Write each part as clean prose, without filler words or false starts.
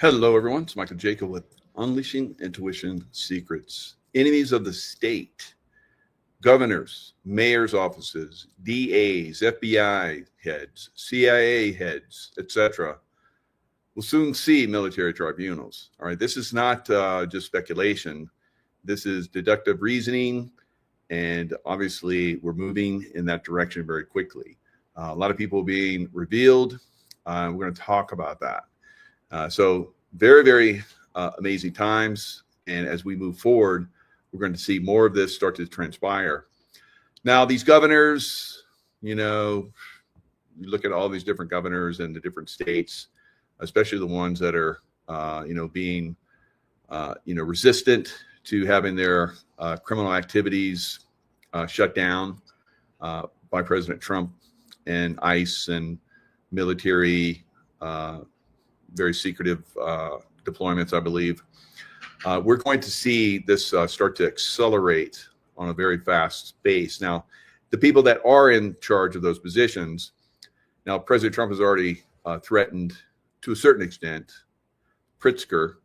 Hello, everyone. It's Michael Jacob with Unleashing Intuition Secrets. Enemies of the state, governors, mayor's offices, DAs, FBI heads, CIA heads, etc. will soon see military tribunals. All right, this is not just speculation. This is deductive reasoning, and obviously we're moving in that direction very quickly. A lot of people being revealed. We're going to talk about that. So very, very amazing times. And as we move forward, we're going to see more of this start to transpire. Now, these governors, you look at all these different governors in the different states, especially the ones that are, being, resistant to having their criminal activities shut down by President Trump and ICE and military, very secretive deployments, I believe. We're going to see this start to accelerate on a very fast pace. Now, the people that are in charge of those positions, now President Trump has already threatened to a certain extent Pritzker.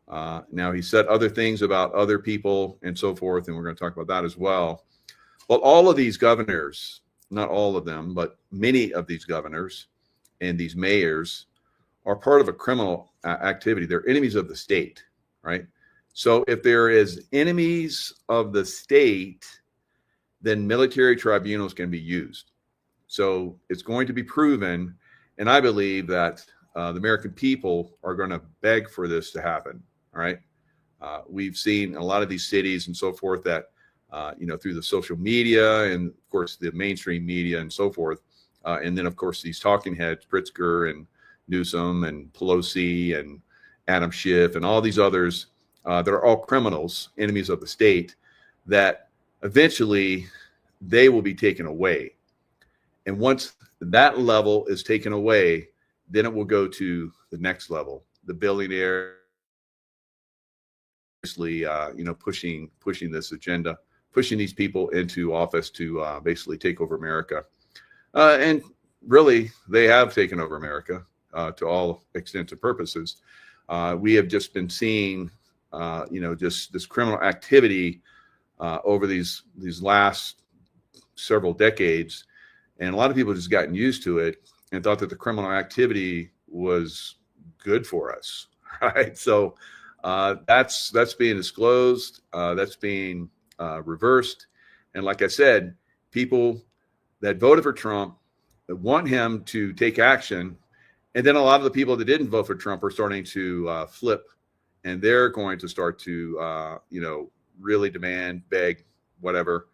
Now he said other things about other people and so forth, and we're going to talk about that as well. Well, all of these governors, not all of them, but many of these governors and these mayors are part of a criminal activity. They're enemies of the state, right? So if there is enemies of the state, then military tribunals can be used. So it's going to be proven, and I believe that the American people are going to beg for this to happen, all right? We've seen a lot of these cities and so forth that, through the social media and, of course, the mainstream media and so forth, and then, of course, these talking heads, Pritzker and Newsom and Pelosi and Adam Schiff and all these others that are all criminals, enemies of the state, that eventually they will be taken away. And once that level is taken away, then it will go to the next level, the billionaire, pushing this agenda, pushing these people into office to basically take over America. And really, they have taken over America. To all extents and purposes. We have just been seeing, just this criminal activity over these last several decades. And a lot of people just gotten used to it and thought that the criminal activity was good for us, right? So that's being disclosed. That's being reversed. And like I said, people that voted for Trump want him to take action. And then a lot of the people that didn't vote for Trump are starting to flip, and they're going to start to, really demand, beg, whatever,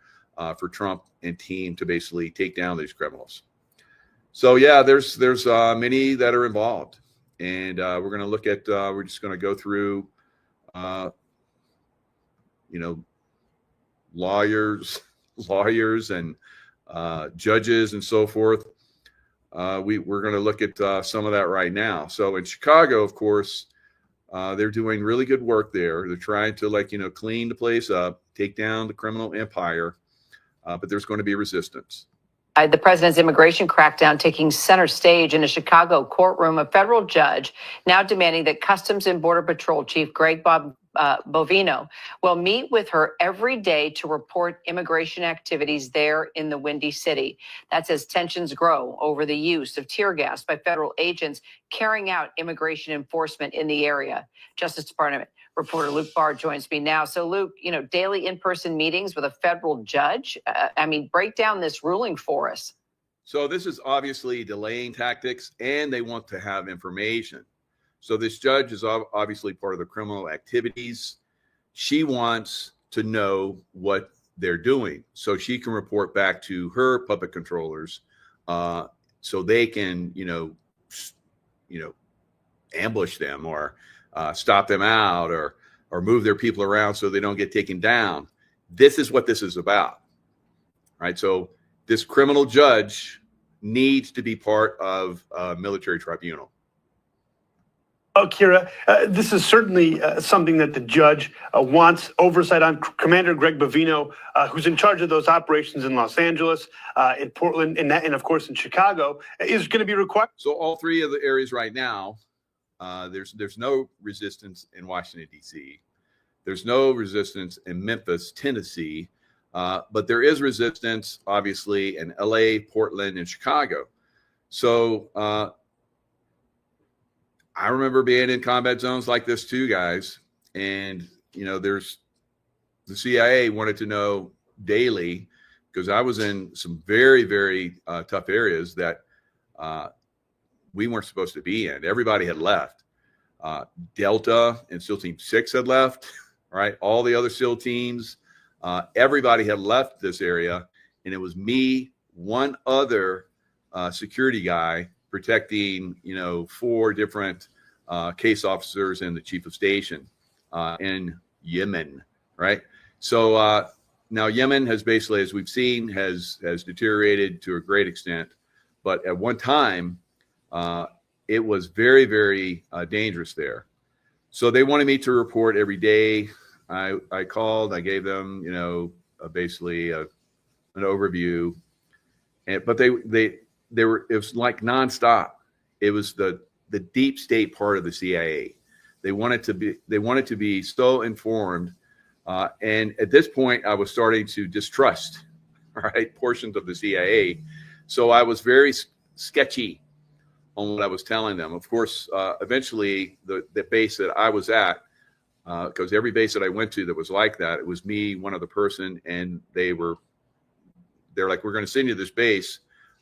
for Trump and team to basically take down these criminals. So yeah, there's many that are involved, and we're going to look at. We're just going to go through, lawyers, and judges and so forth. We're going to look at some of that right now. So in Chicago, of course, they're doing really good work there. They're trying to clean the place up, take down the criminal empire, but there's going to be resistance. The president's immigration crackdown taking center stage in a Chicago courtroom. A federal judge now demanding that Customs and Border Patrol Chief Greg Bovino will meet with her every day to report immigration activities there in the Windy City. That's as tensions grow over the use of tear gas by federal agents carrying out immigration enforcement in the area. Justice Department reporter Luke Barr joins me now. So Luke, daily in-person meetings with a federal judge. Break down this ruling for us. So this is obviously delaying tactics, and they want to have information. So this judge is obviously part of the criminal activities. She wants to know what they're doing so she can report back to her puppet controllers, so they can, ambush them or stop them out or move their people around so they don't get taken down. This is what this is about, right? So this criminal judge needs to be part of a military tribunal. Well, Kira, this is certainly something that the judge wants oversight on. Commander Greg Bovino, who's in charge of those operations in Los Angeles, in Portland, and of course in Chicago, is going to be required. So all three of the areas right now There's no resistance in Washington, D.C. There's no resistance in Memphis, Tennessee. But there is resistance, obviously, in LA, Portland, and Chicago. So I remember being in combat zones like this too, guys. And, there's the CIA wanted to know daily, because I was in some very, very tough areas that we weren't supposed to be in. Everybody had left. Delta and SEAL Team 6 had left, right? All the other SEAL teams, everybody had left this area. And it was me, one other security guy protecting, 4 different case officers and the chief of station in Yemen, right? So now Yemen has basically, as we've seen, has deteriorated to a great extent. But at one time, it was very, very dangerous there. So they wanted me to report every day. I called, I gave them, basically an overview, but they were, it was like nonstop. It was the deep state part of the CIA. They wanted to be so informed. And at this point, I was starting to distrust, right, portions of the CIA. So I was very sketchy on what I was telling them. Of course, eventually the base that I was at, because every base that I went to that was like that, it was me, one other person, and they're like, we're going to send you this base,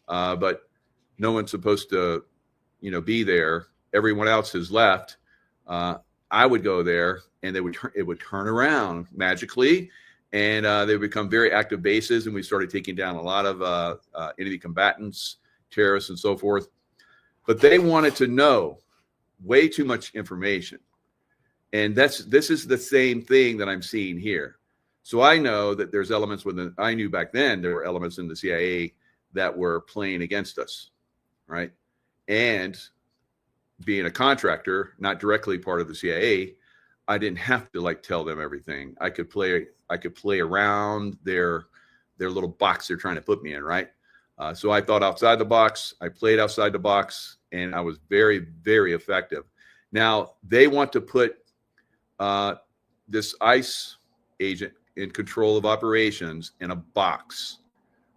but no one's supposed to, be there. Everyone else has left. I would go there, and it would turn around magically, and they would become very active bases, and we started taking down a lot of enemy combatants, terrorists, and so forth. But they wanted to know way too much information. And this is the same thing that I'm seeing here. So I know that there's elements I knew back then there were elements in the CIA that were playing against us, right? And being a contractor, not directly part of the CIA, I didn't have to tell them everything. I could play around their little box they're trying to put me in, right? So I thought outside the box, I played outside the box, and I was very, very effective. Now they want to put this ICE agent in control of operations in a box,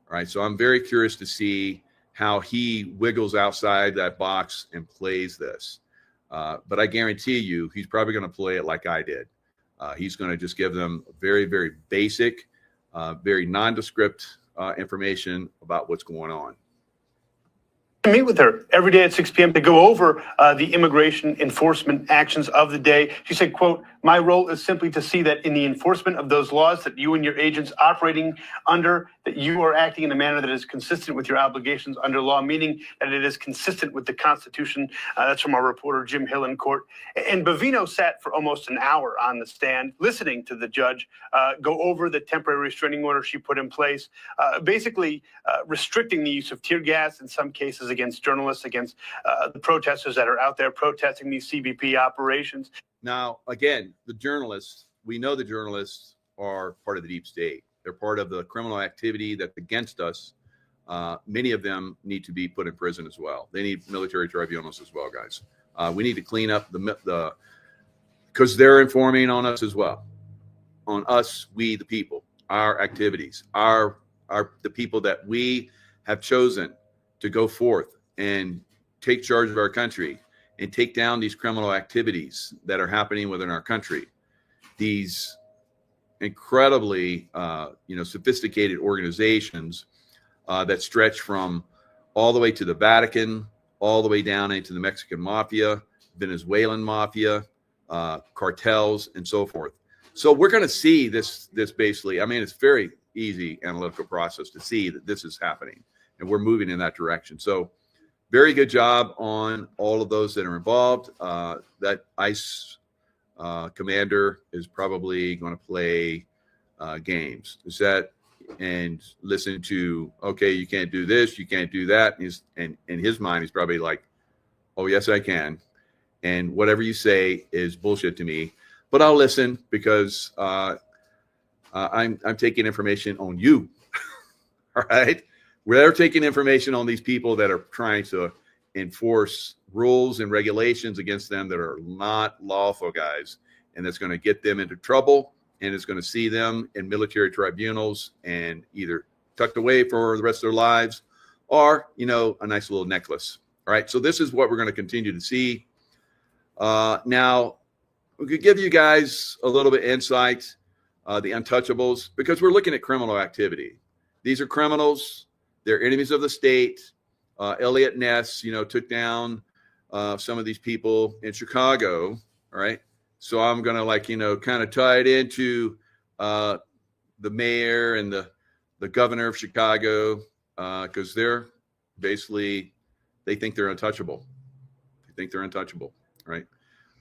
right? So I'm very curious to see how he wiggles outside that box and plays this. But I guarantee you, he's probably going to play it like I did. He's going to just give them very, very basic, very nondescript information about what's going on. I meet with her every day at 6 p.m. to go over the immigration enforcement actions of the day. She said, quote, "My role is simply to see that in the enforcement of those laws that you and your agents operating under, that you are acting in a manner that is consistent with your obligations under law," meaning that it is consistent with the Constitution. That's from our reporter, Jim Hill, in court. And Bovino sat for almost an hour on the stand, listening to the judge go over the temporary restraining order she put in place, basically restricting the use of tear gas in some cases against journalists, against the protesters that are out there protesting these CBP operations. Now, again, we know the journalists are part of the deep state. They're part of the criminal activity that's against us. Many of them need to be put in prison as well. They need military tribunals as well, guys. We need to clean up because they're informing on us as well. On us, we the people, our activities, the people that we have chosen to go forth and take charge of our country and take down these criminal activities that are happening within our country. These incredibly, sophisticated organizations that stretch from all the way to the Vatican, all the way down into the Mexican mafia, Venezuelan mafia, cartels, and so forth. So we're going to see this basically. I mean, it's very easy analytical process to see that this is happening, and we're moving in that direction. So very good job on all of those that are involved. That ICE commander is probably going to play games. And listen to, okay, you can't do this, you can't do that. And in his mind, he's probably like, oh, yes, I can. And whatever you say is bullshit to me. But I'll listen because I'm taking information on you. All right. They're taking information on these people that are trying to enforce rules and regulations against them that are not lawful, guys, and that's going to get them into trouble, and it's going to see them in military tribunals and either tucked away for the rest of their lives, or, you know, a nice little necklace. All right, so this is what we're going to continue to see. Now, we could give you guys a little bit insight, the untouchables, because we're looking at criminal activity. These are criminals. They're enemies of the state. Elliot Ness, you know, took down some of these people in Chicago. All right, so I'm going to, like, you know, kind of tie it into the mayor and the governor of Chicago, because they're basically, they think they're untouchable. They think they're untouchable, right?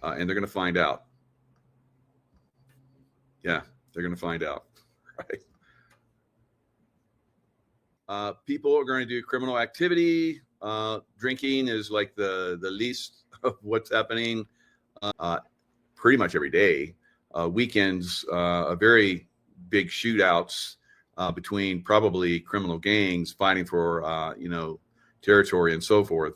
And they're going to find out. Yeah, they're going to find out, right? People are going to do criminal activity. Drinking is like the least of what's happening pretty much every day. Weekends, very big shootouts between probably criminal gangs fighting for, you know, territory and so forth.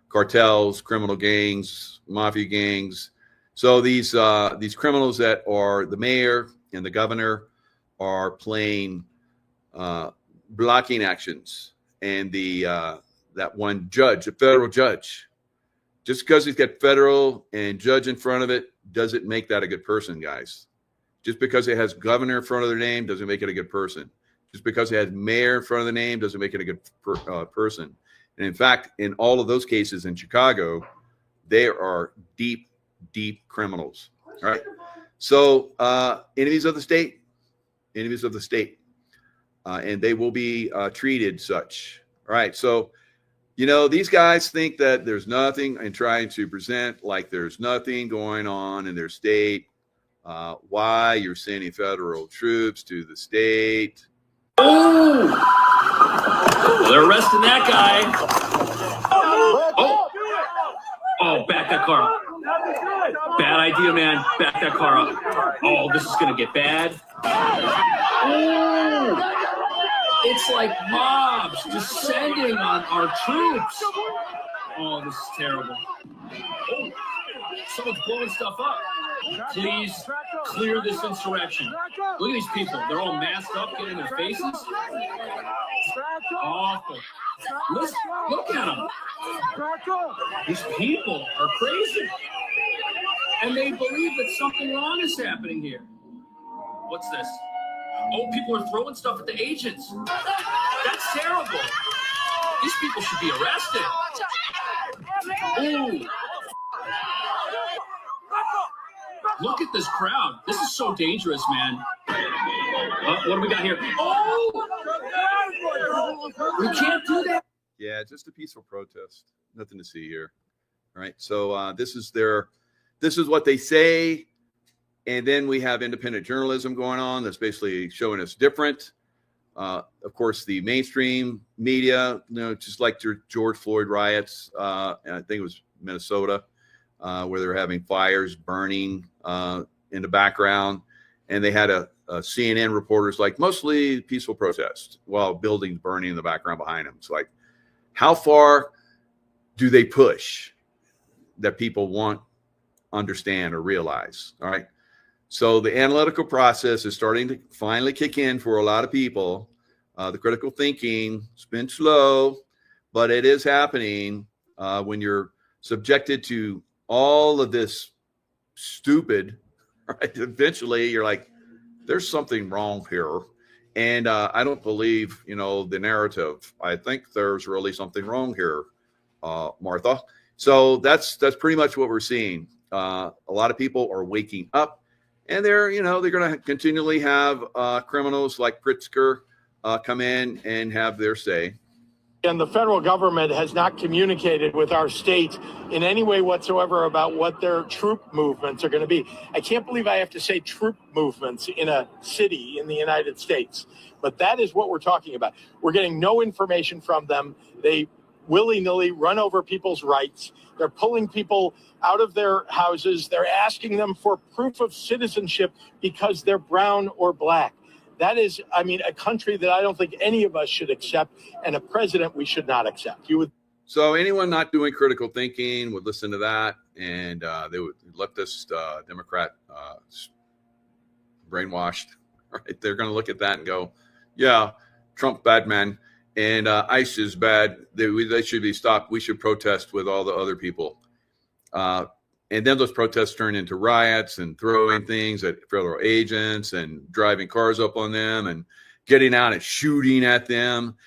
Cartels, criminal gangs, mafia gangs. So these criminals that are the mayor and the governor are playing blocking actions, and that one judge, a federal judge, just because he's got federal and judge in front of it doesn't make that a good person, guys. Just because it has governor in front of their name doesn't make it a good person. Just because it has mayor in front of the name doesn't make it a good person. And in fact, in all of those cases in Chicago, they are deep, deep criminals. All right. So enemies of the state, and they will be treated such. All right. So, you know, these guys think that there's nothing, and trying to present like there's nothing going on in their state. Why you're sending federal troops to the state. Oh, well, they're arresting that guy. Oh, back that car up. Bad idea, man. Back that car up. Oh, this is going to get bad. Oh, it's like mobs descending on our troops. Oh, this is terrible. Oh, someone's blowing stuff up. Please clear this insurrection. Look at these people. They're all masked up, getting their faces. Awful. Look at them. These people are crazy. And they believe that something wrong is happening here. What's this? Oh, people are throwing stuff at the agents. That's terrible. These people should be arrested. Ooh. Look at this crowd. This is so dangerous, man. What do we got here? Oh! We can't do that. Yeah, just a peaceful protest. Nothing to see here. All right. So this is what they say. And then we have independent journalism going on that's basically showing us different. Of course, the mainstream media, you know, just like George Floyd riots, and I think it was Minnesota, where they were having fires burning in the background. And they had a CNN reporters like mostly peaceful protest while buildings burning in the background behind them. It's like, how far do they push that people won't understand or realize? All right. So the analytical process is starting to finally kick in for a lot of people. The critical thinking has been slow, but it is happening when you're subjected to all of this stupid, right? Eventually you're like, there's something wrong here. And I don't believe, you know, the narrative. I think there's really something wrong here, Martha. So that's pretty much what we're seeing. A lot of people are waking up, and they're going to continually have criminals like Pritzker come in and have their say. And the federal government has not communicated with our state in any way whatsoever about what their troop movements are going to be. I can't believe I have to say troop movements in a city in the United States, but that is what we're talking about. We're getting no information from them. They willy-nilly run over people's rights. They're pulling people out of their houses. They're asking them for proof of citizenship because they're brown or black. That is, I mean, a country that I don't think any of us should accept, and a president we should not accept. So anyone not doing critical thinking would listen to that, and they would leftist Democrat brainwashed. Right? They're going to look at that and go, "Yeah, Trump bad man, and ICE is bad. They should be stopped. We should protest with all the other people." And then those protests turn into riots and throwing things at federal agents and driving cars up on them and getting out and shooting at them.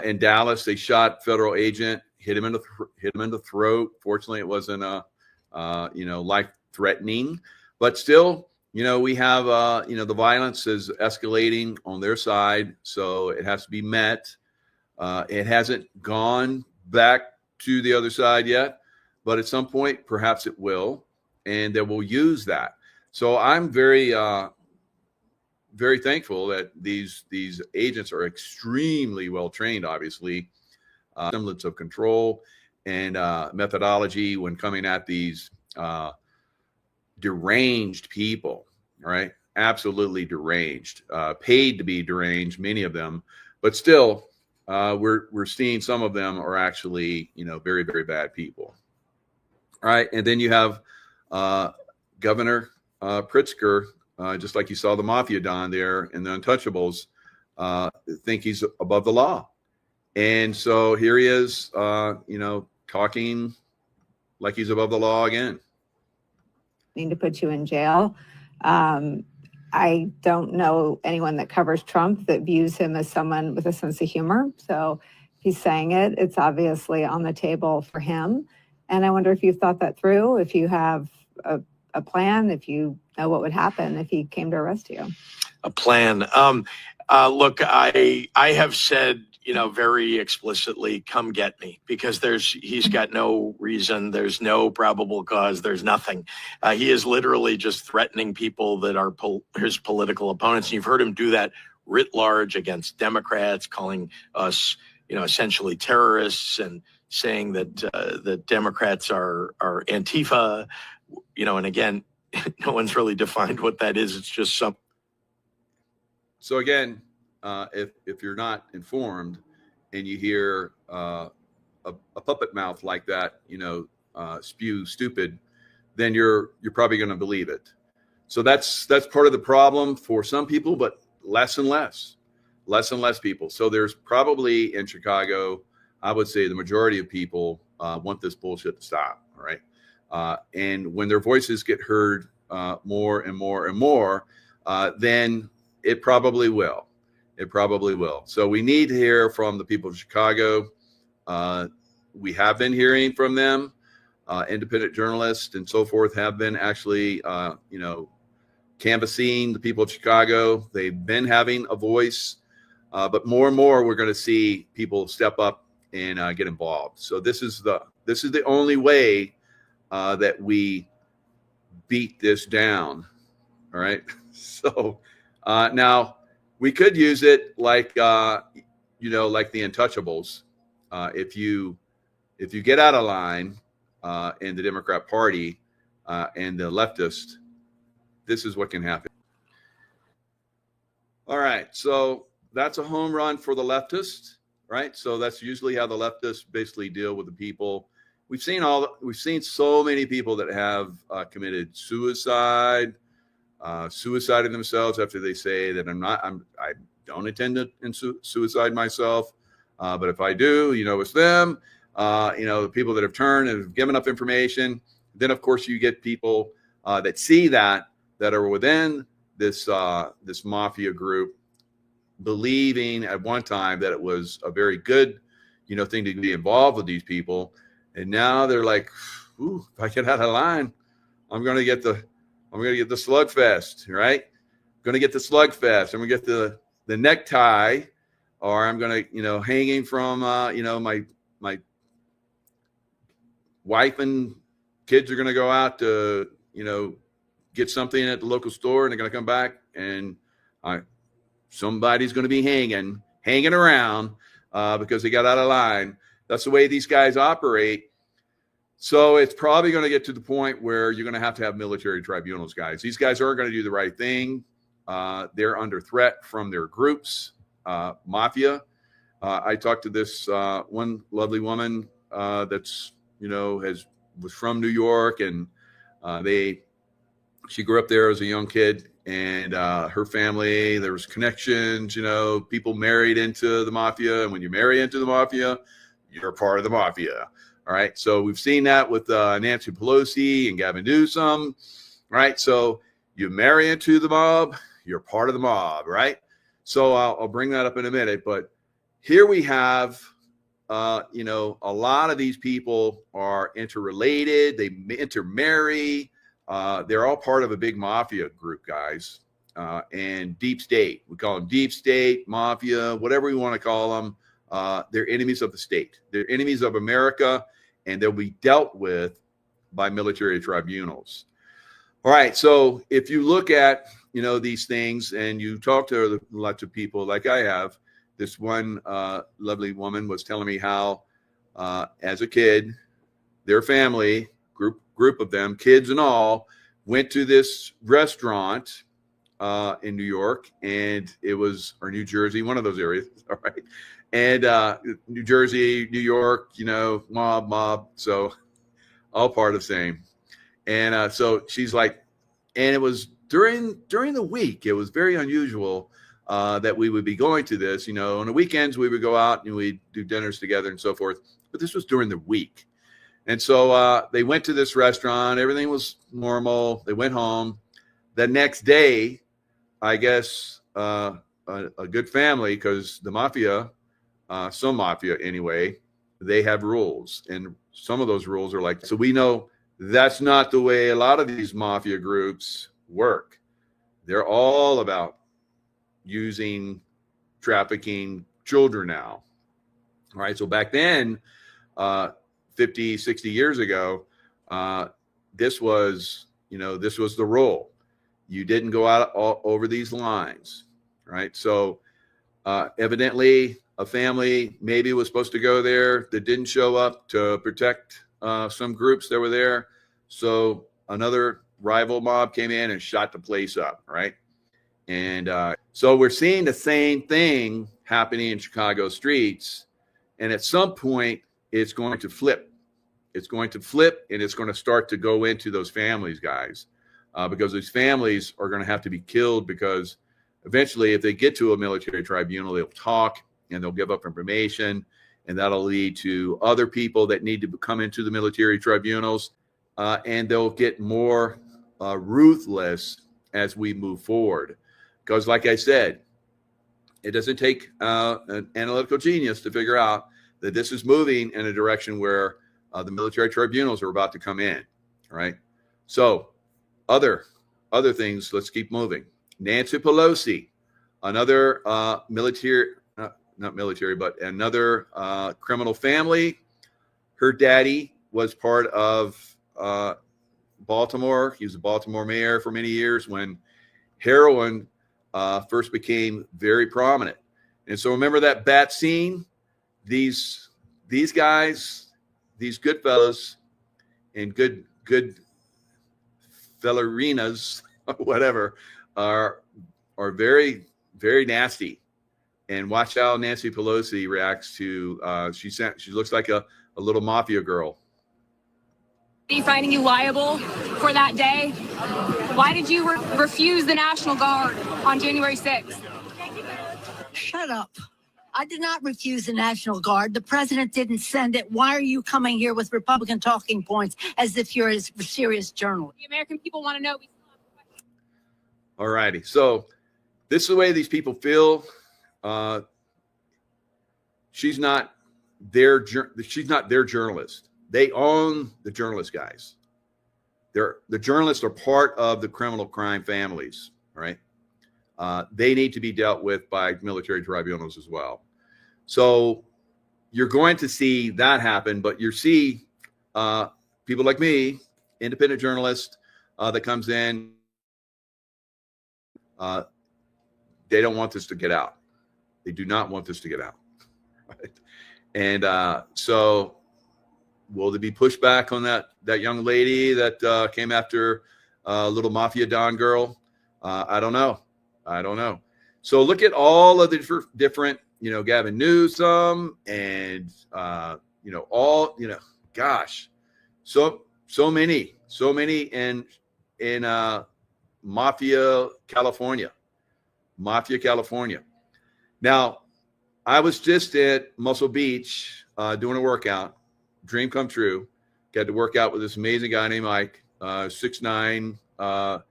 In Dallas, they shot a federal agent, hit him in the throat. Fortunately, it wasn't life-threatening, but still, we have the violence is escalating on their side, so it has to be met. It hasn't gone back to the other side yet, but at some point, perhaps it will, and they will use that. So I'm very, very thankful that these agents are extremely well trained. Obviously, semblance of control and methodology when coming at these deranged people. Right? Absolutely deranged, paid to be deranged. Many of them, but still, we're seeing some of them are actually very, very bad people. All right, and then you have Governor Pritzker, just like you saw the Mafia Don there and the Untouchables, think he's above the law. And so here he is, talking like he's above the law again. Need to put you in jail. I don't know anyone that covers Trump that views him as someone with a sense of humor. So he's saying it. It's obviously on the table for him. And I wonder if you've thought that through, if you have a plan, if you know what would happen if he came to arrest you. A plan. Look, I have said, very explicitly, come get me, because he's got no reason. There's no probable cause. There's nothing. He is literally just threatening people that are his political opponents. And you've heard him do that writ large against Democrats, calling us, essentially terrorists, and saying that Democrats are Antifa, and again, no one's really defined what that is. It's just some. So again, if you're not informed and you hear a puppet mouth like that, spew stupid, then you're probably going to believe it. So that's part of the problem for some people, but less and less people. So there's probably in Chicago, I would say the majority of people want this bullshit to stop. All right. And when their voices get heard more and more and more, then it probably will. It probably will. So we need to hear from the people of Chicago. We have been hearing from them. Independent journalists and so forth have been actually, canvassing the people of Chicago. They've been having a voice, but more and more we're going to see people step up and get involved. So this is the only way that we beat this down. All right. So now we could use it like like the Untouchables. If you get out of line in the Democrat Party and the leftist, this is what can happen. All right. So that's a home run for the leftist, right? So that's usually how the leftists basically deal with the people. We've seen so many people that have committed suicide, suicided themselves after they say that I don't intend to suicide myself, but if I do, it's them. The people that have turned and have given up information. Then of course you get people that see that are within this mafia group, believing at one time that it was a very good thing to be involved with these people, and now they're like, ooh, if I get out of line, I'm gonna get the slugfest, right? I'm gonna get the slugfest. I'm gonna get the necktie, or I'm gonna hanging from my wife and kids are gonna go out to get something at the local store, and they're gonna come back, and somebody's gonna be hanging around because they got out of line. That's the way these guys operate. So it's probably going to get to the point where you're going to have military tribunals, guys. These guys aren't going to do the right thing. They're under threat from their groups, mafia. I talked to this one lovely woman that's, was from New York, and she grew up there as a young kid, and her family, there was connections, people married into the mafia. And when you marry into the mafia, you're part of the mafia. All right. So we've seen that with Nancy Pelosi and Gavin Newsom. Right. So you marry into the mob, you're part of the mob. Right. So I'll bring that up in a minute. But here we have, a lot of these people are interrelated. They intermarry. They're all part of a big mafia group, guys, and deep state. We call them deep state, mafia, whatever we want to call them. They're enemies of the state. They're enemies of America, and they'll be dealt with by military tribunals. All right. So if you look at, these things, and you talk to lots of people like I have, this one lovely woman was telling me how, as a kid, their family, group of them, kids and all, went to this restaurant in New York, and it was, or New Jersey, one of those areas. All right. And New Jersey, New York, mob. So all part of the same. And so she's like, and it was during the week, it was very unusual that we would be going to this, on the weekends we would go out and we'd do dinners together and so forth. But this was during the week. And so they went to this restaurant. Everything was normal. They went home. The next day, I guess a good family, because the mafia, some mafia anyway, they have rules. And some of those rules are like, so we know that's not the way a lot of these mafia groups work. They're all about trafficking children now. All right. So back then, 50, 60 years ago, this was the rule. You didn't go out over these lines, right? So evidently a family maybe was supposed to go there that didn't show up to protect some groups that were there. So another rival mob came in and shot the place up, right? And so we're seeing the same thing happening in Chicago streets. And at some point, it's going to flip. It's going to flip, and it's going to start to go into those families, guys, because these families are going to have to be killed, because eventually, if they get to a military tribunal, they'll talk and they'll give up information, and that'll lead to other people that need to come into the military tribunals, and they'll get more ruthless as we move forward. Because like I said, it doesn't take an analytical genius to figure out that this is moving in a direction where the military tribunals are about to come in, right? So other things, let's keep moving. Nancy Pelosi, another not military, but another criminal family. Her daddy was part of Baltimore. He was a Baltimore mayor for many years when heroin first became very prominent. And so remember that bat scene? These guys, these good fellas and good fellerinas, whatever, are very, very nasty. And watch how Nancy Pelosi reacts to, she looks like a little mafia girl. Are you finding you liable for that day? Why did you refuse the National Guard on January 6th? Shut up. I did not refuse the National Guard. The president didn't send it. Why are you coming here with Republican talking points as if you're a serious journalist? The American people want to know. All righty. So this is the way these people feel. She's not their journalist. They own the journalist, guys. The journalists are part of the criminal crime families, right? They need to be dealt with by military tribunals as well. So you're going to see that happen, but you see people like me, independent journalist, that comes in. They don't want this to get out. They do not want this to get out. Right? And so will there be pushback on that young lady that came after little mafia Don girl? I don't know. So look at all of the different, Gavin Newsom and gosh, so many in Mafia, California. Now, I was just at Muscle Beach doing a workout, dream come true. Got to work out with this amazing guy named Mike, 6'9".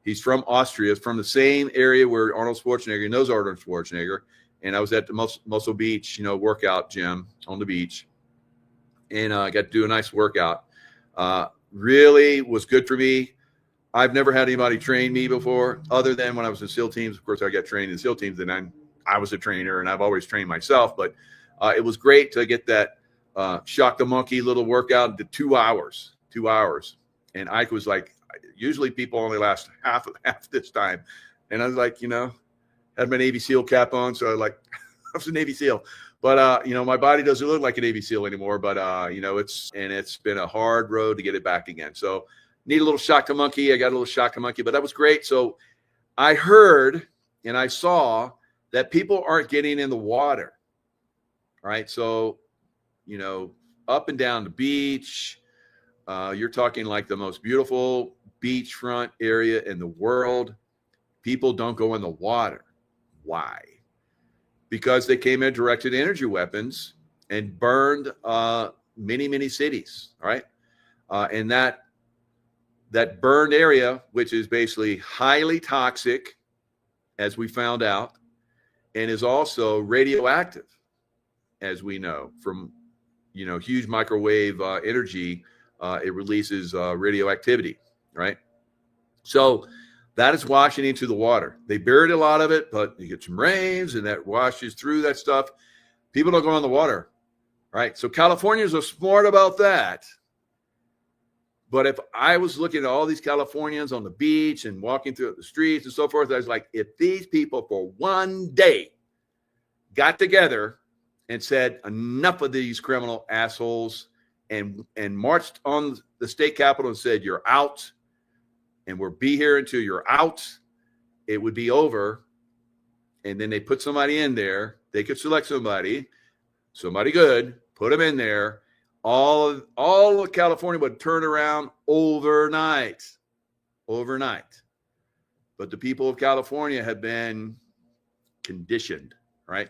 He's from Austria, from the same area where Arnold Schwarzenegger knows Arnold Schwarzenegger. And I was at the Muscle Beach, workout gym on the beach, and I got to do a nice workout. Really was good for me. I've never had anybody train me before, other than when I was in SEAL teams. Of course, I got trained in SEAL teams, and I was a trainer, and I've always trained myself. But it was great to get that shock the monkey little workout into 2 hours. And Ike was like, usually people only last half this time. And I was like, had my Navy SEAL cap on. So I was a Navy SEAL. But, my body doesn't look like a Navy SEAL anymore. But, it's been a hard road to get it back again. So need a little shock the monkey. I got a little shock the monkey, but that was great. So I heard and I saw that people aren't getting in the water. Right. So, up and down the beach, you're talking like the most beautiful beachfront area in the world. People don't go in the water. Why? Because they came in directed energy weapons and burned many cities. All right. And that burned area, which is basically highly toxic, as we found out, and is also radioactive, as we know from, huge microwave energy. It releases radioactivity, right? So that is washing into the water. They buried a lot of it, but you get some rains and that washes through that stuff. People don't go in the water, right? So Californians are smart about that. But if I was looking at all these Californians on the beach and walking through the streets and so forth, I was like, if these people for one day got together and said, enough of these criminal assholes, and marched on the state capitol and said, you're out, and we'll be here until you're out, it would be over. And then they put somebody in there. They could select somebody good, put them in there. All of California would turn around overnight. But the people of California have been conditioned, right?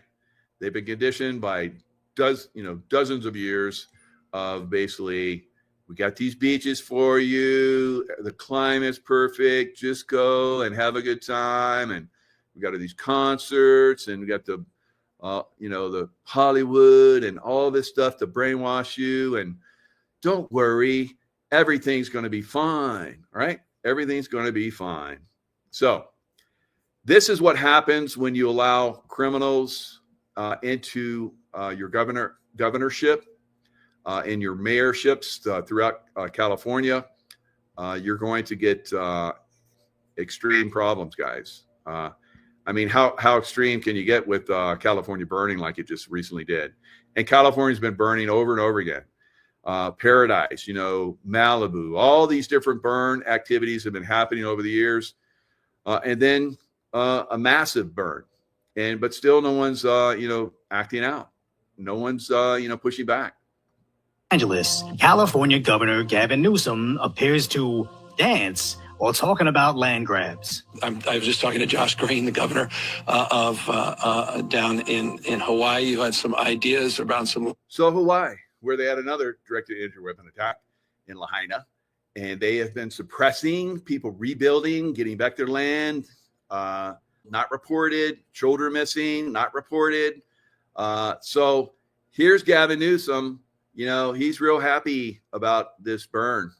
They've been conditioned by dozens of years of basically, we got these beaches for you. The climate's perfect. Just go and have a good time. And we got these concerts, and we got the Hollywood and all this stuff to brainwash you. And don't worry, everything's going to be fine, right? Everything's going to be fine. So this is what happens when you allow criminals into your governorship. In your mayorships throughout California, you're going to get extreme problems, guys. How extreme can you get with California burning like it just recently did? And California's been burning over and over again. Paradise, Malibu, all these different burn activities have been happening over the years. And then a massive burn. But still no one's, acting out. No one's, pushing back. Angeles, California Governor Gavin Newsom appears to dance while talking about land grabs. I was just talking to Josh Green, the governor of down in Hawaii, who had some ideas around some. So Hawaii, where they had another directed energy weapon attack in Lahaina, and they have been suppressing people rebuilding, getting back their land, not reported, children missing, not reported. So here's Gavin Newsom. He's real happy about this burn.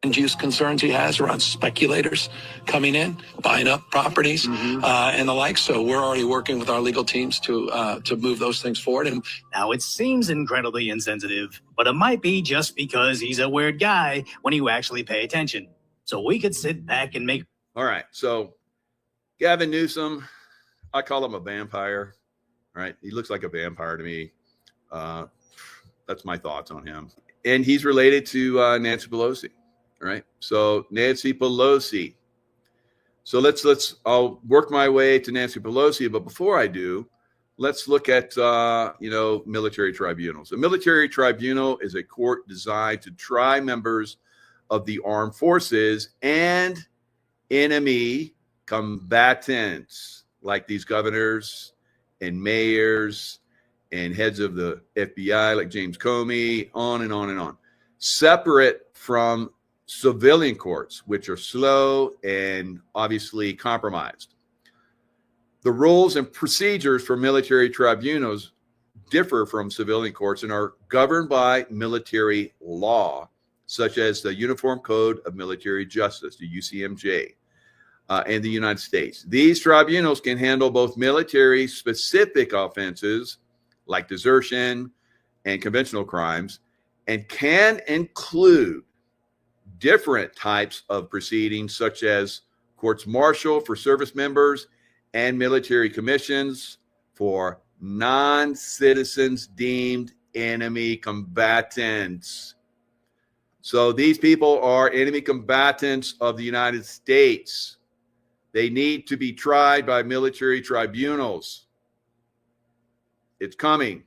And use concerns he has around speculators coming in, buying up properties, and the like. So we're already working with our legal teams to move those things forward. And now it seems incredibly insensitive, but it might be just because he's a weird guy when you actually pay attention. So we could sit back and make. All right. So Gavin Newsom, I call him a vampire. Right? He looks like a vampire to me. That's my thoughts on him. And he's related to Nancy Pelosi. Right. So Nancy Pelosi. So I'll work my way to Nancy Pelosi. But before I do, let's look at, military tribunals. A military tribunal is a court designed to try members of the armed forces and enemy combatants, like these governors and mayors and heads of the FBI, like James Comey, on and on and on, separate from civilian courts, which are slow and obviously compromised. The rules and procedures for military tribunals differ from civilian courts and are governed by military law, such as the Uniform Code of Military Justice, the UCMJ, in the United States. These tribunals can handle both military-specific offenses like desertion and conventional crimes, and can include different types of proceedings, such as courts-martial for service members and military commissions for non-citizens deemed enemy combatants. So these people are enemy combatants of the United States. They need to be tried by military tribunals. It's coming,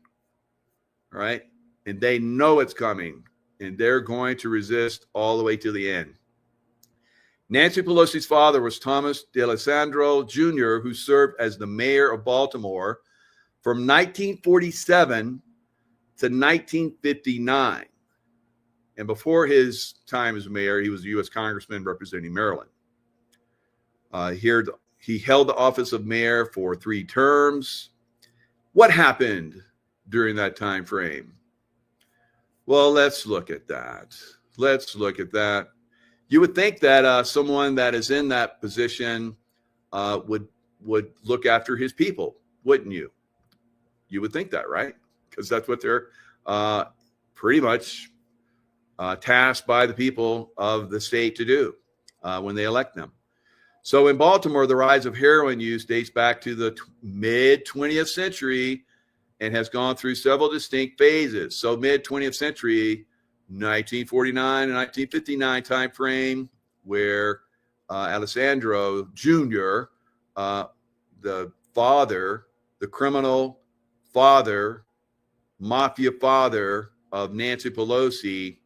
right? And they know it's coming, and they're going to resist all the way to the end. Nancy Pelosi's father was Thomas D'Alessandro Jr., who served as the mayor of Baltimore from 1947 to 1959. And before his time as mayor, he was a U.S. congressman representing Maryland. Here, he held the office of mayor for 3 terms. What happened during that time frame? Well, let's look at that. You would think that someone that is in that position would look after his people, wouldn't you? You would think that, right? Because that's what they're pretty much tasked by the people of the state to do when they elect them. So in Baltimore, the rise of heroin use dates back to the mid-20th century and has gone through several distinct phases. So mid-20th century, 1949 and 1959 time frame, where Alessandro Jr., the father, the criminal father, mafia father of Nancy Pelosi,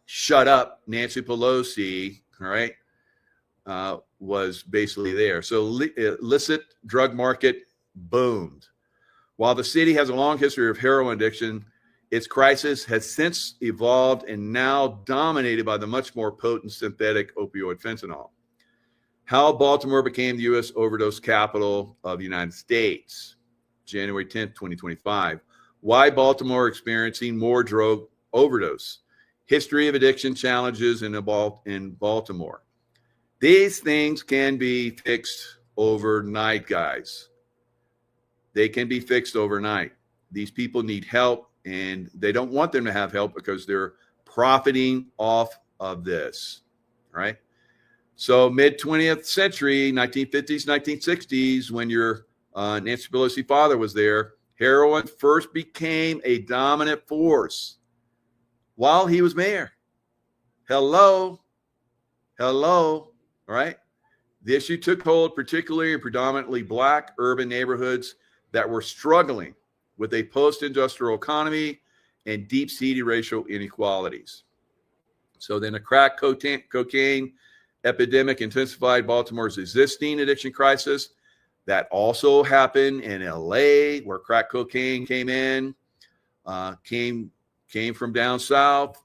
shut up Nancy Pelosi, all right, was basically there. So illicit drug market boomed. While the city has a long history of heroin addiction, its crisis has since evolved and now dominated by the much more potent synthetic opioid fentanyl. How Baltimore became the U.S. overdose capital of the United States, January 10th, 2025. Why Baltimore experiencing more drug overdose? History of addiction challenges in Baltimore. These things can be fixed overnight, guys. They can be fixed overnight. These people need help, and they don't want them to have help because they're profiting off of this, right? So mid-20th century, 1950s, 1960s, when your Nancy Pelosi father was there, heroin first became a dominant force while he was mayor. Hello, right? The issue took hold particularly in predominantly Black urban neighborhoods that were struggling with a post-industrial economy and deep-seated racial inequalities. So then a crack cocaine epidemic intensified Baltimore's existing addiction crisis. That also happened in LA, where crack cocaine came in, came from down south,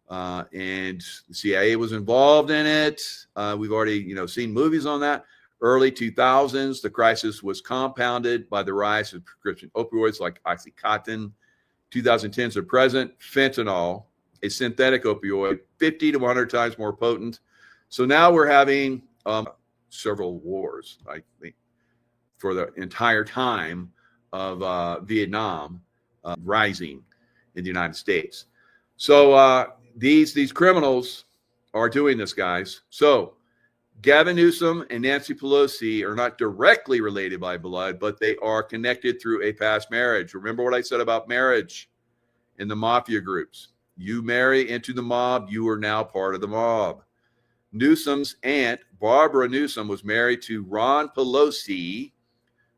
and the CIA was involved in it. We've already, seen movies on that. Early 2000s, the crisis was compounded by the rise of prescription opioids like Oxycontin. 2010s to present, fentanyl, a synthetic opioid, 50 to 100 times more potent. So now we're having several wars, I think, for the entire time of Vietnam rising in the United States. So these criminals are doing this, guys. So Gavin Newsom and Nancy Pelosi are not directly related by blood, but they are connected through a past marriage. Remember what I said about marriage in the mafia groups. You marry into the mob, you are now part of the mob. Newsom's aunt, Barbara Newsom, was married to Ron Pelosi,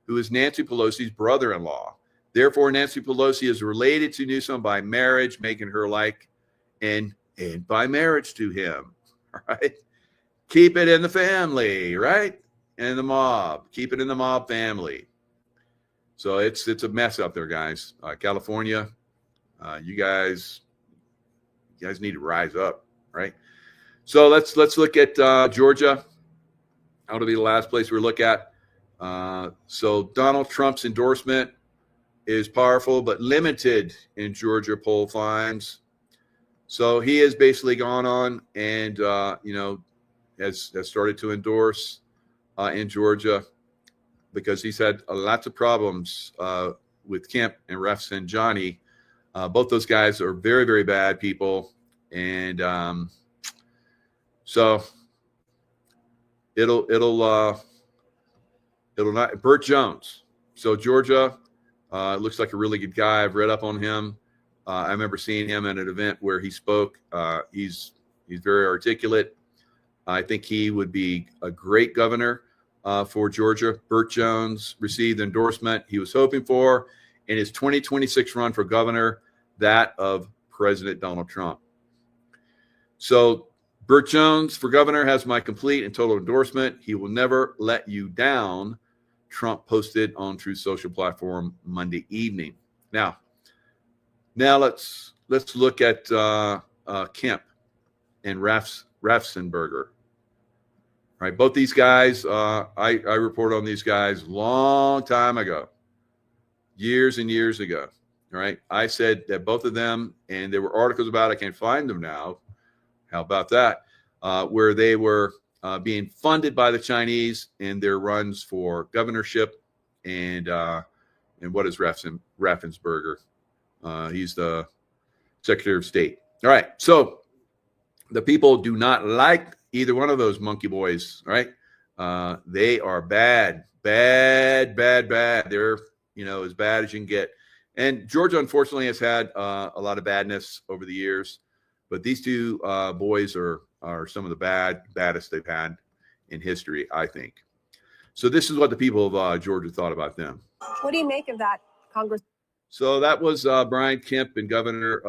who is Nancy Pelosi's brother-in-law. Therefore, Nancy Pelosi is related to Newsom by marriage, making her like and by marriage to him, right? Keep it in the family, right? And the mob. Keep it in the mob family. So it's a mess up there, guys. California, you guys need to rise up, right? So let's look at Georgia. That'll be the last place we look at. So Donald Trump's endorsement is powerful but limited in Georgia poll finds. So he has basically gone on and has started to endorse in Georgia because he's had lots of problems with Kemp and Rafsanjani. Both those guys are very, very bad people, and so it'll not. Burt Jones. So Georgia looks like a really good guy. I've read up on him. I remember seeing him at an event where he spoke. He's very articulate. I think he would be a great governor for Georgia. Burt Jones received the endorsement he was hoping for in his 2026 run for governor, that of President Donald Trump. So Burt Jones for governor has my complete and total endorsement. He will never let you down, Trump posted on Truth Social platform Monday evening. Now let's look at Kemp and Rafsenberger. Right, both these guys, I reported on these guys long time ago, years and years ago. All right, I said that both of them, and there were articles about it, I can't find them now. How about that? Where they were being funded by the Chinese in their runs for governorship, and what is Raffensperger? He's the Secretary of State. All right, so the people do not like either one of those monkey boys, right? They are bad. They're, as bad as you can get. And Georgia, unfortunately, has had a lot of badness over the years. But these two boys are some of the baddest they've had in history, I think. So this is what the people of Georgia thought about them. What do you make of that, Congress? So that was Brian Kemp and Governor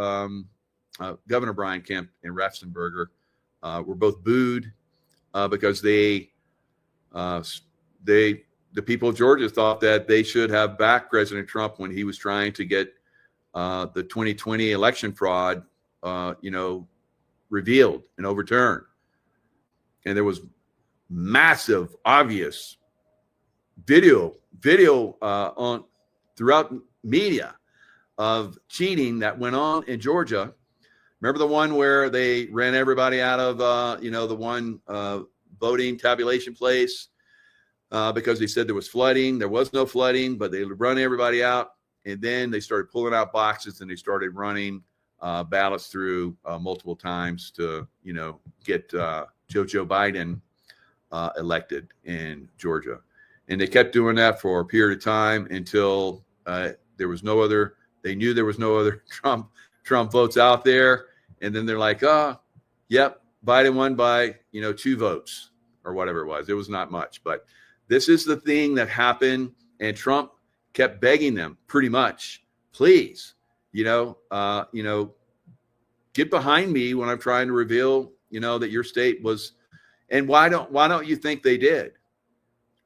Brian Kemp and Rafsenberger. Were both booed because the people of Georgia thought that they should have backed President Trump when he was trying to get the 2020 election fraud, revealed and overturned. And there was massive, obvious video on throughout media of cheating that went on in Georgia. Remember the one where they ran everybody out of, the one voting tabulation place because they said there was flooding. There was no flooding, but they run everybody out. And then they started pulling out boxes and they started running ballots through multiple times to, get Joe Biden elected in Georgia. And they kept doing that for a period of time until there was no other. They knew there was no other Trump votes out there. And then they're like, yep, Biden won by, 2 votes or whatever it was. It was not much. But this is the thing that happened. And Trump kept begging them pretty much, please, get behind me when I'm trying to reveal, that your state was. And why don't you think they did?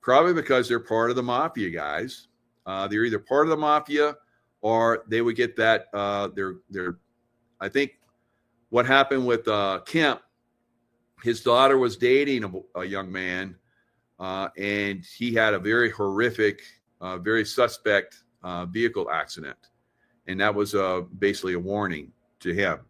Probably because they're part of the mafia, guys. They're either part of the mafia or they would get that. I think what happened with Kemp, his daughter was dating a young man, and he had a very horrific, very suspect vehicle accident. And that was basically a warning to him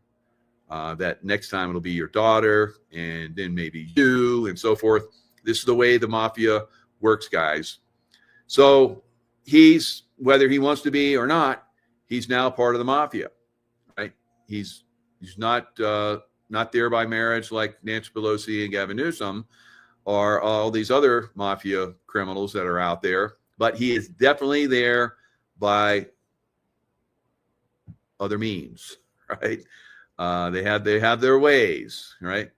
that next time it'll be your daughter and then maybe you and so forth. This is the way the mafia works, guys. So he's, whether he wants to be or not, he's now part of the mafia, right? He's not there by marriage like Nancy Pelosi and Gavin Newsom or all these other mafia criminals that are out there, but he is definitely there by other means, right? They have their ways, right?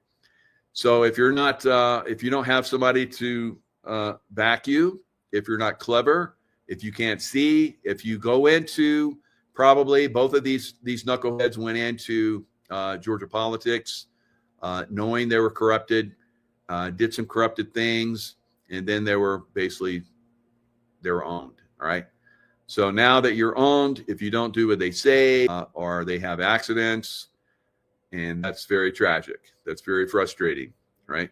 So if you're not, if you don't have somebody to back you, if you're not clever, If you can't see, if you go into, probably both of these knuckleheads went into Georgia politics, knowing they were corrupted, did some corrupted things, and then they were owned. All right. So now that you're owned, if you don't do what they say, or they have accidents, and that's very tragic. That's very frustrating, right?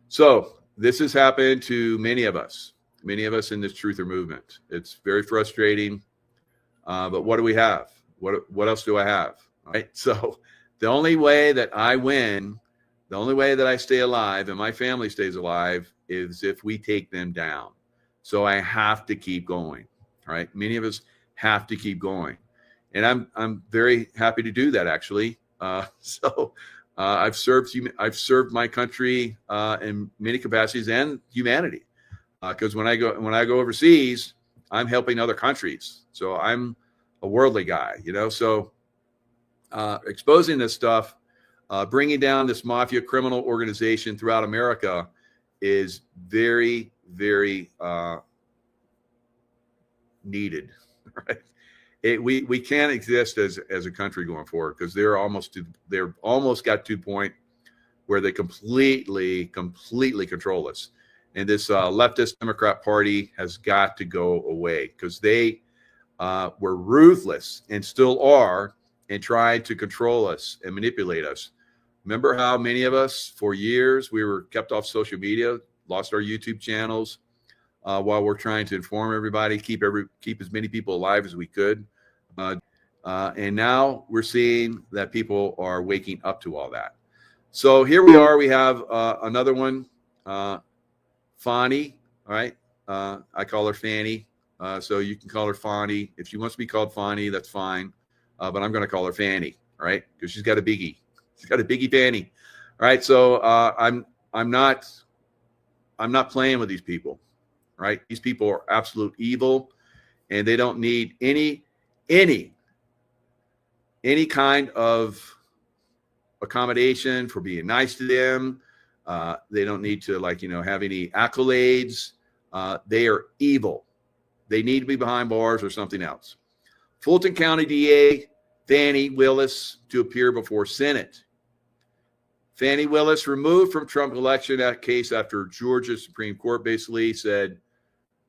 So this has happened to many of us in this truther movement. It's very frustrating. But what do we have? What else do I have? All right. So the only way that I win, the only way that I stay alive and my family stays alive is if we take them down. So I have to keep going. All right. Many of us have to keep going. And I'm very happy to do that, actually. I've served my country in many capacities and humanity. Because when I go overseas, I'm helping other countries. So I'm a worldly guy, you know. So exposing this stuff, bringing down this mafia criminal organization throughout America is very, very needed, right? We can't exist as a country going forward because they're almost got to a point where they completely control us. And this leftist Democrat Party has got to go away because they were ruthless and still are and tried to control us and manipulate us. Remember how many of us for years we were kept off social media, lost our YouTube channels while we're trying to inform everybody, keep as many people alive as we could. And now we're seeing that people are waking up to all that. So here we are. We have another one. Fani, all right. I call her Fanny, so you can call her Fani. If she wants to be called Fani, that's fine. But I'm going to call her Fanny, all right, because she's got a biggie. She's got a biggie Fanny, all right. So I'm not playing with these people, right? These people are absolute evil, and they don't need any kind of accommodation for being nice to them. They don't need to have any accolades. They are evil. They need to be behind bars or something else. Fulton County DA Fani Willis to appear before Senate. Fani Willis removed from Trump election case after Georgia Supreme Court basically said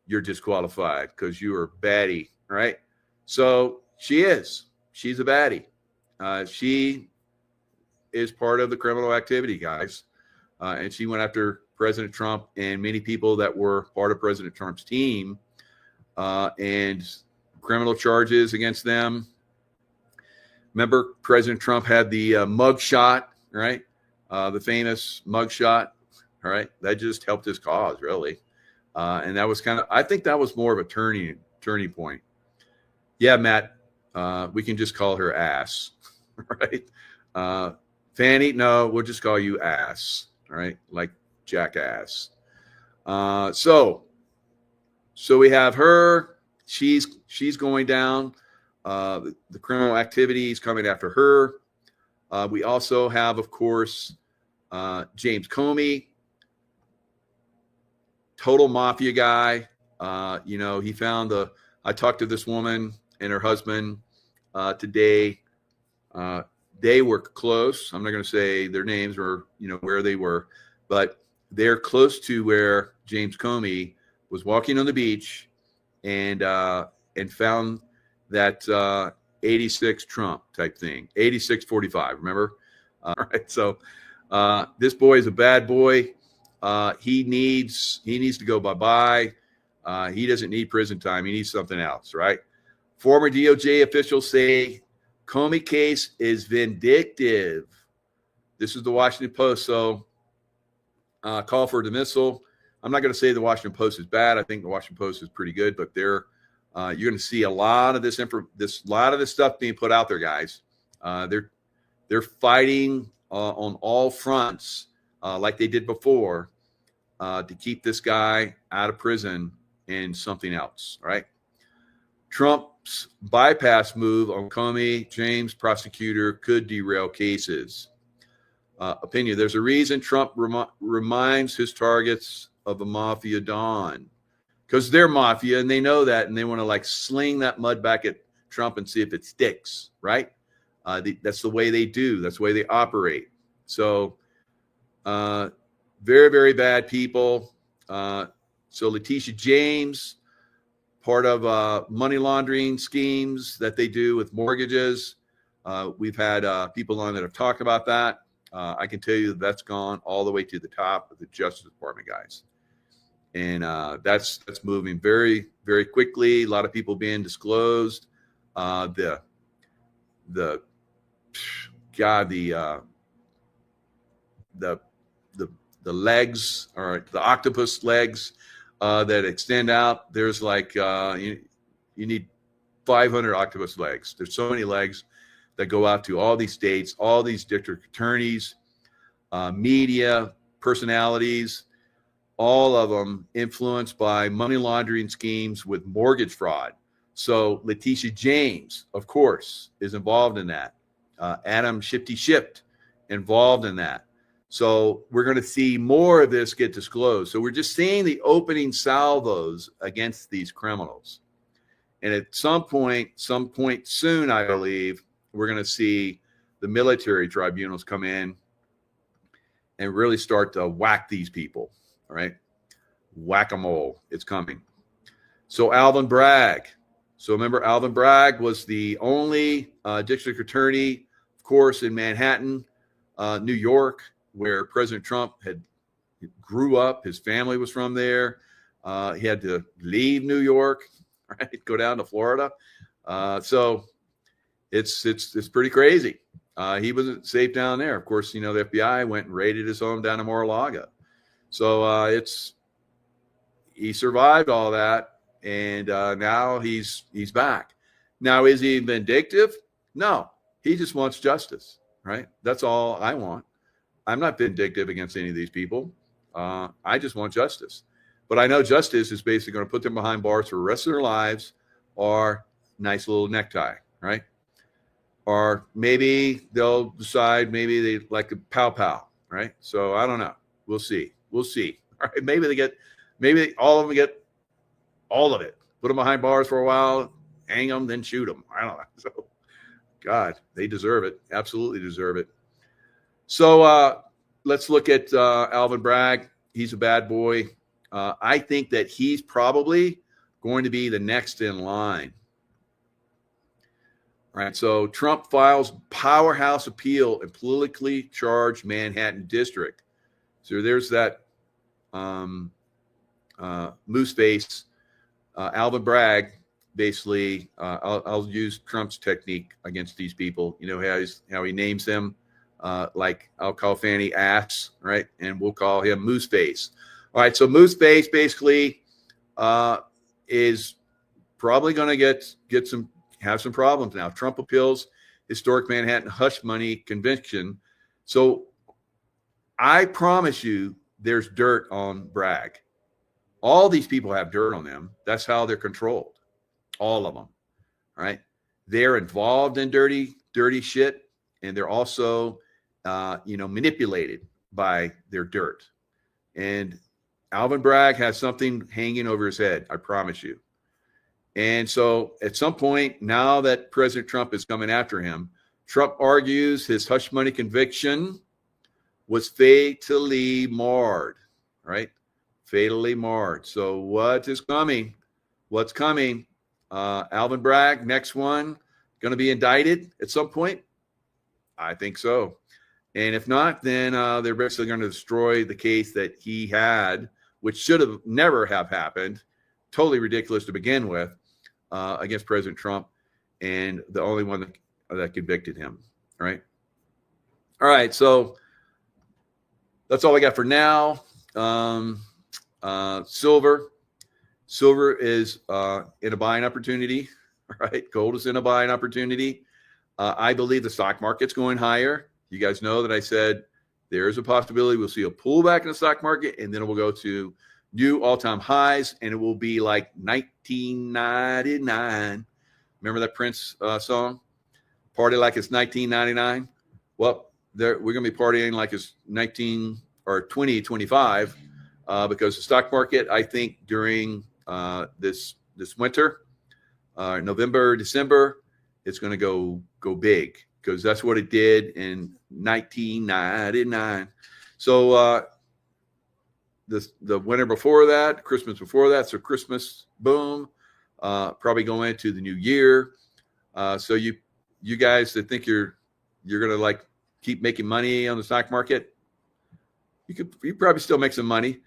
you're disqualified because you are baddie, right? So she's a baddie. She is part of the criminal activity, guys. And she went after President Trump and many people that were part of President Trump's team and criminal charges against them. Remember, President Trump had the mug shot, right? The famous mug shot, all right? That just helped his cause, really. And that was I think that was more of a turning point. Yeah, Matt, we can just call her ass, right? Fanny, no, we'll just call you ass. All right, like jackass. So we have her. She's going down. The criminal activity is coming after her. We also have, of course, James Comey, total mafia guy. He found I talked to this woman and her husband today. They were close. I'm not going to say their names or where they were, but they're close to where James Comey was walking on the beach and found that 86 Trump type thing, 86-45. Remember? All right. So this boy is a bad boy. He needs to go bye-bye. He doesn't need prison time. He needs something else, right? Former DOJ officials say Comey case is vindictive. This is the Washington Post. So call for dismissal. I'm not going to say the Washington Post is bad. I think the Washington Post is pretty good, but you're going to see a lot of this stuff being put out there, guys. They're fighting on all fronts like they did before to keep this guy out of prison and something else, right? Trump's bypass move on Comey, James prosecutor could derail cases. Opinion. There's a reason Trump reminds his targets of a mafia don. because they're mafia and they know that, and they want to like sling that mud back at Trump and see if it sticks, right? That's the way they do. That's the way they operate. So very, very bad people. So Letitia James, part of money laundering schemes that they do with mortgages. We've had people on that have talked about that. I can tell you that's gone all the way to the top of the Justice Department guys. And that's moving very, very quickly. A lot of people being disclosed. The legs, or the octopus legs that extend out. There's like you need 500 octopus legs. There's so many legs that go out to all these states, all these district attorneys, media personalities, all of them influenced by money laundering schemes with mortgage fraud. So Letitia James, of course, is involved in that. Adam Shifty Shift involved in that. So we're going to see more of this get disclosed. So we're just seeing the opening salvos against these criminals. And at some point soon, I believe, we're going to see the military tribunals come in and really start to whack these people. All right. Whack-a-mole. It's coming. So Alvin Bragg. So remember, Alvin Bragg was the only district attorney, of course, in Manhattan, New York, where President Trump grew up. His family was from there. He had to leave New York, right? Go down to Florida. So it's pretty crazy. He wasn't safe down there. Of course, the FBI went and raided his home down in Mar-a-Lago. So he survived all that, and now he's back. Now, is he vindictive? No, he just wants justice, right? That's all I want. I'm not vindictive against any of these people. I just want justice. But I know justice is basically going to put them behind bars for the rest of their lives, or nice little necktie, right? Or maybe they'll decide maybe they like a pow-pow, right? So I don't know. We'll see. We'll see. All right. Maybe all of them get all of it. Put them behind bars for a while, hang them, then shoot them. I don't know. So, God, they deserve it. Absolutely deserve it. So let's look at Alvin Bragg. He's a bad boy. I think that he's probably going to be the next in line. All right, so Trump files powerhouse appeal in politically charged Manhattan district. So there's that moose face, Alvin Bragg. Basically, I'll use Trump's technique against these people. You know how he names them, like I'll call Fanny ass, right? And we'll call him moose face. All right, so moose face basically is probably going to have some problems now. Trump appeals historic Manhattan hush money conviction. So I promise you there's dirt on Bragg. All these people have dirt on them. That's how they're controlled. All of them, right? They're involved in dirty shit, and they're also, manipulated by their dirt. And Alvin Bragg has something hanging over his head, I promise you. And so at some point, now that President Trump is coming after him, Trump argues his hush money conviction was fatally marred, right? Fatally marred. So what is coming? What's coming? Alvin Bragg, next one, going to be indicted at some point? I think so. And if not, then they're basically going to destroy the case that he had, which should have never have happened. Totally ridiculous to begin with, against President Trump, and the only one that convicted him, right? All right, so that's all I got for now. Silver is in a buying opportunity, right? Gold is in a buying opportunity. I believe the stock market's going higher. You guys know that I said there is a possibility we'll see a pullback in the stock market, and then it will go to new all-time highs, and it will be like 1999. Remember that Prince song? Party like it's 1999. Well, we're going to be partying like it's 2025 because the stock market, I think, during this winter, November, December, it's going to go big, because that's what it did in 1999. So the winter before that, Christmas before that, so Christmas, boom, probably go into the new year. So you guys that think you're going to like keep making money on the stock market, you probably still make some money.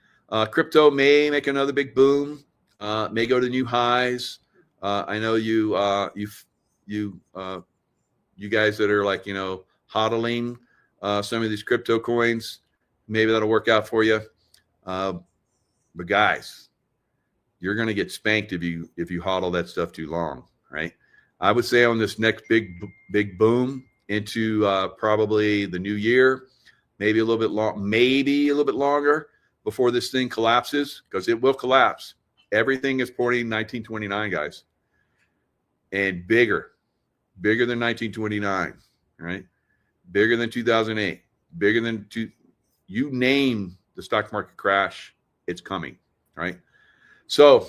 Crypto may make another big boom, may go to new highs. I know you guys that are like, hodling some of these crypto coins, maybe that'll work out for you. But guys, you're going to get spanked if you hodl that stuff too long, right? I would say on this next big boom into probably the new year, maybe a little bit longer before this thing collapses, because it will collapse. Everything is pointing 1929, guys, and bigger than 1929, right? Bigger than 2008, bigger than you name the stock market crash, it's coming, right? So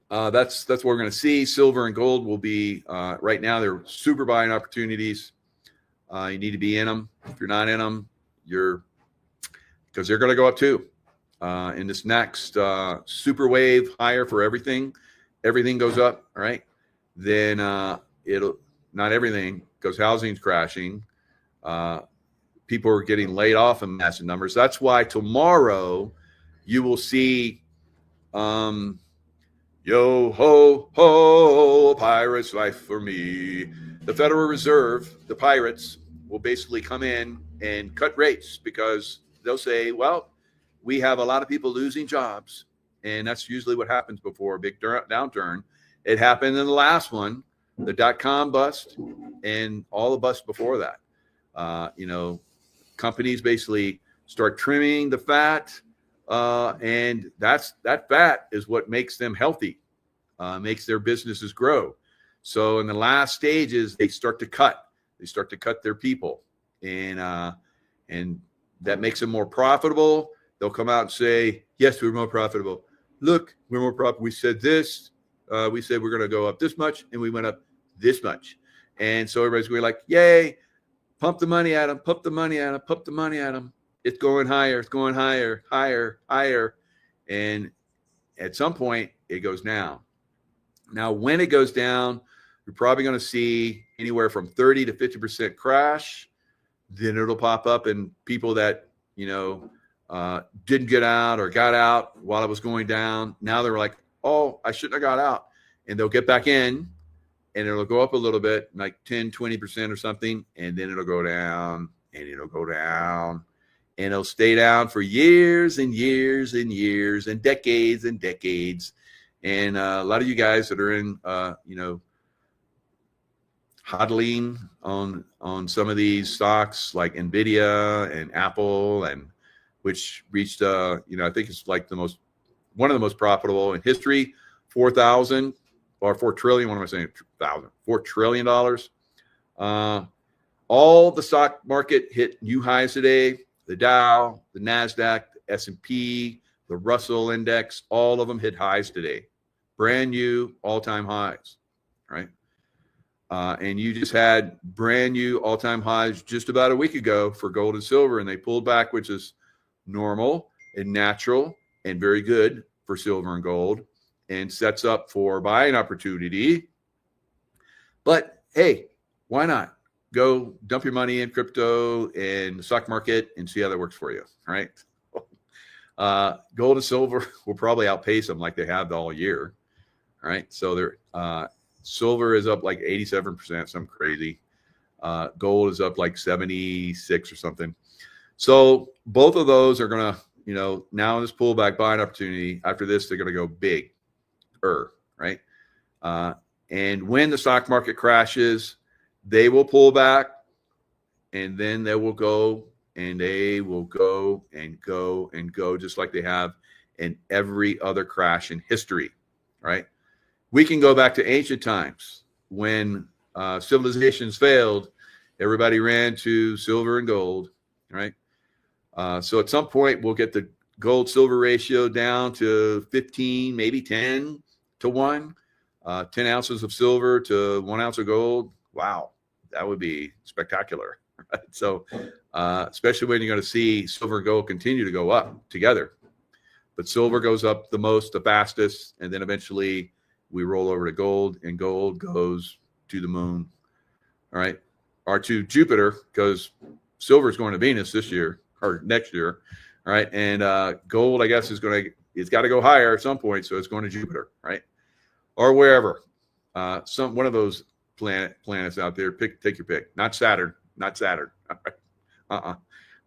that's what we're going to see. Silver and gold will be right now. They're super buying opportunities. You need to be in them. If you're not in them, because they're going to go up too. In this next super wave higher for everything goes up, right? Then it'll not everything, because housing's crashing. People are getting laid off in massive numbers. That's why tomorrow you will see yo ho ho, pirates life for me. The Federal Reserve, the pirates, will basically come in and cut rates, because they'll say, well, we have a lot of people losing jobs, and that's usually what happens before a big downturn. It happened in the last one, the dot-com bust, and all the busts before that. Companies basically start trimming the fat, and that fat is what makes them healthy, makes their businesses grow. So in the last stages, they start to cut their people, and that makes them more profitable. They'll come out and say, yes, we're more profitable. Look, we're more profitable. We said this. We said we're going to go up this much, and we went up this much. And so everybody's going like, yay, pump the money at them, pump the money at them, pump the money at them. It's going higher. It's going higher, higher, higher. And at some point, it goes down. Now, when it goes down, you're probably going to see anywhere from 30 to 50% crash. Then it'll pop up, and people that, didn't get out or got out while it was going down, now they're like, oh, I shouldn't have got out. And they'll get back in, and it'll go up a little bit, like 10, 20% or something. And then it'll go down, and it'll go down, and it'll stay down for years and years and years and decades and decades. And a lot of you guys that are in, hodling on some of these stocks like Nvidia and Apple, and which reached, I think it's like one of the most profitable in history, $4 trillion. What am I saying? $4 trillion. All the stock market hit new highs today. The Dow, the NASDAQ, the S&P, the Russell Index, all of them hit highs today. Brand new all-time highs, right? And you just had brand new all-time highs just about a week ago for gold and silver, and they pulled back, which is normal and natural and very good for silver and gold, and sets up for buying opportunity. But hey, why not go dump your money in crypto and the stock market and see how that works for you, right? Gold and silver will probably outpace them like they have all year, right? So they're silver is up like 87%, something crazy. Gold is up like 76 or something. So both of those are going to, now in this pullback buying opportunity, after this, they're going to go big, right? And when the stock market crashes, they will pull back, and then they will go, and they will go and go and go, just like they have in every other crash in history, right? We can go back to ancient times when civilizations failed. Everybody ran to silver and gold, right? So at some point we'll get the gold silver ratio down to 15, maybe 10 to 1, 10 ounces of silver to 1 ounce of gold. Wow, that would be spectacular. Right? So, especially when you're going to see silver and gold continue to go up together. But silver goes up the most, the fastest, and then eventually we roll over to gold, and gold goes to the moon. All right, or to Jupiter, because silver is going to Venus this year or next year. All right, and gold, I guess, it's got to go higher at some point, so it's going to Jupiter, right, or wherever. One of those planets out there. Take your pick. Not Saturn.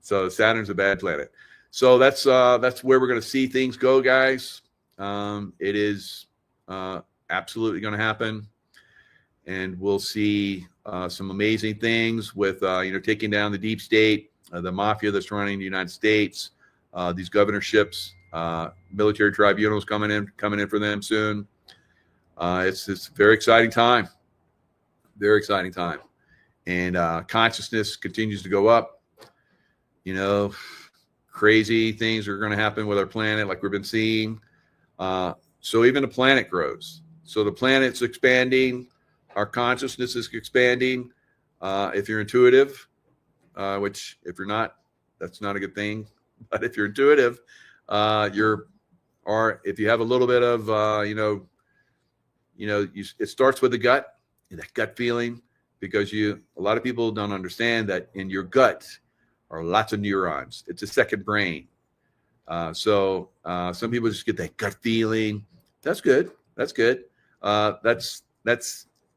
So Saturn's a bad planet. So that's where we're going to see things go, guys. It is absolutely going to happen, and we'll see some amazing things with taking down the deep state, the mafia that's running the United States, these governorships, military tribunals coming in for them soon. It's a very exciting time. Very exciting time. And consciousness continues to go up. Crazy things are going to happen with our planet, like we've been seeing. So even the planet grows. So the planet's expanding. Our consciousness is expanding. If you're intuitive, which if you're not, that's not a good thing. But if you're intuitive, or if you have a little bit of, it starts with the gut, that gut feeling, because a lot of people don't understand that in your gut are lots of neurons. It's a second brain. So some people just get that gut feeling. That's good. That's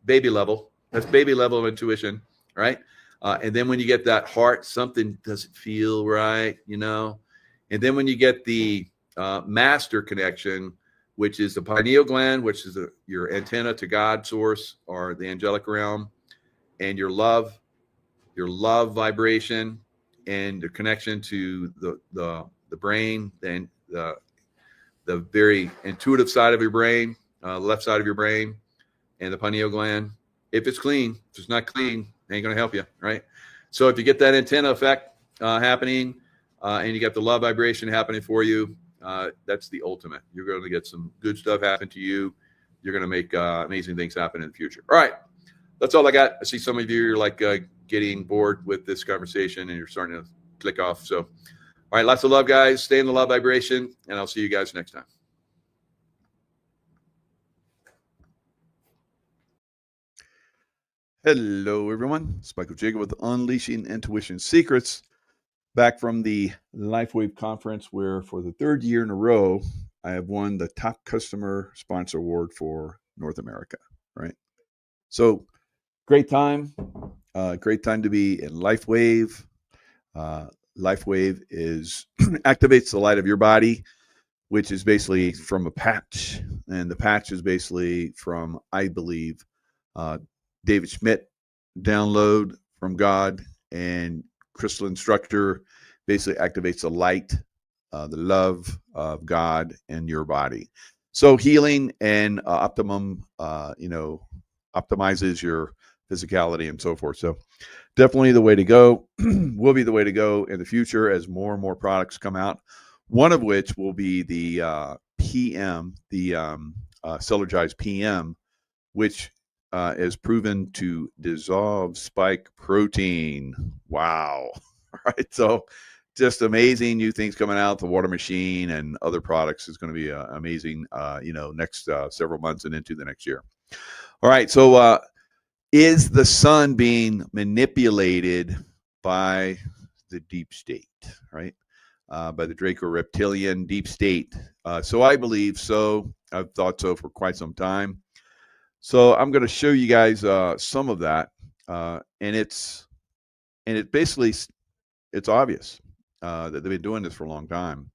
baby level. That's baby level of intuition, right? And then when you get that heart, something doesn't feel right, And then when you get the master connection, which is the pineal gland, which is your antenna to God source or the angelic realm, and your love vibration, and the connection to the brain, then the very intuitive side of your brain, left side of your brain, and the pineal gland. If it's clean, if it's not clean, it ain't going to help you, right? So if you get that antenna effect happening, and you got the love vibration happening for you, that's the ultimate. You're going to get some good stuff happen to you. You're going to make amazing things happen in the future. All right. That's all I got. I see some of you are like getting bored with this conversation and you're starting to click off. So, all right, lots of love, guys. Stay in the love vibration, and I'll see you guys next time. Hello, everyone. It's Michael Jacob with Unleashing Intuition Secrets, back from the LifeWave conference, where for the third year in a row, I have won the top customer sponsor award for North America, right? So, great time to be in LifeWave. LifeWave activates the light of your body, which is basically from a patch, and the patch is basically from, I believe, David Schmidt download from God, and crystalline structure basically activates the light, the love of God in your body. So healing and optimizes your physicality and so forth. So definitely the way to go. Will be the way to go in the future as more and more products come out. One of which will be the PM, the Cellergize PM, which is proven to dissolve spike protein. Wow. All right. So just amazing new things coming out. The water machine and other products is going to be amazing, next several months and into the next year. All right. So is the sun being manipulated by the deep state, right? By the Draco reptilian deep state. So I believe so. I've thought so for quite some time. So I'm going to show you guys some of that, and it's obvious that they've been doing this for a long time,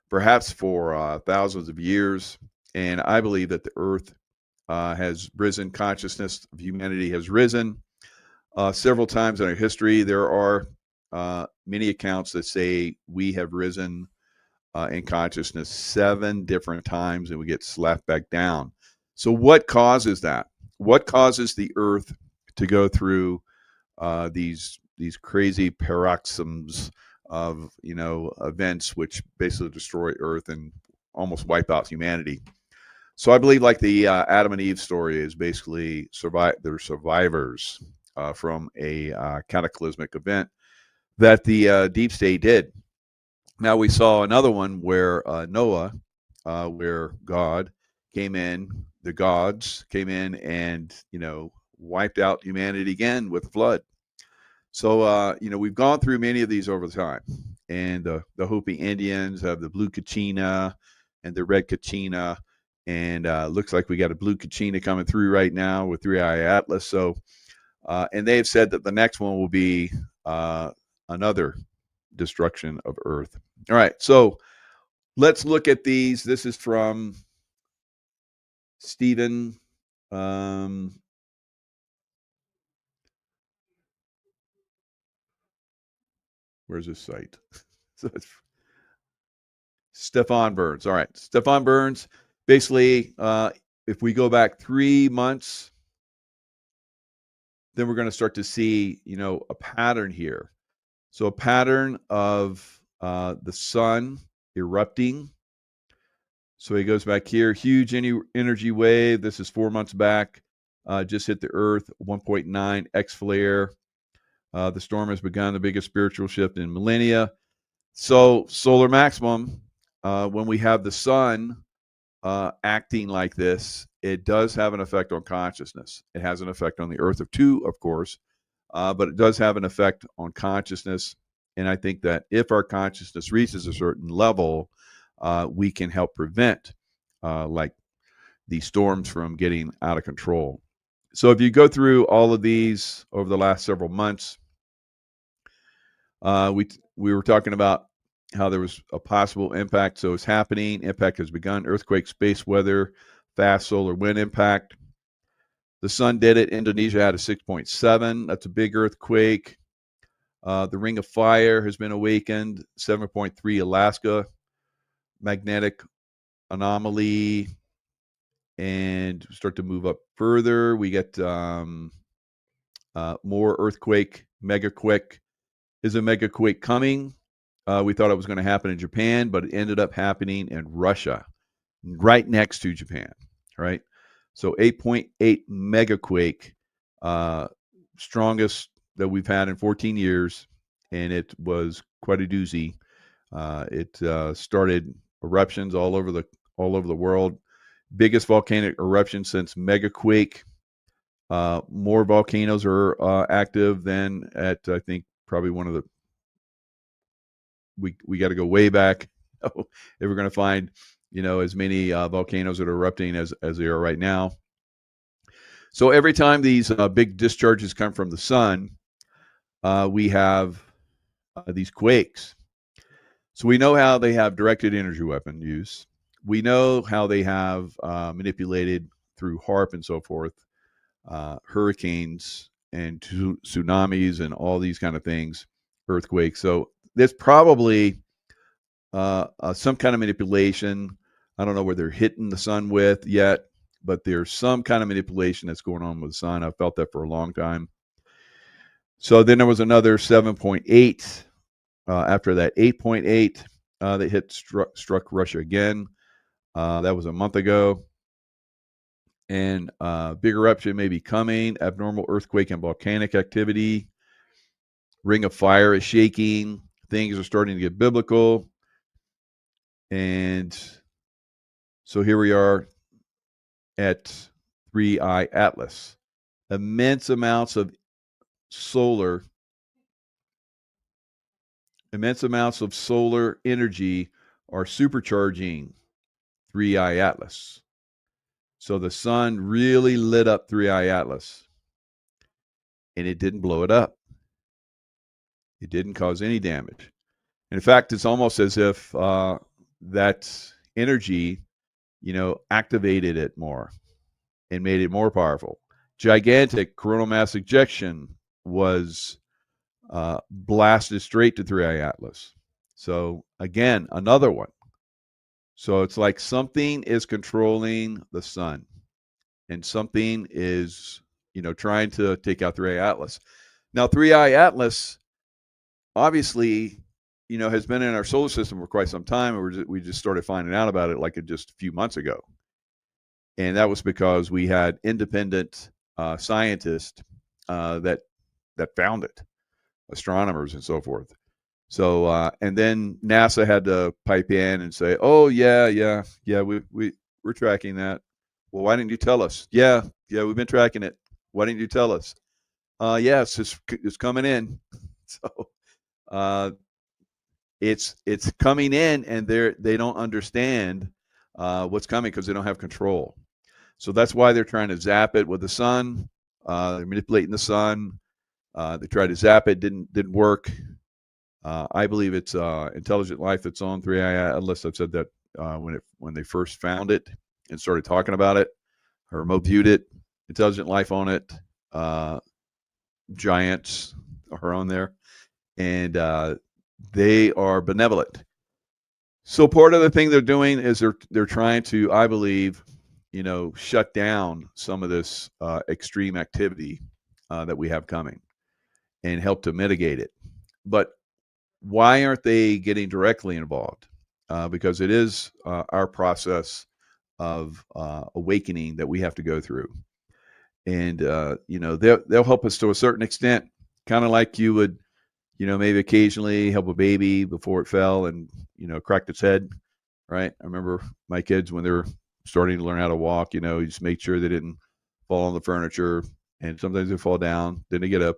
perhaps for thousands of years. And I believe that the Earth has risen, consciousness of humanity has risen several times in our history. There are many accounts that say we have risen in consciousness 7 different times, and we get slapped back down. So what causes that? What causes the Earth to go through these crazy paroxysms of events which basically destroy Earth and almost wipe out humanity. So I believe like the Adam and Eve story is basically they're survivors from a cataclysmic event that the deep state did. Now we saw another one where Noah, where God came in, the gods came in and wiped out humanity again with flood. So we've gone through many of these over the time, and the Hopi Indians have the blue kachina and the red kachina, and looks like we got a blue kachina coming through right now with Three-Eye Atlas. So, and they've said that the next one will be another destruction of Earth. All right, so let's look at these. This is from Stephen. Where's his site? So it's Stefan Burns. All right, Stefan Burns. Basically, if we go back 3 months, then we're going to start to see, a pattern here. So a pattern of the sun erupting. So he goes back here, huge energy wave. This is 4 months back. Just hit the Earth, 1.9 X flare. The storm has begun, the biggest spiritual shift in millennia. So solar maximum, when we have the sun acting like this, it does have an effect on consciousness. It has an effect on the Earth of two, of course, but it does have an effect on consciousness. And I think that if our consciousness reaches a certain level, we can help prevent like these storms from getting out of control. So if you go through all of these over the last several months, we were talking about how there was a possible impact. So it's happening. Impact has begun. Earthquake, space weather, fast solar wind impact. The sun did it. Indonesia had a 6.7. That's a big earthquake. The Ring of Fire has been awakened. 7.3 Alaska. Magnetic anomaly. And start to move up further. We get more earthquake, megaquake. Is a megaquake coming? We thought it was going to happen in Japan, but it ended up happening in Russia, right next to Japan, right? So 8.8 megaquake, strongest that we've had in 14 years, and it was quite a doozy. It started eruptions all over the world. Biggest volcanic eruption since megaquake. More volcanoes are active than at, I think, probably one of the, we got to go way back if we're going to find, as many volcanoes that are erupting as they are right now. So every time these big discharges come from the sun, we have these quakes. So we know how they have directed energy weapon use. We know how they have manipulated through HAARP and so forth, hurricanes and tsunamis and all these kind of things, earthquakes. So there's probably some kind of manipulation. I don't know where they're hitting the sun with yet, but there's some kind of manipulation that's going on with the sun. I've felt that for a long time. So then there was another 7.8. After that 8.8, they struck Russia again. That was a month ago. And big eruption may be coming. Abnormal earthquake and volcanic activity. Ring of Fire is shaking. Things are starting to get biblical. And so here we are at Three-Eye Atlas. Immense amounts of solar energy are supercharging Three-Eye Atlas. So the sun really lit up Three-Eye Atlas, and it didn't blow it up. It didn't cause any damage. In fact, it's almost as if that energy, activated it more and made it more powerful. Gigantic coronal mass ejection was blasted straight to Three-Eye Atlas. So again, another one. So it's like something is controlling the sun, and something is, trying to take out Three-Eye Atlas. Now, Three-Eye Atlas, obviously, has been in our solar system for quite some time, and we just started finding out about it like just a few months ago. And that was because we had independent scientists that found it, astronomers and so forth. So and then NASA had to pipe in and say, "Oh yeah, we're tracking that." Well, why didn't you tell us? Yeah, we've been tracking it. Why didn't you tell us? Yes, it's coming in. So it's coming in, and they don't understand what's coming because they don't have control. So that's why they're trying to zap it with the sun. They're manipulating the sun. They tried to zap it, didn't work. I believe it's intelligent life that's on 3i, unless I've said that when they first found it and started talking about it, or remote viewed it. Intelligent life on it. Giants are on there, and they are benevolent. So part of the thing they're doing is they're trying to, I believe, shut down some of this extreme activity that we have coming and help to mitigate it. But why aren't they getting directly involved? Because it is our process of awakening that we have to go through. And, they'll help us to a certain extent, kind of like you would, maybe occasionally help a baby before it fell and, cracked its head, right? I remember my kids when they were starting to learn how to walk, you just make sure they didn't fall on the furniture. And sometimes they fall down, then they get up.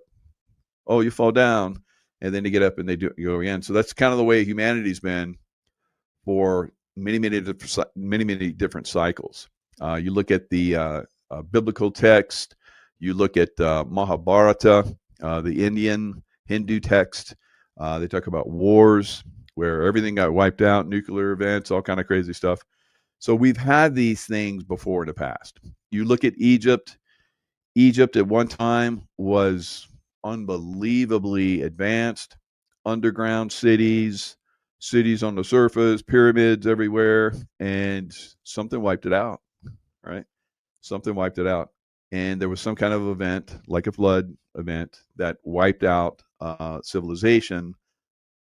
Oh, you fall down. And then they get up and they go again. So that's kind of the way humanity's been for many, many different cycles. You look at the biblical text, you look at Mahabharata, the Indian Hindu text. They talk about wars where everything got wiped out, nuclear events, all kind of crazy stuff. So we've had these things before in the past. You look at Egypt. Egypt at one time was unbelievably advanced, underground cities on the surface, pyramids everywhere, and something wiped it out, right? Something wiped it out. And there was some kind of event, like a flood event, that wiped out civilization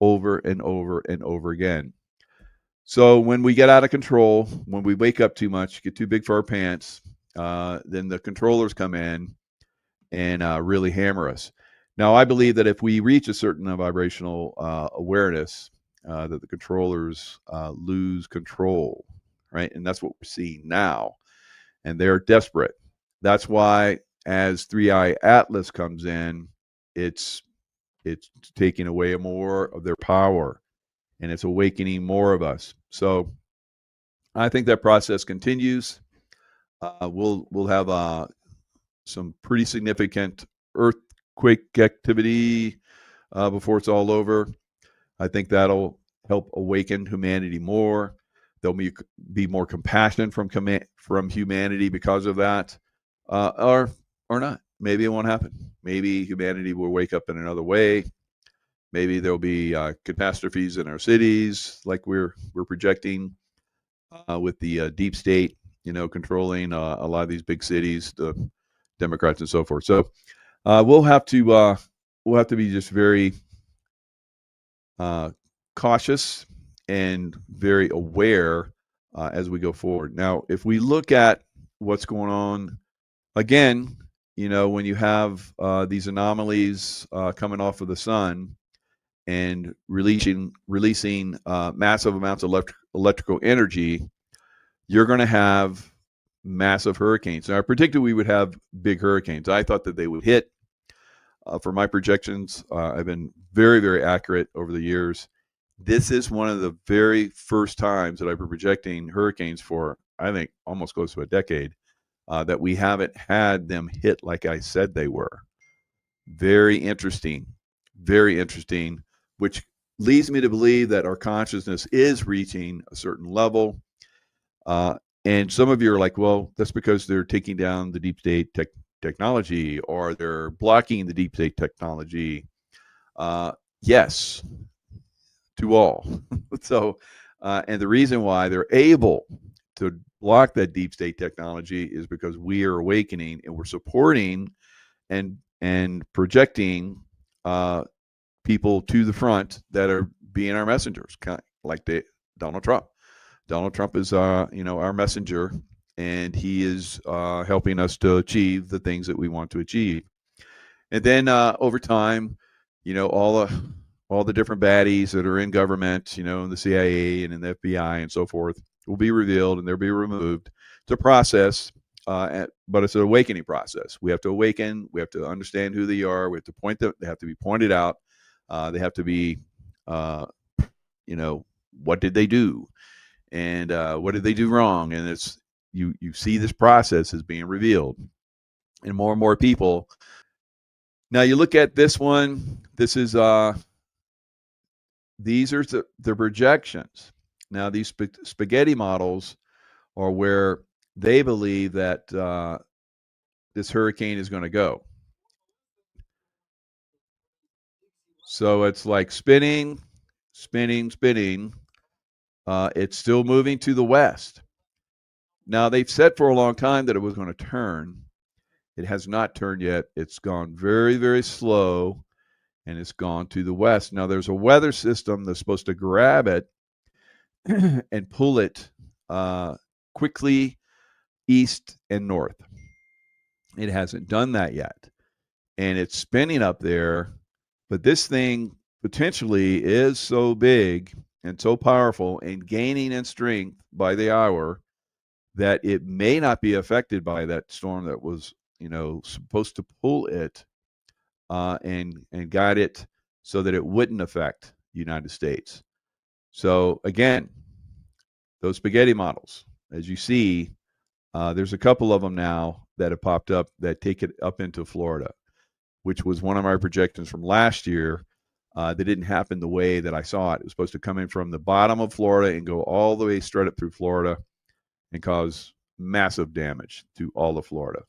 over and over and over again. So when we get out of control, when we wake up too much, get too big for our pants, then the controllers come in and really hammer us. Now, I believe that if we reach a certain vibrational awareness, that the controllers lose control, right? And that's what we're seeing now. And they're desperate. That's why as 3i Atlas comes in, it's taking away more of their power, and it's awakening more of us. So I think that process continues. We'll have some pretty significant earthquake activity before it's all over. I think that'll help awaken humanity more. There'll be more compassion from humanity because of that, or not. Maybe it won't happen. Maybe humanity will wake up in another way. Maybe there'll be catastrophes in our cities, like we're projecting with the deep state, controlling a lot of these big cities, the Democrats and so forth. So we'll have to be just very cautious and very aware as we go forward. Now, if we look at what's going on, again, when you have these anomalies coming off of the sun and releasing massive amounts of electrical energy, you're going to have massive hurricanes. Now, I predicted we would have big hurricanes. I thought that they would hit. For my projections, I've been very, very accurate over the years. This is one of the very first times that I've been projecting hurricanes for, I think, almost close to a decade, that we haven't had them hit like I said they were. Very interesting, which leads me to believe that our consciousness is reaching a certain level. And some of you are like, well, that's because they're taking down the deep state technology, or they're blocking the deep state technology. Yes, to all. So, and the reason why they're able to block that deep state technology is because we are awakening, and we're supporting and projecting people to the front that are being our messengers, kind of like Donald Trump. Donald Trump is, our messenger, and he is helping us to achieve the things that we want to achieve. And then over time, all the different baddies that are in government, in the CIA and in the FBI and so forth, will be revealed and they'll be removed. It's a process, but it's an awakening process. We have to awaken. We have to understand who they are. We have to point them. They have to be pointed out. They have to be, what did they do, and what did they do wrong? And it's you see this process is being revealed, and more people. Now you look at this one. This is these are the projections. Now these spaghetti models are where they believe that this hurricane is going to go. So it's like spinning. It's still moving to the west. Now they've said for a long time that it was going to turn. It has not turned yet. It's gone very, very slow, and it's gone to the west. Now there's a weather system that's supposed to grab it and pull it quickly east and north. It hasn't done that yet, and it's spinning up there. But this thing potentially is so big and so powerful and gaining in strength by the hour that it may not be affected by that storm that was, supposed to pull it and guide it so that it wouldn't affect the United States. So again, those spaghetti models, as you see, there's a couple of them now that have popped up that take it up into Florida, which was one of my projections from last year. That didn't happen the way that I saw it. It was supposed to come in from the bottom of Florida and go all the way straight up through Florida and cause massive damage to all of Florida.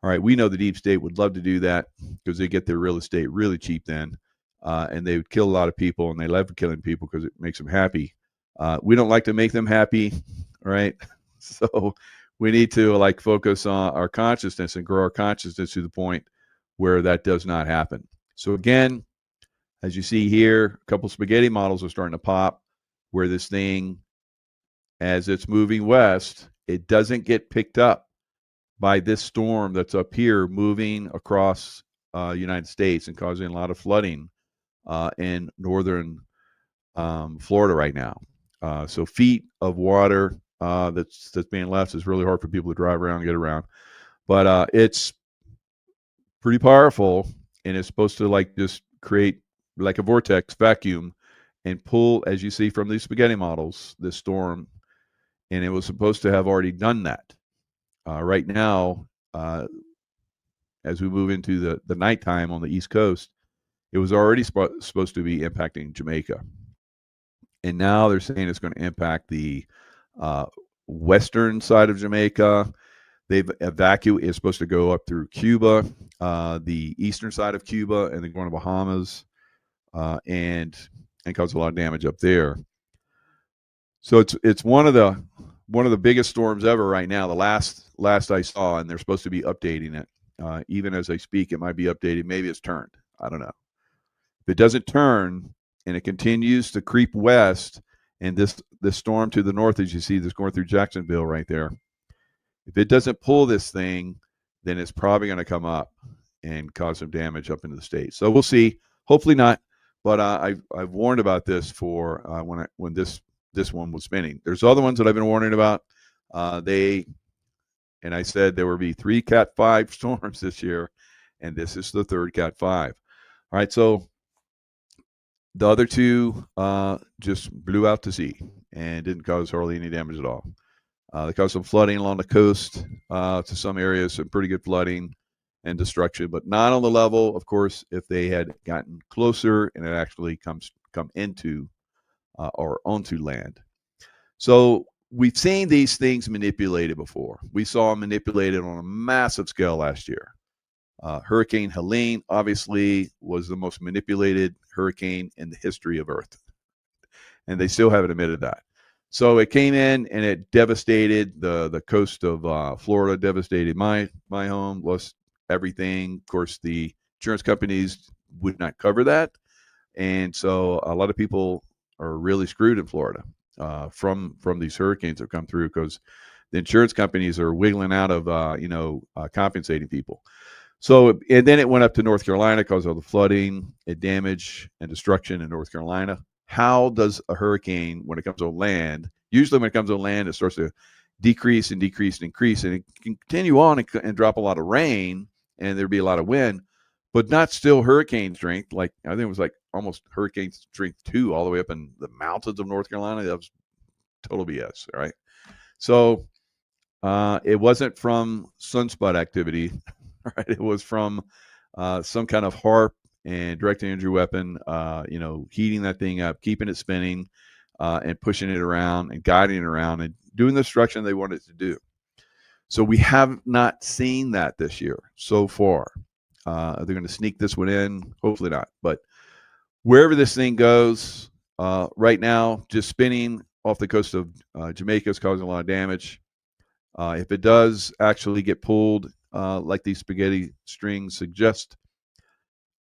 All right, we know the deep state would love to do that because they get their real estate really cheap then, and they would kill a lot of people, and they love killing people because it makes them happy. We don't like to make them happy, right? So we need to focus on our consciousness and grow our consciousness to the point where that does not happen. So again, as you see here, a couple spaghetti models are starting to pop where this thing, as it's moving west, it doesn't get picked up by this storm that's up here moving across United States and causing a lot of flooding in northern Florida right now. So feet of water that's being left is really hard for people to drive around and get around. But it's pretty powerful, and it's supposed to just create like a vortex vacuum and pull, as you see from these spaghetti models, this storm. And it was supposed to have already done that. Right now, as we move into the nighttime on the East Coast, it was already supposed to be impacting Jamaica. And now they're saying it's going to impact the western side of Jamaica. They've evacuated. It's supposed to go up through Cuba, the eastern side of Cuba, and then going to Bahamas, and cause a lot of damage up there. So it's one of the biggest storms ever right now. The last I saw, and they're supposed to be updating it. Even as I speak, it might be updated. Maybe it's turned. I don't know. If it doesn't turn and it continues to creep west, and this storm to the north, as you see, this going through Jacksonville right there, if it doesn't pull this thing, then it's probably going to come up and cause some damage up into the state. So we'll see. Hopefully not. But I've warned about this for when this one was spinning. There's other ones that I've been warning about. And I said there will be 3 Cat 5 storms this year, and this is the 3rd Cat 5. All right, so the other 2 just blew out to sea and didn't cause hardly any damage at all. They caused some flooding along the coast to some areas, some pretty good flooding and destruction, but not on the level, of course, if they had gotten closer and it actually come into or onto land. So we've seen these things manipulated before. We saw them manipulated on a massive scale last year. Hurricane Helene obviously was the most manipulated hurricane in the history of Earth, and they still haven't admitted that. So it came in and it devastated the coast of Florida, devastated my home, lost everything. Of course, the insurance companies would not cover that. And so a lot of people are really screwed in Florida from these hurricanes that come through, because the insurance companies are wiggling out of compensating people. So, and then it went up to North Carolina because of the flooding and damage and destruction in North Carolina. How does a hurricane, when it comes on land, usually when it comes on land, it starts to decrease and decrease and increase, and it can continue on and drop a lot of rain, and there'd be a lot of wind, but not still hurricane strength. Like, I think it was like almost hurricane strength 2 all the way up in the mountains of North Carolina. That was total BS, right? So it wasn't from sunspot activity, right? It was from some kind of HARP and direct energy weapon, heating that thing up, keeping it spinning, and pushing it around and guiding it around and doing the destruction they want it to do. So we have not seen that this year so far. They're going to sneak this one in, hopefully not. But wherever this thing goes, right now, just spinning off the coast of Jamaica is causing a lot of damage. If it does actually get pulled, like these spaghetti strings suggest,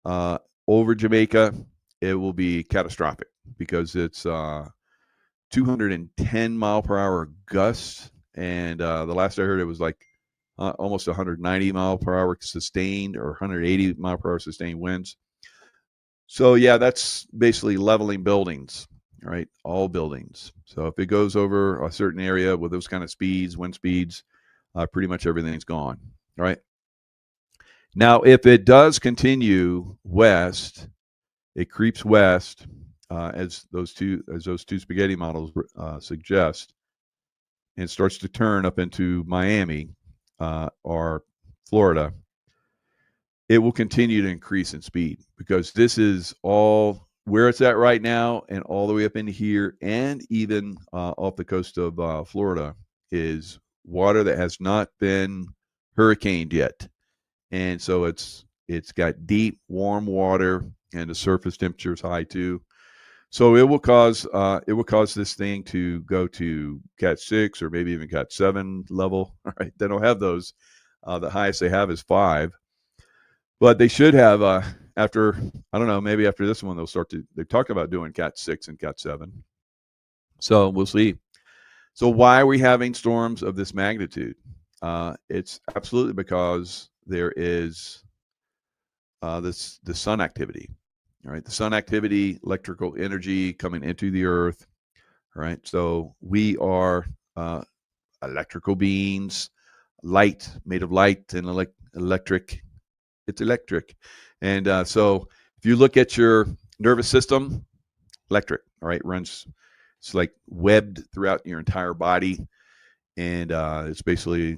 over Jamaica, it will be catastrophic, because it's 210 mile per hour gusts, and the last I heard, it was like almost 190 mile per hour sustained, or 180 mile per hour sustained winds. So yeah, that's basically leveling buildings, right? All buildings. So if it goes over a certain area with those kind of speeds, wind speeds, pretty much everything's gone, right? Now, if it does continue west, it creeps west, as those two spaghetti models suggest, and starts to turn up into Miami or Florida, it will continue to increase in speed, because this is all where it's at right now, and all the way up into here, and even off the coast of Florida, is water that has not been hurricaned yet. And so it's got deep, warm water, and the surface temperature is high too. So it will cause this thing to go to Cat 6 or maybe even Cat 7 level. All right, they don't have those. The highest they have is 5, but they should have after, I don't know, maybe after this one they've talked about doing Cat 6 and Cat 7. So we'll see. So why are we having storms of this magnitude? It's absolutely because there is the sun activity. All right, the sun activity, electrical energy coming into the earth. All right, so we are electrical beings, light, made of light and electric. It's electric. And so if you look at your nervous system, electric, all right, runs, it's like webbed throughout your entire body. And it's basically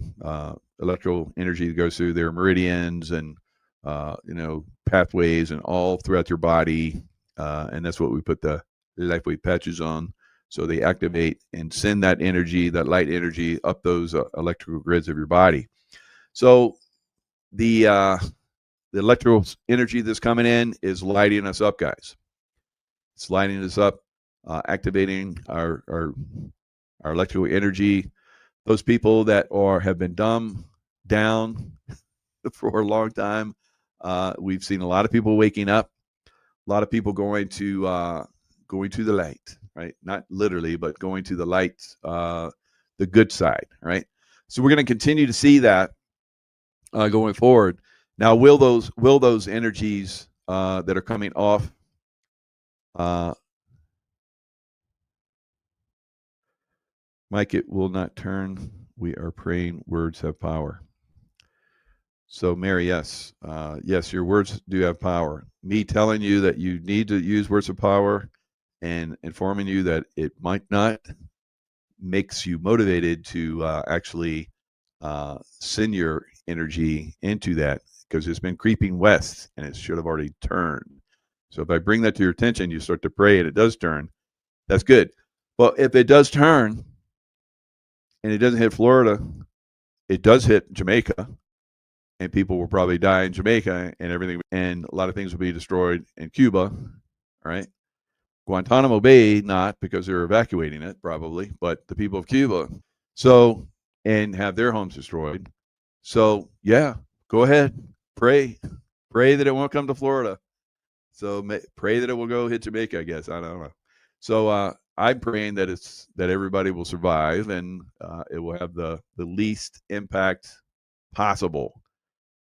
electrical energy that goes through their meridians and pathways and all throughout your body, and that's what we put the LifeWave patches on. So they activate and send that energy, that light energy, up those electrical grids of your body. So the electrical energy that's coming in is lighting us up, guys. It's lighting us up, activating our electrical energy. Those people that have been dumbed down for a long time, we've seen a lot of people waking up, a lot of people going to the light, right? Not literally, but going to the light, the good side, right? So we're going to continue to see that going forward. Now, will those energies that are coming off Mike, it will not turn. We are praying words have power. So, Mary, yes, your words do have power. Me telling you that you need to use words of power and informing you that it might not makes you motivated to actually send your energy into that, because it's been creeping west and it should have already turned. So if I bring that to your attention, you start to pray and it does turn, that's good. But if it does turn and it doesn't hit Florida, it does hit Jamaica, and people will probably die in Jamaica, and everything, and a lot of things will be destroyed in Cuba, right? Guantanamo Bay, not, because they're evacuating it probably, but the people of Cuba, so, and have their homes destroyed. So yeah, go ahead, pray that it won't come to Florida. So pray that it will go hit Jamaica, I guess. I don't know. So I'm praying that everybody will survive and it will have the least impact possible,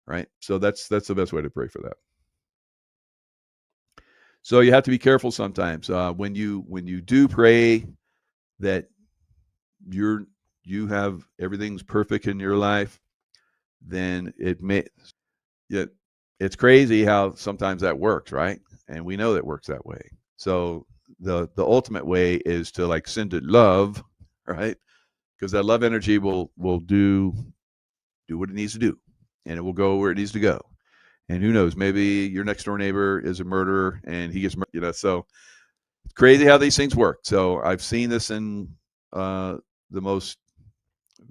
right? So that's the best way to pray for that. So you have to be careful sometimes when you do pray that you have everything's perfect in your life. Then it's crazy how sometimes that works, right? And we know that works that way. So the ultimate way is to like send it love, right? Because that love energy will do what it needs to do, and it will go where it needs to go. And who knows, maybe your next door neighbor is a murderer and he gets murdered, so it's crazy how these things work. So I've seen this in the most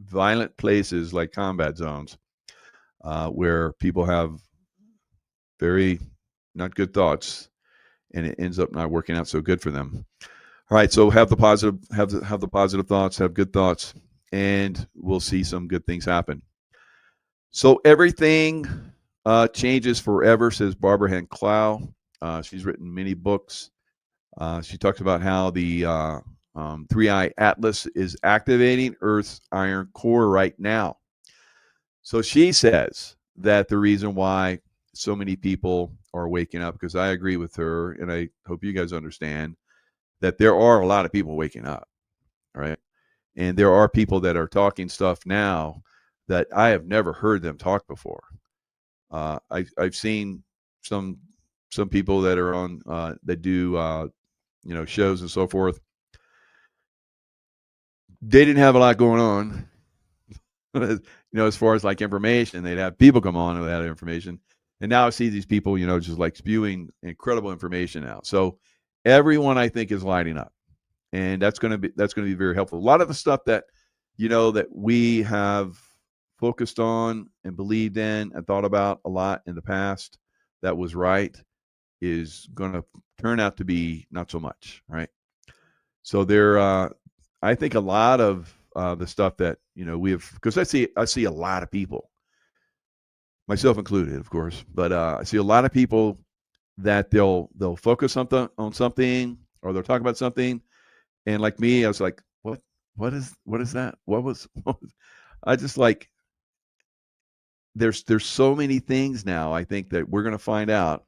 violent places like combat zones, where people have very not good thoughts, and it ends up not working out so good for them. All right, so have the positive thoughts, have good thoughts, and we'll see some good things happen. So everything changes forever, says Barbara Hand Clow. She's written many books. She talks about how the 3i Atlas is activating Earth's iron core right now. So she says that the reason why so many people are waking up, because I agree with her, and I hope you guys understand that there are a lot of people waking up, right? And there are people that are talking stuff now that I have never heard them talk before. I've seen some people that are on that do shows and so forth. They didn't have a lot going on, as far as like information. They'd have people come on with that information. And now I see these people, just like spewing incredible information out. So everyone, I think, is lighting up, and that's going to be very helpful. A lot of the stuff that that we have focused on and believed in and thought about a lot in the past that was right is going to turn out to be not so much, right? So I think a lot of the stuff that we have, because I see a lot of people, myself included, of course, but I see a lot of people that they'll focus on something, or they'll talk about something, and like me, I was like, what is that? What was I just like, there's so many things now, I think, that we're going to find out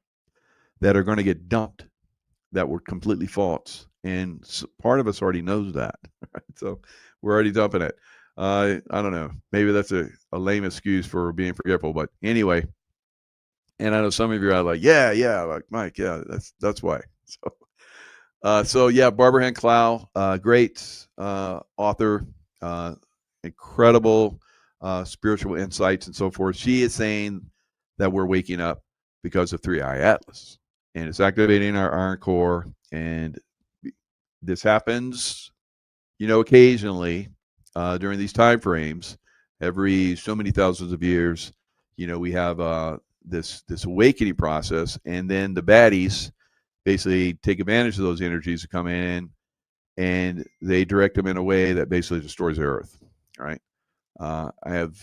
that are going to get dumped that were completely false, and part of us already knows that, right? So we're already dumping it. I don't know, maybe that's a lame excuse for being forgetful, but anyway. And I know some of you are like, yeah, like Mike, yeah, that's why. So yeah, Barbara Hand Clow, great author, incredible spiritual insights and so forth. She is saying that we're waking up because of 3i Atlas, and it's activating our iron core. And this happens, occasionally during these time frames, every so many thousands of years. We have this awakening process, and then the baddies basically take advantage of those energies to come in, and they direct them in a way that basically destroys the Earth. Right? I have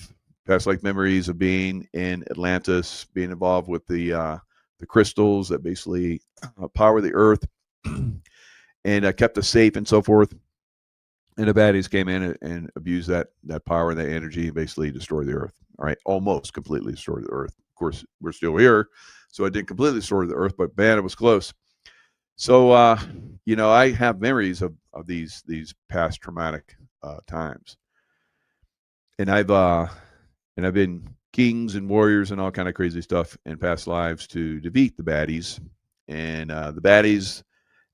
past life memories of being in Atlantis, being involved with the crystals that basically power the Earth, and kept us safe and so forth. And the baddies came in and abused that power and that energy and basically destroyed the Earth. All right, almost completely destroyed the Earth. Of course, we're still here, so I didn't completely destroy the Earth, but man, it was close. So, I have memories of these past traumatic times, and I've been kings and warriors and all kind of crazy stuff in past lives to defeat the baddies, and the baddies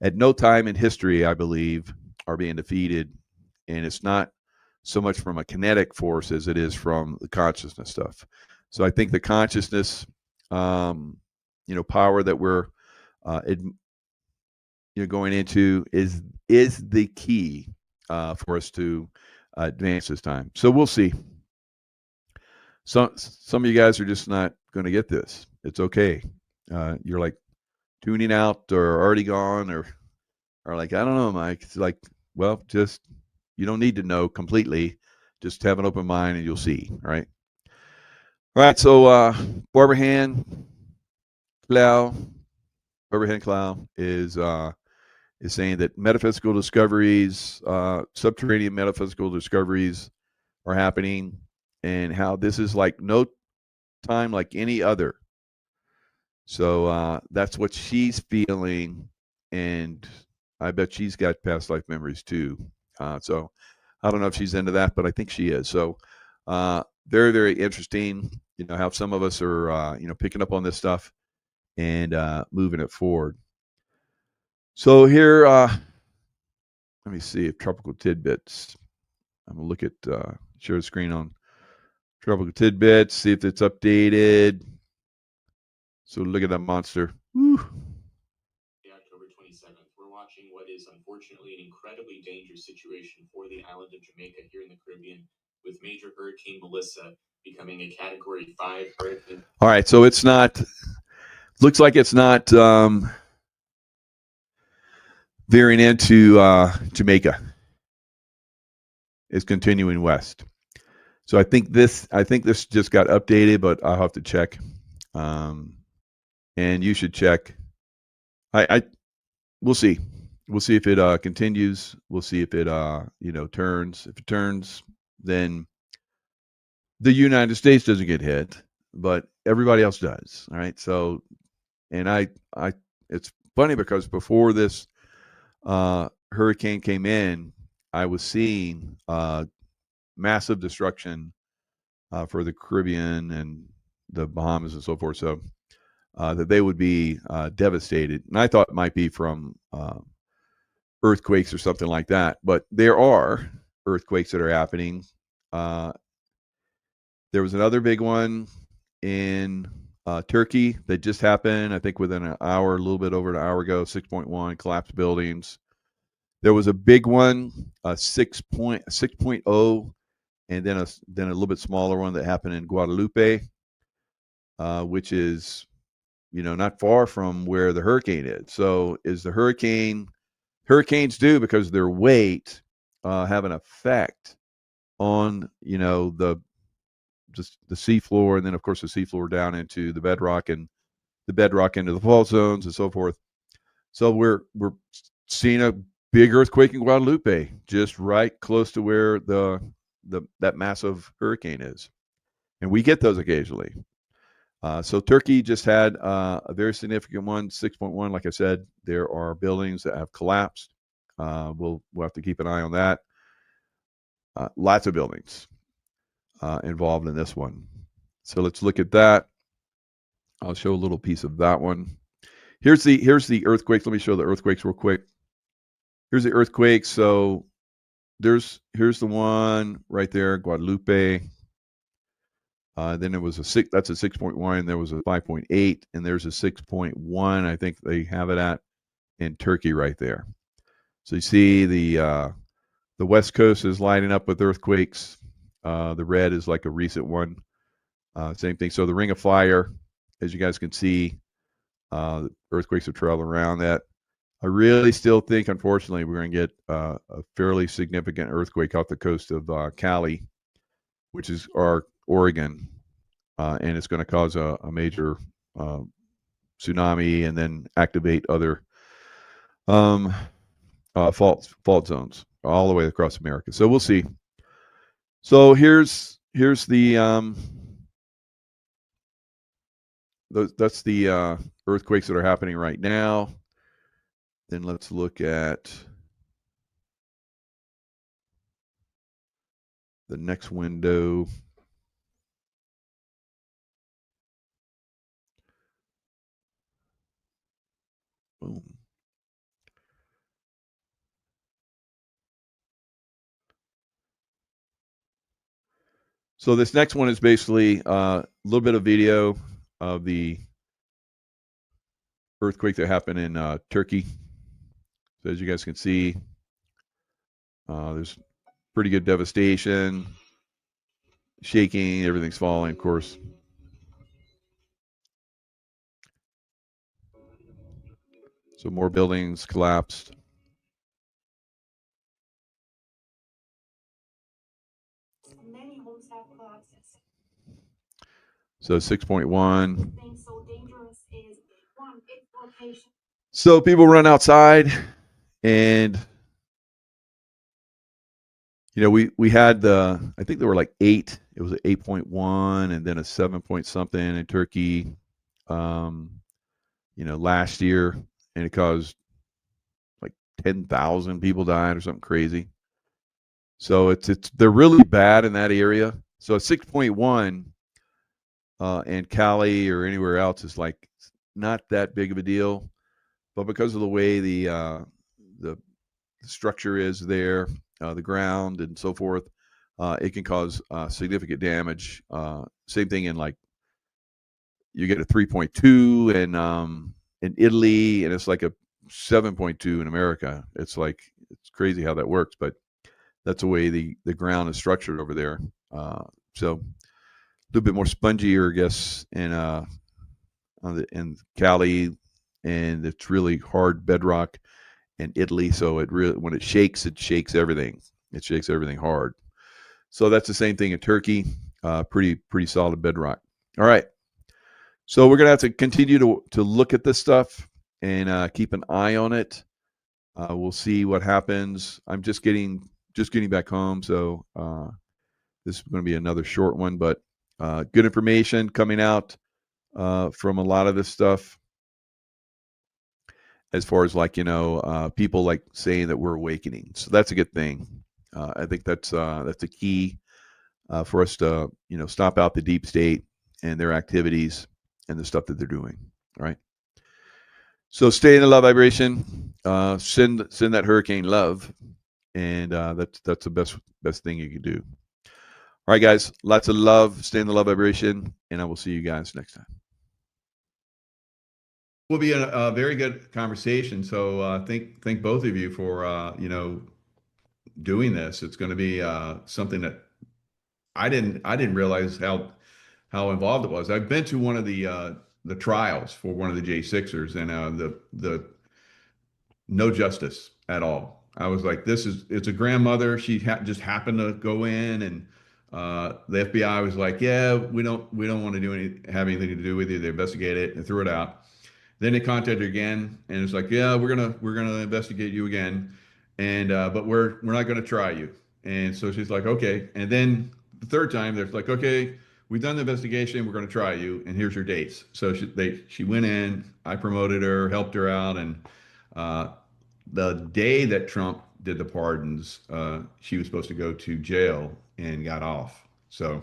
at no time in history, I believe, are being defeated, and it's not so much from a kinetic force as it is from the consciousness stuff. So I think the consciousness, power that we're going into is the key for us to advance this time. So we'll see. Some of you guys are just not going to get this. It's okay. You're like tuning out or already gone or like, I don't know, Mike. It's like, well, just you don't need to know completely. Just have an open mind and you'll see. Right. All right. So Barbara Hand Clow, overhead cloud is saying that metaphysical discoveries, subterranean metaphysical discoveries, are happening, and how this is like no time like any other. So that's what she's feeling, and I bet she's got past life memories too. So I don't know if she's into that, but I think she is. So very, very interesting. You know how some of us are, picking up on this stuff and moving it forward. So here, let me see if Tropical Tidbits. I'm gonna look at share the screen on Tropical Tidbits, see if it's updated. So look at that monster. Woo. October 27th, we're watching what is unfortunately an incredibly dangerous situation for the island of Jamaica here in the Caribbean, with major Hurricane Melissa becoming a Category 5 hurricane. All right, so it's not. Looks like it's not veering into Jamaica. It's continuing west. So I think this just got updated, but I'll have to check. And you should check. We'll see. We'll see if it continues. We'll see if it turns. If it turns, then the United States doesn't get hit, but everybody else does. All right. So, and it's funny because before this hurricane came in, I was seeing massive destruction for the Caribbean and the Bahamas and so forth. So that they would be devastated. And I thought it might be from earthquakes or something like that. But there are earthquakes that are happening. There was another big one in Turkey that just happened, I think within an hour, a little bit over an hour ago, 6.1, collapsed buildings. There was a big one, 6.0, and then a little bit smaller one that happened in Guadalupe, which is, not far from where the hurricane is. So is the hurricanes do, because of their weight, have an effect on, the seafloor, and then of course the seafloor down into the bedrock, and the bedrock into the fault zones and so forth. So we're seeing a big earthquake in Guadalupe, just right close to where that massive hurricane is. And we get those occasionally. So Turkey just had a very significant one, 6.1. Like I said, there are buildings that have collapsed. We'll have to keep an eye on that. Lots of buildings involved in this one. So let's look at that. I'll show a little piece of that one. Here's the earthquakes. Let me show the earthquakes real quick. Here's the earthquakes. So here's the one right there, Guadalupe. Then there was that's a 6.1. There was a 5.8, and there's a 6.1. I think they have it at in Turkey right there. So you see the West Coast is lighting up with earthquakes. The red is like a recent one. Same thing. So the Ring of Fire, as you guys can see, earthquakes are traveling around that. I really still think, unfortunately, we're going to get a fairly significant earthquake off the coast of Cali, which is our Oregon, and it's going to cause a major tsunami and then activate other fault zones all the way across America. So we'll see. So here's the that's the earthquakes that are happening right now. Then let's look at the next window. Boom. So this next one is basically a little bit of video of the earthquake that happened in Turkey. So as you guys can see, there's pretty good devastation, shaking, everything's falling, of course. So more buildings collapsed. Many homes have collapses. So 6.1. So dangerous is one, its location. So people run outside, and we had I think there were like 8. It was an 8.1 and then a 7 point something in Turkey, last year, and it caused like 10,000 people died or something crazy. So they're really bad in that area. So a 6.1 in Cali or anywhere else is like not that big of a deal, but because of the way the structure is there, the ground and so forth, it can cause significant damage. Same thing in like you get a 3.2 in Italy, and it's like a 7.2 in America. It's crazy how that works, but that's the way the ground is structured over there. So a little bit more spongier, I guess, in Cali, and it's really hard bedrock in Italy. So when it shakes everything. It shakes everything hard. So that's the same thing in Turkey. Pretty solid bedrock. All right. So we're gonna have to continue to look at this stuff and keep an eye on it. We'll see what happens. I'm just getting back home, so this is going to be another short one, but good information coming out from a lot of this stuff. As far as people like saying that we're awakening, so that's a good thing. I think that's a key for us to stomp out the deep state and their activities and the stuff that they're doing. All right. So stay in the love vibration. Send that hurricane love, and that's the best thing you can do. All right, guys. Lots of love. Stay in the love vibration, and I will see you guys next time. Will be a very good conversation. So thank both of you for doing this. It's going to be something that I didn't realize how involved it was. I've been to one of the trials for one of the J6ers, and the no justice at all. I was like, it's a grandmother. She just happened to go in, and the FBI was like, yeah, we don't want to have anything to do with you. They investigate it and threw it out. Then they contacted her again, and it's like, yeah, we're gonna investigate you again, and but we're not gonna try you. And so she's like, okay. And then the third time, they're like, okay, we've done the investigation, we're gonna try you, and here's your dates. So she went in, I promoted her, helped her out, and the day that Trump did the pardons, she was supposed to go to jail and got off. So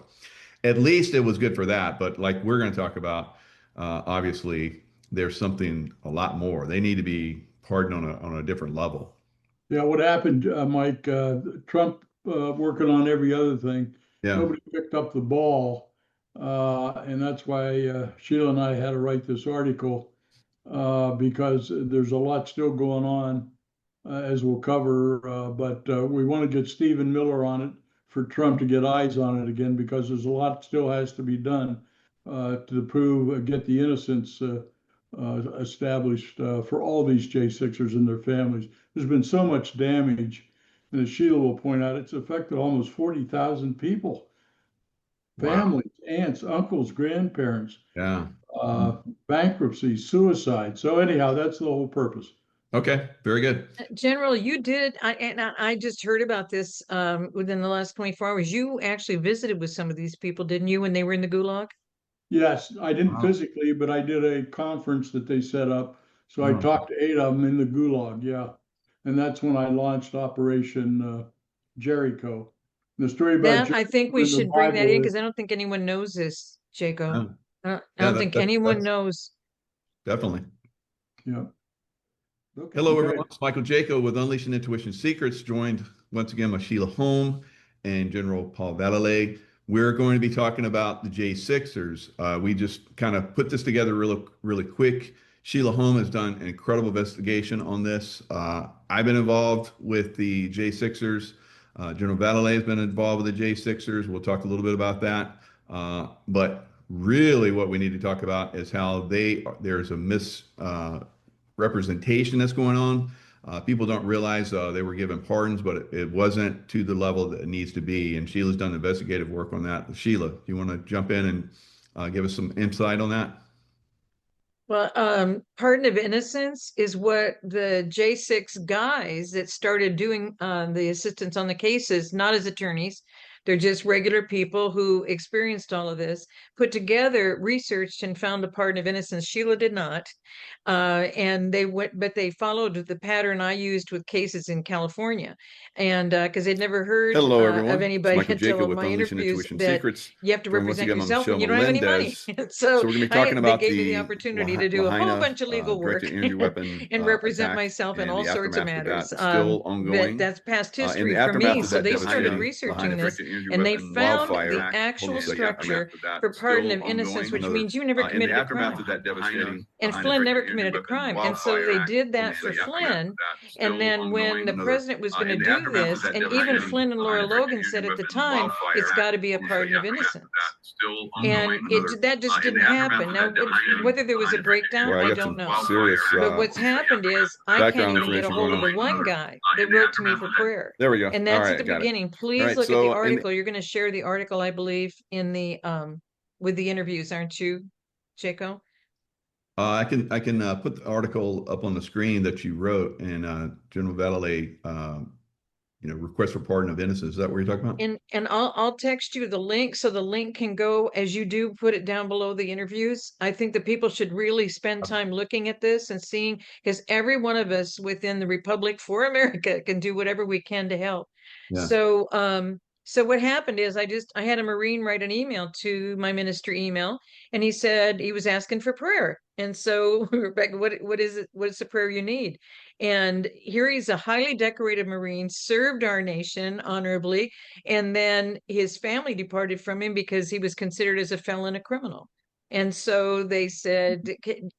at least it was good for that. But like we're going to talk about, obviously there's something a lot more. They need to be pardoned on a different level. Yeah, what happened, Mike? Trump working on every other thing. Yeah. Nobody picked up the ball, and that's why Sheila and I had to write this article because there's a lot still going on, as we'll cover. But we want to get Stephen Miller on it for Trump to get eyes on it again, because there's a lot still has to be done to prove, get the innocence established for all these J6ers and their families. There's been so much damage, and as Sheila will point out, it's affected almost 40,000 people. Families, aunts, uncles, grandparents. Yeah. Bankruptcy, suicide. So anyhow, that's the whole purpose. Okay, very good. General, you did, and I just heard about this within the last 24 hours. You actually visited with some of these people, didn't you, when they were in the gulag? Yes, I didn't physically, but I did a conference that they set up. So I talked to 8 of them in the gulag, yeah. And that's when I launched Operation Jericho. The story about that, I think we should bring that in, because I don't think anyone knows this, Jacob. I don't think anyone knows. Definitely. Yeah. Okay. Hello, everyone. It's Michael Jaco with Unleashing Intuition Secrets, joined once again by Sheila Holm and General Paul Valalay. We're going to be talking about the J6ers. We just kind of put this together really quick. Sheila Holm has done an incredible investigation on this. I've been involved with the J6ers. General Valalay has been involved with the J6ers. We'll talk a little bit about that. But really what we need to talk about is how there's a misrepresentation that's going on. People don't realize they were given pardons, but it wasn't to the level that it needs to be. And Sheila's done investigative work on that. Sheila, do you want to jump in and give us some insight on that? Well, pardon of innocence is what the J6 guys that started doing the assistance on the cases, not as attorneys, they're just regular people who experienced all of this, put together, researched, and found a pardon of innocence. Sheila did not. And they went, but they followed the pattern I used with cases in California. And because they'd never heard Hello, of everyone. It's anybody Michael until Jacob of with my Unleashing interviews Intuition that Secrets. you have to Joined once represent again by yourself Michelle when you don't have any money. Melendez. So we're going to be talking they about gave me the the opportunity to do a whole Lahaina bunch of legal work directed energy weapon and represent attack myself in and all the sorts of aftermath of matters. that. It's still But ongoing. that's past In history the for aftermath me. of So that they started devastating researching Lahaina this, directed energy and they weapon found wildfire, the actual the structure aftermath of that, for pardon still of innocence, ongoing. which Another, means you never in the committed a aftermath crime. of that devastating And Lahaina Flynn never directed energy committed a weapon crime. And so wildfire they act, did that for the aftermath Flynn. of that, And still then when ongoing. the Another, president was going to in the do aftermath this, of that and even devastating Flynn and Laura Lahaina directed Logan energy said at the weapon time, wildfire it's act, got to be a the pardon of aftermath innocence. of that, still And ongoing. Another, that just in didn't the aftermath happen. of Now, that devastating whether there was a Lahaina directed breakdown, energy I weapon don't know. serious But what's happened is I can't background even get a information hold going of on. the one guy that wrote to me for prayer. There we go. And All that's at right, the got it. beginning. All Please right, look at the so article. You're going to share the article, I believe, in the with the interviews, aren't you, Jaco? I can put the article up on the screen that you wrote, and General Valley, request for pardon of innocence. Is that what you're talking about? And I'll text you the link so the link can go as you do put it down below the interviews. I think that people should really spend time looking at this and seeing, because every one of us within the Republic for America can do whatever we can to help. Yeah. So what happened is I had a Marine write an email to my ministry email, and he said he was asking for prayer. And so Rebecca, what is it? What is the prayer you need? And here he's a highly decorated Marine, served our nation honorably, and then his family departed from him because he was considered as a felon, a criminal. And so they said,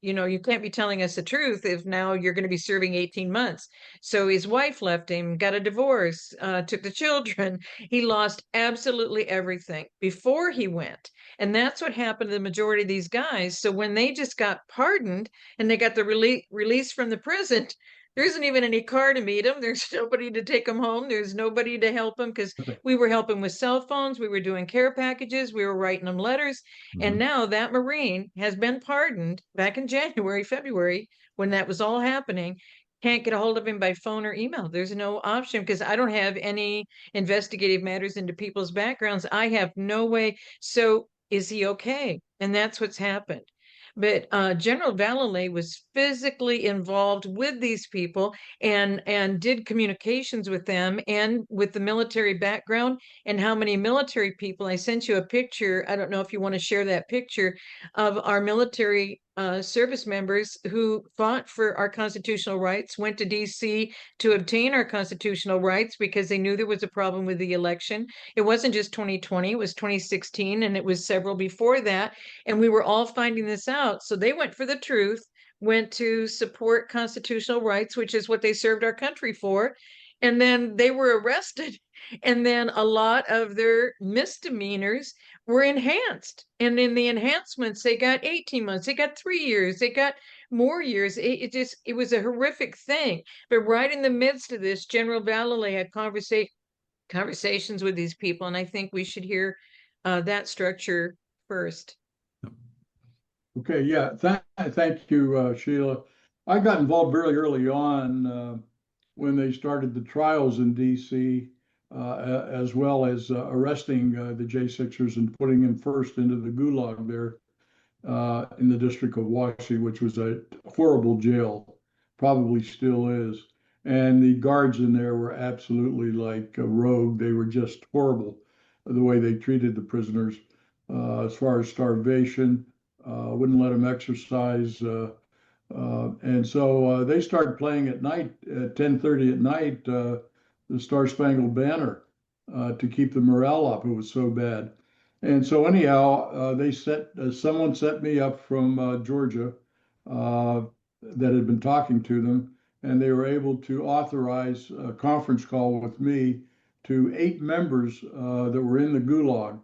you can't be telling us the truth if now you're going to be serving 18 months. So his wife left him, got a divorce, took the children. He lost absolutely everything before he went. And that's what happened to the majority of these guys. So when they just got pardoned and they got the release from the prison, there isn't even any car to meet him. There's nobody to take him home. There's nobody to help him because we were helping with cell phones. We were doing care packages. We were writing them letters. And now that Marine has been pardoned back in January, February, when that was all happening. Can't get a hold of him by phone or email. There's no option because I don't have any investigative matters into people's backgrounds. I have no way. So is he okay? And that's what's happened. But General Vallely was physically involved with these people and did communications with them and with the military background and how many military people. I sent you a picture. I don't know if you want to share that picture of our military service members who fought for our constitutional rights, went to DC to obtain our constitutional rights because they knew there was a problem with the election. It wasn't just 2020, it was 2016, and it was several before that. And we were all finding this out. So they went for the truth, went to support constitutional rights, which is what they served our country for. And then they were arrested. And then a lot of their misdemeanors were enhanced. And in the enhancements, they got 18 months, they got 3 years, they got more years. It was a horrific thing. But right in the midst of this, General Vallely had conversations with these people. And I think we should hear that structure first. Okay, yeah, thank you, Sheila. I got involved very early on when they started the trials in DC, as well as arresting the J6ers and putting them first into the gulag there in the District of Washi, which was a horrible jail, probably still is. And the guards in there were absolutely like a rogue. They were just horrible, the way they treated the prisoners as far as starvation. Wouldn't let them exercise. And so they started playing at night at 10:30 at night, the Star Spangled Banner to keep the morale up. It was so bad. And so anyhow, someone set me up from Georgia that had been talking to them, and they were able to authorize a conference call with me to 8 members that were in the gulag.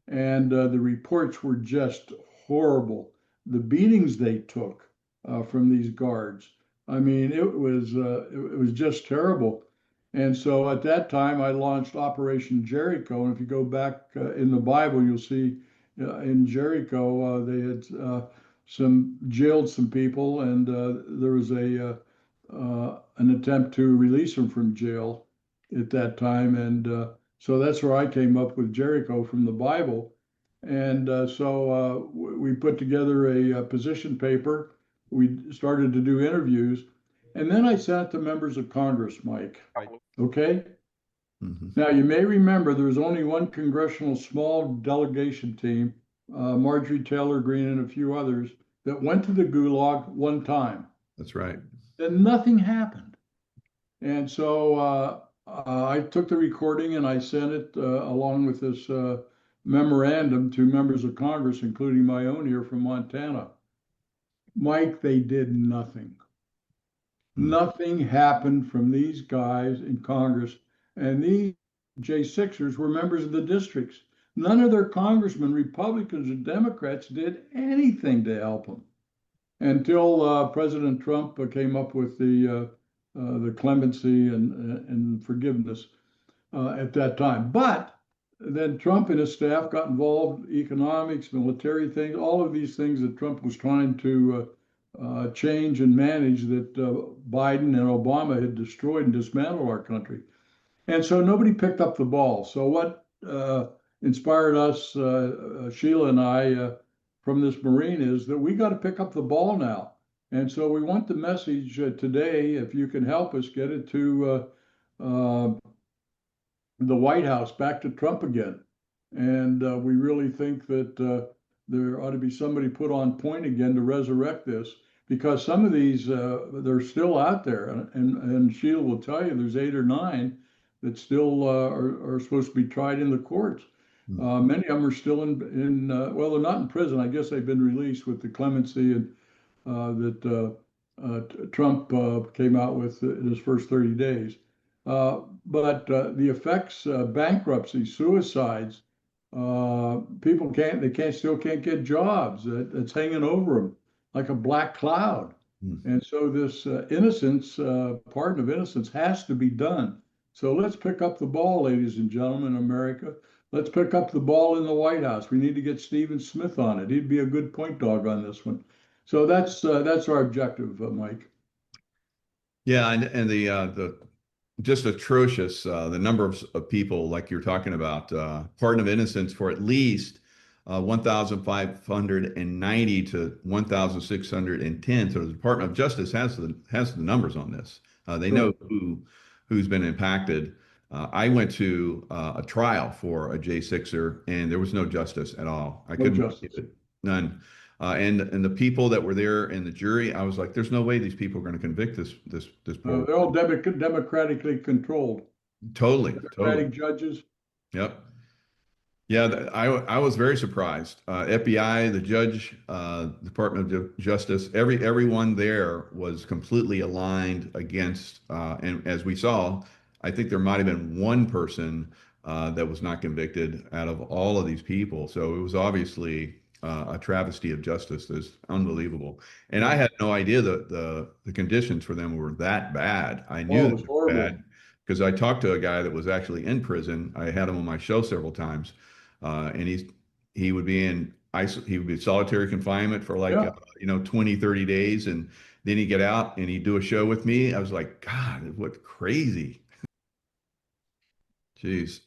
And the reports were just horrible. The beatings they took from these guards. I mean, it was just terrible. And so at that time, I launched Operation Jericho. And if you go back in the Bible, you'll see in Jericho they had jailed some people, and there was an attempt to release them from jail at that time, and so that's where I came up with Jericho from the Bible. And so we put together a position paper. We started to do interviews, and then I sent it to members of Congress, Mike. Okay. Mm-hmm. Now, you may remember there was only one congressional small delegation team, Marjorie Taylor Greene and a few others, that went to the Gulag one time. That's right. Then nothing happened. And so I took the recording and I sent it along with this memorandum to members of Congress, including my own here from Montana. Mike, they did nothing. Nothing happened from these guys in Congress. And these J6ers were members of the districts. None of their congressmen, Republicans or Democrats, did anything to help them until President Trump came up with the clemency and forgiveness at that time. But then Trump and his staff got involved, economics, military things, all of these things that Trump was trying to change and manage that Biden and Obama had destroyed and dismantled our country. And so nobody picked up the ball. So what inspired us, Sheila and I, from this Marine is that we got to pick up the ball now. And so we want the message today, if you can help us get it to the White House, back to Trump again. And we really think that there ought to be somebody put on point again to resurrect this, because some of these, they're still out there. And Sheila will tell you there's 8 or 9 that still are supposed to be tried in the courts. Many of them are still in well, they're not in prison. I guess they've been released with the clemency and that Trump came out with in his first 30 days. But the effects, bankruptcy, suicides, people still can't get jobs. It's hanging over them like a black cloud. And so this innocence, pardon of innocence, has to be done. So let's pick up the ball, ladies and gentlemen, America. Let's pick up the ball in the White House. We need to get Stephen Smith on it. He'd be a good point dog on this one. So that's our objective, Mike. Yeah, and the just atrocious the number of people like you're talking about, pardon of innocence for at least 1,590 to 1,610. So the Department of Justice has the numbers on this. They know who's been impacted. I went to a trial for a J6er, and there was no justice at all. I couldn't believe it. None. And the people that were there in the jury, I was like, "There's no way these people are going to convict this poor." They're all democratically controlled. Totally. Democratic judges. Yep. Yeah, I was very surprised. FBI, the judge, Department of Justice, everyone there was completely aligned against. And as we saw, I think there might have been one person that was not convicted out of all of these people. So it was obviously a travesty of justice. That's unbelievable. And I had no idea that the conditions for them were that bad. I knew it was bad because I talked to a guy that was actually in prison. I had him on my show several times, and he would be in solitary confinement for like 20, 30 days, and then he'd get out and he'd do a show with me. I was like, God, what crazy. Jeez.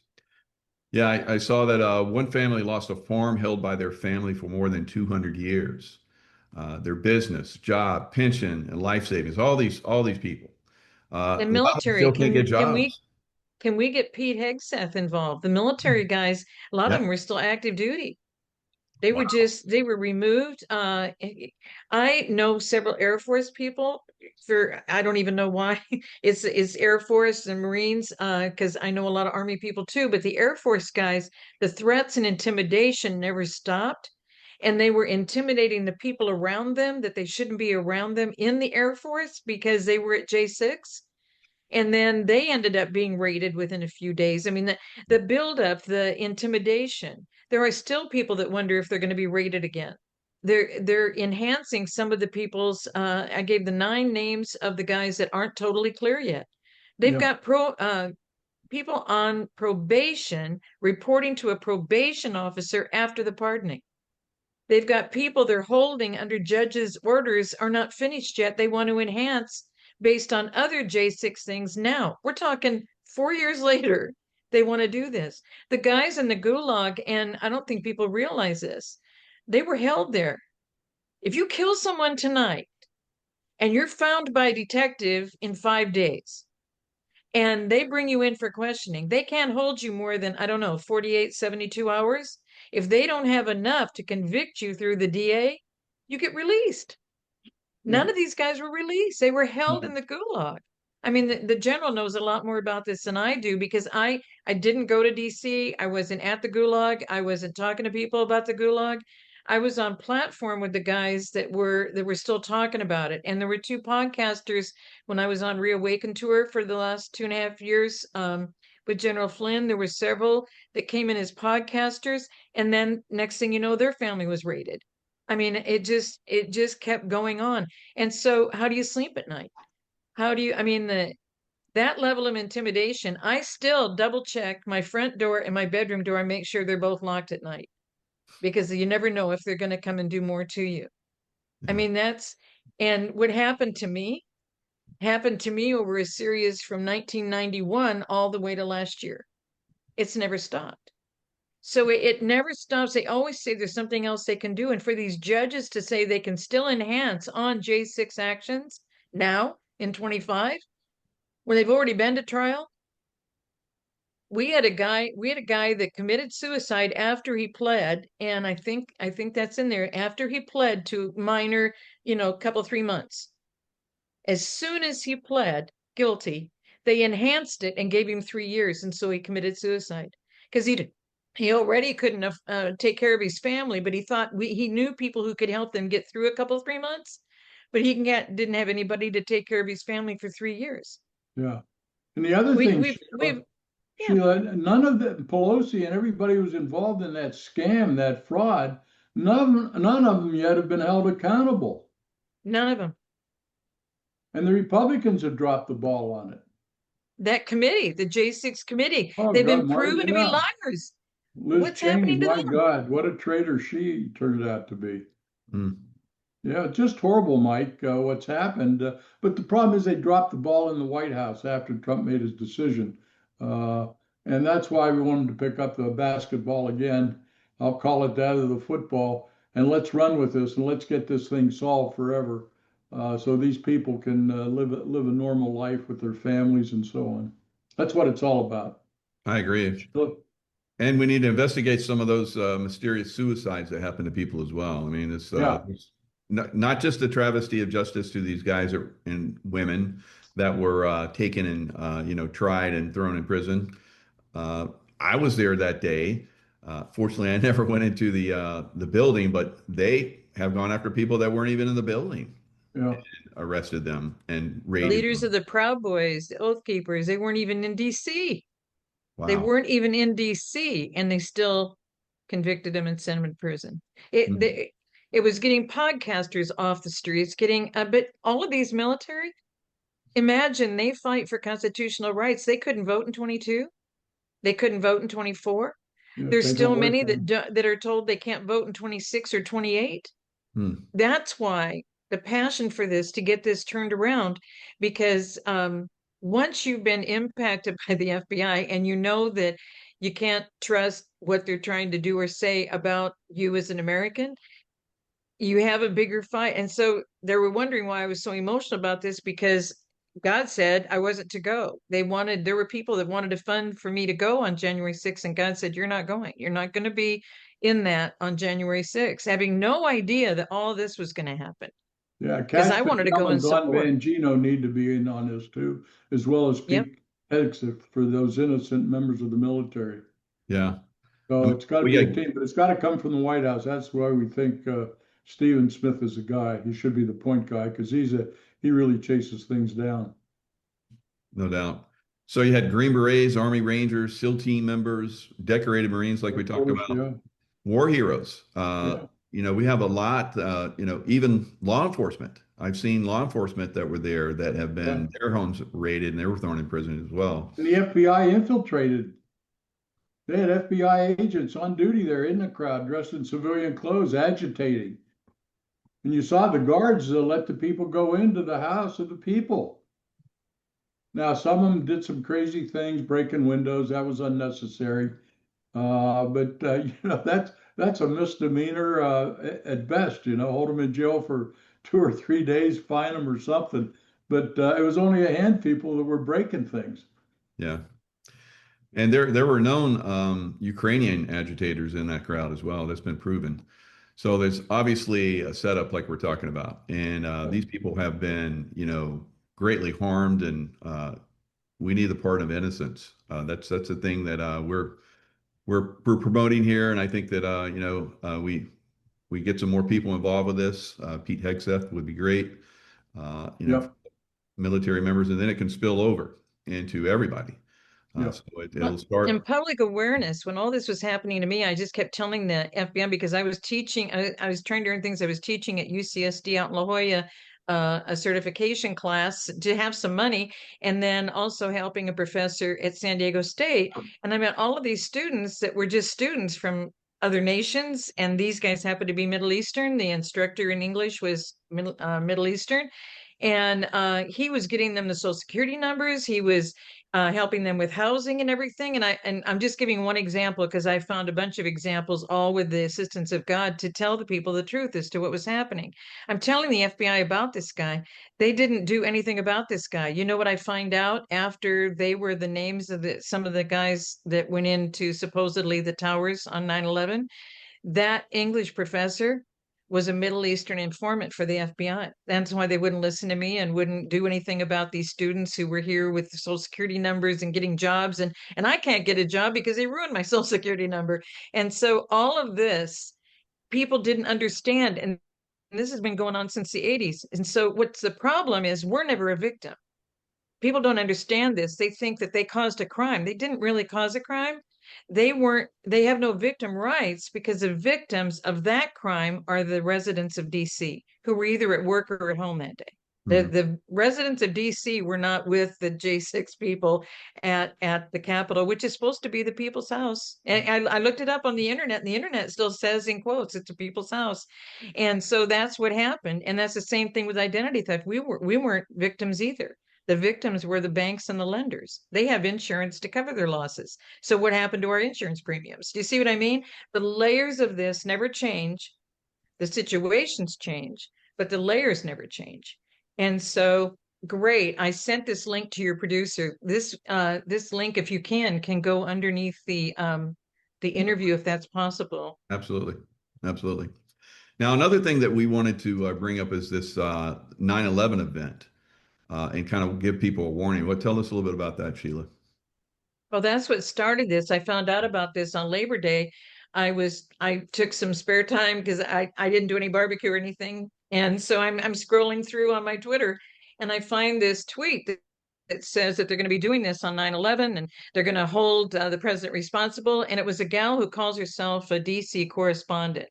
Yeah, I saw that one family lost a farm held by their family for more than 200 years. Their business, job, pension, and life savings, all these people. The military still can't get jobs. Can we get Pete Hegseth involved? The military guys, a lot of them were still active duty. They were removed. I know several Air Force people I don't even know why it's Air Force and Marines, because I know a lot of Army people too, but the Air Force guys, the threats and intimidation never stopped. And they were intimidating the people around them that they shouldn't be around them in the Air Force because they were at J6. And then they ended up being raided within a few days. I mean, the buildup, the intimidation, there are still people that wonder if they're going to be raided again. They're enhancing some of the people's, I gave the 9 names of the guys that aren't totally clear yet. They've got people on probation reporting to a probation officer after the pardoning. They've got people they're holding under judges' orders are not finished yet. They want to enhance based on other J6 things now. We're talking 4 years later. They want to do this. The guys in the gulag, and I don't think people realize this, they were held there. If you kill someone tonight and you're found by a detective in 5 days and they bring you in for questioning, they can't hold you more than, I don't know, 48, 72 hours. If they don't have enough to convict you through the DA, you get released. None of these guys were released. They were held in the gulag. I mean, the general knows a lot more about this than I do because I didn't go to DC. I wasn't at the gulag. I wasn't talking to people about the gulag. I was on platform with the guys that were still talking about it. And there were two podcasters when I was on Reawaken tour for the last 2.5 years with General Flynn. There were several that came in as podcasters, and then next thing you know, their family was raided. I mean, it just kept going on. And so how do you sleep at night? How do you, I mean, that level of intimidation, I still double check my front door and my bedroom door and make sure they're both locked at night because you never know if they're going to come and do more to you. I mean, and what happened to me over a series from 1991 all the way to last year. It's never stopped. So it never stops. They always say there's something else they can do. And for these judges to say they can still enhance on J6 actions now in 25, when they've already been to trial. We had a guy that committed suicide after he pled, and I think that's in there, after he pled to minor, couple 3 months. As soon as he pled guilty, they enhanced it and gave him 3 years, and so he committed suicide because he already couldn't take care of his family, but he thought he knew people who could help them get through a couple 3 months, but didn't have anybody to take care of his family for 3 years. Yeah. And the other thing, Sheila, none of the Pelosi and everybody who was involved in that scam, that fraud, none of them yet have been held accountable. None of them. And the Republicans have dropped the ball on it. That committee, the J6 committee, they've been proven to be liars. What's happening to them? My God, what a traitor she turned out to be. Yeah, just horrible, Mike, what's happened. But the problem is they dropped the ball in the White House after Trump made his decision. And that's why we want him to pick up the basketball again. I'll call it that, or the football. And let's run with this and let's get this thing solved forever. So these people can live a normal life with their families and so on. That's what it's all about. I agree. And we need to investigate some of those mysterious suicides that happen to people as well. I mean, it's not just a travesty of justice to these guys and women that were taken and tried and thrown in prison. I was there that day. Fortunately, I never went into the building, but they have gone after people that weren't even in the building. Yeah. And arrested them and raided leaders them. of the Proud Boys, the Oath Keepers. They weren't even in DC. Wow. They weren't even in DC, and they still convicted them and sent them to prison. It was getting podcasters off the streets, but all of these military, imagine they fight for constitutional rights. They couldn't vote in 22. They couldn't vote in 24. There's still many that are told they can't vote in 26 or 28. That's why the passion for this, to get this turned around, because once you've been impacted by the FBI and you know that you can't trust what they're trying to do or say about you as an American, you have a bigger fight. And so they were wondering why I was so emotional about this, because God said I wasn't to go. There were people that wanted to fund for me to go on January 6th, and God said, you're not going. You're not going to be in that on January 6th, having no idea that all this was going to happen. Yeah, because I wanted to go and Glenn support. Bangino need to be in on this too, as well as Pete Hegseth for those innocent members of the military. Yeah. So it's got to be a team, but it's got to come from the White House. That's why we think Stephen Smith is a guy. He should be the point guy because he really chases things down. No doubt. So you had Green Berets, Army Rangers, SEAL team members, decorated Marines, like we talked about, war heroes. We have a lot, even law enforcement. I've seen law enforcement that were there that have been their homes raided and they were thrown in prison as well. And the FBI infiltrated They had FBI agents on duty there in the crowd, dressed in civilian clothes, agitating. And you saw the guards let the people go into the house of the people. Now, some of them did some crazy things, breaking windows. That was unnecessary. But that's a misdemeanor at best. Hold them in jail for 2 or 3 days, fine them or something. But it was only a hand people that were breaking things. Yeah. And there were known Ukrainian agitators in that crowd as well. That's been proven. So there's obviously a setup like we're talking about. And these people have been, greatly harmed, and we need the pardon of innocence. That's the thing that we're promoting here. And I think that we get some more people involved with this. Pete Hegseth would be great. Yep. Military members, and then it can spill over into everybody. Yep. So it'll start. In public awareness, when all this was happening to me, I just kept telling the FBI, because I was teaching, I was trying to learn things. I was teaching at UCSD out in La Jolla, a certification class to have some money, and then also helping a professor at San Diego State. And I met all of these students that were just students from other nations, and these guys happened to be Middle Eastern. The instructor in English was Middle Eastern, and he was getting them the Social Security numbers. He was helping them with housing and everything. And I'm just giving one example because I found a bunch of examples, all with the assistance of God, to tell the people the truth as to what was happening. I'm telling the FBI about this guy. They didn't do anything about this guy. You know what I find out after they were the names of some of the guys that went into supposedly the towers on 9/11? That English professor was a Middle Eastern informant for the FBI. That's why they wouldn't listen to me and wouldn't do anything about these students who were here with Social Security numbers and getting jobs. And I can't get a job because they ruined my Social Security number. And so all of this, people didn't understand. And this has been going on since the 80s. And so what's the problem is we're never a victim. People don't understand this. They think that they caused a crime. They didn't really cause a crime. They have no victim rights because the victims of that crime are the residents of DC who were either at work or at home that day. The residents of DC were not with the J6 people at the Capitol, which is supposed to be the people's house. And I looked it up on the internet, and the internet still says in quotes, it's a people's house. And so that's what happened. And that's the same thing with identity theft. We weren't victims either. The victims were the banks and the lenders. They have insurance to cover their losses. So what happened to our insurance premiums? Do you see what I mean? The layers of this never change. The situations change, but the layers never change. And so, great. I sent this link to your producer. This link, if you can go underneath the interview, if that's possible. Absolutely. Now, another thing that we wanted to bring up is this 9/11 event. And kind of give people a warning. Tell us a little bit about that, Sheila. Well, that's what started this. I found out about this on Labor Day. I took some spare time because I didn't do any barbecue or anything. And so I'm scrolling through on my Twitter, and I find this tweet that says that they're going to be doing this on 9/11, and they're going to hold the president responsible. And it was a gal who calls herself a DC correspondent.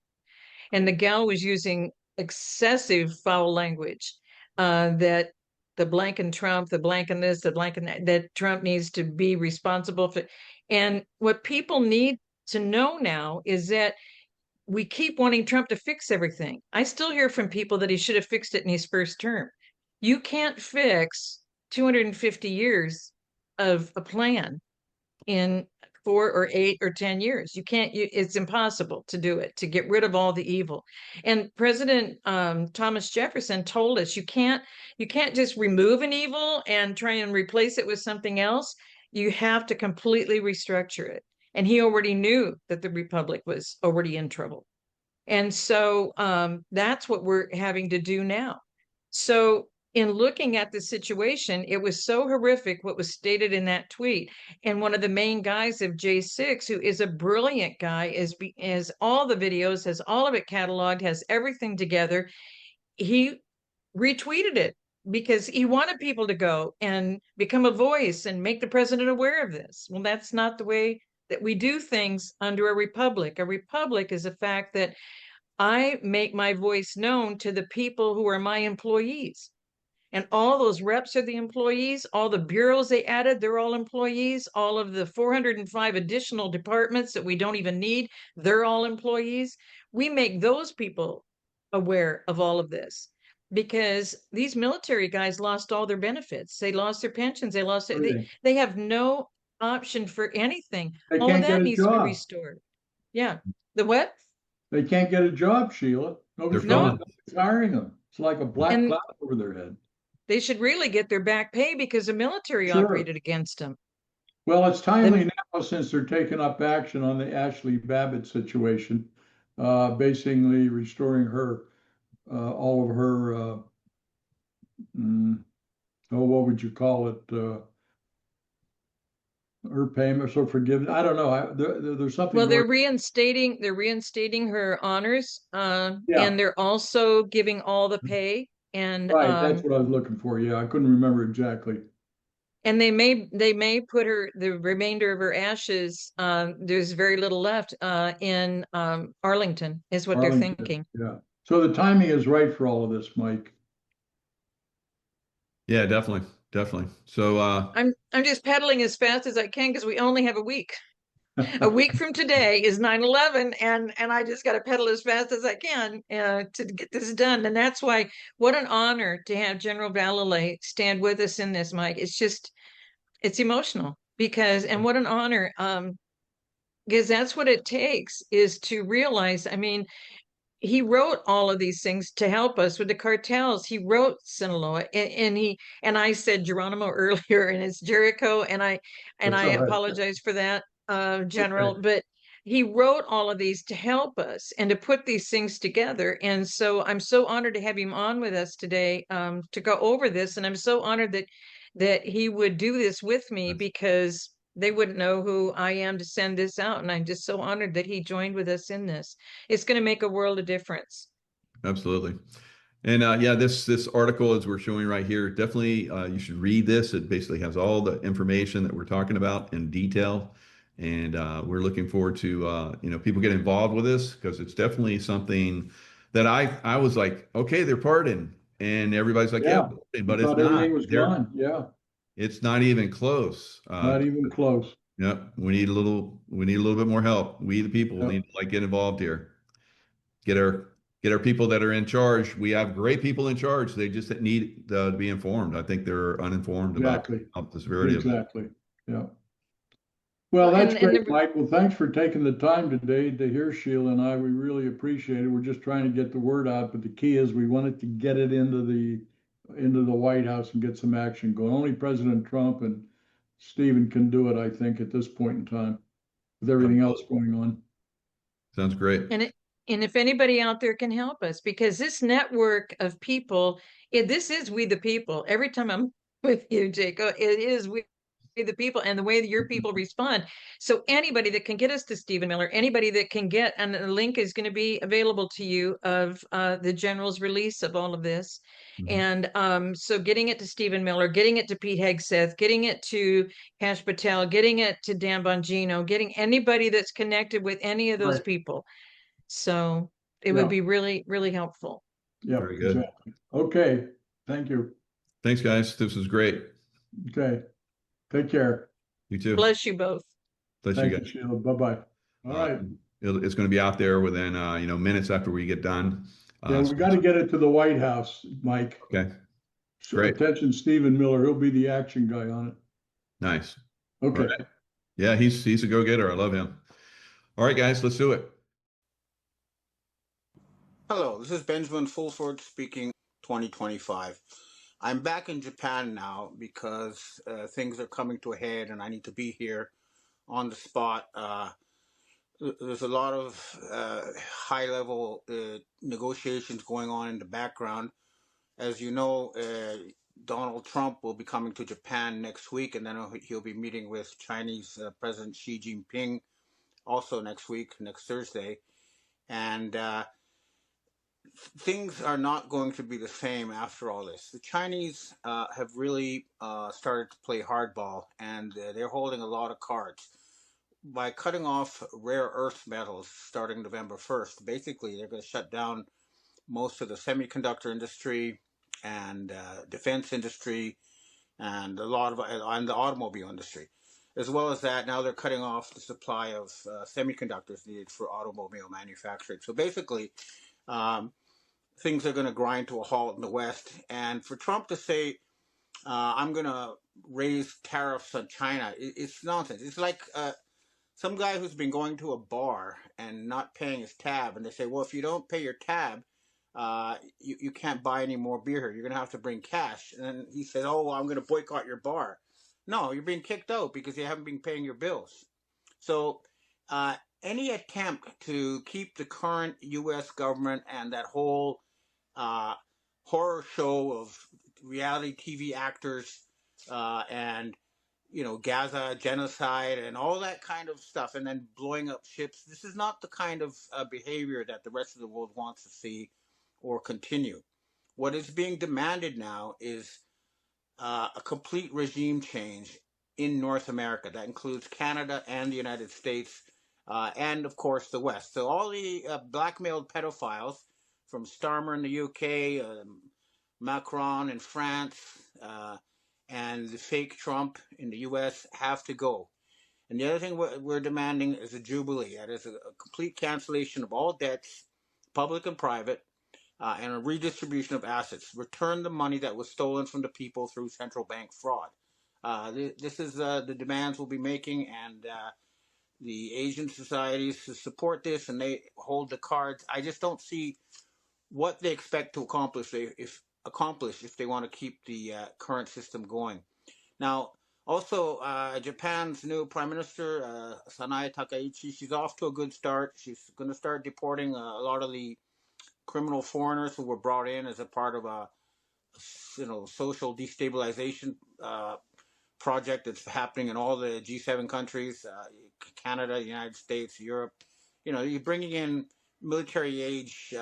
And the gal was using excessive foul language that the blank and Trump, the blank and this, the blank and that Trump needs to be responsible for. And what people need to know now is that we keep wanting Trump to fix everything. I still hear from people that he should have fixed it in his first term. You can't fix 250 years of a plan in 4 or 8 or 10 years. You can't, it's impossible to do it, to get rid of all the evil. And President Thomas Jefferson told us you can't just remove an evil and try and replace it with something else. You have to completely restructure it. And he already knew that the Republic was already in trouble. And so that's what we're having to do now. So in looking at the situation, it was so horrific what was stated in that tweet. And one of the main guys of J6, who is a brilliant guy, is all the videos, has all of it cataloged, has everything together. He retweeted it because he wanted people to go and become a voice and make the president aware of this. Well, that's not the way that we do things under a republic. A republic is a fact that I make my voice known to the people who are my employees. And all those reps are the employees. All the bureaus they added, they're all employees. All of the 405 additional departments that we don't even need, they're all employees. We make those people aware of all of this because these military guys lost all their benefits. They lost their pensions. They have no option for anything. They All of can't get that a needs to be job. restored. Yeah. The what? They can't get a job, Sheila. They're Nobody's hiring them. It's like a black And cloud over their head. they should really get their back pay because the military Sure. operated against them. Well, it's timely now since they're taking up action on the Ashley Babbitt situation, basically restoring her, all of her, what would you call it? Her payments or forgiveness. I don't know. There's something. Well, they're reinstating her honors, Yeah. and they're also giving all the pay. And Right, that's what I was looking for. Yeah, I couldn't remember exactly. And they may put the remainder of her ashes. There's very little left in Arlington, is what they're thinking. Yeah. So the timing is right for all of this, Mike. Yeah, definitely. So I'm just pedaling as fast as I can because we only have a week. A week from today is 9/11, and I just got to pedal as fast as I can to get this done. And that's why, what an honor to have General Vallely stand with us in this, Mike. It's emotional and what an honor, because that's what it takes is to realize. I mean, he wrote all of these things to help us with the cartels. He wrote Sinaloa, and I said Geronimo earlier, and it's Jericho, and I apologize for that, General, Okay. but he wrote all of these to help us and to put these things together. And so I'm so honored to have him on with us today, to go over this, and I'm so honored that he would do this with me because they wouldn't know who I am to send this out. And I'm just so honored that he joined with us in this. It's going to make a world of difference. absolutely. And yeah, this article, as we're showing right here, definitely you should read this. It basically has all the information that we're talking about in detail. And we're looking forward to people get involved with this because it's definitely something that I was like, okay, they're pardoned. And everybody's like, yeah, but it's not. Everything was gone. Yeah. It's not even close. Not even close. Yep. We need a little bit more help. We the people need to get involved here. Get our people that are in charge. We have great people in charge. They just need to be informed. I think they're uninformed about the severity of it. Exactly. Yeah. Well, that's great, Mike. Well, thanks for taking the time today to hear Sheila and I. We really appreciate it. We're just trying to get the word out, but the key is we wanted to get it into the White House and get some action going. Only President Trump and Stephen can do it, I think, at this point in time, with everything else going on. Sounds great. And if anybody out there can help us, because this network of people, this is we the people. Every time I'm with you, Jacob, it is we the people and the way that your people respond. So anybody that can get us to Stephen Miller, anybody that can get, and the link is going to be available to you of the general's release of all of this. And so getting it to Stephen Miller, getting it to Pete Hegseth, getting it to Cash Patel, getting it to Dan Bongino, getting anybody that's connected with any of those people. So it would be really, really helpful. Yeah, very good. Exactly. Okay. Thank you. Thanks, guys. This was great. Okay. Take care. You too. Bless you both. Bless you guys. Sheila. Bye-bye. All right. It's going to be out there within minutes after we get done. Yeah, we got to get it to the White House, Mike. Okay. So attention, Stephen Miller. He'll be the action guy on it. Nice. Okay. Right. Yeah, he's a go-getter. I love him. All right, guys, let's do it. Hello, this is Benjamin Fulford speaking 2025. I'm back in Japan now because things are coming to a head and I need to be here on the spot. There's a lot of high-level negotiations going on in the background. As you know, Donald Trump will be coming to Japan next week, and then he'll be meeting with Chinese President Xi Jinping also next week, next Thursday. And things are not going to be the same after all this. The Chinese have really started to play hardball, and they're holding a lot of cards. By cutting off rare earth metals starting November 1st, basically they're going to shut down most of the semiconductor industry, and defense industry and a lot of on the automobile industry. As well as that, now they're cutting off the supply of semiconductors needed for automobile manufacturing. So basically, things are going to grind to a halt in the West. And for Trump to say, I'm going to raise tariffs on China, it's nonsense. It's like some guy who's been going to a bar and not paying his tab, and they say, well, if you don't pay your tab, you can't buy any more beer here. You're going to have to bring cash. And then he said, oh, well, I'm going to boycott your bar. No, you're being kicked out because you haven't been paying your bills. So any attempt to keep the current U.S. government and that whole horror show of reality TV actors and Gaza genocide and all that kind of stuff, and then blowing up ships. This is not the kind of behavior that the rest of the world wants to see or continue. What is being demanded now is a complete regime change in North America. That includes Canada and the United States, and of course the West. So all the blackmailed pedophiles from Starmer in the UK, Macron in France, and the fake Trump in the U.S. have to go. And the other thing we're demanding is a jubilee. That is a complete cancellation of all debts, public and private, and a redistribution of assets. Return the money that was stolen from the people through central bank fraud. This is the demands we'll be making, and the Asian societies support this, and they hold the cards. I just don't see what they expect to accomplish if they want to keep the current system going. Now, also, Japan's new Prime Minister, Sanae Takaichi, she's off to a good start. She's going to start deporting a lot of the criminal foreigners who were brought in as a part of a social destabilization project that's happening in all the G7 countries, Canada, the United States, Europe. You're bringing in military age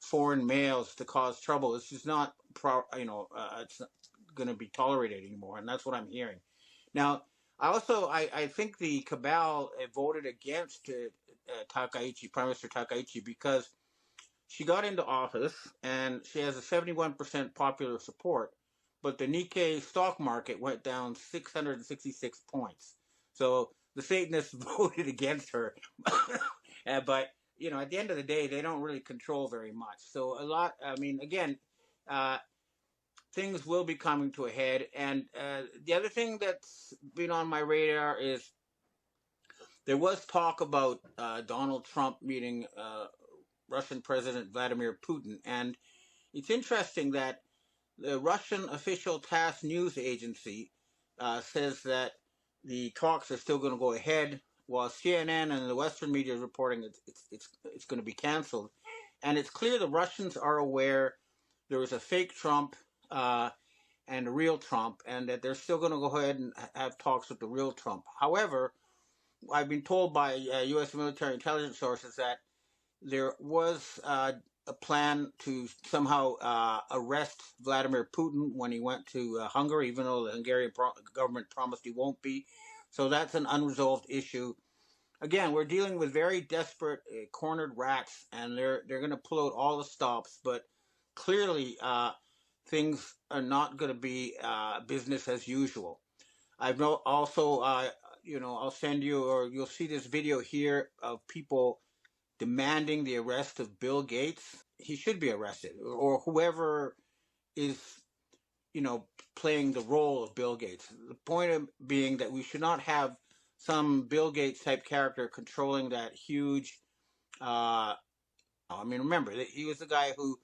foreign males to cause trouble. It's just not it's not going to be tolerated anymore, and that's what I'm hearing. Now, I think the cabal voted against Takaichi, Prime Minister Takaichi, because she got into office and she has a 71% popular support, but the Nikkei stock market went down 666 points. So the Satanists voted against her. But, at the end of the day, they don't really control very much. So things will be coming to a head. And the other thing that's been on my radar is there was talk about Donald Trump meeting Russian President Vladimir Putin. And it's interesting that the Russian official TASS news agency says that the talks are still going to go ahead, while CNN and the Western media is reporting it's going to be canceled. And it's clear the Russians are aware there was a fake Trump and a real Trump, and that they're still going to go ahead and have talks with the real Trump. However, I've been told by U.S. military intelligence sources that there was a plan to somehow arrest Vladimir Putin when he went to Hungary, even though the Hungarian government promised he won't be. So that's an unresolved issue. Again, we're dealing with very desperate, cornered rats, and they're going to pull out all the stops. But clearly, things are not going to be business as usual. I've also, I'll send you, or you'll see this video here of people demanding the arrest of Bill Gates. He should be arrested, or whoever is, playing the role of Bill Gates. The point being that we should not have some Bill Gates type character controlling that huge. Remember, he was the guy who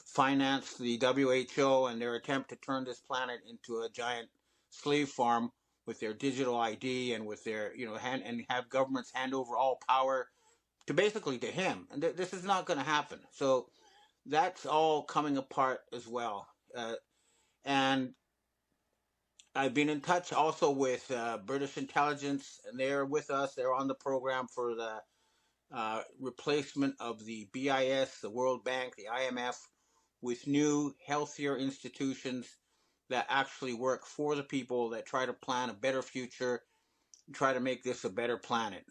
financed the WHO and their attempt to turn this planet into a giant slave farm with their digital ID and with their, and have governments hand over all power to him. And this is not going to happen. So that's all coming apart as well. And I've been in touch also with British intelligence, and they're with us. They're on the program for the replacement of the BIS, the World Bank, the IMF, with new, healthier institutions that actually work for the people, that try to plan a better future, try to make this a better planet.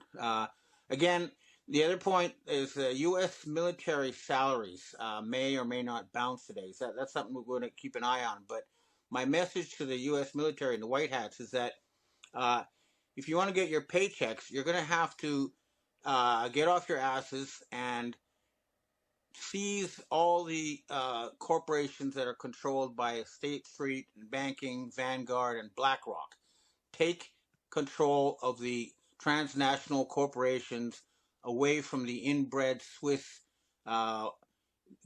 Again, The other point is U.S. military salaries may or may not bounce today. So that's something we're going to keep an eye on. But my message to the U.S. military and the White Hats is that if you want to get your paychecks, you're going to have to get off your asses and seize all the corporations that are controlled by State Street and Banking, Vanguard, and BlackRock. Take control of the transnational corporations away from the inbred Swiss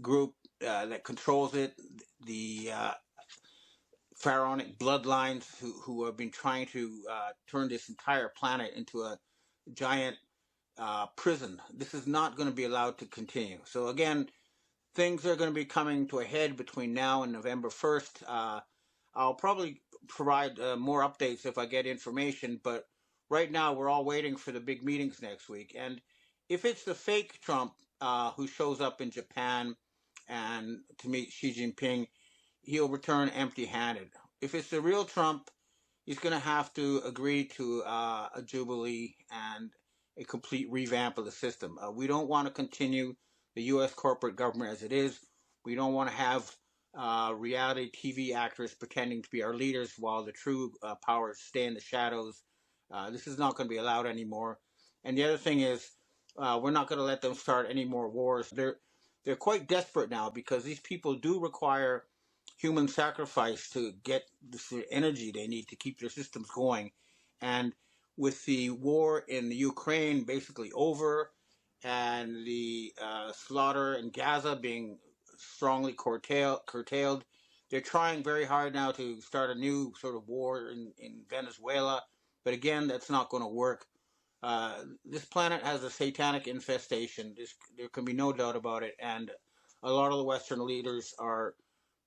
group that controls it, the pharaonic bloodlines who have been trying to turn this entire planet into a giant prison. This is not going to be allowed to continue. So again, things are going to be coming to a head between now and November 1st. I'll probably provide more updates if I get information, but right now we're all waiting for the big meetings next week. And if it's the fake Trump who shows up in Japan and to meet Xi Jinping, he'll return empty-handed. If it's the real Trump, he's going to have to agree to a jubilee and a complete revamp of the system. We don't want to continue the U.S. corporate government as it is. We don't want to have reality TV actors pretending to be our leaders while the true powers stay in the shadows. This is not going to be allowed anymore. And the other thing is, we're not going to let them start any more wars. They're quite desperate now because these people do require human sacrifice to get the energy they need to keep their systems going. And with the war in the Ukraine basically over and the slaughter in Gaza being strongly curtailed, they're trying very hard now to start a new sort of war in Venezuela. But again, that's not going to work. This planet has a satanic infestation. There can be no doubt about it. And a lot of the Western leaders are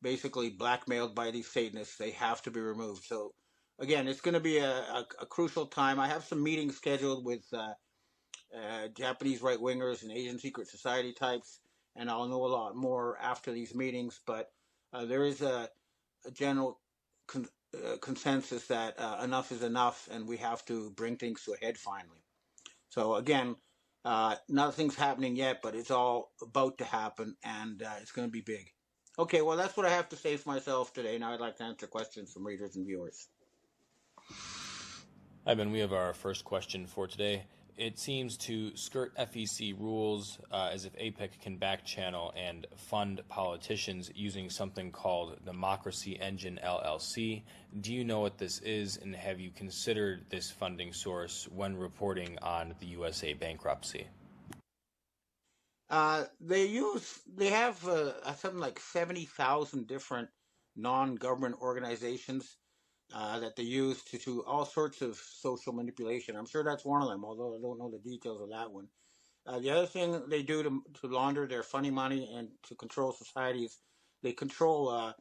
basically blackmailed by these Satanists. They have to be removed. So again, it's going to be a crucial time. I have some meetings scheduled with Japanese right-wingers and Asian secret society types, and I'll know a lot more after these meetings. But there is a general consensus that enough is enough, and we have to bring things to a head finally. So again, nothing's happening yet, but it's all about to happen, and it's going to be big. Okay, well, that's what I have to say for myself today. Now I'd like to answer questions from readers and viewers. Hi, Ben. We have our first question for today. It seems to skirt FEC rules as if APEC can back-channel and fund politicians using something called Democracy Engine LLC. Do you know what this is, and have you considered this funding source when reporting on the USA bankruptcy? They have something like 70,000 different non-government organizations that they use to do all sorts of social manipulation. I'm sure that's one of them, although I don't know the details of that one. The other thing they do to launder their funny money and to control society is they control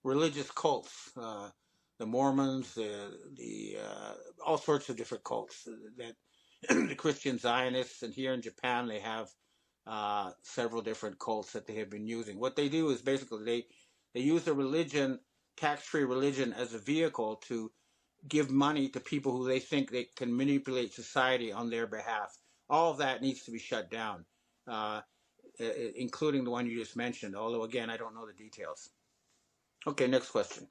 religious cults, the Mormons, the all sorts of different cults, that the Christian Zionists, and here in Japan they have several different cults that they have been using. What they do is basically they use the religion, tax-free religion, as a vehicle to give money to people who they think they can manipulate society on their behalf. All of that needs to be shut down, including the one you just mentioned, although, again, I don't know the details. Okay, next question.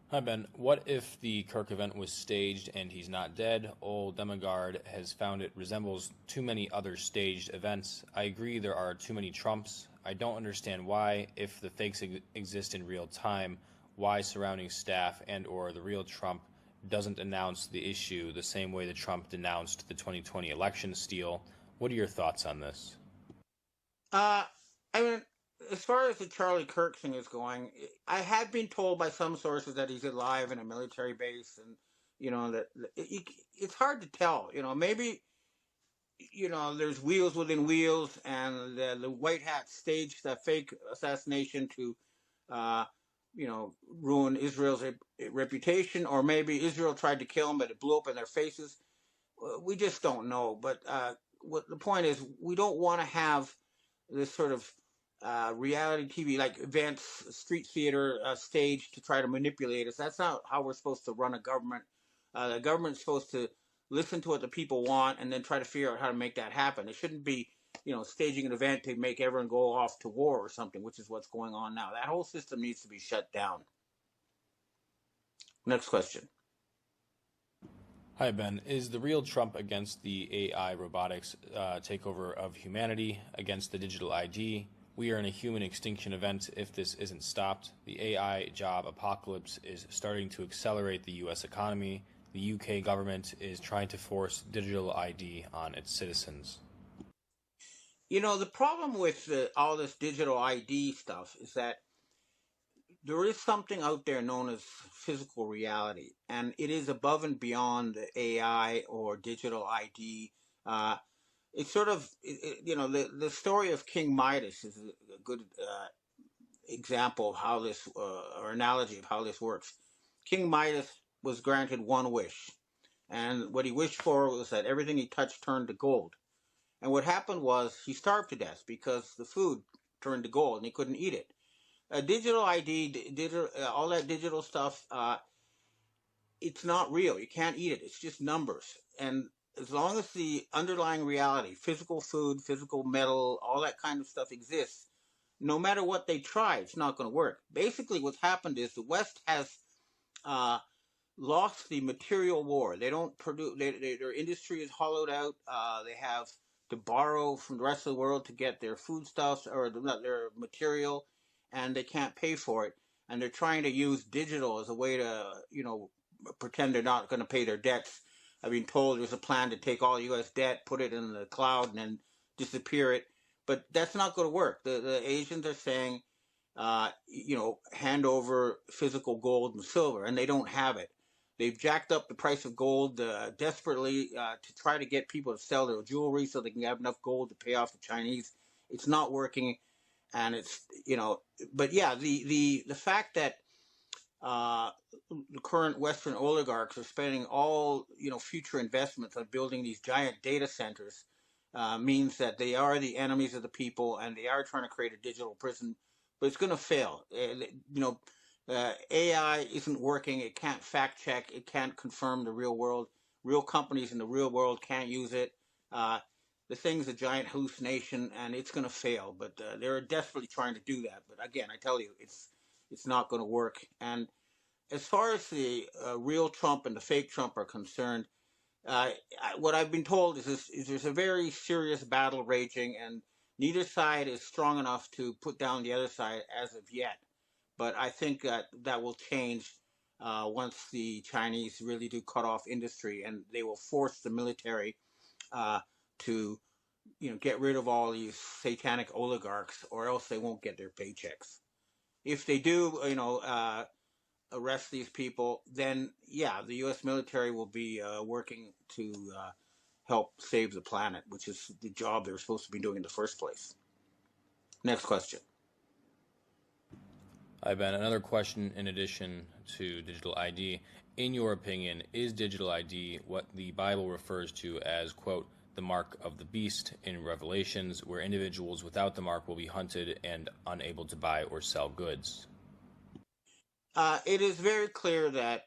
Hi, Ben. What if the Kirk event was staged and he's not dead? Old Demogard has found it resembles too many other staged events. I agree there are too many Trumps. I don't understand why, if the fakes exist in real time, why surrounding staff and or the real Trump doesn't announce the issue the same way that Trump denounced the 2020 election steal. What are your thoughts on this? I mean, as far as the Charlie Kirk thing is going, I have been told by some sources that he's alive in a military base, and that it's hard to tell. Maybe there's wheels within wheels, and the White Hat staged that fake assassination to ruin Israel's reputation, or maybe Israel tried to kill him, but it blew up in their faces. We just don't know. But what the point is, we don't want to have this sort of reality TV, like events, street theater stage to try to manipulate us. That's not how we're supposed to run a government. The government's supposed to listen to what the people want and then try to figure out how to make that happen. It shouldn't be, staging an event to make everyone go off to war or something, which is what's going on now. That whole system needs to be shut down. Next question. Hi, Ben. Is the real Trump against the AI robotics takeover of humanity, against the digital ID? We are in a human extinction event if this isn't stopped. The AI job apocalypse is starting to accelerate the U.S. economy. The UK government is trying to force digital ID on its citizens. The problem with all this digital ID stuff is that there is something out there known as physical reality, and it is above and beyond the AI or digital ID. It's sort of, the story of King Midas is a good example of how this, or analogy of how this works. King Midas was granted one wish, and what he wished for was that everything he touched turned to gold. And what happened was he starved to death because the food turned to gold and he couldn't eat it. Digital ID, all that digital stuff, it's not real. You can't eat it. It's just numbers. And as long as the underlying reality, physical food, physical metal, all that kind of stuff exists, no matter what they try, it's not going to work. Basically, what's happened is the West has lost the material war. They don't produce. Their industry is hollowed out. They have to borrow from the rest of the world to get their foodstuffs or their material, and they can't pay for it. And they're trying to use digital as a way to, pretend they're not going to pay their debts. I've been told there's a plan to take all U.S. debt, put it in the cloud, and then disappear it. But that's not going to work. The Asians are saying, hand over physical gold and silver, and they don't have it. They've jacked up the price of gold desperately to try to get people to sell their jewelry so they can have enough gold to pay off the Chinese. It's not working, and it's But yeah, the fact that the current Western oligarchs are spending all future investments on building these giant data centers means that they are the enemies of the people, and they are trying to create a digital prison, but it's going to fail. AI isn't working. It can't fact check. It can't confirm the real world. Real companies in the real world can't use it. The thing's a giant hallucination, and it's going to fail. But they're desperately trying to do that. But again, I tell you, it's not going to work. And as far as the real Trump and the fake Trump are concerned, what I've been told is there's a very serious battle raging, and neither side is strong enough to put down the other side as of yet. But I think that will change once the Chinese really do cut off industry, and they will force the military to, get rid of all these satanic oligarchs, or else they won't get their paychecks. If they do, arrest these people, then yeah, the U.S. military will be working to help save the planet, which is the job they were supposed to be doing in the first place. Next question. Hi, Ben. Another question in addition to digital ID. In your opinion, is digital ID what the Bible refers to as, quote, the mark of the beast in Revelations, where individuals without the mark will be hunted and unable to buy or sell goods? It is very clear that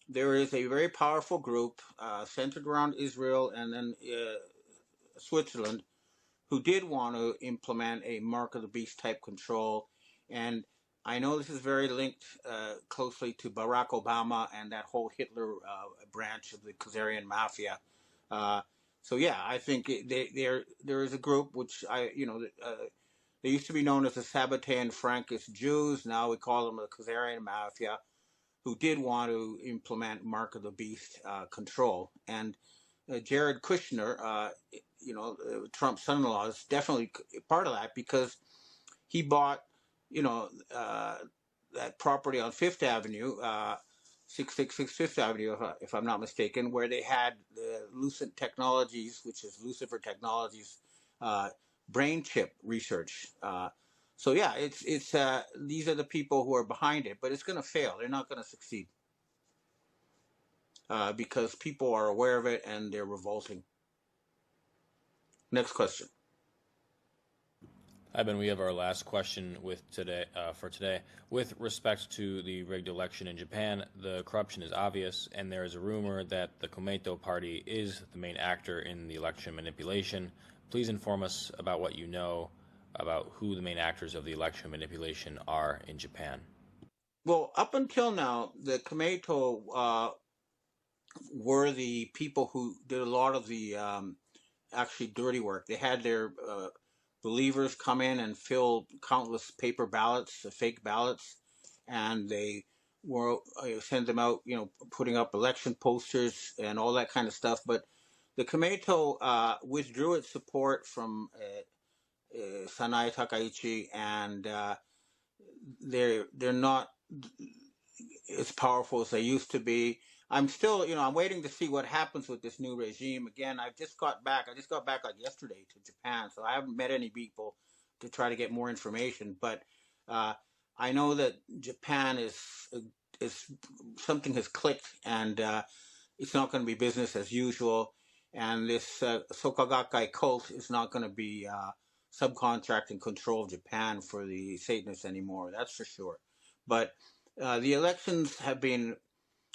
there is a very powerful group centered around Israel and then Switzerland who did want to implement a mark of the beast type control. And I know this is very linked closely to Barack Obama and that whole Hitler branch of the Khazarian mafia. So yeah, I think there is a group which they used to be known as the Sabbatean Frankist Jews. Now we call them the Khazarian mafia, who did want to implement mark of the beast control. And Jared Kushner, Trump's son-in-law, is definitely part of that because he bought, that property on Fifth Avenue, 666 Fifth Avenue, if I'm not mistaken, where they had Lucent Technologies, which is Lucifer Technologies, brain chip research. So yeah, it's these are the people who are behind it, but it's going to fail. They're not going to succeed because people are aware of it and they're revolting. Next question. Hi, Ben. We have our last question for today. With respect to the rigged election in Japan, the corruption is obvious, and there is a rumor that the Komeito party is the main actor in the election manipulation. Please inform us about what you know about who the main actors of the election manipulation are in Japan. Well, up until now, the Komeito were the people who did a lot of the actually dirty work. They had their believers come in and fill countless paper ballots, fake ballots, and they were send them out, putting up election posters and all that kind of stuff. But the Komeito withdrew its support from Sanae Takaichi, and they're not as powerful as they used to be. I'm still, I'm waiting to see what happens with this new regime. Again, I just got back like yesterday to Japan, so I haven't met any people to try to get more information. But I know that Japan is something has clicked, and it's not going to be business as usual. And this Soka Gakkai cult is not going to be subcontracting control of Japan for the Satanists anymore. That's for sure. But the elections have been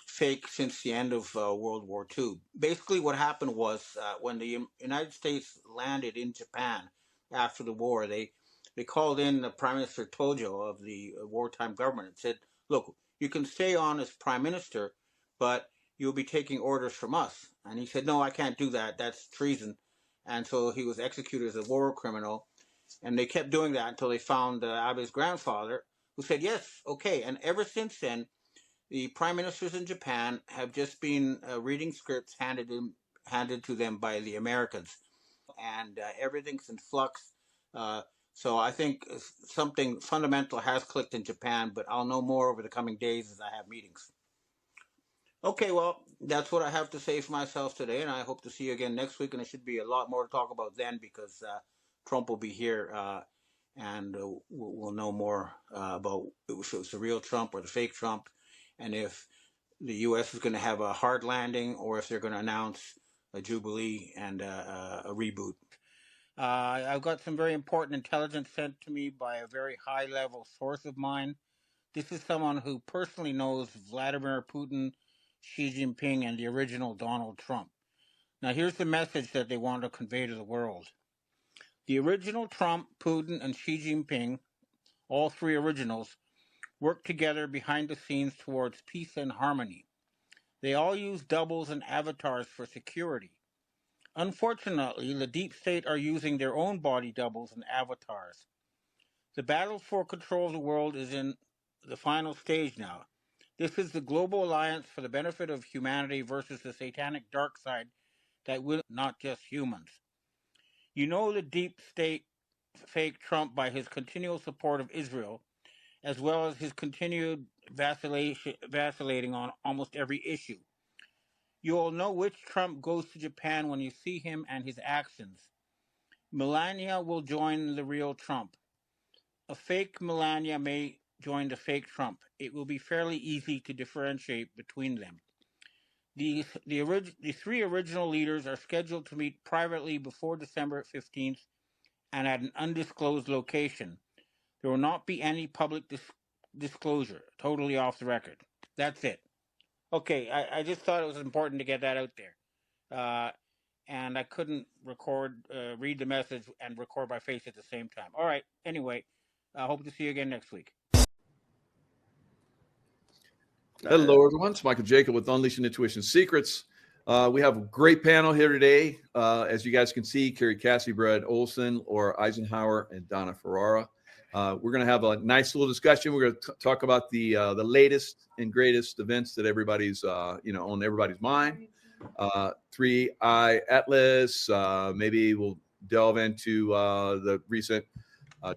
fake since the end of World War II. Basically, what happened was when the United States landed in Japan after the war, they called in the Prime Minister Tojo of the wartime government and said, look, you can stay on as Prime Minister, but you'll be taking orders from us. And he said, no, I can't do that. That's treason. And so he was executed as a war criminal. And they kept doing that until they found Abe's grandfather, who said, yes, okay. And ever since then, the prime ministers in Japan have just been reading scripts handed to them by the Americans. And everything's in flux. So I think something fundamental has clicked in Japan, but I'll know more over the coming days as I have meetings. Okay, well, that's what I have to say for myself today, and I hope to see you again next week, and there should be a lot more to talk about then because Trump will be here, and we'll know more about if it's the real Trump or the fake Trump, and if the U.S. is going to have a hard landing or if they're going to announce a jubilee and a reboot. I've got some very important intelligence sent to me by a very high-level source of mine. This is someone who personally knows Vladimir Putin, Xi Jinping, and the original Donald Trump. Now, here's the message that they want to convey to the world. The original Trump, Putin, and Xi Jinping, all three originals, work together behind the scenes towards peace and harmony. They all use doubles and avatars for security. Unfortunately, the deep state are using their own body doubles and avatars. The battle for control of the world is in the final stage now. This is the global alliance for the benefit of humanity versus the satanic dark side that will not just humans. You know the deep state fake Trump by his continual support of Israel, as well as his continued vacillating on almost every issue. You will know which Trump goes to Japan when you see him and his actions. Melania will join the real Trump. A fake Melania may join the fake Trump. It will be fairly easy to differentiate between them. The three original leaders are scheduled to meet privately before December 15th and at an undisclosed location. There will not be any public disclosure, totally off the record. That's it. Okay, I just thought it was important to get that out there. And I couldn't read the message and record my face at the same time. All right, anyway, I hope to see you again next week. Hello, everyone. It's Michael Jacob with Unleashing Intuition Secrets. We have a great panel here today. As you guys can see, Carrie Cassie, Brad Olson, Laura Eisenhower, and Donna Ferrara. We're going to have a nice little discussion. We're going to talk about the latest and greatest events that everybody's, on everybody's mind. 3i Atlas. Maybe we'll delve into the recent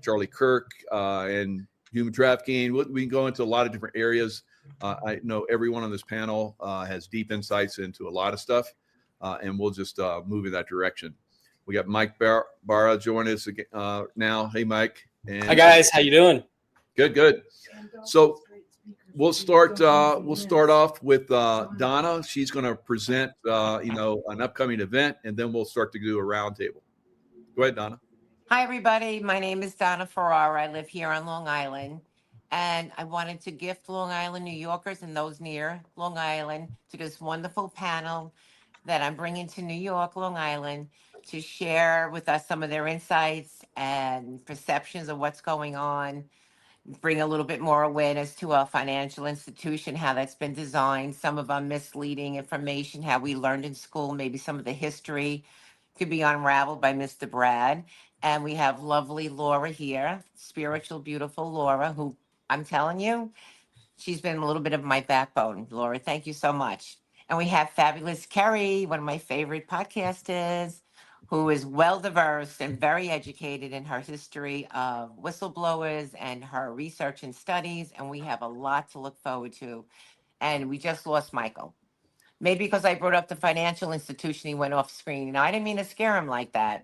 Charlie Kirk and human trafficking. We can go into a lot of different areas. I know everyone on this panel has deep insights into a lot of stuff, and we'll just move in that direction. We got Mike Barra joining us now. Hey, Mike. And hi guys, how you doing? Good. So we'll start off with Donna. She's going to present an upcoming event, and then we'll start to do a roundtable. Go ahead, Donna. Hi, everybody. My name is Donna Ferrara. I live here on Long Island. And I wanted to gift Long Island New Yorkers and those near Long Island to this wonderful panel that I'm bringing to New York, Long Island, to share with us some of their insights and perceptions of what's going on, bring a little bit more awareness to our financial institution, how that's been designed, some of our misleading information, how we learned in school, maybe some of the history could be unraveled by Mr. Brad. And we have lovely Laura here, spiritual, beautiful Laura, who I'm telling you, she's been a little bit of my backbone. Laura, thank you so much. And we have fabulous Kerry, one of my favorite podcasters, who is well diverse and very educated in her history of whistleblowers and her research and studies. And we have a lot to look forward to. And we just lost Michael. Maybe because I brought up the financial institution, he went off screen. Now, I didn't mean to scare him like that.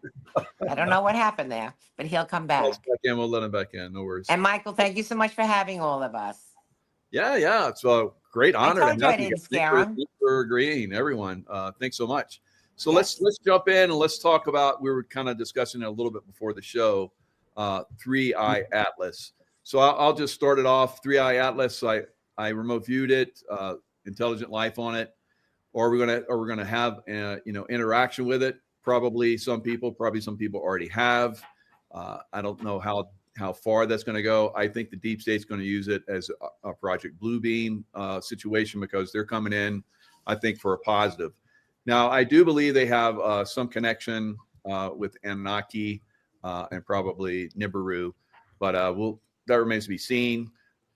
I don't know what happened there, but he'll come back. Back in, we'll let him back in. No worries. And Michael, thank you so much for having all of us. Yeah. It's a great honor. I told you I didn't scare him. Thanks for agreeing, everyone. Thanks so much. So let's jump in and let's talk about, we were kind of discussing it a little bit before the show, 3i Atlas. So I'll just start it off. 3i Atlas, I remote viewed it, Intelligent Life on it. Or we're gonna have interaction with it. Probably some people already have. I don't know how far that's going to go. I think the deep state's going to use it as a Project Bluebeam situation because they're coming in, I think, for a positive. Now, I do believe they have some connection with Anunnaki and probably Nibiru, but that remains to be seen.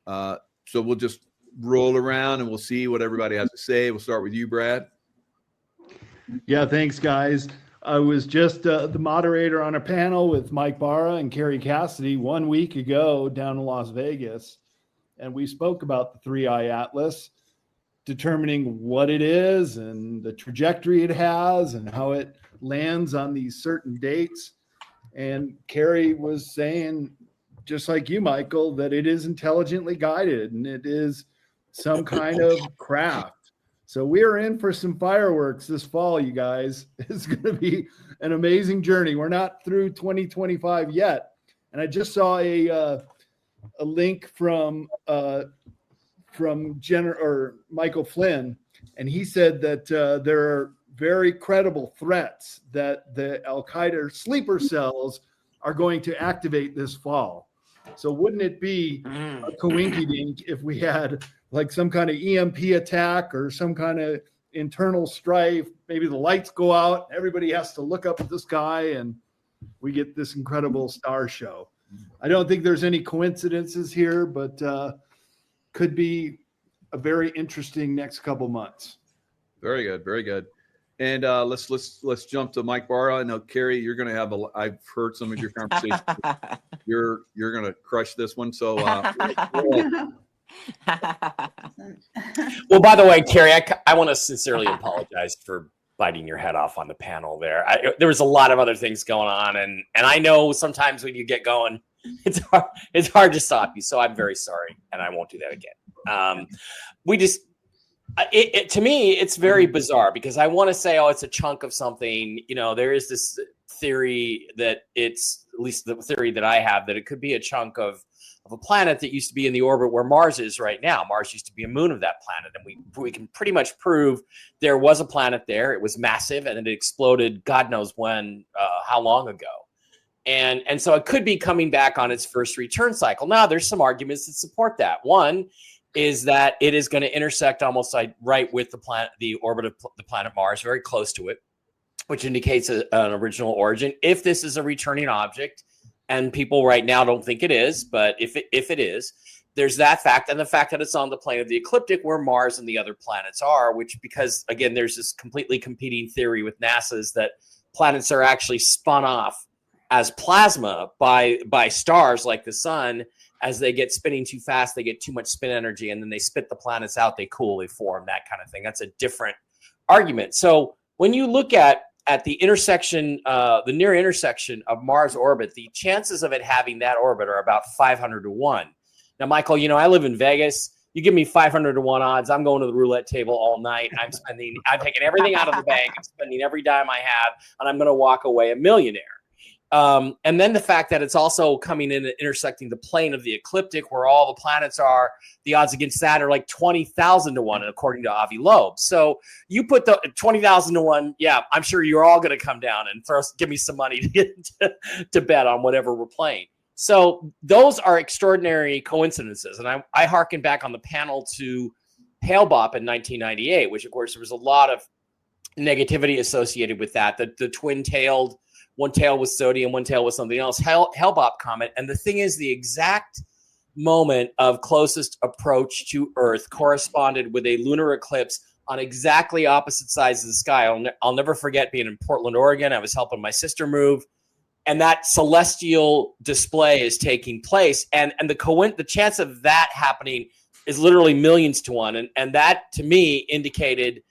So we'll just roll around and we'll see what everybody has to say. We'll start with you, Brad. Yeah, thanks, guys. I was just the moderator on a panel with Mike Barra and Kerry Cassidy 1 week ago down in Las Vegas, and we spoke about the 3i Atlas, determining what it is and the trajectory it has and how it lands on these certain dates. And Kerry was saying, just like you, Michael, that it is intelligently guided and it is some kind of craft. So we are in for some fireworks this fall, you guys. It's going to be an amazing journey. We're not through 2025 yet. And I just saw a link from Michael Flynn, and he said that there are very credible threats that the Al-Qaeda sleeper cells are going to activate this fall. So wouldn't it be a coinkydink if we had like some kind of EMP attack or some kind of internal strife? Maybe the lights go out, everybody has to look up at the sky, and we get this incredible star show. I don't think there's any coincidences here, but could be a very interesting next couple months. Very good, very good. And let's jump to Mike Barra. I know, Kerry, you're going to have I've heard some of your conversations. You're going to crush this one. So, well, by the way, Kerry, I want to sincerely apologize for biting your head off on the panel there. There was a lot of other things going on, and I know sometimes when you get going, it's hard to stop you. So I'm very sorry, and I won't do that again. To me, it's very bizarre because I want to say, oh, it's a chunk of something. You know, there is this theory that it's, at least the theory that I have, that it could be a chunk of a planet that used to be in the orbit where Mars is right now. Mars used to be a moon of that planet, and we can pretty much prove there was a planet there. It was massive, and it exploded God knows when, how long ago. And so it could be coming back on its first return cycle. Now, there's some arguments that support that. One is that it is going to intersect almost like right with the planet, the orbit of the planet Mars, very close to it, which indicates an original origin. If this is a returning object, and people right now don't think it is, but if it is, there's that fact, and the fact that it's on the plane of the ecliptic where Mars and the other planets are, which, because again, there's this completely competing theory with NASA's that planets are actually spun off as plasma by stars like the sun. As they get spinning too fast, they get too much spin energy, and then they spit the planets out, they cool, they form, that kind of thing. That's a different argument. So when you look at the intersection, the near intersection of Mars orbit, the chances of it having that orbit are about 500 to 1. Now, Michael, you know, I live in Vegas. You give me 500 to 1 odds, I'm going to the roulette table all night. I'm taking everything out of the bank. I'm spending every dime I have, and I'm going to walk away a millionaire. And then the fact that it's also coming in and intersecting the plane of the ecliptic where all the planets are, the odds against that are like 20,000 to 1, according to Avi Loeb. So you put the 20,000 to 1, yeah, I'm sure you're all going to come down and first give me some money to get to bet on whatever we're playing. So those are extraordinary coincidences. And I hearken back on the panel to Hale-Bopp in 1998, which of course there was a lot of negativity associated with that. The twin-tailed, one tail was sodium, one tail was something else, Hale-Bopp comet. And the thing is, the exact moment of closest approach to Earth corresponded with a lunar eclipse on exactly opposite sides of the sky. I'll never forget being in Portland, Oregon. I was helping my sister move, and that celestial display is taking place. And the chance of that happening is literally millions to 1. And that, to me, indicated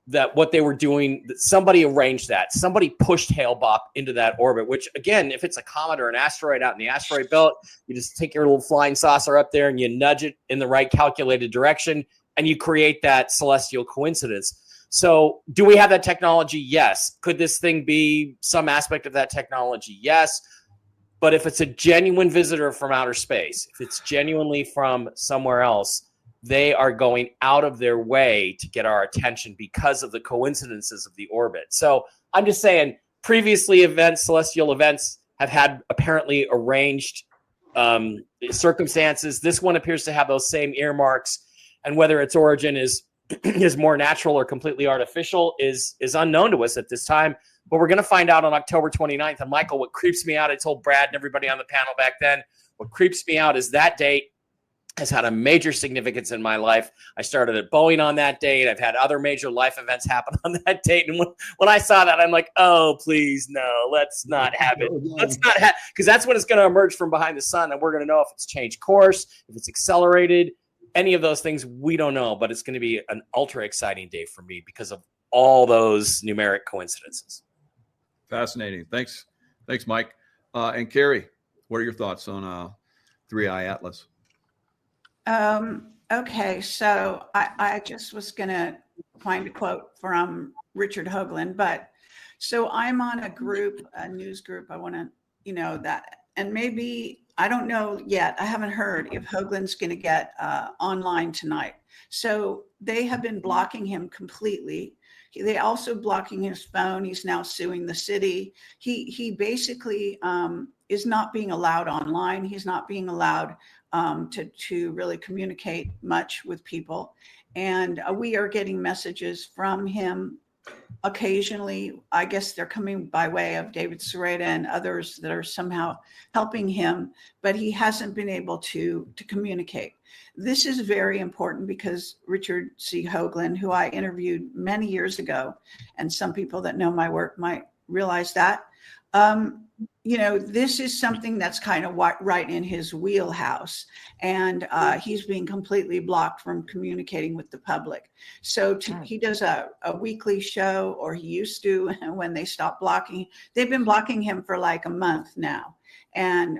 that what they were doing, that somebody arranged that. Somebody pushed Hale-Bopp into that orbit, which, again, if it's a comet or an asteroid out in the asteroid belt, you just take your little flying saucer up there and you nudge it in the right calculated direction, and you create that celestial coincidence. So do we have that technology? Yes. Could this thing be some aspect of that technology? Yes. But if it's a genuine visitor from outer space, if it's genuinely from somewhere else, they are going out of their way to get our attention because of the coincidences of the orbit. So I'm just saying, previously celestial events have had apparently arranged circumstances. This one appears to have those same earmarks, and whether its origin is more natural or completely artificial is unknown to us at this time. But we're going to find out on October 29th. And Michael, what creeps me out, I told Brad and everybody on the panel back then, what creeps me out is that date has had a major significance in my life. I started at Boeing on that date. I've had other major life events happen on that date. And when I saw that, I'm like, oh, please, no, let's not have it. Let's not have, because that's when it's going to emerge from behind the sun. And we're going to know if it's changed course, if it's accelerated, any of those things, we don't know. But it's going to be an ultra exciting day for me because of all those numeric coincidences. Fascinating. Thanks, Mike. And Carrie, what are your thoughts on 3i Atlas? Okay, so I just was going to find a quote from Richard Hoagland, but so I'm on a news group. I want to, that, and maybe, I don't know yet. I haven't heard if Hoagland's going to get online tonight. So they have been blocking him completely. They also blocking his phone. He's now suing the city. He basically is not being allowed online. He's not being allowed to really communicate much with people. And we are getting messages from him occasionally. I guess they're coming by way of David Sereda and others that are somehow helping him, but he hasn't been able to communicate. This is very important because Richard C. Hoagland, who I interviewed many years ago, and some people that know my work might realize that, this is something that's kind of right in his wheelhouse, and he's being completely blocked from communicating with the public. So he does a weekly show, or he used to, when they stopped blocking. They've been blocking him for like a month now. And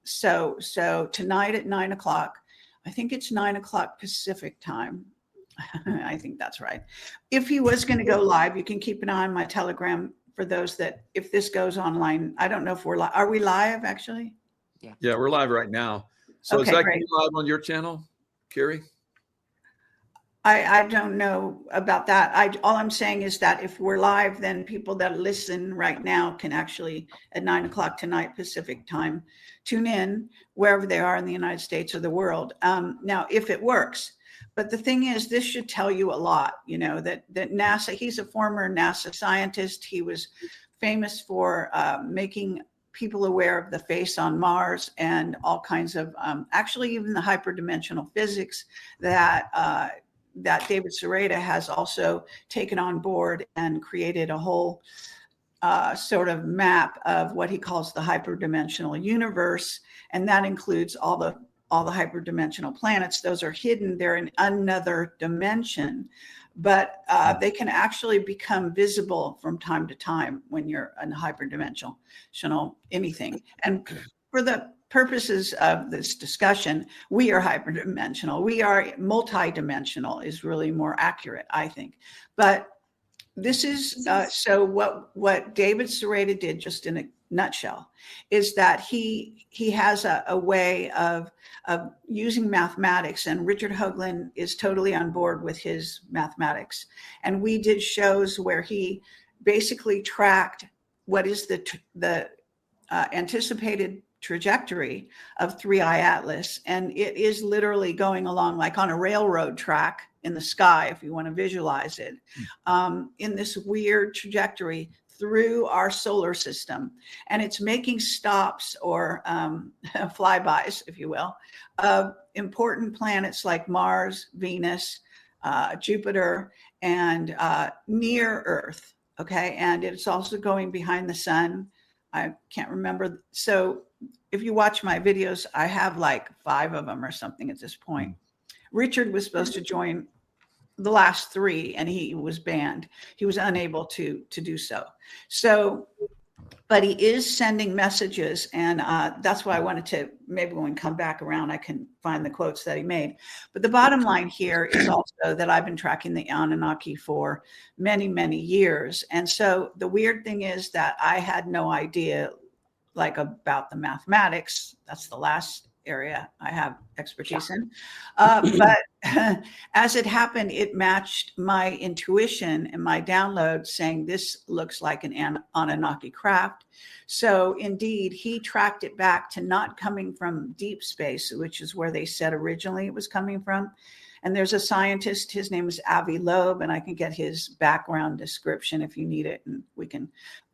so tonight at 9 o'clock, I think it's 9 o'clock Pacific time. I think that's right. If he was going to go live, you can keep an eye on my Telegram for those that, if this goes online, I don't know if we're live. Are we live actually? Yeah, we're live right now. So okay, is that great. live on your channel, Carrie? I don't know about that. All I'm saying is that if we're live, then people that listen right now can actually, at 9 o'clock tonight Pacific time, tune in wherever they are in the United States or the world. Now, if it works. But the thing is, this should tell you a lot, that NASA, he's a former NASA scientist. He was famous for making people aware of the face on Mars and all kinds of, actually even the hyperdimensional physics that David Sereda has also taken on board and created a whole sort of map of what he calls the hyperdimensional universe. And that includes all the hyperdimensional planets. Those are hidden. They're in another dimension, but they can actually become visible from time to time when you're in hyperdimensional anything. And for the purposes of this discussion, we are hyperdimensional. We are multidimensional is really more accurate, I think. But this is so what David Sereda did just in a nutshell, is that he has a way of using mathematics, and Richard Hoagland is totally on board with his mathematics. And we did shows where he basically tracked what is the anticipated trajectory of 3I Atlas, and it is literally going along like on a railroad track in the sky, if you want to visualize it, in this weird trajectory through our solar system. And it's making stops or flybys, if you will, of important planets like Mars, Venus, Jupiter, and near Earth. Okay. And it's also going behind the sun. I can't remember. So if you watch my videos, I have like 5 of them or something at this point. Richard was supposed to join the last 3 and he was banned. He was unable to do so. So, but he is sending messages, and that's why I wanted to, maybe when we come back around, I can find the quotes that he made. But the bottom line here is also that I've been tracking the Anunnaki for many, many years. And so the weird thing is that I had no idea like about the mathematics. That's the last area I have expertise in. But as it happened, it matched my intuition and my download saying this looks like an Anunnaki craft. So indeed, he tracked it back to not coming from deep space, which is where they said originally it was coming from. And there's a scientist, his name is Avi Loeb, and I can get his background description if you need it, and we can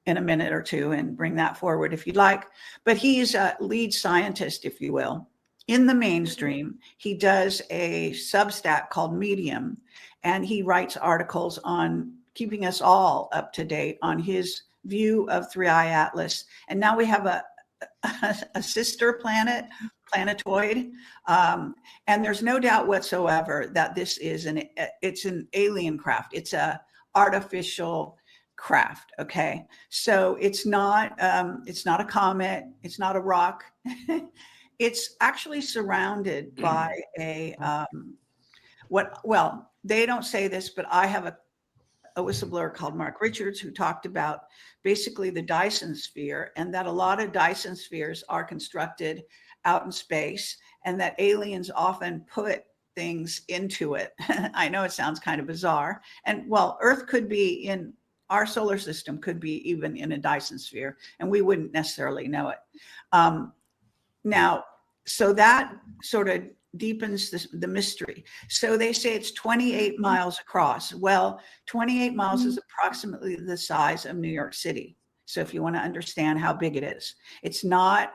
in a minute or two and bring that forward if you'd like. But he's a lead scientist, if you will, in the mainstream. He does a Substack called Medium, and he writes articles on keeping us all up to date on his view of 3I Atlas. And now we have a sister planet, planetoid. And there's no doubt whatsoever that this is it's an alien craft. It's a artificial craft. Okay. So it's not a comet. It's not a rock. It's actually surrounded by a, well, they don't say this, but I have a whistleblower called Mark Richards who talked about basically the Dyson sphere, and that a lot of Dyson spheres are constructed out in space, and that aliens often put things into it. I know it sounds kind of bizarre. And well, Earth could be in our solar system, could be even in a Dyson sphere, and we wouldn't necessarily know it. Now, so that sort of deepens the mystery. So they say it's 28 miles across. Well, 28 miles is approximately the size of New York City. So if you want to understand how big it is, it's not,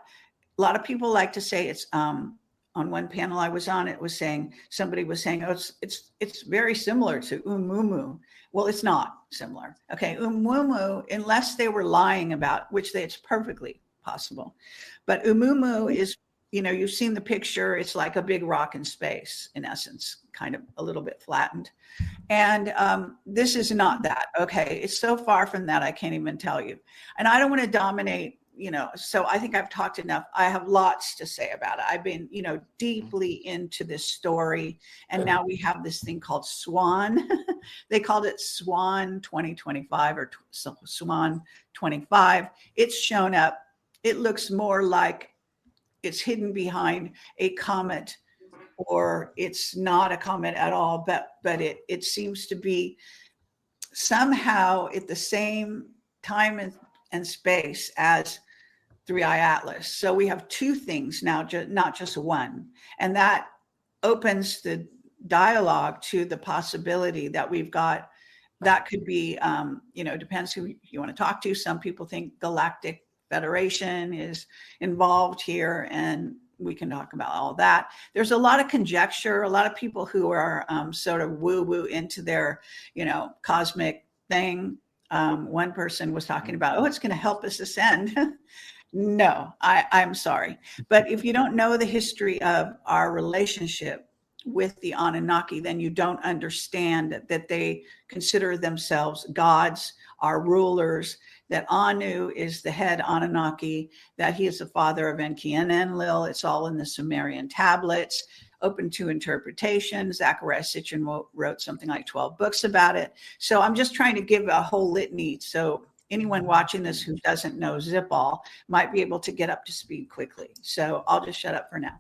a lot of people like to say it's, on one panel I was on, it was saying, somebody was saying, oh, it's very similar to Umumu. Well, it's not similar. Okay, Umumu, unless they were lying about, which it's perfectly possible. But Umumu is, you know, you've seen the picture, it's like a big rock in space, in essence, kind of a little bit flattened. And this is not that. Okay, it's so far from that, I can't even tell you. And I don't want to dominate, you know, so I think I've talked enough. I have lots to say about it. I've been, you know, deeply into this story. And now we have this thing called SWAN. They called it SWAN 2025 or SWAN 25. It's shown up. It looks more like it's hidden behind a comet, or it's not a comet at all, but it seems to be somehow at the same time and space as 3I Atlas. So we have 2 things now, not just one. And that opens the dialogue to the possibility that we've got, that could be, you know, depends who you want to talk to. Some people think Galactic Federation is involved here, and we can talk about all that. There's a lot of conjecture, a lot of people who are sort of woo-woo into their, you know, cosmic thing. One person was talking about, oh, it's going to help us ascend. No, I'm sorry. But if you don't know the history of our relationship with the Anunnaki, then you don't understand that they consider themselves gods, our rulers, that Anu is the head Anunnaki, that he is the father of Enki and Enlil. It's all in the Sumerian tablets, open to interpretation. Zachariah Sitchin wrote something like 12 books about it. So I'm just trying to give a whole litany so anyone watching this who doesn't know zip all might be able to get up to speed quickly. So I'll just shut up for now.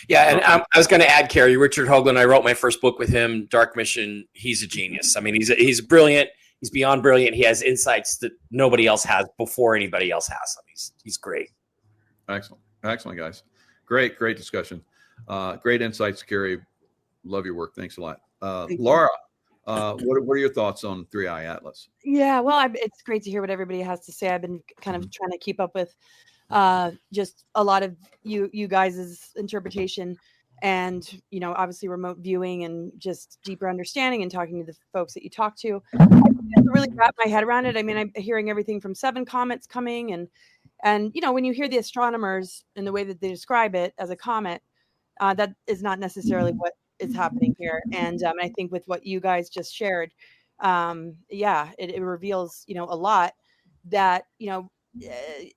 Yeah, and I was going to add, Carrie, Richard Hoagland. I wrote my first book with him, Dark Mission. He's a genius. I mean, he's brilliant. He's beyond brilliant. He has insights that nobody else has before anybody else has them. He's great. Excellent, guys. Great discussion. Great insights, Carrie. Love your work. Thanks a lot. Laura, what are your thoughts on 3i Atlas? Yeah, well, it's great to hear what everybody has to say. I've been kind of trying to keep up with just a lot of you guys' interpretation and, obviously remote viewing and just deeper understanding and talking to the folks that you talk to. I can't really wrap my head around it. I mean, I'm hearing everything from 7 comets coming and when you hear the astronomers and the way that they describe it as a comet, that is not necessarily what is happening here. And I think with what you guys just shared, it reveals, a lot that,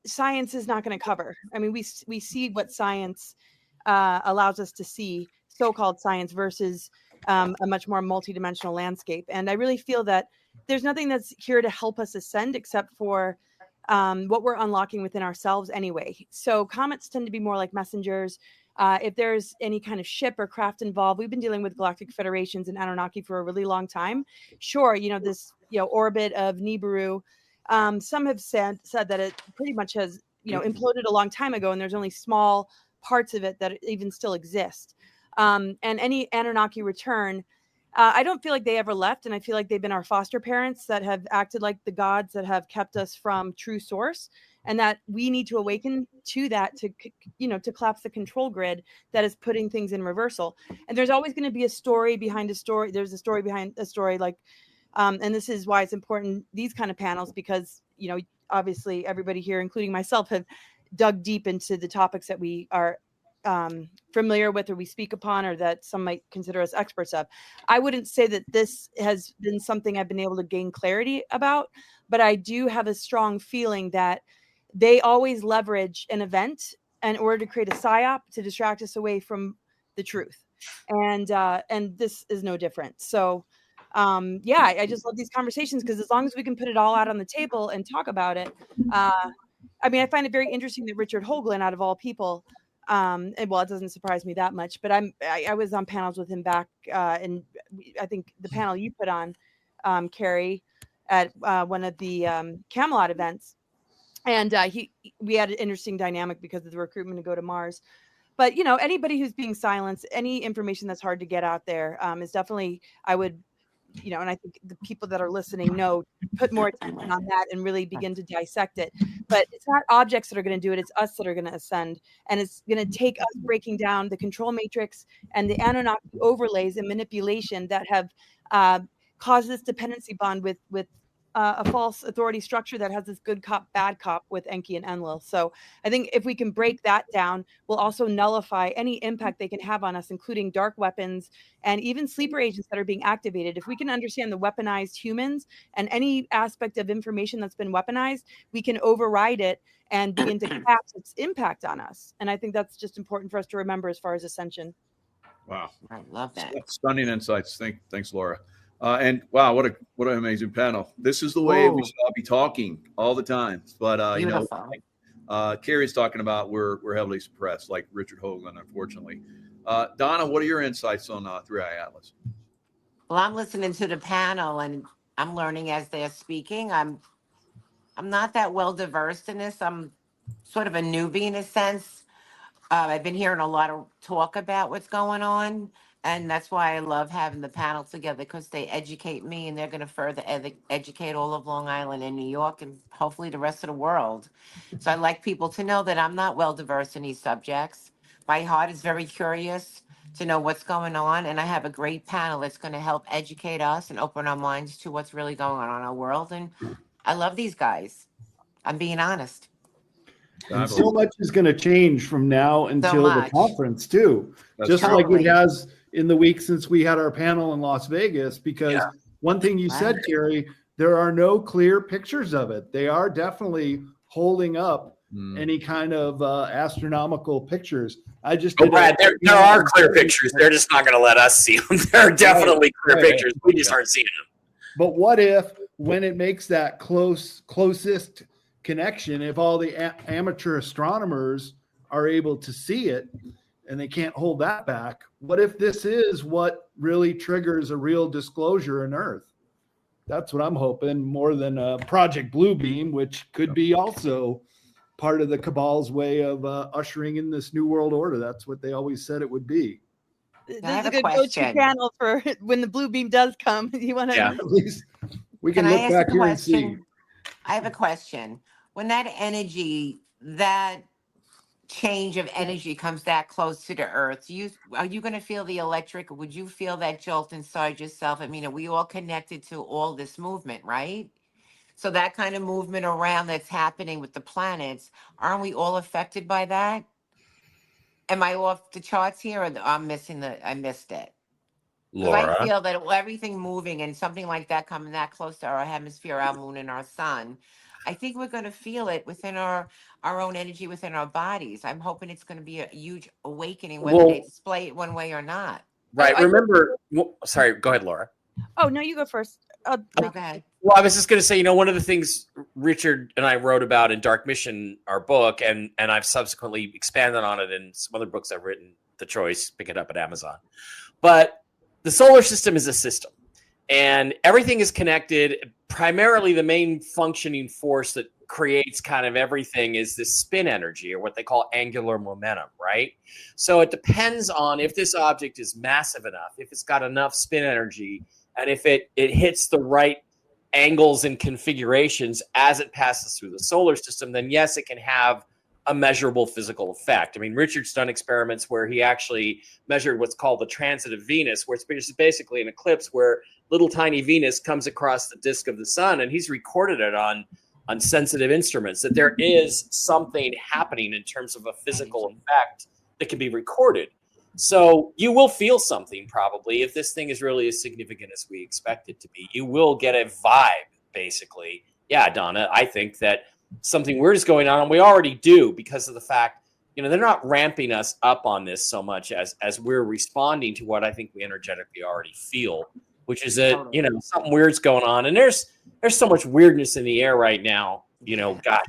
science is not going to cover. I mean, we see what science allows us to see, so-called science versus a much more multidimensional landscape. And I really feel that there's nothing that's here to help us ascend except for what we're unlocking within ourselves anyway. So comets tend to be more like messengers. If there's any kind of ship or craft involved, we've been dealing with galactic federations and Anunnaki for a really long time. Sure, this orbit of Nibiru. Some have said that it pretty much has imploded a long time ago, and there's only small parts of it that even still exist. And any Anunnaki return, I don't feel like they ever left, and I feel like they've been our foster parents that have acted like the gods that have kept us from true source, and that we need to awaken to that to collapse the control grid that is putting things in reversal. And there's always going to be a story behind a story. There's a story behind a story, like, and this is why it's important, these kind of panels, because obviously everybody here, including myself, have dug deep into the topics that we are familiar with or we speak upon or that some might consider us experts of. I wouldn't say that this has been something I've been able to gain clarity about, but I do have a strong feeling that they always leverage an event in order to create a psyop to distract us away from the truth. And this is no different. So I just love these conversations because as long as we can put it all out on the table and talk about it, I mean, I find it very interesting that Richard Hoagland, out of all people, and well, it doesn't surprise me that much, but I was on panels with him back, and I think the panel you put on, Carrie, at one of the Camelot events, and we had an interesting dynamic because of the recruitment to go to Mars. But anybody who's being silenced, any information that's hard to get out there is definitely, I would. And I think the people that are listening know, put more attention on that and really begin to dissect it. But it's not objects that are going to do it. It's us that are going to ascend. And it's going to take us breaking down the control matrix and the Anunnaki overlays and manipulation that have caused this dependency bond with a false authority structure that has this good cop, bad cop with Enki and Enlil. So I think if we can break that down, we'll also nullify any impact they can have on us, including dark weapons and even sleeper agents that are being activated. If we can understand the weaponized humans and any aspect of information that's been weaponized, we can override it and begin to collapse its impact on us. And I think that's just important for us to remember as far as ascension. Wow. I love that. Stunning insights. Thanks, Laura. And wow, what an amazing panel. This is the way we should all be talking all the time. But Carrie's talking about we're heavily suppressed, like Richard Hoagland, unfortunately. Donna, what are your insights on 3i Atlas? Well, I'm listening to the panel and I'm learning as they're speaking. I'm not that well diverse in this. I'm sort of a newbie in a sense. I've been hearing a lot of talk about what's going on. And that's why I love having the panel together, because they educate me and they're going to further educate all of Long Island and New York and hopefully the rest of the world. So I'd like people to know that I'm not well diverse in these subjects. My heart is very curious to know what's going on. And I have a great panel that's going to help educate us and open our minds to what's really going on in our world. And I love these guys. I'm being honest. And so much is going to change from now until the conference too. Just like it has in the week since we had our panel in Las Vegas, because one thing you said, Carrie, there are no clear pictures of it. They are definitely holding up any kind of astronomical pictures. I just Brad, there are clear pictures. They're just not going to let us see them. There are definitely clear pictures. We just aren't seeing them. But what if when it makes that closest connection, if all the amateur astronomers are able to see it and they can't hold that back, what if this is what really triggers a real disclosure in Earth? That's what I'm hoping, more than Project Bluebeam, which could be also part of the cabal's way of ushering in this new world order. That's what they always said it would be. This I is have a a good go-to question. channel for when the blue beam does come. You want to? Yeah. At least we can Can I look ask back a here and see. question? I have a question. When that energy, that change of energy comes that close to the earth, are you going to feel the electric? Would you feel that jolt inside yourself? I mean, are we all connected to all this movement, right? So that kind of movement around that's happening with the planets, aren't we all affected by that? Am I off the charts here, or I missed it? Because I Laura. feel that everything moving and something like that coming that close to our hemisphere, our moon, and our sun, I think we're going to feel it within our own energy within our bodies. I'm hoping it's going to be a huge awakening, whether they Well, display it one way or not. right. I- Remember, sorry, go ahead, Laura. Oh no, you go first. Okay. Well, I was just going to say, one of the things Richard and I wrote about in Dark Mission, our book, and I've subsequently expanded on it in some other books I've written, The Choice, pick it up at Amazon. But the solar system is a system, and everything is connected. Primarily, the main functioning force that creates kind of everything is this spin energy, or what they call angular momentum, right? So it depends on if this object is massive enough, if it's got enough spin energy, and if it hits the right angles and configurations as it passes through the solar system, then yes, it can have a measurable physical effect. I mean, Richard's done experiments where he actually measured what's called the transit of Venus, where it's basically an eclipse where little tiny Venus comes across the disk of the sun, and he's recorded it on sensitive instruments, that there is something happening in terms of a physical effect that can be recorded. So you will feel something probably if this thing is really as significant as we expect it to be. You will get a vibe, basically. Yeah, Donna, I think that something weird is going on, and we already do, because of the fact, they're not ramping us up on this so much as we're responding to what I think we energetically already feel, which is that, something weird's going on. And there's so much weirdness in the air right now, gosh,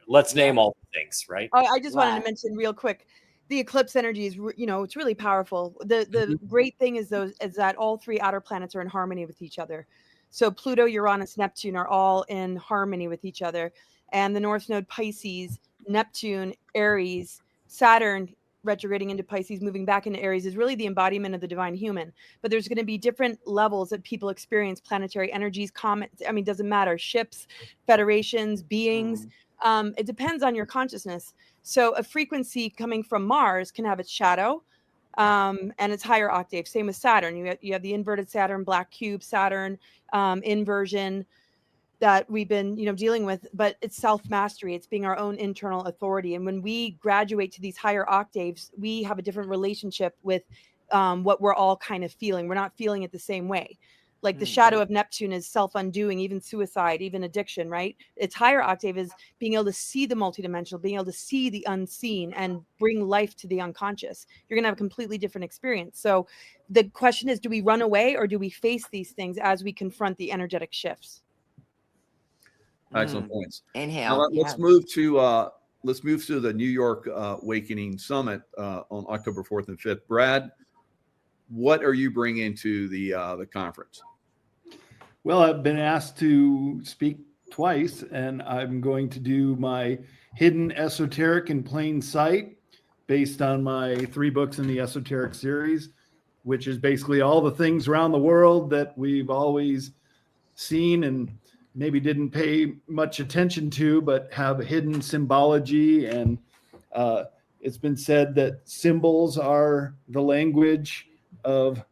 let's name all the things, right? I just wanted to mention real quick, the eclipse energy is, it's really powerful. The great thing is that all three outer planets are in harmony with each other. So Pluto, Uranus, Neptune are all in harmony with each other. And the North Node Pisces, Neptune, Aries, Saturn retrograding into Pisces, moving back into Aries, is really the embodiment of the divine human. But there's going to be different levels that people experience, planetary energies, comets. I mean, doesn't matter. Ships, federations, beings. It depends on your consciousness. So a frequency coming from Mars can have its shadow and its higher octave. Same with Saturn. You have the inverted Saturn, black cube Saturn, inversion that we've been dealing with, but it's self-mastery. It's being our own internal authority. And when we graduate to these higher octaves, we have a different relationship with what we're all kind of feeling. We're not feeling it the same way. Like the shadow of Neptune is self-undoing, even suicide, even addiction, right? Its higher octave is being able to see the multidimensional, being able to see the unseen and bring life to the unconscious. You're going to have a completely different experience. So the question is, do we run away or do we face these things as we confront the energetic shifts? Excellent points. Inhale. Now, let's move to the New York Awakening Summit on October 4th and 5th. Brad, what are you bringing to the conference? Well, I've been asked to speak twice, and I'm going to do my Hidden Esoteric in Plain Sight based on my 3 books in the Esoteric series, which is basically all the things around the world that we've always seen and maybe didn't pay much attention to, but have hidden symbology. And it's been said that symbols are the language of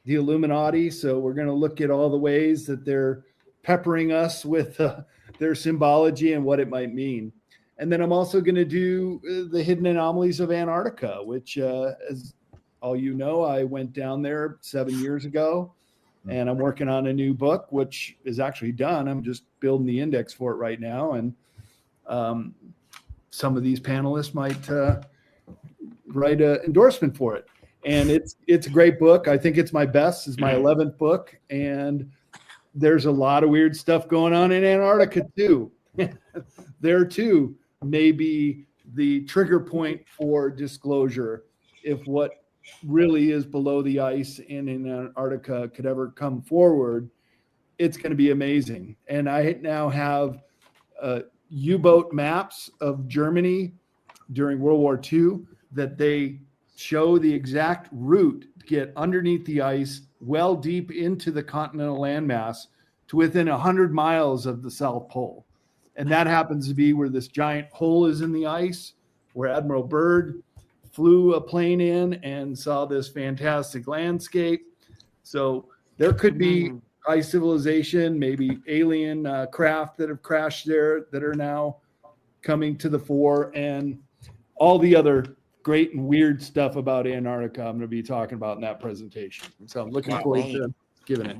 the Illuminati. So we're going to look at all the ways that they're peppering us with their symbology and what it might mean. And then I'm also going to do the hidden anomalies of Antarctica, which, as all you know, I went down there 7 years ago. And I'm working on a new book, which is actually done. I'm just building the index for it right now. And some of these panelists might write an endorsement for it. And it's a great book. I think it's my best. It's my 11th book. And there's a lot of weird stuff going on in Antarctica too. There too may be the trigger point for disclosure if what really is below the ice and in Antarctica could ever come forward. It's going to be amazing. And I now have U-boat maps of Germany during World War II that they show the exact route to get underneath the ice, well deep into the continental landmass to within 100 miles of the South Pole. And that happens to be where this giant hole is in the ice, where Admiral Byrd flew a plane in and saw this fantastic landscape. So there could be high civilization, maybe alien craft that have crashed there that are now coming to the fore, and all the other great and weird stuff about Antarctica I'm going to be talking about in that presentation. So I'm looking forward to giving it.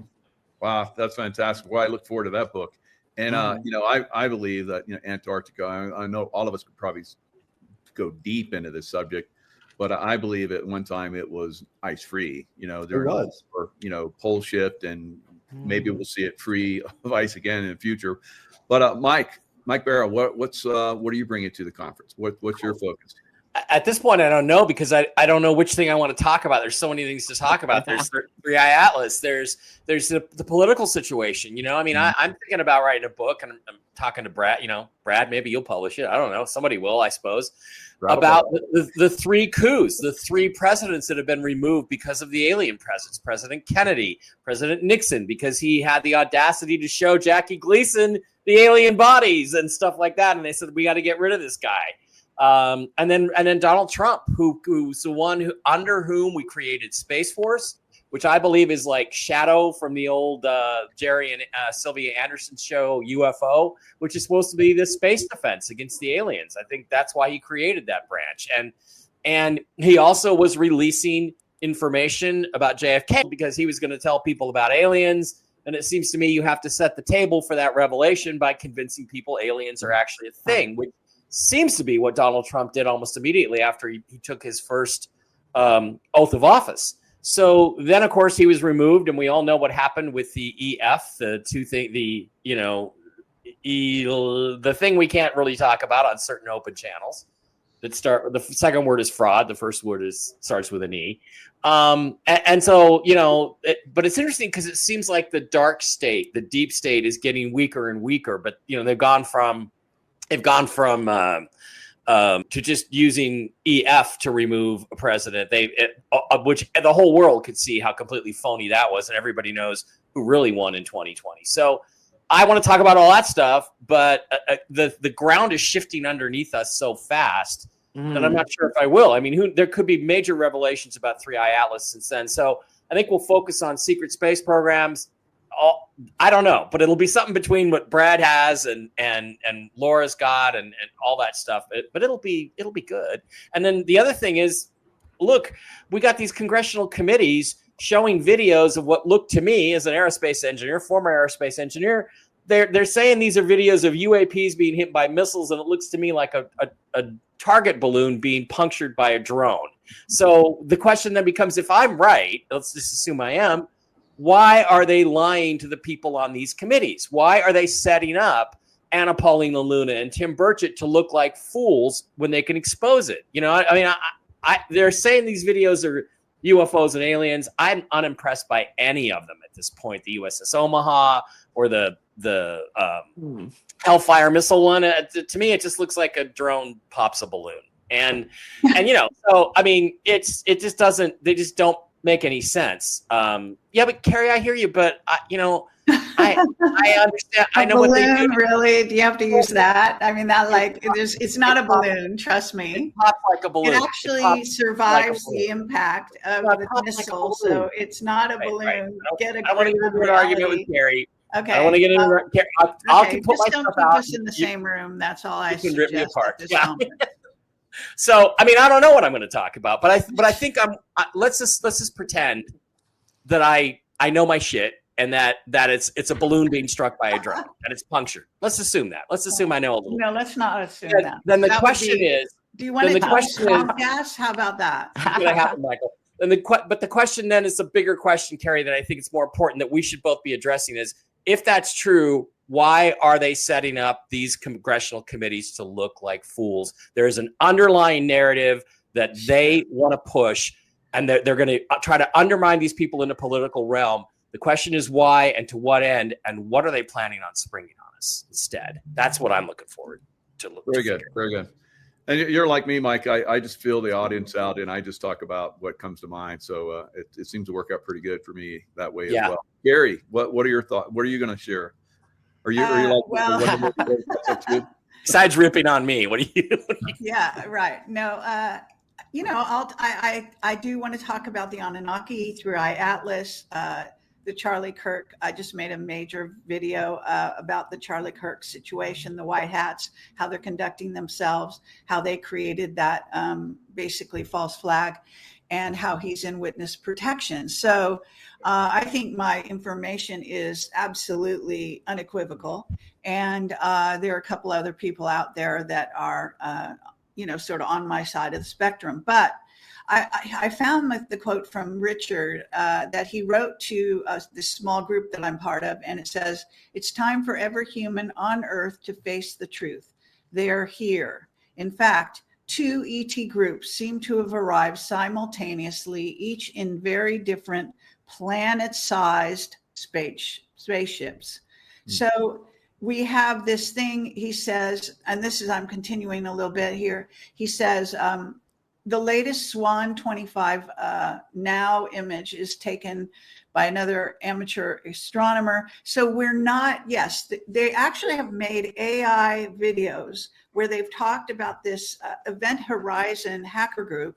Wow, that's fantastic. Well, I look forward to that book. And, I believe that, Antarctica, I know all of us could probably go deep into this subject, but I believe at one time it was ice free. There was, pole shift, and maybe we'll see it free of ice again in the future. But Mike Barrow, what are you bringing to the conference? What's your focus? At this point, I don't know, because I don't know which thing I want to talk about. There's so many things to talk about. There's Three-Eye Atlas. There's the political situation. I'm thinking about writing a book, and I'm talking to Brad. Brad, maybe you'll publish it. I don't know. Somebody will, I suppose. About the three coups, the three presidents that have been removed because of the alien presence. President Kennedy, President Nixon, because he had the audacity to show Jackie Gleason the alien bodies and stuff like that. And they said, we got to get rid of this guy. And then Donald Trump, who's the one under whom we created Space Force, which I believe is like Shadow from the old Jerry and Sylvia Anderson show UFO, which is supposed to be the space defense against the aliens. I think that's why he created that branch. And he also was releasing information about JFK because he was going to tell people about aliens. And it seems to me you have to set the table for that revelation by convincing people aliens are actually a thing, which seems to be what Donald Trump did almost immediately after he took his first oath of office. So then, of course, he was removed, and we all know what happened with the EF, the thing we can't really talk about on certain open channels. The second word is fraud. The first word starts with an E. And so, but it's interesting because it seems like the dark state, the deep state, is getting weaker and weaker. But they've gone from to just using EF to remove a president. Which the whole world could see how completely phony that was, and everybody knows who really won in 2020. So I want to talk about all that stuff, but the ground is shifting underneath us so fast that I'm not sure if I will. I mean, there could be major revelations about Three-Eye Atlas since then. So I think we'll focus on secret space programs. I don't know, but it'll be something between what Brad has and Laura's got and all that stuff. But it'll be good. And then the other thing is, look, we got these congressional committees showing videos of what looked to me as an aerospace engineer, former aerospace engineer. They're saying these are videos of UAPs being hit by missiles, and it looks to me like a target balloon being punctured by a drone. So the question then becomes, if I'm right, let's just assume I am, why are they lying to the people on these committees? Why are they setting up Anna Paulina Luna and Tim Burchett to look like fools when they can expose it? They're saying these videos are UFOs and aliens. I'm unimpressed by any of them at this point. The USS Omaha or the Hellfire missile one. To me, it just looks like a drone pops a balloon. And so I mean, it just doesn't. They just don't make any sense. But Carrie, I hear you, but I understand. I know balloon, what they do. Really? Do you have to use that? I mean, it's not a balloon. Trust me. It pops like a balloon. It actually survives the impact of the missile, so it's not a balloon. Right. I want to get into an argument with Carrie. Okay. I want to get into Carrie. I'll put just myself don't keep out. us in the same room. That's all I You can rip me suggest apart. at this Yeah. moment. So, I mean, I don't know what I'm going to talk about, but I think let's just pretend that I know my shit and that it's a balloon being struck by a drone and it's punctured. Let's assume that. Let's assume I know a little. No, let's not assume that. Then the That would question be- is, Do you want then to the question is, Comcast? How about that? what's going to happen, Michael? And but the question then is a bigger question, Carrie, that I think it's more important that we should both be addressing is if that's true, why are they setting up these congressional committees to look like fools? There's an underlying narrative that they want to push, and they're going to try to undermine these people in the political realm. The question is why and to what end, and what are they planning on springing on us instead? That's what I'm looking forward to. Very good. Very good. And you're like me, Mike. I just feel the audience out, and I just talk about what comes to mind. So it seems to work out pretty good for me that way as well. Gary, what are your thoughts? What are you going to share? Are you like besides ripping on me? What do you? Yeah, right. No, I do want to talk about the Anunnaki through iAtlas. The Charlie Kirk, I just made a major video about the Charlie Kirk situation, the white hats, how they're conducting themselves, how they created that basically false flag, and how he's in witness protection. So I think my information is absolutely unequivocal. And there are a couple other people out there that are, sort of on my side of the spectrum. But I found the quote from Richard that he wrote to this small group that I'm part of, and it says, "It's time for every human on earth to face the truth. They're here. In fact, 2 ET groups seem to have arrived simultaneously, each in very different planet-sized spaceships." So we have this thing, he says, and I'm continuing a little bit here. He says, the latest Swan 25 now image is taken by another amateur astronomer. So we're not, yes, they actually have made AI videos where they've talked about this Event Horizon hacker group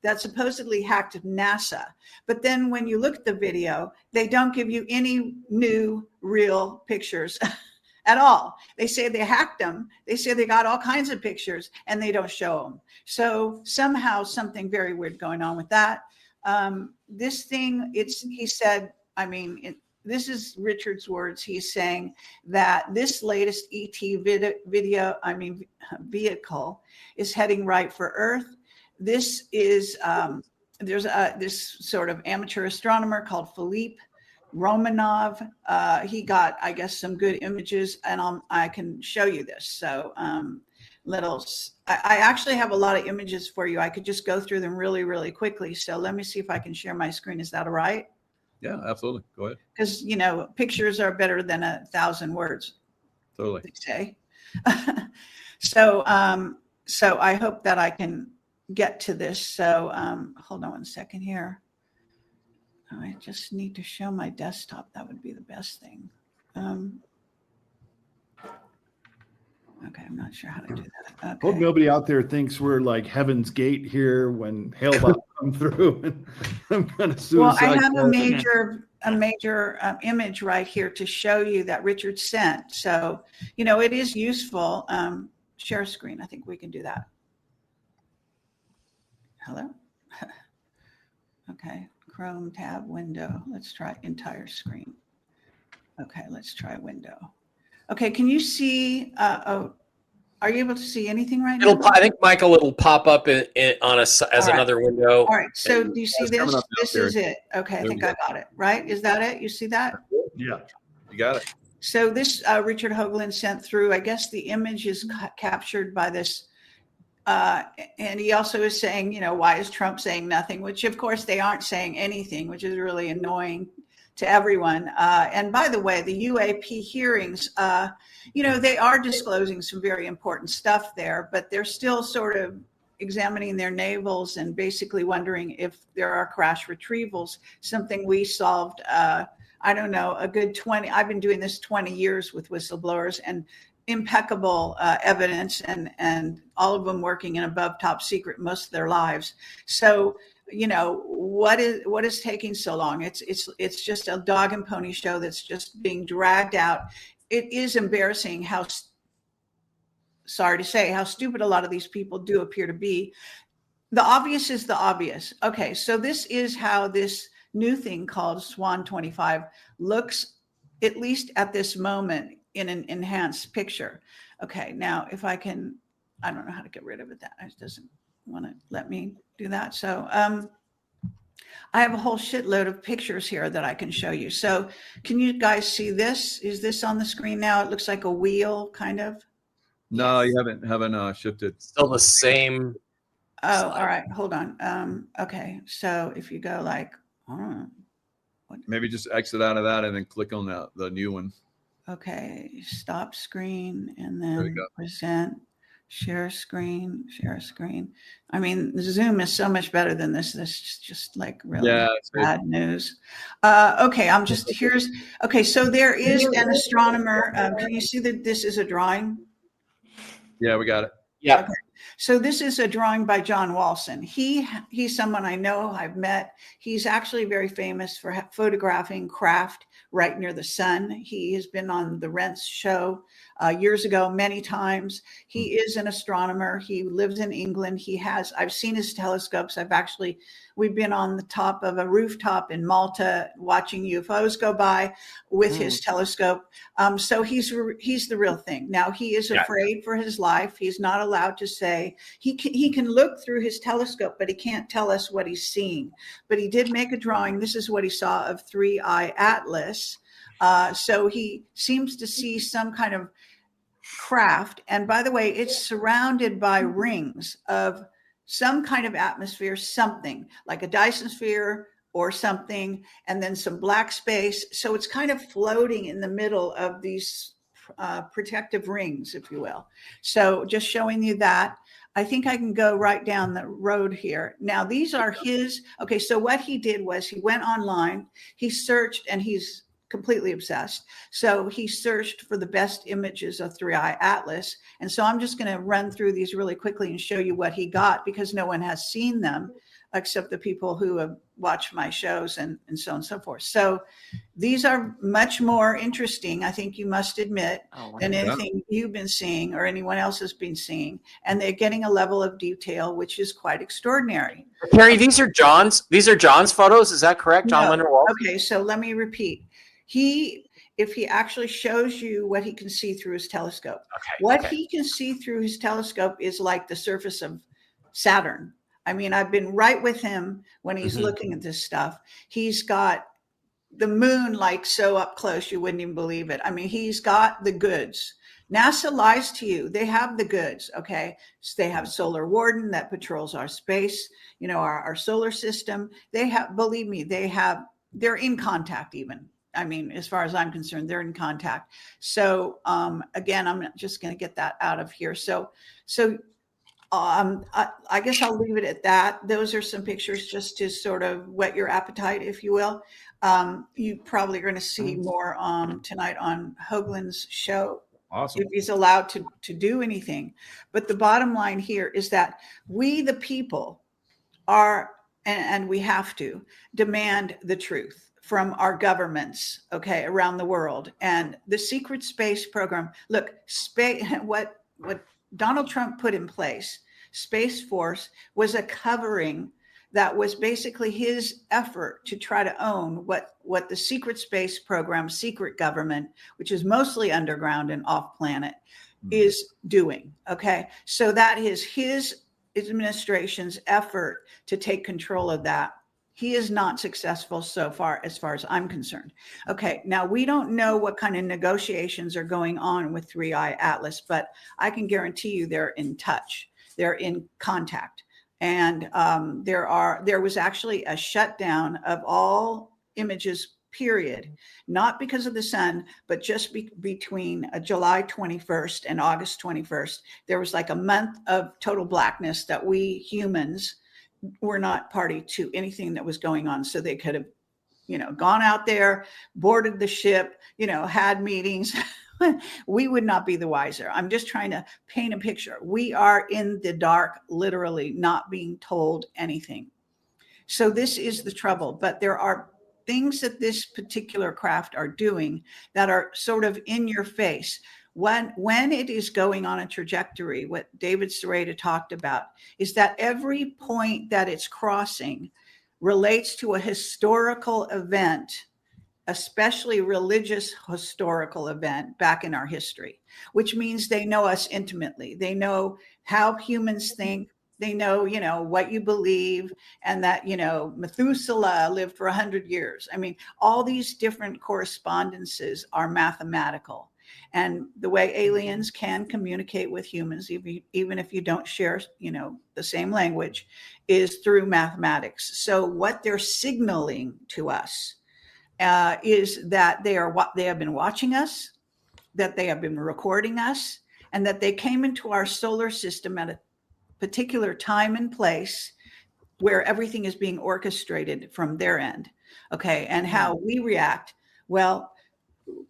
that supposedly hacked NASA. But then when you look at the video, they don't give you any new real pictures at all. They say they hacked them. They say they got all kinds of pictures and they don't show them. So somehow something very weird going on with that. This thing, he said, this is Richard's words. He's saying that this latest ET vehicle is heading right for Earth. This is, there's this sort of amateur astronomer called Philippe Romanov. He got, I guess, some good images, and I can show you this. So I actually have a lot of images for you. I could just go through them really, really quickly. So let me see if I can share my screen. Is that all right? Yeah, absolutely. Go ahead. Because, pictures are better than 1,000 words. Totally. They say. So I hope that I can get to this. So hold on one second here. I just need to show my desktop. That would be the best thing. Okay, I'm not sure how to do that. Okay. Hope nobody out there thinks we're like Heaven's Gate here when Hale-Bopp come through and I'm kind of suicide. Well, I have a major image right here to show you that Richard sent. So, it is useful. Share screen. I think we can do that. Hello? Okay. Chrome tab window. Let's try entire screen. Okay, let's try window. Okay, can you see? Are you able to see anything right now? I think, Michael, it'll pop up on as another window. All right. So do you see this? This is it. Okay, I think I got it. Right? Is that it? You see that? Yeah, you got it. So this Richard Hoagland sent through. I guess the image is captured by this. And he also is saying, why is Trump saying nothing? Which, of course, they aren't saying anything, which is really annoying to everyone. And by the way, the UAP hearings, they are disclosing some very important stuff there, but they're still sort of examining their navels and basically wondering if there are crash retrievals, something we solved, I don't know, a good 20. I've been doing this 20 years with whistleblowers, and impeccable evidence, and all of them working in above top secret most of their lives. So, what is taking so long? It's just a dog and pony show that's just being dragged out. It is embarrassing sorry to say, how stupid a lot of these people do appear to be. The obvious is the obvious. Okay, so this is how this new thing called Swan 25 looks, at least at this moment, in an enhanced picture. Okay, now if I can, I don't know how to get rid of it. That it doesn't want to let me do that. So I have a whole shitload of pictures here that I can show you. So can you guys see this? Is this on the screen now? It looks like a wheel, kind of. No, you haven't shifted. Still the same. Oh, all right. Hold on. Okay. So if you go like, Maybe just exit out of that and then click on the new one. okay, stop screen and There you then go. present, share screen, share screen. I mean, Zoom is so much better than this. This is just like really bad news. Okay, okay, so there is an astronomer. Can you see that this is a drawing? Yeah, we got it. Yeah. Okay. So this is a drawing by John Walson. He's someone I know, I've met. He's actually very famous for photographing craft right near the sun. He has been on the Rents show years ago, many times. He is an astronomer. He lives in England. I've seen his telescopes. We've been on the top of a rooftop in Malta watching UFOs go by with his telescope. So he's the real thing. Now he is afraid for his life. He's not allowed to say, he can look through his telescope, but he can't tell us what he's seeing. But he did make a drawing. This is what he saw of 3I Atlas. So he seems to see some kind of craft. And by the way, it's surrounded by rings of some kind of atmosphere, something like a Dyson sphere or something, and then some black space. So it's kind of floating in the middle of these protective rings, if you will. So just showing you that. I think I can go right down the road here. Now, these are okay, so what he did was he went online, he searched, and he's completely obsessed. So he searched for the best images of 3I Atlas. And so I'm just going to run through these really quickly and show you what he got, because no one has seen them except the people who have watched my shows and so on and so forth. So these are much more interesting, I think you must admit, than anything you've been seeing or anyone else has been seeing. And they're getting a level of detail which is quite extraordinary. Carrie, these are John's photos. Is that correct? John Leonard Walsh? Okay, so let me repeat. If he actually shows you what he can see through his telescope, he can see through his telescope is like the surface of Saturn. I mean, I've been right with him when he's looking at this stuff. He's got the moon like so up close, you wouldn't even believe it. I mean, he's got the goods. NASA lies to you. They have the goods, okay? So they have Solar Warden that patrols our space, our solar system. They have, believe me, they're in contact even. I mean, as far as I'm concerned, they're in contact. So again, I'm just going to get that out of here. So I guess I'll leave it at that. Those are some pictures just to sort of whet your appetite, if you will. You probably are going to see more tonight on Hoagland's show. Awesome. If he's allowed to do anything. But the bottom line here is that we, the people, are, and we have to demand the truth from our governments, okay, around the world. And the secret space program, look, what Donald Trump put in place, Space Force, was a covering that was basically his effort to try to own what the secret space program, secret government, which is mostly underground and off planet, is doing. Okay. So that is his administration's effort to take control of that. He is not successful so far, as I'm concerned. Okay, now we don't know what kind of negotiations are going on with 3I Atlas, but I can guarantee you they're in touch. They're in contact. And there was actually a shutdown of all images, period, not because of the sun, but just between July 21st and August 21st. There was like a month of total blackness that we humans were not party to anything that was going on. So they could have, gone out there, boarded the ship, had meetings. We would not be the wiser. I'm just trying to paint a picture. We are in the dark, literally not being told anything. So this is the trouble. But there are things that this particular craft are doing that are sort of in your face. When it is going on a trajectory, what David Sereda talked about is that every point that it's crossing relates to a historical event, especially religious historical event back in our history, which means they know us intimately. They know how humans think. They know, what you believe, and that, Methuselah lived for 100 years. I mean, all these different correspondences are mathematical. And the way aliens can communicate with humans, even if you don't share, the same language, is through mathematics. So what they're signaling to us is that they have been watching us, that they have been recording us, and that they came into our solar system at a particular time and place where everything is being orchestrated from their end. Okay. And how we react. Well,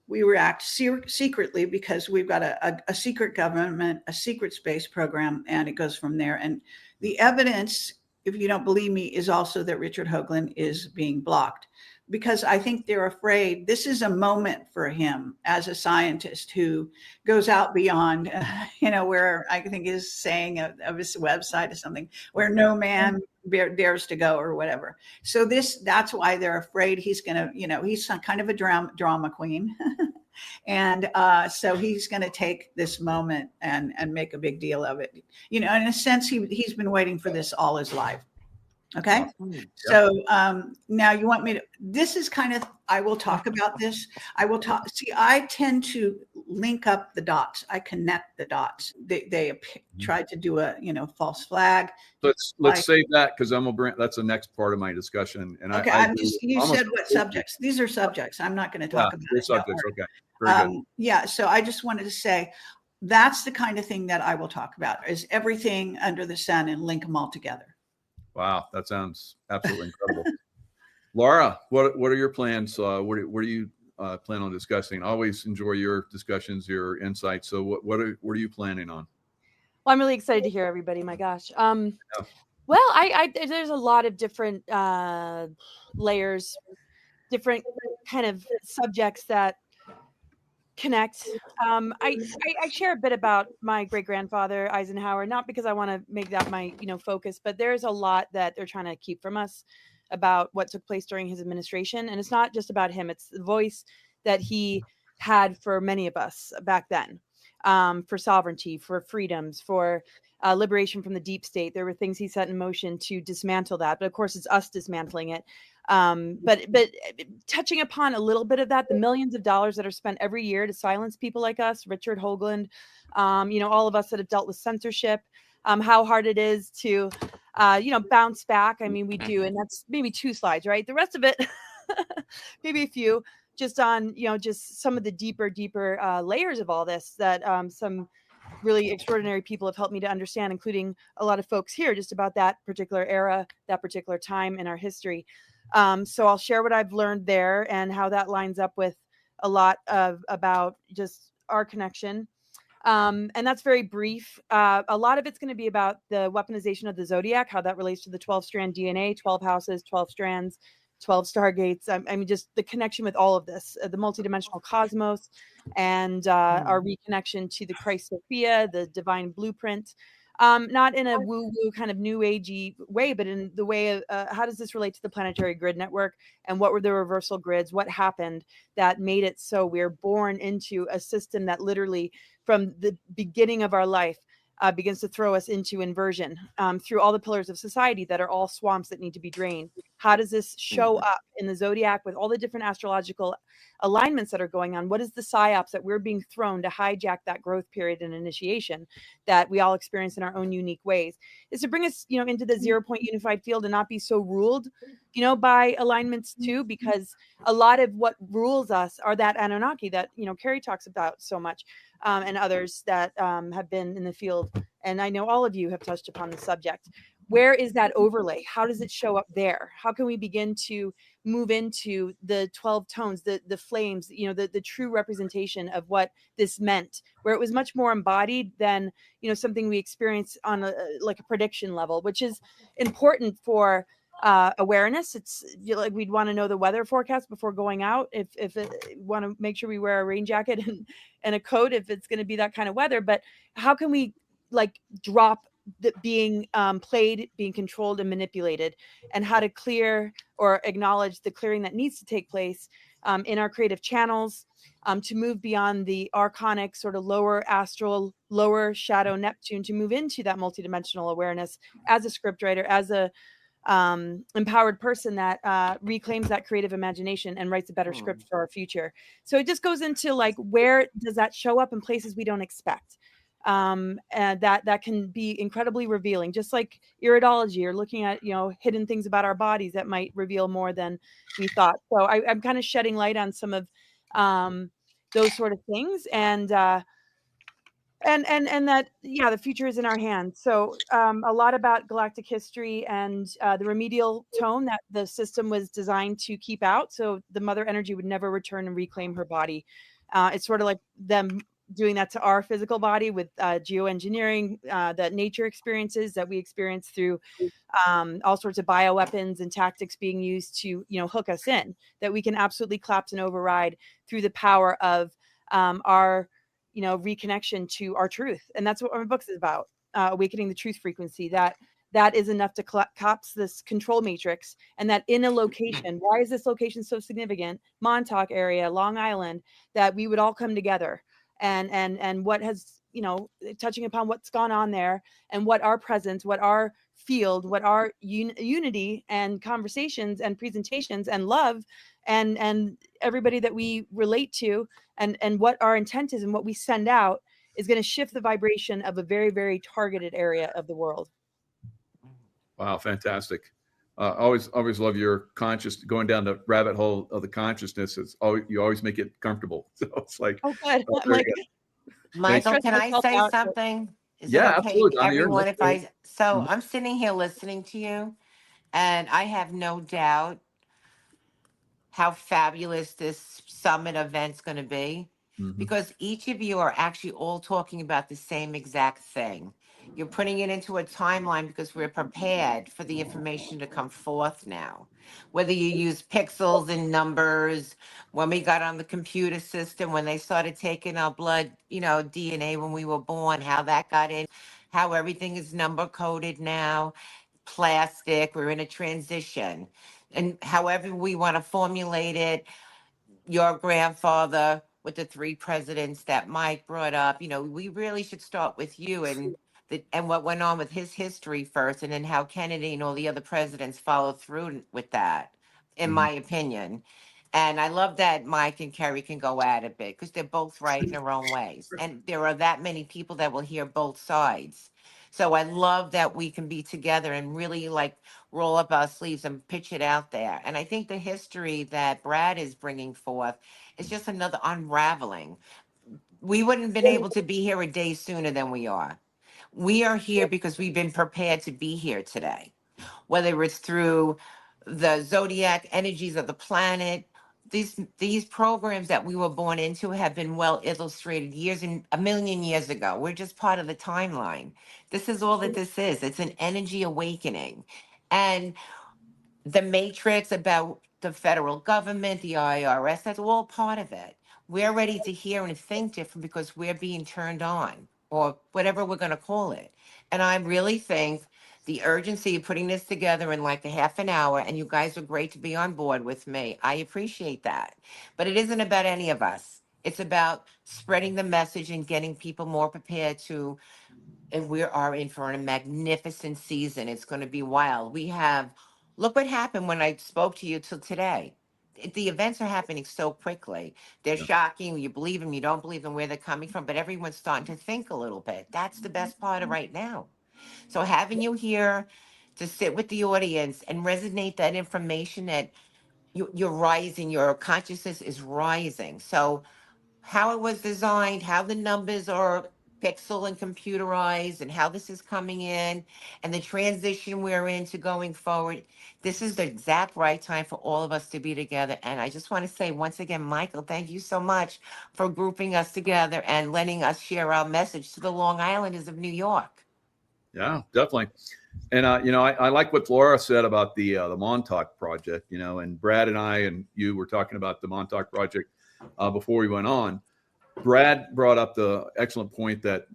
we react secretly because we've got a secret government, a secret space program, and it goes from there. And the evidence, if you don't believe me, is also that Richard Hoagland is being blocked, because I think they're afraid this is a moment for him as a scientist who goes out beyond, where I think is saying of his website or something, where no man dares to go or whatever. So that's why they're afraid he's going to, he's kind of a drama queen. And so he's going to take this moment and make a big deal of it. In a sense, he's been waiting for this all his life. Okay. So now you want me to, this is kind of, I will talk about this. I tend to link up the dots. I connect the dots. They tried to do a, false flag. Let's save that, because that's the next part of my discussion. And okay, you said what subjects? These are subjects. I'm not going to talk about it. Subjects. Okay. Very good. Yeah. So I just wanted to say that's the kind of thing that I will talk about, is everything under the sun and link them all together. Wow, that sounds absolutely incredible. Laura, what are your plans? What do you plan on discussing? I always enjoy your discussions, your insights. So what are you planning on? Well, I'm really excited to hear everybody. My gosh. Well, I there's a lot of different layers, different kind of subjects that connect. I share a bit about my great grandfather Eisenhower, not because I want to make that my focus, but there's a lot that they're trying to keep from us about what took place during his administration, and it's not just about him; it's the voice that he had for many of us back then, for sovereignty, for freedoms, for liberation from the deep state. There were things he set in motion to dismantle that, but of course, it's us dismantling it. But touching upon a little bit of that, the millions of dollars that are spent every year to silence people like us, Richard Hoagland, all of us that have dealt with censorship, how hard it is to, bounce back. I mean, we do, and that's maybe 2 slides, right? The rest of it, maybe a few, just on, just some of the deeper layers of all this that some really extraordinary people have helped me to understand, including a lot of folks here, just about that particular era, that particular time in our history. So I'll share what I've learned there and how that lines up with a lot about just our connection. And that's very brief. A lot of it's going to be about the weaponization of the zodiac, how that relates to the 12-strand DNA, 12 houses, 12 strands, 12 stargates. I mean, just the connection with all of this, the multidimensional cosmos, and our reconnection to the Christ Sophia, the divine blueprint. Not in a woo-woo kind of new agey way, but in the way of how does this relate to the planetary grid network, and what were the reversal grids? What happened that made it so we're born into a system that literally from the beginning of our life begins to throw us into inversion through all the pillars of society that are all swamps that need to be drained. How does this show up in the zodiac with all the different astrological alignments that are going on? What is the psyops that we're being thrown to hijack that growth period and initiation that we all experience in our own unique ways? Is to bring us, into the 0-point unified field and not be so ruled, by alignments too, because a lot of what rules us are that Anunnaki that, Carrie talks about so much, and others that have been in the field. And I know all of you have touched upon the subject. Where is that overlay? How does it show up there? How can we begin to move into the 12 tones, the flames, the true representation of what this meant, where it was much more embodied than, something we experience on like a prediction level, which is important for awareness. It's like we'd want to know the weather forecast before going out. If want to make sure we wear a rain jacket and a coat if it's going to be that kind of weather. But how can we drop that being played, being controlled and manipulated, and how to clear or acknowledge the clearing that needs to take place in our creative channels, to move beyond the archonic sort of lower astral, lower shadow Neptune, to move into that multidimensional awareness as a scriptwriter, as a empowered person that reclaims that creative imagination and writes a better script for our future. So it just goes into like, where does that show up in places we don't expect? And that can be incredibly revealing, just like iridology, or looking at, hidden things about our bodies that might reveal more than we thought. So I'm kind of shedding light on some of those sort of things, and that, the future is in our hands. So a lot about galactic history and the remedial tone that the system was designed to keep out, so the mother energy would never return and reclaim her body. It's sort of like them doing that to our physical body with geoengineering, the nature experiences that we experience through all sorts of bioweapons and tactics being used to, hook us in, that we can absolutely collapse and override through the power of our, reconnection to our truth. And that's what my book is about, awakening the truth frequency, that is enough to collapse this control matrix. And that in a location, why is this location so significant? Montauk area, Long Island, that we would all come together and what has, touching upon what's gone on there, and what our presence, what our field, what our unity and conversations and presentations and love and everybody that we relate to, and what our intent is and what we send out is going to shift the vibration of a very, very targeted area of the world. Wow, fantastic. Always love your going down the rabbit hole of the consciousness. You always make it comfortable. So it's like, oh, good. Michael, can I say something? Is it okay, absolutely, everyone, if I'm sitting here listening to you, and I have no doubt how fabulous this summit event's going to be, because each of you are actually all talking about the same exact thing. You're putting it into a timeline because we're prepared for the information to come forth now. Whether you use pixels and numbers, when we got on the computer system, when they started taking our blood, DNA when we were born, how that got in, how everything is number coded now, plastic, we're in a transition. And however we want to formulate it, your grandfather with the 3 presidents that Mike brought up, we really should start with you and what went on with his history first, and then how Kennedy and all the other presidents followed through with that, in my opinion. And I love that Mike and Kerry can go at it a bit, because they're both right in their own ways. And there are that many people that will hear both sides. So I love that we can be together and really roll up our sleeves and pitch it out there. And I think the history that Brad is bringing forth is just another unraveling. We wouldn't have been able to be here a day sooner than we are. We are here because we've been prepared to be here today, whether it's through the zodiac energies of the planet. These programs that we were born into have been well illustrated a million years ago. We're just part of the timeline. This is all that this is. It's an energy awakening. And the matrix about the federal government, the IRS, that's all part of it. We're ready to hear and think different because we're being turned on, or whatever we're going to call it. And I really think the urgency of putting this together in like a half an hour, and you guys are great to be on board with me. I appreciate that. But it isn't about any of us. It's about spreading the message and getting people more prepared to, and we are in for a magnificent season. It's going to be wild. Look what happened when I spoke to you till today. The events are happening so quickly. They're shocking. You believe them, you don't believe them, where they're coming from, but everyone's starting to think a little bit. That's the best part of right now. So having you here to sit with the audience and resonate that information that you're rising, your consciousness is rising. So how it was designed, how the numbers are pixel and computerized, and how this is coming in, and the transition we're into going forward. This is the exact right time for all of us to be together. And I just want to say once again, Michael, thank you so much for grouping us together and letting us share our message to the Long Islanders of New York. Yeah, definitely. And I like what Laura said about the Montauk project. And Brad and I and you were talking about the Montauk project before we went on. Brad brought up the excellent point that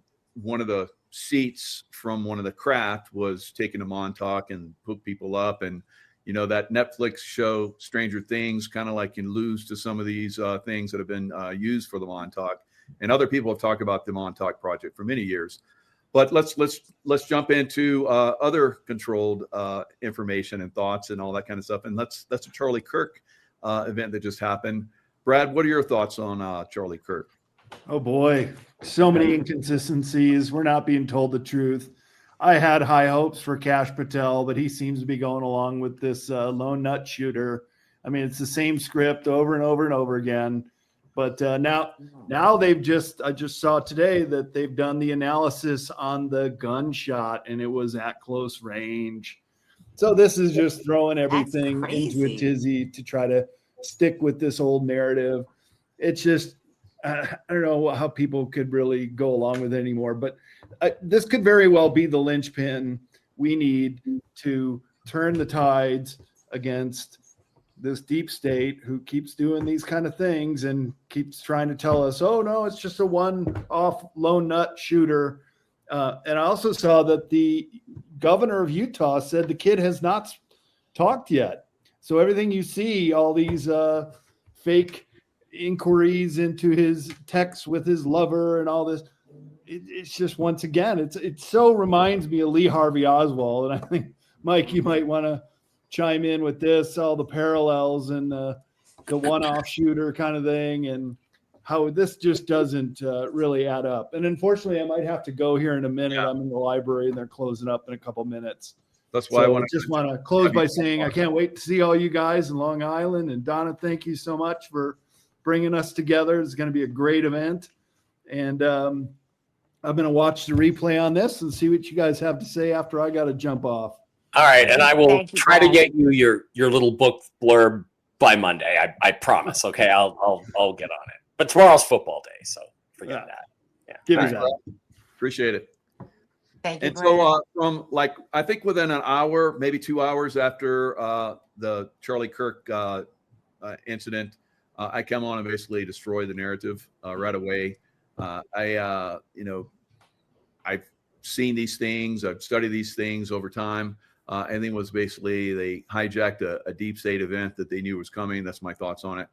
one of the seats from one of the craft was taken to Montauk and hooked people up. And that Netflix show Stranger Things, kind of like you lose to some of these things that have been used for the Montauk. And other people have talked about the Montauk Project for many years. But let's jump into other controlled information and thoughts and all that kind of stuff. And that's a Charlie Kirk event that just happened. Brad, what are your thoughts on Charlie Kirk? Oh boy, so many inconsistencies. We're not being told the truth. I had high hopes for Kash Patel, but he seems to be going along with this lone nut shooter. I mean, it's the same script over and over and over again. But now they've I just saw today that they've done the analysis on the gunshot, and it was at close range. So this is just throwing everything into a tizzy to try to stick with this old narrative. It's just, I don't know how people could really go along with it anymore. But this could very well be the linchpin we need to turn the tides against this deep state who keeps doing these kind of things and keeps trying to tell us, oh no, it's just a one-off lone nut shooter. And I also saw that the governor of Utah said the kid has not talked yet. So everything you see, all these fake inquiries into his texts with his lover and all this, it's just, once again, it so reminds me of Lee Harvey Oswald. And I think, Mike, you might want to chime in with this, all the parallels and the one-off shooter kind of thing, and how this just doesn't really add up. And unfortunately, I might have to go here in a minute. I'm in the library and they're closing up in a couple minutes. That's why I want to close by saying I can't wait to see all you guys in Long Island. And Donna, thank you so much for bringing us together. It's going to be a great event. And I'm going to watch the replay on this and see what you guys have to say after I got to jump off. All right, and I will try to get you your little book blurb by Monday. I promise. Okay, I'll get on it. But tomorrow's football day, so forget that. Yeah, give me that. Appreciate it. Thank you. And so from I think within an hour, maybe 2 hours after the Charlie Kirk incident, I come on and basically destroy the narrative right away. I've seen these things. I've studied these things over time. And then was basically they hijacked a deep state event that they knew was coming. That's my thoughts on it.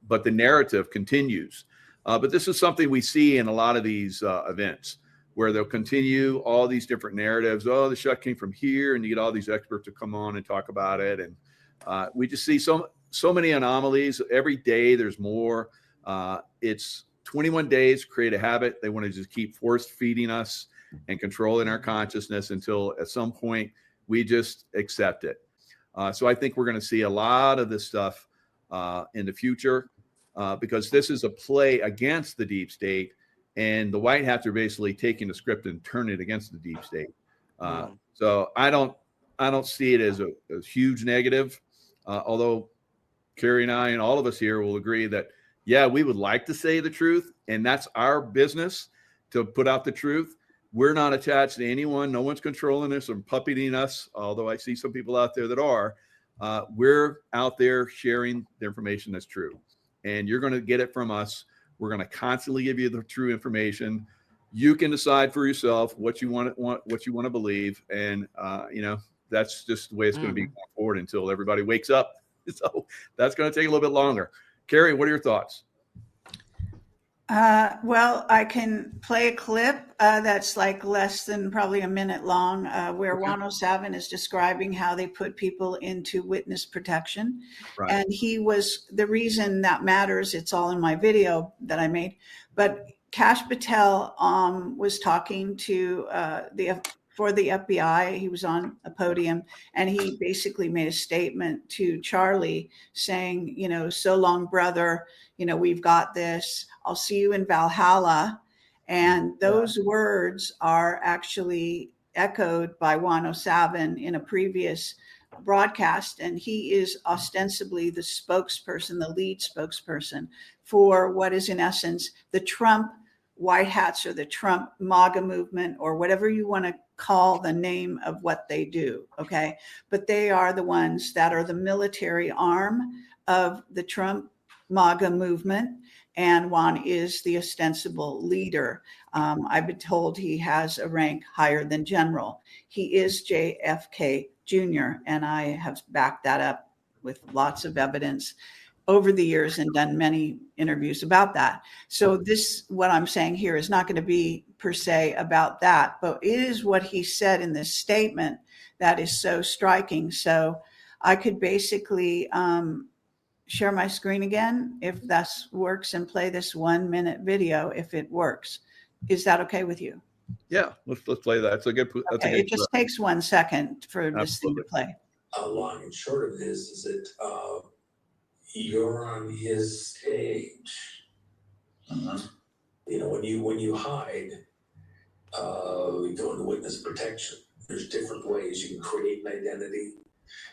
But the narrative continues. But this is something we see in a lot of these events where they'll continue all these different narratives. Oh, the shot came from here, and you get all these experts to come on and talk about it. And we just see so many anomalies. Every day there's more. It's 21 days, create a habit. They want to just keep force feeding us and controlling our consciousness until at some point we just accept it. So I think we're going to see a lot of this stuff in the future because this is a play against the deep state, and the White Hats are basically taking the script and turning it against the deep state. So I don't see it as a huge negative, although Carrie and I and all of us here will agree that, yeah, we would like to say the truth, and that's our business to put out the truth. We're not attached to anyone. No one's controlling us or puppeting us, although I see some people out there that are. We're out there sharing the information that's true. And you're going to get it from us. We're going to constantly give you the true information. You can decide for yourself what you want to believe. And, that's just the way it's going to be going forward until everybody wakes up. So that's going to take a little bit longer. Carrie, what are your thoughts? Well, I can play a clip that's like less than probably a minute long where 107 is describing how they put people into witness protection. Right. And he was the reason that matters. It's all in my video that I made. But Kash Patel was talking to for the FBI. He was on a podium and he basically made a statement to Charlie saying, so long, brother, we've got this. I'll see you in Valhalla. And those words are actually echoed by 107 in a previous broadcast. And he is ostensibly the spokesperson, the lead spokesperson for what is in essence the Trump White Hats or the Trump MAGA movement or whatever you want to call the name of what they do. Okay. But they are the ones that are the military arm of the Trump MAGA movement. and Juan is the ostensible leader. I've been told he has a rank higher than general. He is JFK Jr., and I have backed that up with lots of evidence over the years and done many interviews about that. So this, what I'm saying here, is not going to be per se about that, but it is what he said in this statement that is so striking. So I could basically share my screen again if that works and play this 1-minute video if it works. Is that okay with you? Yeah, let's play that. That's a good. It just takes 1 second for this thing to play. Long and short of this is that you're on his stage. You know, when you hide, you go into witness protection. There's different ways you can create an identity.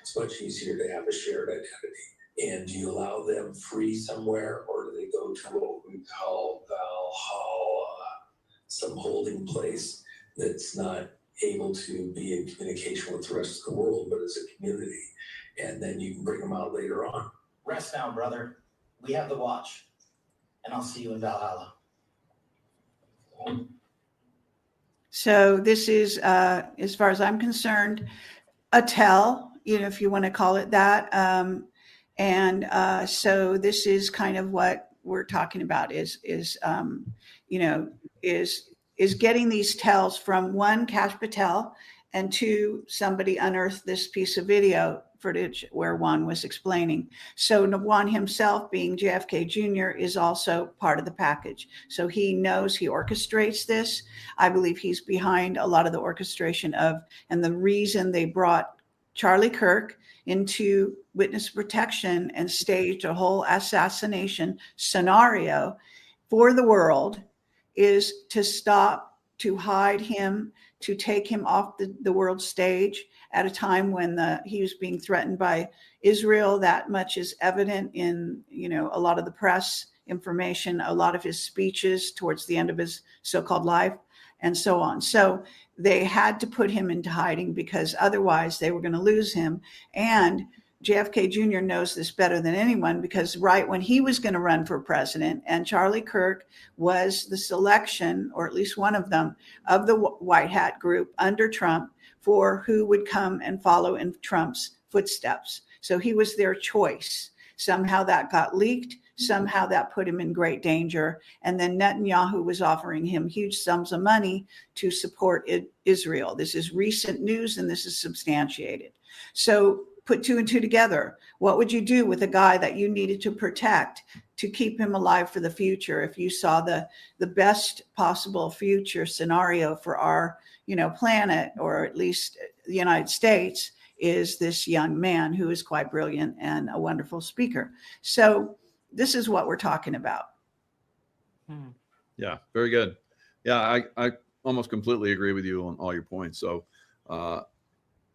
It's much easier to have a shared identity. And do you allow them free somewhere, or do they go to what we call Valhalla, some holding place that's not able to be in communication with the rest of the world, but as a community? And then you can bring them out later on. Rest now, brother. We have the watch, and I'll see you in Valhalla. So this is, as far as I'm concerned, a tell, you know, if you want to call it that. So this is kind of what we're talking about is getting these tells from, one, Kash Patel, and two, somebody unearthed this piece of video footage where Juan was explaining. So Juan himself, being JFK Jr., is also part of the package. So he knows, he orchestrates this. I believe he's behind a lot of the orchestration of, and the reason they brought Charlie Kirk into witness protection and staged a whole assassination scenario for the world is to stop, to hide him, to take him off the world stage at a time when he was being threatened by Israel. That much is evident in, you know, a lot of the press information, a lot of his speeches towards the end of his so-called life, and so on. So they had to put him into hiding because otherwise they were going to lose him. And JFK Jr. knows this better than anyone, because right when he was going to run for president, and Charlie Kirk was the selection, or at least one of them, of the White Hat group under Trump for who would come and follow in Trump's footsteps. So he was their choice. Somehow that got leaked. Somehow that put him in great danger. And then Netanyahu was offering him huge sums of money to support Israel. This is recent news, and this is substantiated. So put two and two together. What would you do with a guy that you needed to protect to keep him alive for the future if you saw the best possible future scenario for our, you know, planet, or at least the United States, is this young man who is quite brilliant and a wonderful speaker. So this is what we're talking about. Yeah, very good. Yeah, I almost completely agree with you on all your points. So,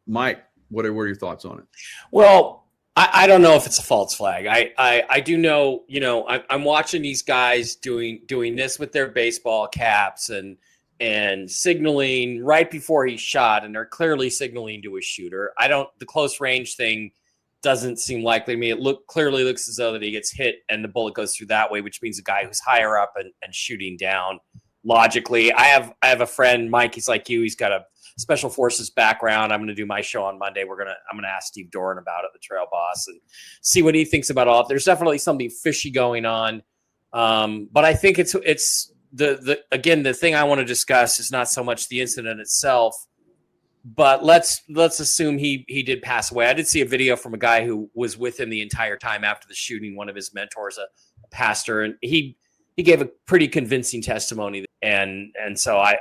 Mike, what are your thoughts on it? Well, I don't know if it's a false flag. I do know, you know, I'm watching these guys doing this with their baseball caps and signaling right before he shot, and they're clearly signaling to a shooter. The close range thing doesn't seem likely to me. It clearly looks as though that he gets hit and the bullet goes through that way, which means a guy who's higher up and shooting down. Logically, I have a friend, Mike. He's like you. He's got a special forces background. I'm going to do my show on Monday. I'm going to ask Steve Doran about it, the trail boss, and see what he thinks about all of it. There's definitely something fishy going on. But I think it's the thing I want to discuss is not so much the incident itself, but let's assume he did pass away. I did see a video from a guy who was with him the entire time after the shooting, one of his mentors, a pastor, and he gave a pretty convincing testimony. And so I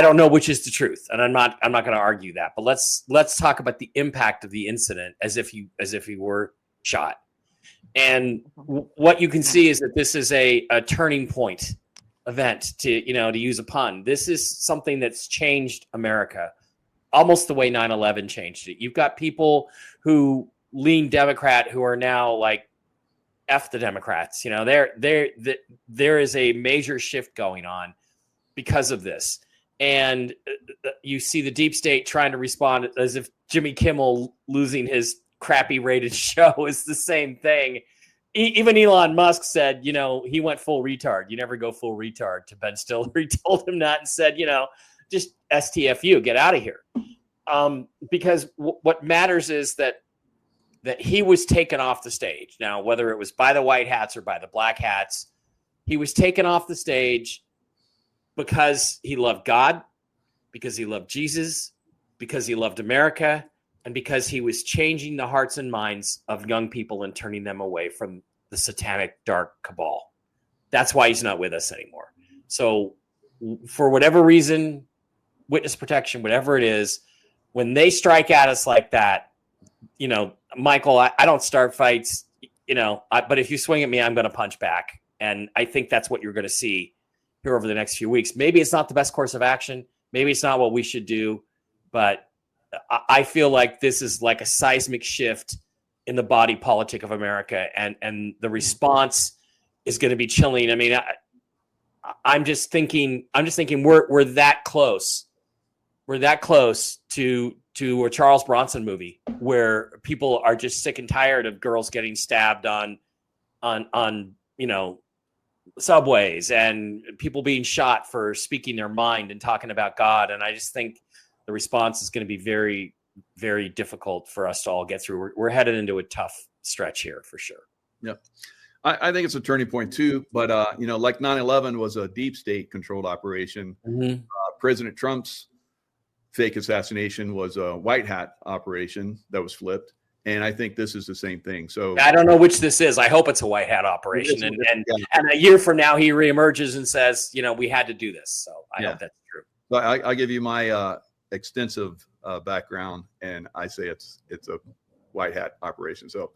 don't know which is the truth, and I'm not going to argue that. But let's talk about the impact of the incident as if he were shot. And what you can see is that this is a turning point event, to use a pun. This is something that's changed America almost the way 9/11 changed it. You've got people who lean Democrat who are now like, F the Democrats. You know, there is a major shift going on because of this. And you see the deep state trying to respond as if Jimmy Kimmel losing his crappy rated show is the same thing. even Elon Musk said, he went full retard. You never go full retard. To Ben Stiller, he told him that and said, just STFU, get out of here. Because what matters is that he was taken off the stage. Now, whether it was by the white hats or by the black hats, he was taken off the stage because he loved God, because he loved Jesus, because he loved America, and because he was changing the hearts and minds of young people and turning them away from the satanic dark cabal. That's why he's not with us anymore. So for whatever reason, witness protection, whatever it is, when they strike at us like that, Michael, I don't start fights, but if you swing at me, I'm going to punch back. And I think that's what you're going to see here over the next few weeks. Maybe it's not the best course of action. Maybe it's not what we should do, but I feel like this is like a seismic shift in the body politic of America, and the response is going to be chilling. I mean, I'm just thinking we're that close. We're that close to a Charles Bronson movie where people are just sick and tired of girls getting stabbed on subways and people being shot for speaking their mind and talking about God. And I just think the response is going to be very, very difficult for us to all get through. We're headed into a tough stretch here for sure. Yep. I think it's a turning point too, but like 9/11 was a deep state controlled operation. Mm-hmm. President Trump's fake assassination was a white hat operation that was flipped. And I think this is the same thing. So I don't know which this is. I hope it's a white hat operation. And a year from now, he reemerges and says, we had to do this. So I hope that's true. So I give you my extensive background, and I say it's a white hat operation. So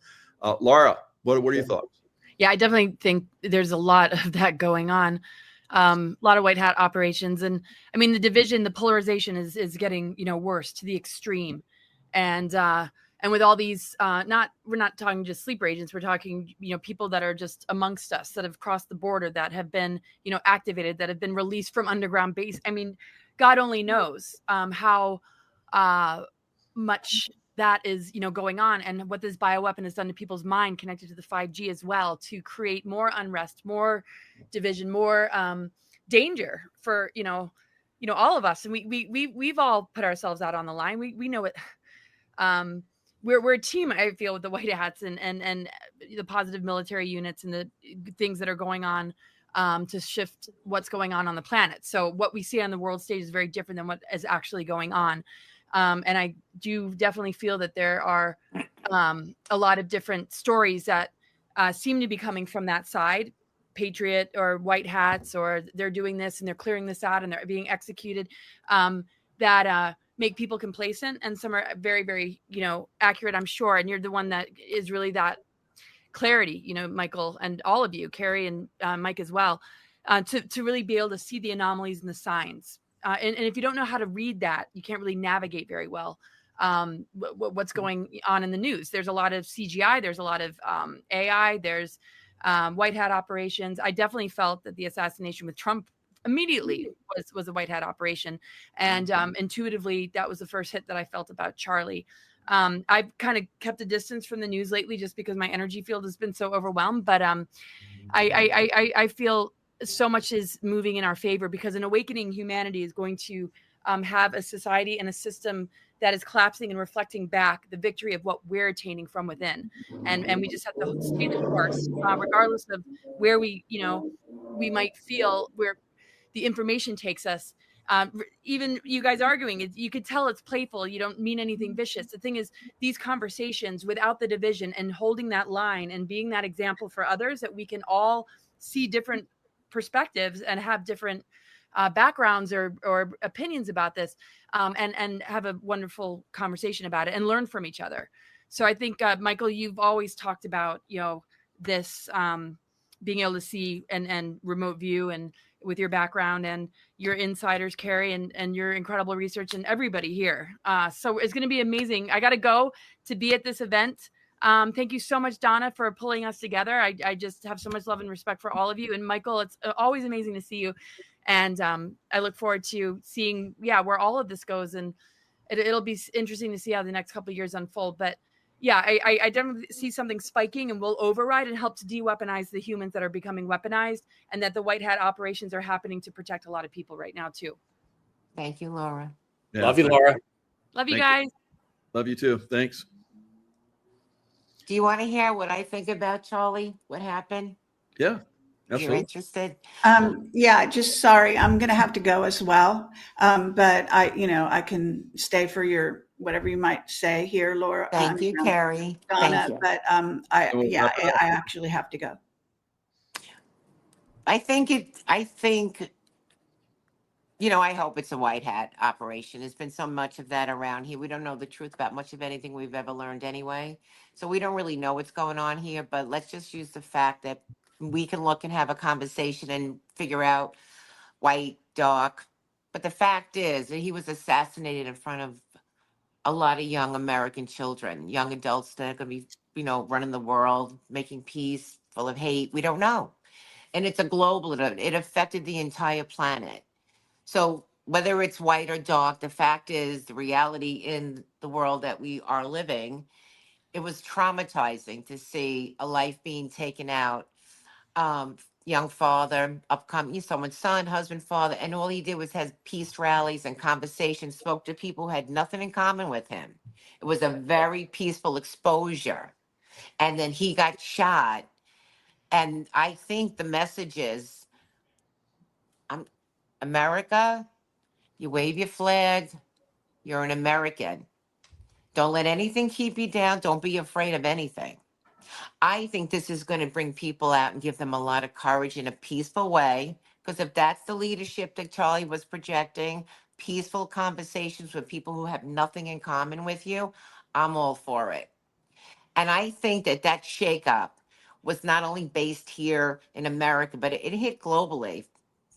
Laura, what are your thoughts? Yeah, I definitely think there's a lot of that going on. A lot of white hat operations. And I mean, the division, the polarization is getting, worse to the extreme. And with all these, we're not talking just sleeper agents. We're talking, people that are just amongst us that have crossed the border, that have been, activated, that have been released from underground base. I mean, God only knows how much that is, going on, and what this bioweapon has done to people's mind connected to the 5G as well, to create more unrest, more division, more danger for, all of us. And we've all put ourselves out on the line. We know it. We're a team, I feel, with the white hats and the positive military units and the things that are going on to shift what's going on the planet. So what we see on the world stage is very different than what is actually going on. And I do definitely feel that there are a lot of different stories that seem to be coming from that side, patriot or white hats, or they're doing this and they're clearing this out and they're being executed, that make people complacent. And some are very, very, accurate, I'm sure. And you're the one that is really that clarity, Michael, and all of you, Carrie and Mike as well, to really be able to see the anomalies and the signs. And if you don't know how to read that, you can't really navigate very well what's going on in the news. There's a lot of CGI. There's a lot of AI. There's white hat operations. I definitely felt that the assassination with Trump immediately was a white hat operation. And intuitively, that was the first hit that I felt about Charlie. I've kind of kept a distance from the news lately just because my energy field has been so overwhelmed. But I feel so much is moving in our favor, because an awakening humanity is going to have a society and a system that is collapsing and reflecting back the victory of what we're attaining from within. And we just have to stay the course, regardless of where we might feel where the information takes us. Even you guys arguing, you could tell it's playful. You don't mean anything vicious. The thing is, these conversations without the division and holding that line and being that example for others, that we can all see different perspectives and have different backgrounds or opinions about this, and have a wonderful conversation about it and learn from each other. So I think, Michael, you've always talked about, this being able to see and remote view, and with your background and your insiders, Carrie, and your incredible research, and everybody here. So it's going to be amazing. I got to go to be at this event. Thank you so much, Donna, for pulling us together. I just have so much love and respect for all of you. And Michael, it's always amazing to see you. And I look forward to seeing, where all of this goes. And it'll be interesting to see how the next couple of years unfold. But yeah, I definitely see something spiking, and we'll override and help to de-weaponize the humans that are becoming weaponized, and that the white hat operations are happening to protect a lot of people right now too. Thank you, Laura. Yeah, Love you, Laura. Love you Thank guys. Love you too. Thanks. Do you want to hear what I think about Charlie? What happened? Yeah, You're absolutely. interested? Yeah, just sorry, I'm going to have to go as well. But I can stay for your whatever you might say here, Laura. Thank you, Carrie. Donna. Thank you. But I actually have to go. I think, I hope it's a white hat operation. There's been so much of that around here. We don't know the truth about much of anything we've ever learned anyway. So we don't really know what's going on here, but let's just use the fact that we can look and have a conversation and figure out white, dark. But the fact is that he was assassinated in front of a lot of young American children, young adults that are going to be, running the world, making peace, full of hate. We don't know. And it's a global, it affected the entire planet. So whether it's white or dark, the fact is the reality in the world that we are living, it was traumatizing to see a life being taken out. Young father, upcoming, someone's son, husband, father, and all he did was have peace rallies and conversations, spoke to people who had nothing in common with him. It was a very peaceful exposure. And then he got shot. And I think the message is, America, you wave your flag, you're an American. Don't let anything keep you down. Don't be afraid of anything. I think this is going to bring people out and give them a lot of courage in a peaceful way. Because if that's the leadership that Charlie was projecting, peaceful conversations with people who have nothing in common with you, I'm all for it. And I think that shakeup was not only based here in America, but it hit globally.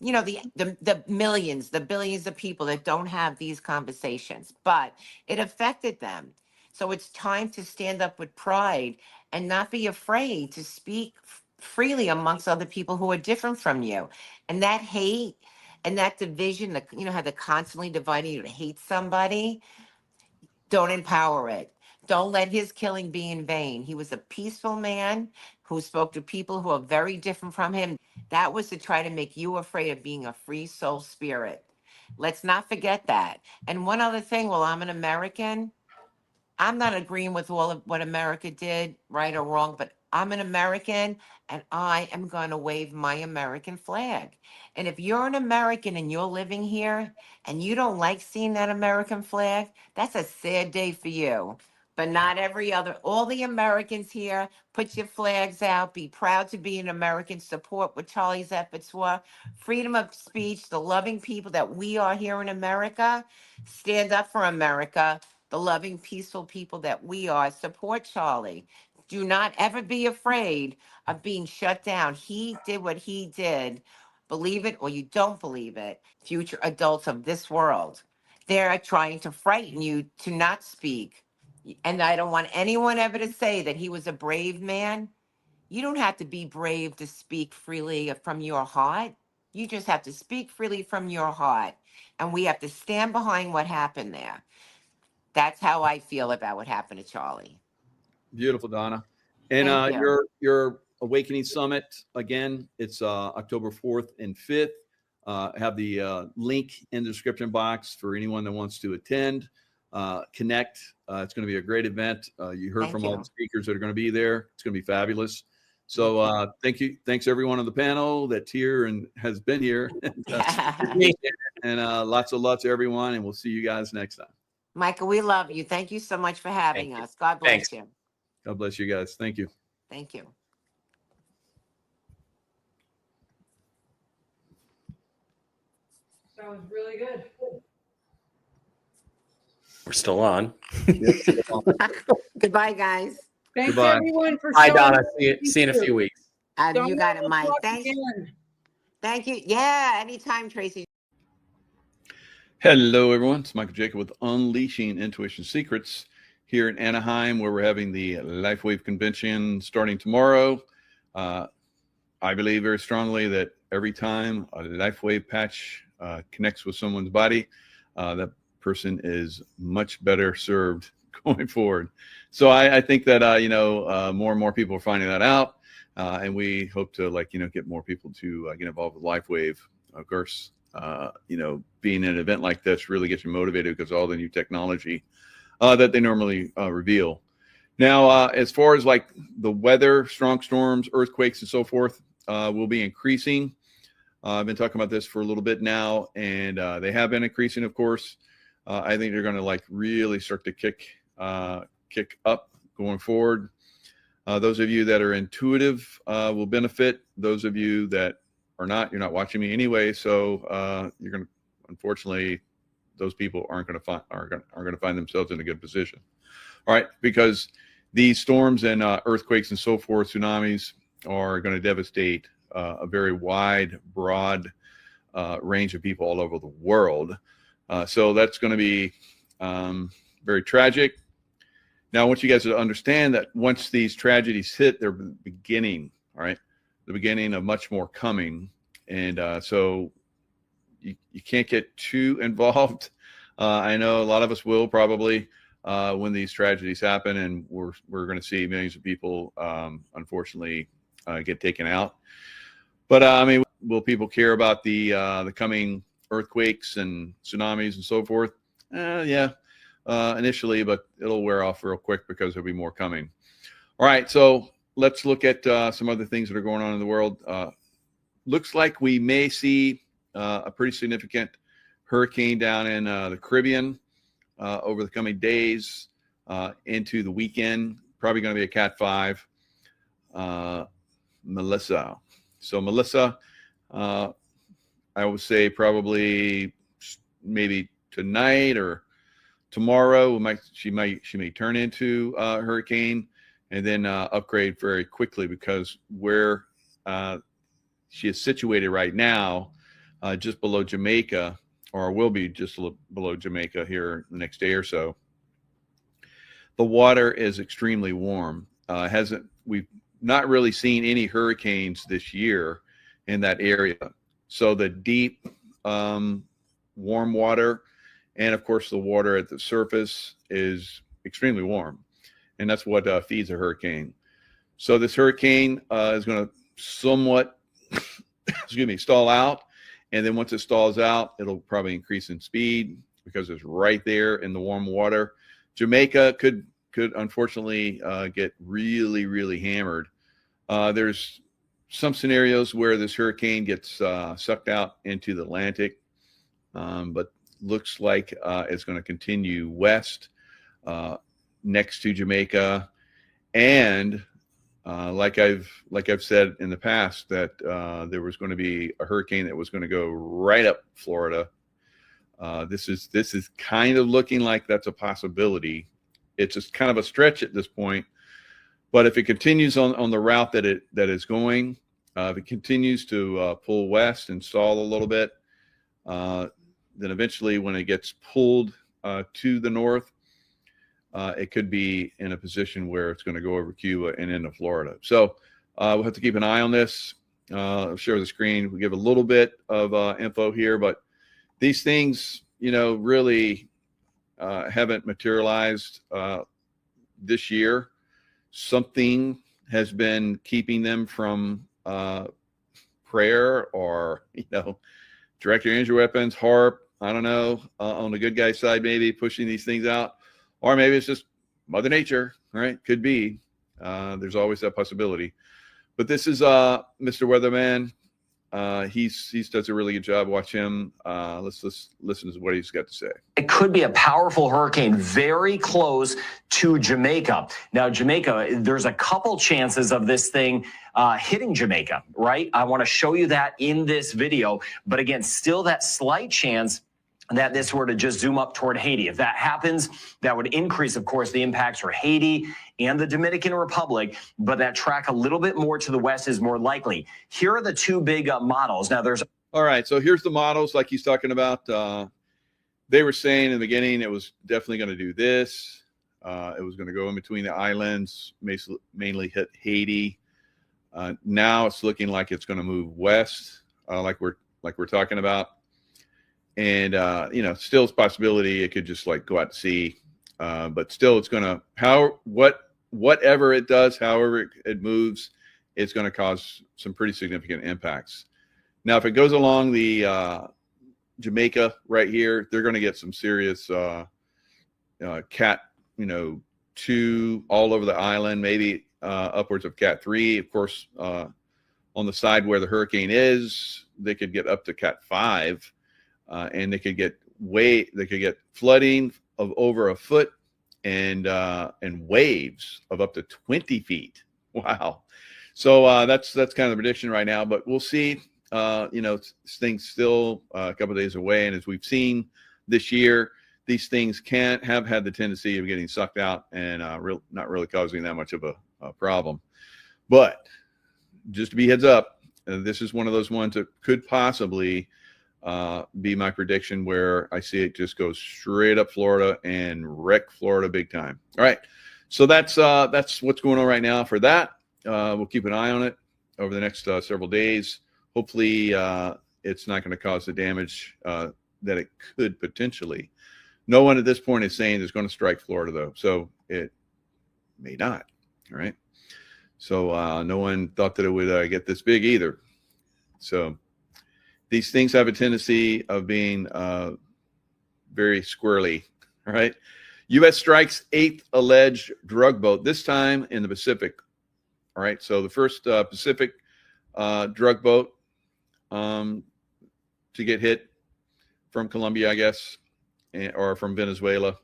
The millions, the billions of people that don't have these conversations, but it affected them. So it's time to stand up with pride and not be afraid to speak freely amongst other people who are different from you. And that hate and that division, how they're constantly dividing you to hate somebody, don't empower it. Don't let his killing be in vain. He was a peaceful man who spoke to people who are very different from him. That was to try to make you afraid of being a free soul spirit. Let's not forget that. And one other thing, while I'm an American, I'm not agreeing with all of what America did, right or wrong, but I'm an American and I am going to wave my American flag. And if you're an American and you're living here and you don't like seeing that American flag, that's a sad day for you. But not all the Americans here, put your flags out, be proud to be an American, support what Charlie's efforts were. Freedom of speech, the loving people that we are here in America, stand up for America. The loving, peaceful people that we are, support Charlie. Do not ever be afraid of being shut down. He did what he did. Believe it or you don't believe it. Future adults of this world, they're trying to frighten you to not speak. And I don't want anyone ever to say that he was a brave man. You don't have to be brave to speak freely from your heart. You just have to speak freely from your heart. And we have to stand behind what happened there. That's how I feel about what happened to Charlie. Beautiful, Donna. And Thank you. your Awakening Summit, again, it's October 4th and 5th. Have the link in the description box for anyone that wants to attend, connect. It's going to be a great event. You heard from all the speakers that are going to be there. It's going to be fabulous. So thank you. Thanks everyone on the panel that's here and has been here. And lots of everyone. And we'll see you guys next time. Michael, we love you. Thank you so much for having us. God bless you. God bless you guys. Thank you. Thank you. That was really good. We're still on. Goodbye, guys. Thanks Goodbye. everyone for Hi, showing Donna. up. See you in a few weeks. You got it, Mike. Thank you. Thank you. Yeah, anytime, Tracy. Hello, everyone. It's Michael Jacob with Unleashing Intuition Secrets here in Anaheim, where we're having the LifeWave Convention starting tomorrow. I believe very strongly that every time a LifeWave patch connects with someone's body, that person is much better served going forward. So I think that more and more people are finding that out, and we hope to get more people to get involved with LifeWave. Of course, being an event like this really gets you motivated because of all the new technology that they normally reveal. Now, as far as like the weather, strong storms, earthquakes, and so forth, will be increasing. I've been talking about this for a little bit now, and they have been increasing, of course. I think they're going to really start to kick up going forward. Those of you that are intuitive will benefit. Those of you that are not, you're not watching me anyway, so you're going to, unfortunately, those people aren't going to find themselves in a good position. All right, because these storms and earthquakes and so forth, tsunamis, are going to devastate a very wide, broad range of people all over the world. So that's going to be very tragic. Now, I want you guys to understand that once these tragedies hit, they're the beginning, all right? The beginning of much more coming. And so you can't get too involved. I know a lot of us will probably when these tragedies happen, and we're going to see millions of people, unfortunately, get taken out. But I mean, will people care about the coming earthquakes and tsunamis and so forth? Yeah, initially, but it'll wear off real quick because there'll be more coming. All right, so let's look at some other things that are going on in the world. Looks like we may see a pretty significant hurricane down in the Caribbean over the coming days into the weekend. Probably going to be a Cat 5. Melissa. So Melissa, I would say probably maybe tonight or tomorrow she may turn into a hurricane and then upgrade very quickly, because where she is situated right now, just below Jamaica, or will be just below Jamaica here the next day or so. The water is extremely warm. We've not really seen any hurricanes this year in that area. So the deep, warm water, and of course the water at the surface is extremely warm, and that's what feeds a hurricane. So this hurricane is going to somewhat, stall out, and then once it stalls out, it'll probably increase in speed because it's right there in the warm water. Jamaica could unfortunately get really, really hammered. There's some scenarios where this hurricane gets sucked out into the Atlantic, but looks like it's going to continue west next to Jamaica. And like I've said in the past, that there was going to be a hurricane that was going to go right up Florida. This is kind of looking like that's a possibility. It's just kind of a stretch at this point, but if it continues on the route that is going, if it continues to pull west and stall a little bit, then eventually when it gets pulled to the north, it could be in a position where it's going to go over Cuba and into Florida. So we'll have to keep an eye on this. I'll share the screen. We'll give a little bit of info here, but these things, really haven't materialized this year. Something has been keeping them from prayer, or direct your energy weapons, HARP, I don't know, on the good guy side, maybe pushing these things out, or maybe it's just Mother Nature, right? Could be. There's always that possibility. But this is Mr. Weatherman. He does a really good job. Watch him. Let's listen to what he's got to say. It could be a powerful hurricane very close to Jamaica. Now, Jamaica, there's a couple chances of this thing hitting Jamaica, right? I want to show you that in this video. But again, still that slight chance that this were to just zoom up toward Haiti. If that happens, that would increase, of course, the impacts for Haiti and the Dominican Republic, but that track a little bit more to the west is more likely. Here are the two big models. Now, there's... All right, so here's the models like he's talking about. They were saying in the beginning it was definitely going to do this. It was going to go in between the islands, mainly hit Haiti. Now it's looking like it's going to move west, like we're talking about. And, still it's a possibility it could just go out to sea But still, it's going to whatever it does, however it moves, it's going to cause some pretty significant impacts. Now, if it goes along the Jamaica right here, they're going to get some serious Cat 2 all over the island, maybe upwards of Cat 3. Of course, on the side where the hurricane is, they could get up to Cat 5, and they could get flooding of over a foot and waves of up to 20 feet. Wow. So that's kind of the prediction right now, but we'll see. Things still a couple of days away, and as we've seen this year, these things have had the tendency of getting sucked out and not really causing that much of a problem. But just to be heads up, this is one of those ones that could possibly be my prediction, where I see it just go straight up Florida and wreck Florida big time. All right, so that's what's going on right now for that. We'll keep an eye on it over the next several days. Hopefully, it's not going to cause the damage that it could potentially. No one at this point is saying it's going to strike Florida, though, so it may not. All right. So no one thought that it would get this big either. So these things have a tendency of being very squirrely. All right. U.S. strikes 8th alleged drug boat, this time in the Pacific. All right. So the first Pacific drug boat to get hit from Colombia, I guess, or from Venezuela.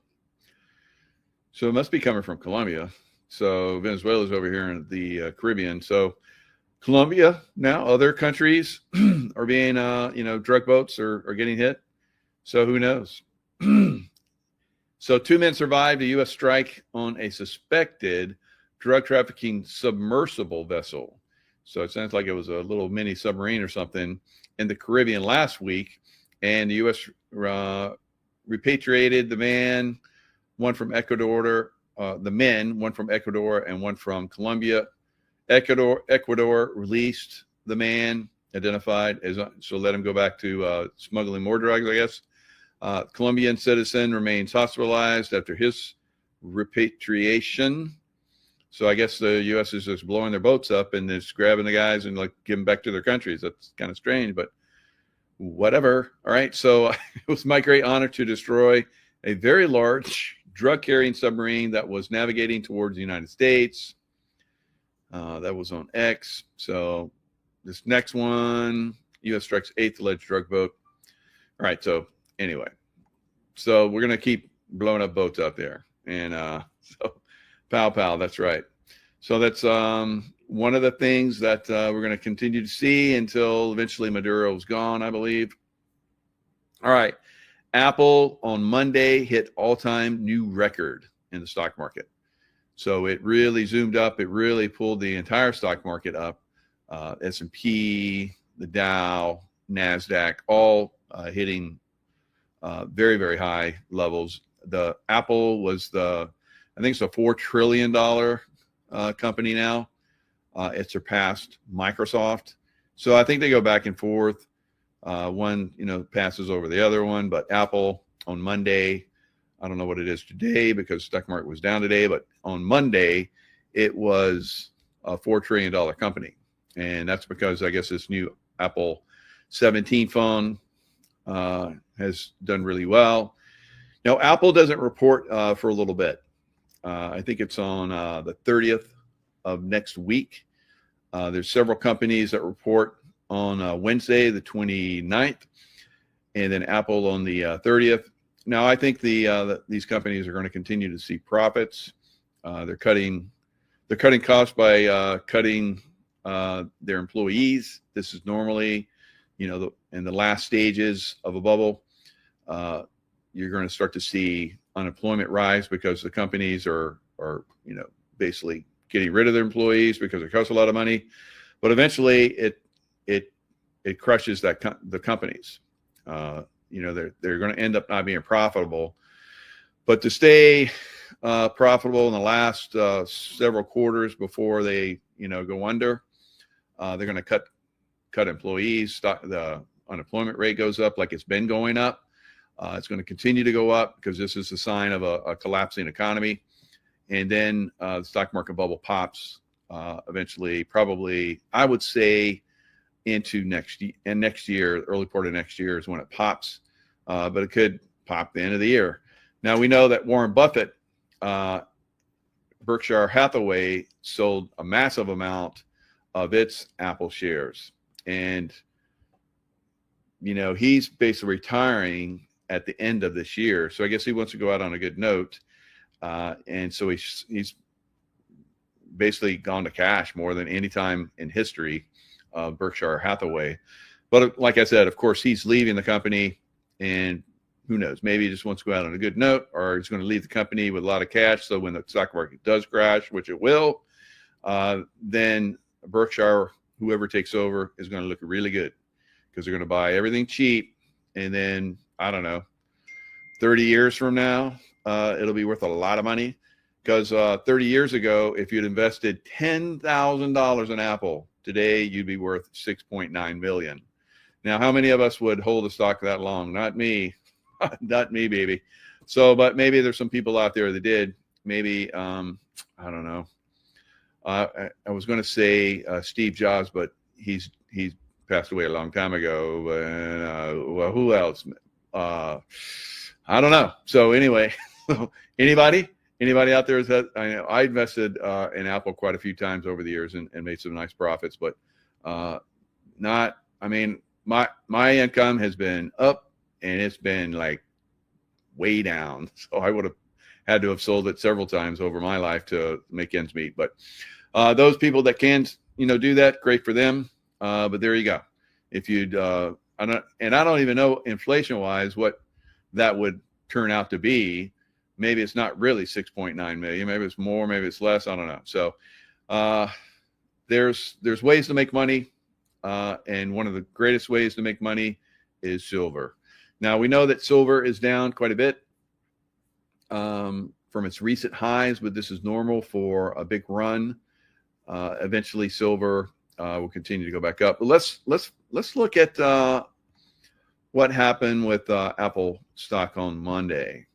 So it must be coming from Colombia. So Venezuela's over here in the Caribbean. So Colombia, now other countries are being, drug boats are getting hit. So who knows? So 2 men survived a U.S. strike on a suspected drug trafficking submersible vessel. So it sounds like it was a little mini submarine or something in the Caribbean last week. And the U.S. repatriated the man, one from Ecuador, one from Ecuador and one from Colombia. Ecuador released the man, identified as, so let him go back to smuggling more drugs, I guess. Colombian citizen remains hospitalized after his repatriation. So I guess the U.S. is just blowing their boats up and just grabbing the guys and give them back to their countries. That's kind of strange, but whatever. All right. So it was my great honor to destroy a very large drug-carrying submarine that was navigating towards the United States. That was on X. So this next one, U.S. strikes 8th alleged drug boat. All right. So anyway, so we're going to keep blowing up boats out there. And so pow, that's right. So that's one of the things that we're going to continue to see until eventually Maduro is gone, I believe. All right. Apple on Monday hit all-time new record in the stock market. So it really zoomed up. It really pulled the entire stock market up. S&P, the Dow, NASDAQ, all hitting very, very high levels. The Apple was I think it's a $4 trillion company now. It surpassed Microsoft. So I think they go back and forth. One, passes over the other one, but Apple on Monday, I don't know what it is today because stock market was down today, but on Monday, it was a $4 trillion company. And that's because I guess this new Apple 17 phone has done really well. Now, Apple doesn't report for a little bit. I think it's on the 30th of next week. There's several companies that report on Wednesday, the 29th, and then Apple on the 30th. Now, I think these companies are going to continue to see profits. They're cutting costs by cutting their employees. This is normally, in the last stages of a bubble. You're going to start to see unemployment rise because the companies are basically getting rid of their employees because it costs a lot of money. But eventually, it crushes the companies. They're going to end up not being profitable. But to stay profitable in the last several quarters before they go under, they're going to cut employees. The unemployment rate goes up like it's been going up. It's going to continue to go up because this is a sign of a collapsing economy. And then the stock market bubble pops eventually, probably, I would say, into next year. And next year, early part of next year is when it pops. But it could pop the end of the year. Now, we know that Warren Buffett, Berkshire Hathaway, sold a massive amount of its Apple shares. And, you know, he's basically retiring at the end of this year. So I guess he wants to go out on a good note. And so he's basically gone to cash more than any time in history of Berkshire Hathaway. But like I said, of course, he's leaving the company, and who knows, maybe he just wants to go out on a good note, or he's going to leave the company with a lot of cash. So when the stock market does crash, which it will, then Berkshire, whoever takes over, is going to look really good because they're going to buy everything cheap. And then, I don't know, 30 years from now, it'll be worth a lot of money, because 30 years ago, if you'd invested $10,000 in Apple, today you'd be worth $6.9 million. Now, how many of us would hold a stock that long? Not me. Not me, baby. So, but maybe there's some people out there that did. Maybe, I don't know. I was going to say Steve Jobs, but he's passed away a long time ago. And well, who else? I don't know. So anyway, anybody out there is that? I know I invested in Apple quite a few times over the years and made some nice profits, but not. I mean, my income has been up, and it's been like way down. So I would have had to have sold it several times over my life to make ends meet. But those people that can, do that, great for them. But there you go. If you'd, I don't even know inflation wise what that would turn out to be. Maybe it's not really 6.9 million. Maybe it's more, maybe it's less. I don't know. So there's ways to make money. And one of the greatest ways to make money is silver. Now, we know that silver is down quite a bit from its recent highs, but this is normal for a big run. Eventually, silver will continue to go back up. But let's look at what happened with Apple stock on Monday.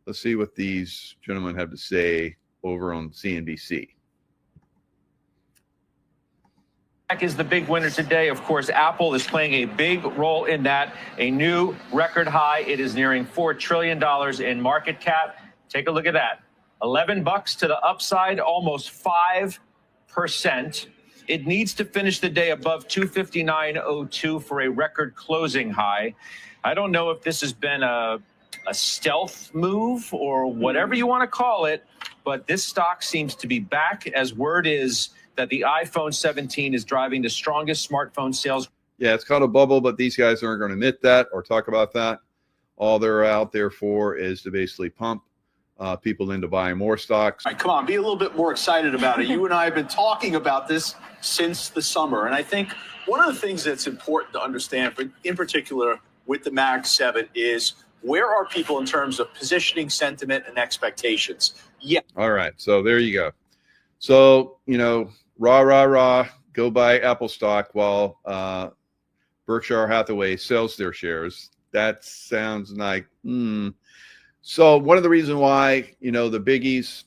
Let's see what these gentlemen have to say over on CNBC. Is the big winner today. Of course, Apple is playing a big role in that. A new record high. It is nearing $4 trillion in market cap. Take a look at that. $11 to the upside, almost 5%. It needs to finish the day above 259.02 for a record closing high. I don't know if this has been a stealth move or whatever you want to call it, but this stock seems to be back, as word is that the iPhone 17 is driving the strongest smartphone sales. Yeah, it's called a bubble, but these guys aren't going to admit that or talk about that. All they're out there for is to basically pump people into buying more stocks. All right, come on, be a little bit more excited about it. You and I have been talking about this since the summer. And I think one of the things that's important to understand, in particular with the Mag 7, is where are people in terms of positioning, sentiment, and expectations? Yeah. All right, so there you go. So, rah, go buy Apple stock while Berkshire Hathaway sells their shares. That sounds like, So one of the reasons why, the biggies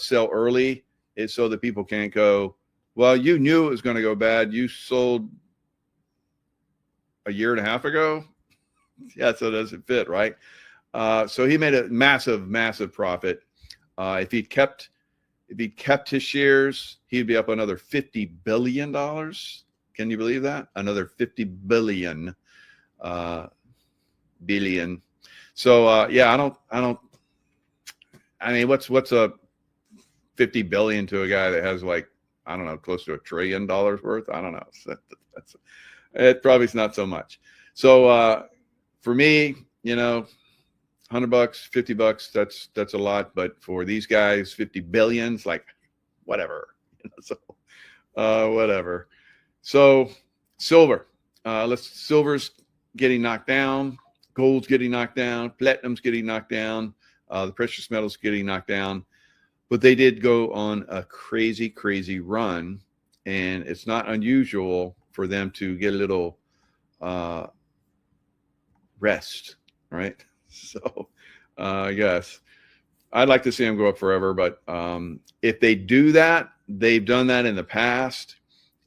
sell early is so that people can't go, well, you knew it was going to go bad. You sold a year and a half ago. Yeah, so it doesn't fit, right? So he made a massive, massive profit. If he'd kept his shares, he'd be up another $50 billion. Can you believe that? Another 50 billion. Billion. So yeah, I mean, what's a 50 billion to a guy that has close to $1 trillion worth? I don't know. It probably is not so much. So for me, $100, $50, that's a lot. But for these guys, 50 billions, whatever. So whatever. So silver. Silver's getting knocked down. Gold's getting knocked down. Platinum's getting knocked down. The precious metals getting knocked down. But they did go on a crazy, crazy run. And it's not unusual for them to get a little rest, right? So I guess I'd like to see them go up forever, but if they do that, they've done that in the past,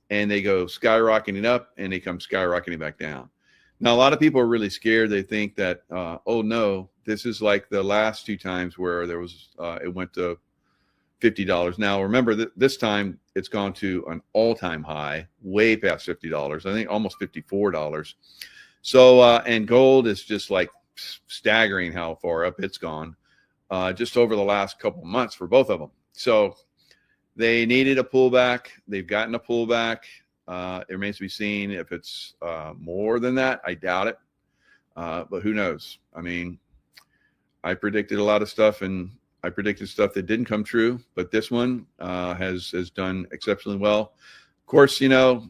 and they go skyrocketing up and they come skyrocketing back down. Now, a lot of people are really scared. They think that, oh no, this is like the last two times where there was, it went to $50. Now, remember that this time it's gone to an all-time high, way past $50. I think almost $54. So, and gold is just like staggering how far up it's gone, just over the last couple of months for both of them. So they needed a pullback. They've gotten a pullback. It remains to be seen if it's more than that. I doubt it, but who knows? I mean, I predicted a lot of stuff, and I predicted stuff that didn't come true, but this one has done exceptionally well. Of course, you know,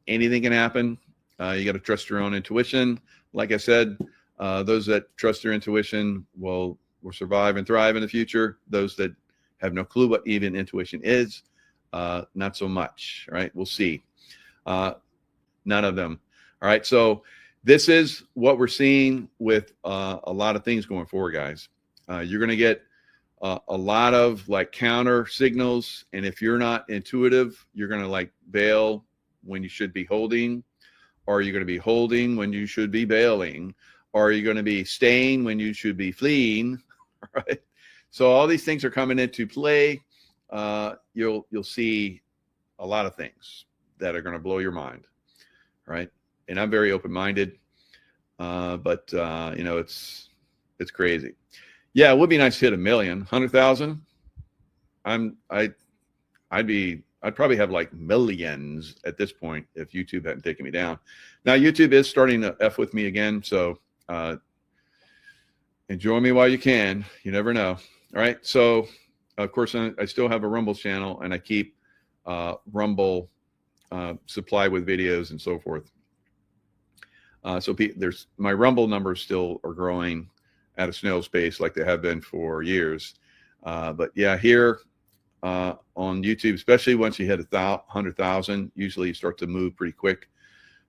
anything can happen. You got to trust your own intuition. Like I said, those that trust their intuition will survive and thrive in the future. Those that have no clue what even intuition is, not so much. Right? We'll see. None of them. All right. So this is what we're seeing with a lot of things going forward, guys. You're going to get a lot of like counter signals, and if you're not intuitive, you're going to like bail when you should be holding, or you're going to be holding when you should be bailing, or you're going to be staying when you should be fleeing. Right? So all these things are coming into play. You'll see a lot of things that are going to blow your mind, right? And I'm very open-minded, but you know, it's crazy. Yeah, it would be nice to hit 1 million, 100,000. I'd probably have like millions at this point if YouTube hadn't taken me down. Now YouTube is starting to F with me again, so enjoy me while you can. You never know. All right. So of course I still have a Rumble channel, and I keep Rumble supply with videos and so forth. So there's my Rumble numbers still are growing at a snail's pace like they have been for years. But yeah, here on YouTube, especially once you hit 100,000, usually you start to move pretty quick.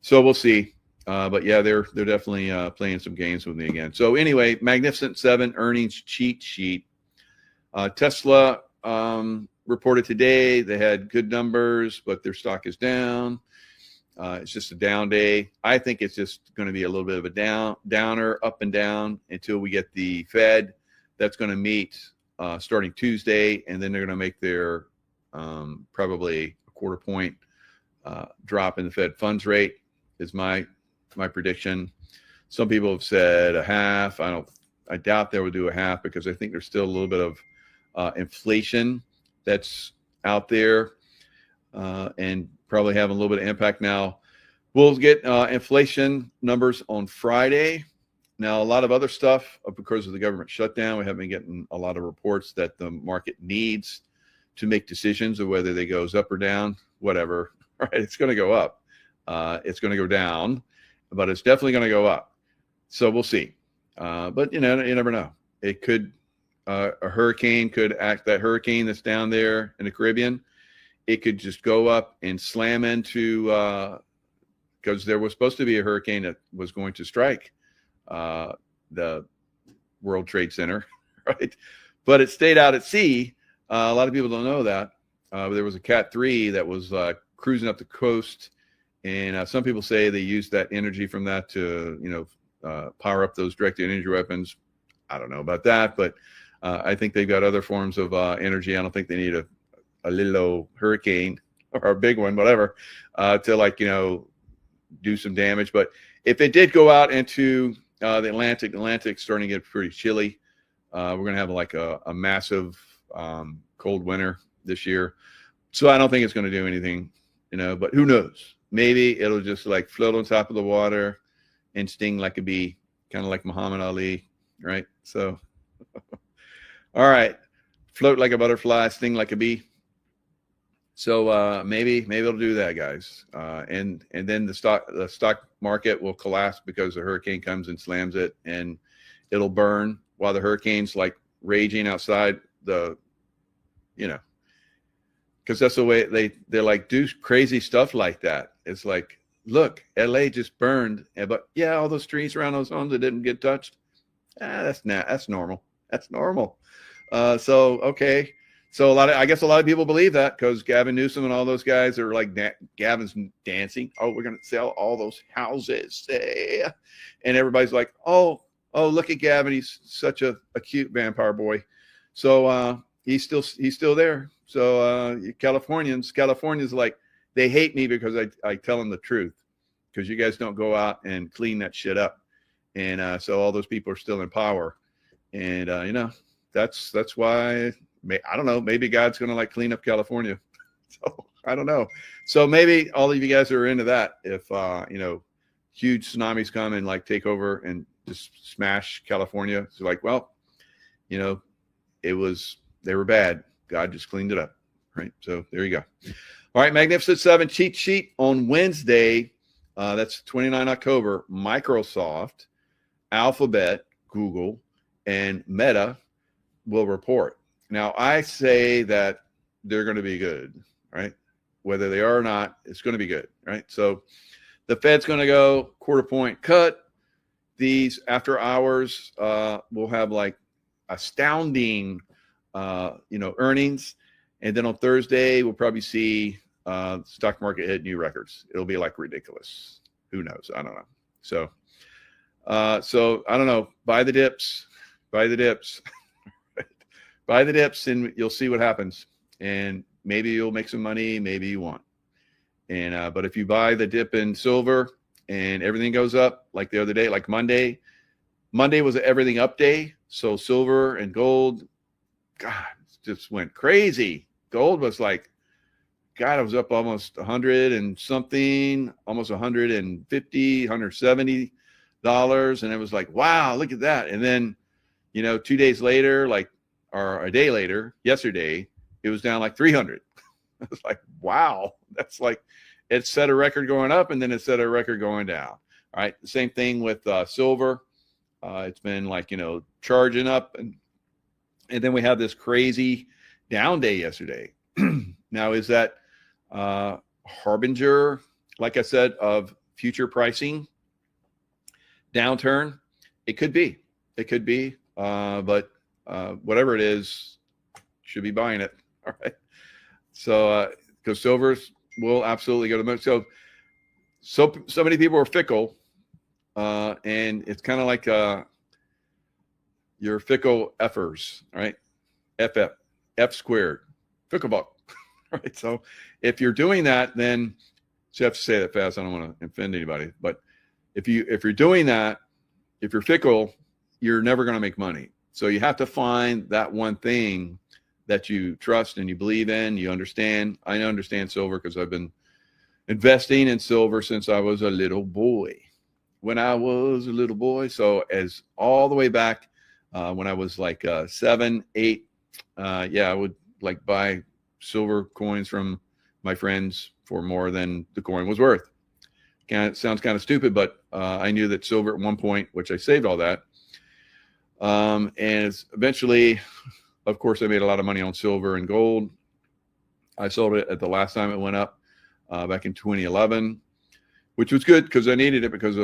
So we'll see. But yeah, they're definitely playing some games with me again. So anyway, Magnificent 7 earnings cheat sheet. Tesla reported today. They had good numbers, but their stock is down. It's just a down day. I think it's just going to be a little bit of a downer, up and down, until we get the Fed. That's going to meet starting Tuesday, and then they're going to make their probably a quarter point drop in the Fed funds rate is my prediction. Some people have said a half. I doubt they will do a half, because I think there's still a little bit of inflation that's out there, and probably having a little bit of impact. Now we'll get inflation numbers on Friday. Now a lot of other stuff, because of the government shutdown, we haven't been getting a lot of reports that the market needs to make decisions of whether they goes up or down, whatever. Right? It's going to go up. It's going to go down, but it's definitely going to go up. So we'll see. But you know, you never know. It could, a hurricane could act, that hurricane that's down there in the Caribbean, it could just go up and slam into, because there was supposed to be a hurricane that was going to strike the World Trade Center, right? But it stayed out at sea. A lot of people don't know that. There was a Cat 3 that was cruising up the coast, and some people say they used that energy from that to, you know, power up those directed energy weapons. I don't know about that, but I think they've got other forms of energy. I don't think they need a little hurricane or a big one, whatever, to, like, you know, do some damage. But if it did go out into the Atlantic's starting to get pretty chilly. We're going to have like a massive cold winter this year. So I don't think it's going to do anything, you know, but who knows? Maybe it'll just like float on top of the water and sting like a bee, kind of like Muhammad Ali, right? So, all right, float like a butterfly, sting like a bee. So maybe it'll do that, guys. And then the stock market will collapse because the hurricane comes and slams it, and it'll burn while the hurricane's like raging outside the, you know, because that's the way they're like do crazy stuff like that. It's like, look, LA just burned, but yeah, all those trees around those homes that didn't get touched, That's normal. That's normal. So okay. So I guess a lot of people believe that because Gavin Newsom and all those guys are like Gavin's dancing. Oh, we're going to sell all those houses. And everybody's like, oh, look at Gavin. He's such a cute vampire boy. So he's still there. So Californians like, they hate me because I tell them the truth, because you guys don't go out and clean that shit up. And so all those people are still in power. And, that's why, I don't know, maybe God's going to like clean up California. So I don't know. So maybe all of you guys are into that. If, huge tsunamis come and like take over and just smash California. It's like, well, they were bad. God just cleaned it up. Right. So there you go. All right. Magnificent 7 cheat sheet on Wednesday. That's 29 October. Microsoft, Alphabet, Google, and Meta will report. Now, I say that they're going to be good, right? Whether they are or not, it's going to be good, right? So the Fed's going to go quarter point cut. These after hours will have like astounding, earnings. And then on Thursday, we'll probably see stock market hit new records. It'll be like ridiculous. Who knows? I don't know. So I don't know. Buy the dips. Buy the dips. Buy the dips, and you'll see what happens. And maybe you'll make some money. Maybe you won't. And but if you buy the dip in silver and everything goes up, like the other day, like Monday was an everything up day. So silver and gold, God, just went crazy. Gold was like, God, it was up almost 100 and something, almost 150, $170. And it was like, wow, look at that. And then, 2 days later, or a day later, yesterday, it was down like 300. I was like, wow, that's like, it set a record going up and then it set a record going down. All right. The same thing with silver. It's been like, charging up. And then we have this crazy down day yesterday. Now, is that harbinger, like I said, of future pricing downturn? It could be. But whatever it is, should be buying it. All right. So, because silvers will absolutely go to the moon. So many people are fickle, and it's kind of like your fickle effers, right? F squared, fickle buck. Right. So if you're doing that, then so you have to say that fast. I don't want to offend anybody, but if you're doing that, if you're fickle, you're never going to make money. So you have to find that one thing that you trust and you believe in, you understand. I understand silver because I've been investing in silver since I was a little boy. When I was a little boy, so as all the way back when I was like 7, 8, I would like buy silver coins from my friends for more than the coin was worth. Sounds kind of stupid, but I knew that silver at one point, which I saved all that. And eventually, of course, I made a lot of money on silver and gold. I sold it at the last time it went up back in 2011, which was good because I needed it because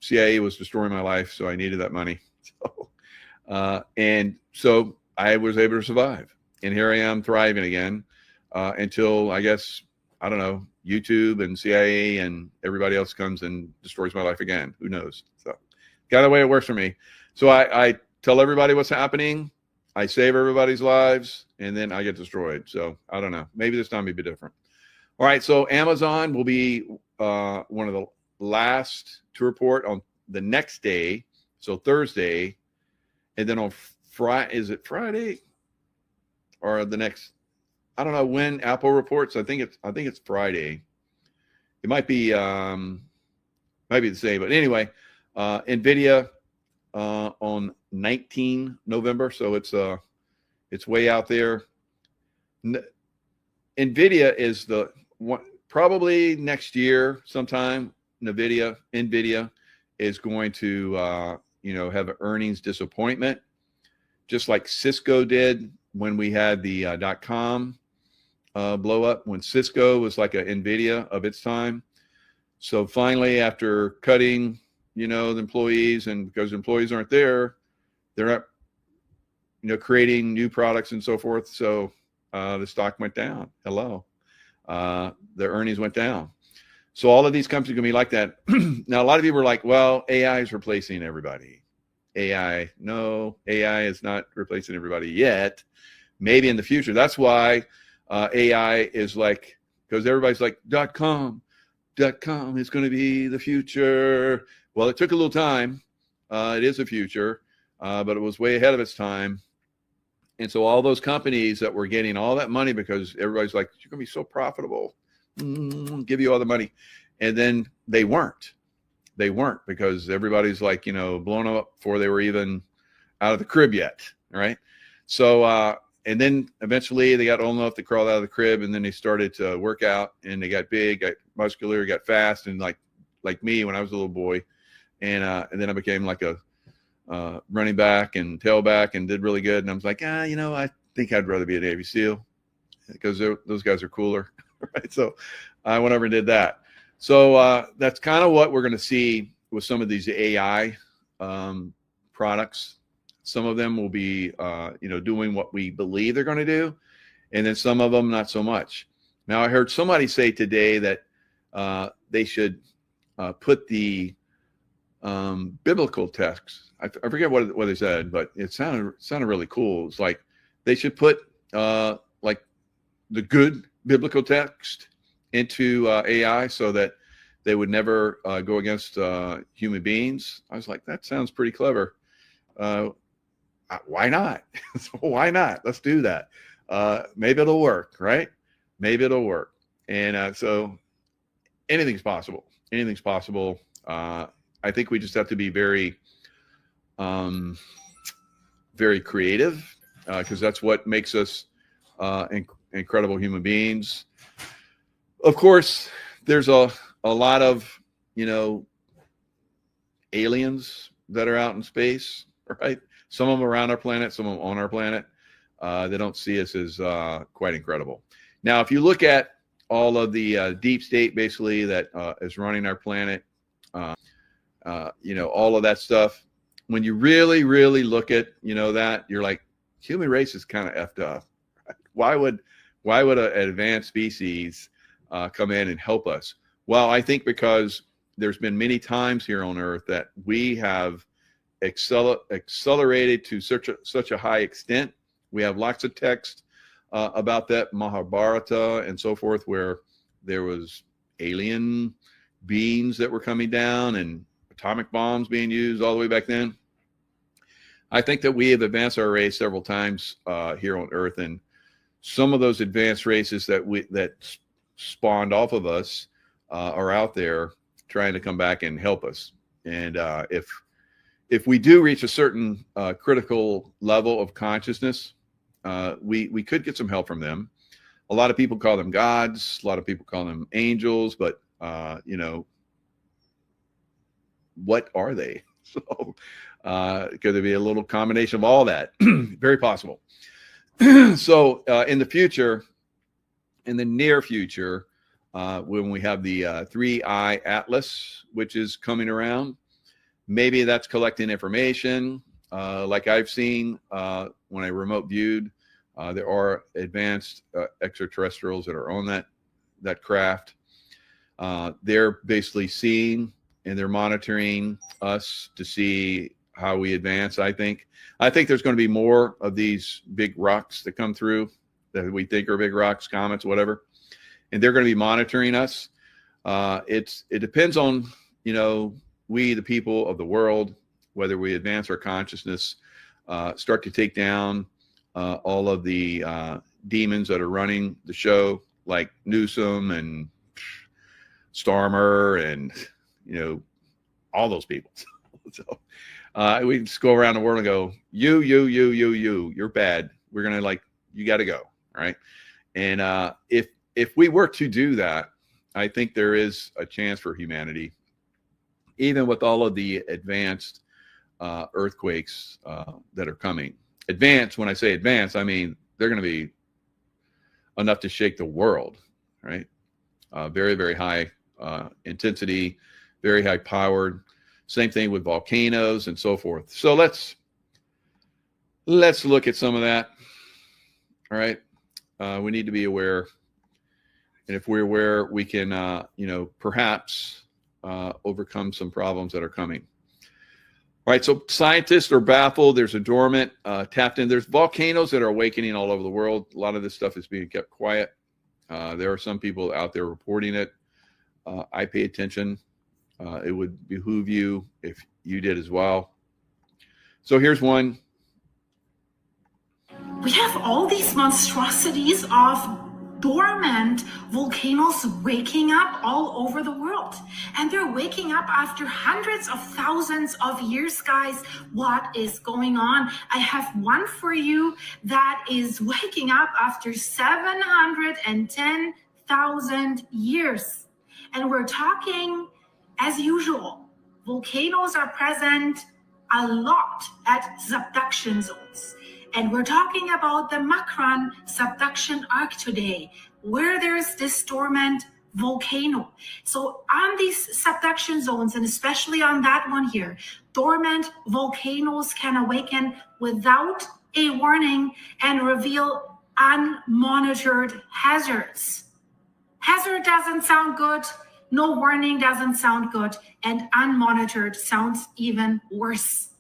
CIA was destroying my life. So I needed that money. And so I was able to survive. And here I am thriving again until, I guess, I don't know, YouTube and CIA and everybody else comes and destroys my life again. Who knows? So kind of the way it works for me. So I tell everybody what's happening. I save everybody's lives, and then I get destroyed. So I don't know. Maybe this time will be different. All right. So Amazon will be one of the last to report on the next day. So Thursday. And then on Friday, is it Friday or the next? I don't know when Apple reports. I think it's Friday. It might be the same, but anyway, NVIDIA on 19 November. So it's way out there. NVIDIA is the one, probably next year sometime. NVIDIA is going to have an earnings disappointment, just like Cisco did when we had the .com blow up, when Cisco was like a NVIDIA of its time. So finally, after cutting you know, the employees, and because the employees aren't there, they're not, you know, creating new products and so forth. So the stock went down. Hello. Their earnings went down. So all of these companies are going to be like that. Now, a lot of people are like, well, AI is replacing everybody. AI, no, AI is not replacing everybody yet. Maybe in the future. That's why AI is like, because everybody's like, .com is going to be the future. Well, it took a little time. It is the future, but it was way ahead of its time. And so all those companies that were getting all that money because everybody's like, you're going to be so profitable, give you all the money. And then they weren't. They weren't, because everybody's like, you know, blown up before they were even out of the crib yet. Right. So, and then eventually they got old enough to crawl out of the crib, and then they started to work out, and they got big, got muscular, got fast, and like me when I was a little boy. And then I became like a running back and tailback and did really good. And I was like, you know, I think I'd rather be a Navy SEAL because those guys are cooler. Right. So I went over and did that. So that's kind of what we're going to see with some of these AI products. Some of them will be, you know, doing what we believe they're going to do, and then some of them not so much. Now, I heard somebody say today that they should put the biblical texts. I forget what they said, but it sounded really cool. It's like they should put like the good biblical text into AI so that they would never go against human beings. I was like, that sounds pretty clever. Why not? Why not? Let's do that. Maybe it'll work, right? Maybe it'll work. And so anything's possible. Anything's possible. I think we just have to be very, very creative, because that's what makes us incredible human beings. Of course, there's a lot of, you know, aliens that are out in space, right? Some of them around our planet, some of them on our planet. They don't see us as quite incredible. Now, if you look at all of the deep state, basically, that is running our planet, you know, all of that stuff, when you really, really look at, you know, that, you're like, human race is kind of effed up. Why would an advanced species come in and help us? Well, I think because there's been many times here on Earth that we have accelerated to such a high extent. We have lots of text about that, Mahabharata and so forth, where there was alien beings that were coming down and atomic bombs being used all the way back then. I think that we have advanced our race several times here on Earth, and some of those advanced races that spawned off of us are out there trying to come back and help us. And if we do reach a certain critical level of consciousness, we could get some help from them. A lot of people call them gods. A lot of people call them angels, but you know, what are they? So could there be a little combination of all that? Very possible. So in the future, in the near future, when we have the 3-eye atlas, which is coming around, maybe that's collecting information. Like I've seen when I remote viewed, there are advanced extraterrestrials that are on that craft. They're basically seeing and they're monitoring us to see how we advance. I think there's going to be more of these big rocks that come through that we think are big rocks, comets, whatever, and they're going to be monitoring us. It depends on, you know, we, the people of the world, whether we advance our consciousness, start to take down all of the demons that are running the show, like Newsom and Starmer and, you know, all those people. So we just go around the world and go, you're bad. We're going to, like, you got to go. Right. And if we were to do that, I think there is a chance for humanity, even with all of the advanced earthquakes that are coming. Advanced, when I say advanced, I mean they're going to be enough to shake the world, right? Very, very high intensity, very high powered. Same thing with volcanoes and so forth. So let's look at some of that. All right. We need to be aware. And if we're aware, we can, perhaps overcome some problems that are coming. All right, so scientists are baffled. There's a dormant, tapped in. There's volcanoes that are awakening all over the world. A lot of this stuff is being kept quiet. There are some people out there reporting it. I pay attention. It would behoove you if you did as well. So here's one. We have all these monstrosities of dormant volcanoes waking up all over the world. And they're waking up after hundreds of thousands of years, guys. What is going on? I have one for you that is waking up after 710,000 years. And we're talking, as usual, volcanoes are present a lot at subduction zones. And we're talking about the Macron subduction arc today, where there's this dormant volcano. So on these subduction zones, and especially on that one here, dormant volcanoes can awaken without a warning and reveal unmonitored hazards. Hazard doesn't sound good. No warning doesn't sound good. And unmonitored sounds even worse.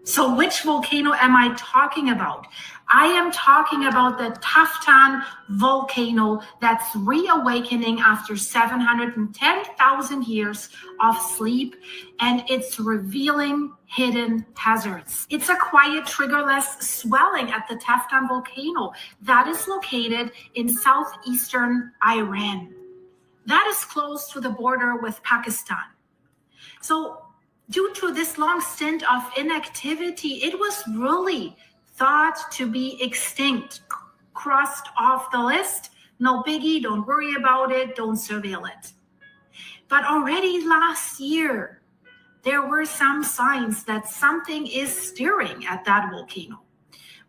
So which volcano am I talking about? I am talking about the Taftan volcano that's reawakening after 710,000 years of sleep, and it's revealing hidden hazards. It's a quiet, triggerless swelling at the Taftan volcano that is located in southeastern Iran. That is close to the border with Pakistan. So due to this long stint of inactivity, it was really thought to be extinct, crossed off the list. No biggie, don't worry about it, don't surveil it. But already last year, there were some signs that something is stirring at that volcano.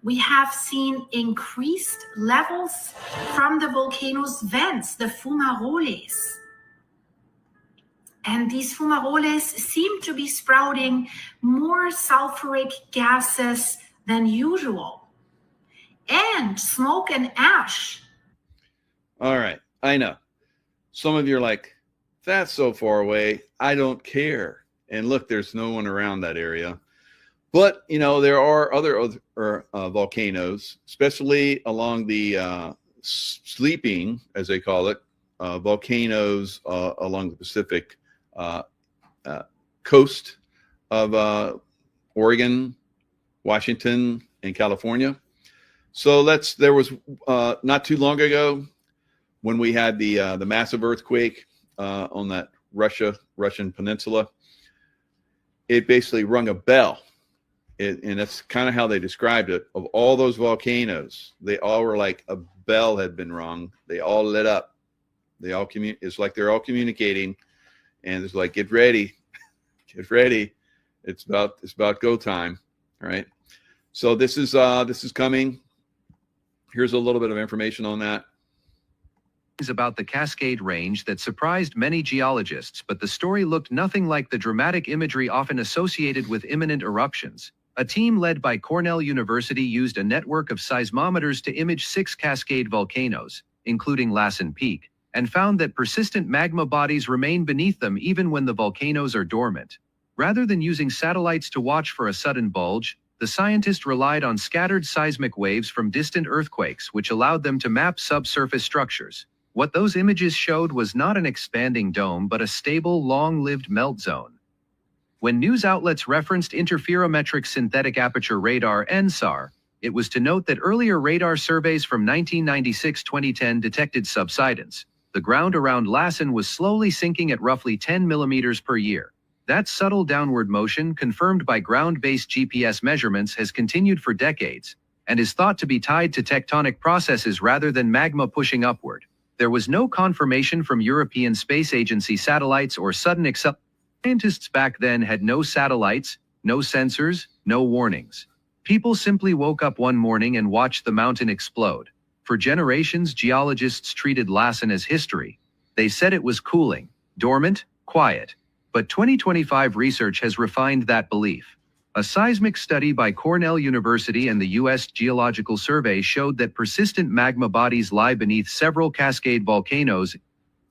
We have seen increased levels from the volcano's vents, the fumaroles. And these fumaroles seem to be sprouting more sulfuric gases than usual. And smoke and ash. All right, I know. Some of you are like, that's so far away, I don't care. And look, there's no one around that area. But, there are other volcanoes, especially along the sleeping, as they call it, volcanoes along the Pacific coast of Oregon, Washington, and California. So there was not too long ago when we had the massive earthquake on that Russian peninsula. It basically rung a bell. And that's kind of how they described it. Of all those volcanoes, they all were like a bell had been rung. They all lit up. They all it's like they're all communicating, and it's like, get ready, get ready. It's about go time, right? So this is coming. Here's a little bit of information on that. Is about the Cascade Range that surprised many geologists, but the story looked nothing like the dramatic imagery often associated with imminent eruptions. A team led by Cornell University used a network of seismometers to image 6 Cascade volcanoes, including Lassen Peak, and found that persistent magma bodies remain beneath them even when the volcanoes are dormant. Rather than using satellites to watch for a sudden bulge, the scientists relied on scattered seismic waves from distant earthquakes, which allowed them to map subsurface structures. What those images showed was not an expanding dome, but a stable, long-lived melt zone. When news outlets referenced interferometric synthetic aperture radar (NSAR), it was to note that earlier radar surveys from 1996-2010 detected subsidence. The ground around Lassen was slowly sinking at roughly 10 millimeters per year. That subtle downward motion, confirmed by ground-based GPS measurements, has continued for decades, and is thought to be tied to tectonic processes rather than magma pushing upward. There was no confirmation from European Space Agency satellites or sudden acceleration. Scientists back then had no satellites, no sensors, no warnings. People simply woke up one morning and watched the mountain explode. For generations, geologists treated Lassen as history. They said it was cooling, dormant, quiet. but 2025 research has refined that belief. A seismic study by Cornell University and the U.S. Geological Survey showed that persistent magma bodies lie beneath several Cascade volcanoes.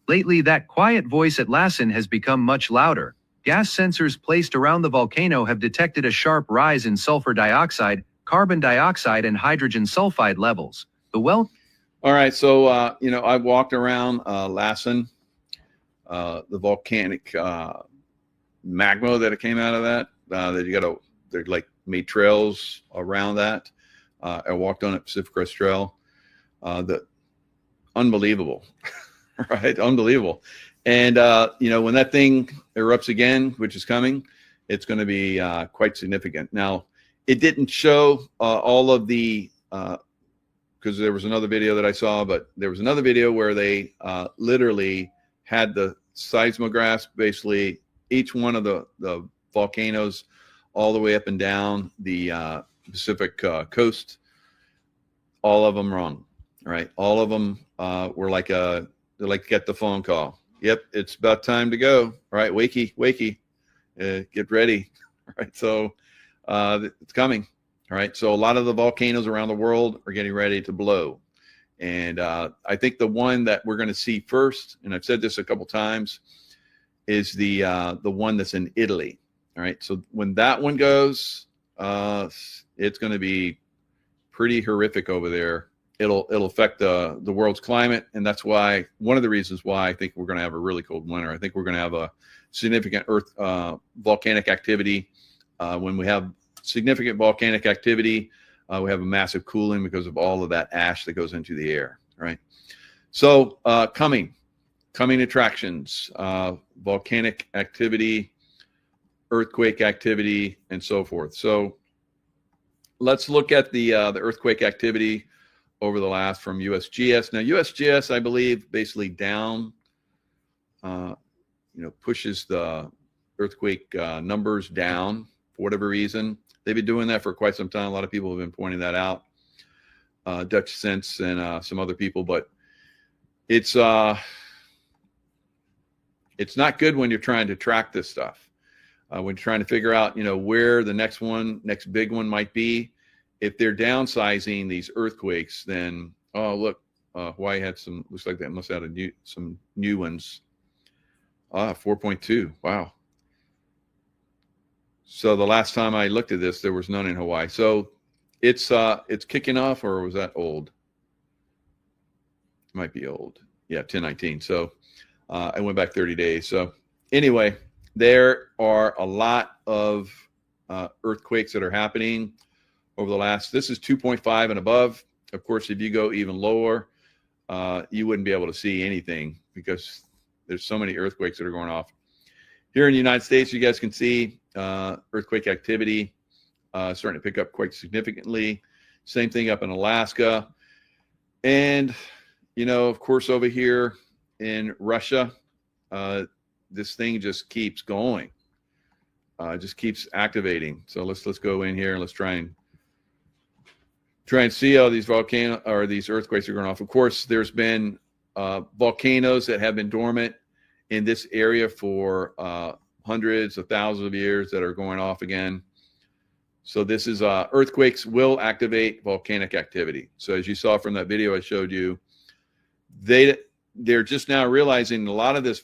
Lately, that quiet voice at Lassen has become much louder. Gas sensors placed around the volcano have detected a sharp rise in sulfur dioxide, carbon dioxide, and hydrogen sulfide levels. All right, so I walked around Lassen, the volcanic magma that it came out of that. That they're like made trails around that. I walked on it, Pacific Crest Trail. Unbelievable, right? Unbelievable. And when that thing erupts again, which is coming, it's going to be quite significant. Now, it didn't show all of the because there was another video that I saw, but there was another video where they literally had the seismographs, basically each one of the volcanoes all the way up and down the Pacific coast, all of them wrong, right? All of them were like get the phone call. Yep, it's about time to go. All right, wakey, get ready. All right, so it's coming. All right, so a lot of the volcanoes around the world are getting ready to blow. And I think the one that we're going to see first, and I've said this a couple times, is the one that's in Italy. All right, so when that one goes, it's going to be pretty horrific over there. It'll affect the world's climate, and that's why one of the reasons why I think we're going to have a really cold winter. I think we're going to have a significant volcanic activity. When we have significant volcanic activity, we have a massive cooling because of all of that ash that goes into the air, right? So coming attractions, volcanic activity, earthquake activity, and so forth. So let's look at the earthquake activity over the last from USGS. Now, USGS, I believe, basically down, pushes the earthquake numbers down for whatever reason. They've been doing that for quite some time. A lot of people have been pointing that out, Dutch Sense and some other people, but it's not good when you're trying to track this stuff. When you're trying to figure out, where the next big one might be. If they're downsizing these earthquakes, then, oh, look, Hawaii had looks like they must have had some new ones. 4.2, wow. So the last time I looked at this, there was none in Hawaii. So it's kicking off, or was that old? It might be old. Yeah, 1019. So I went back 30 days. So anyway, there are a lot of earthquakes that are happening over the last. This is 2.5 and above. Of course, if you go even lower, you wouldn't be able to see anything because there's so many earthquakes that are going off. Here in the United States, you guys can see earthquake activity starting to pick up quite significantly. Same thing up in Alaska. And, of course, over here in Russia, this thing just keeps going, just keeps activating. So let's go in here and let's try and see how these these earthquakes are going off. Of course, there's been volcanoes that have been dormant in this area for hundreds of thousands of years that are going off again. So this is earthquakes will activate volcanic activity. So as you saw from that video I showed you, they're just now realizing a lot of this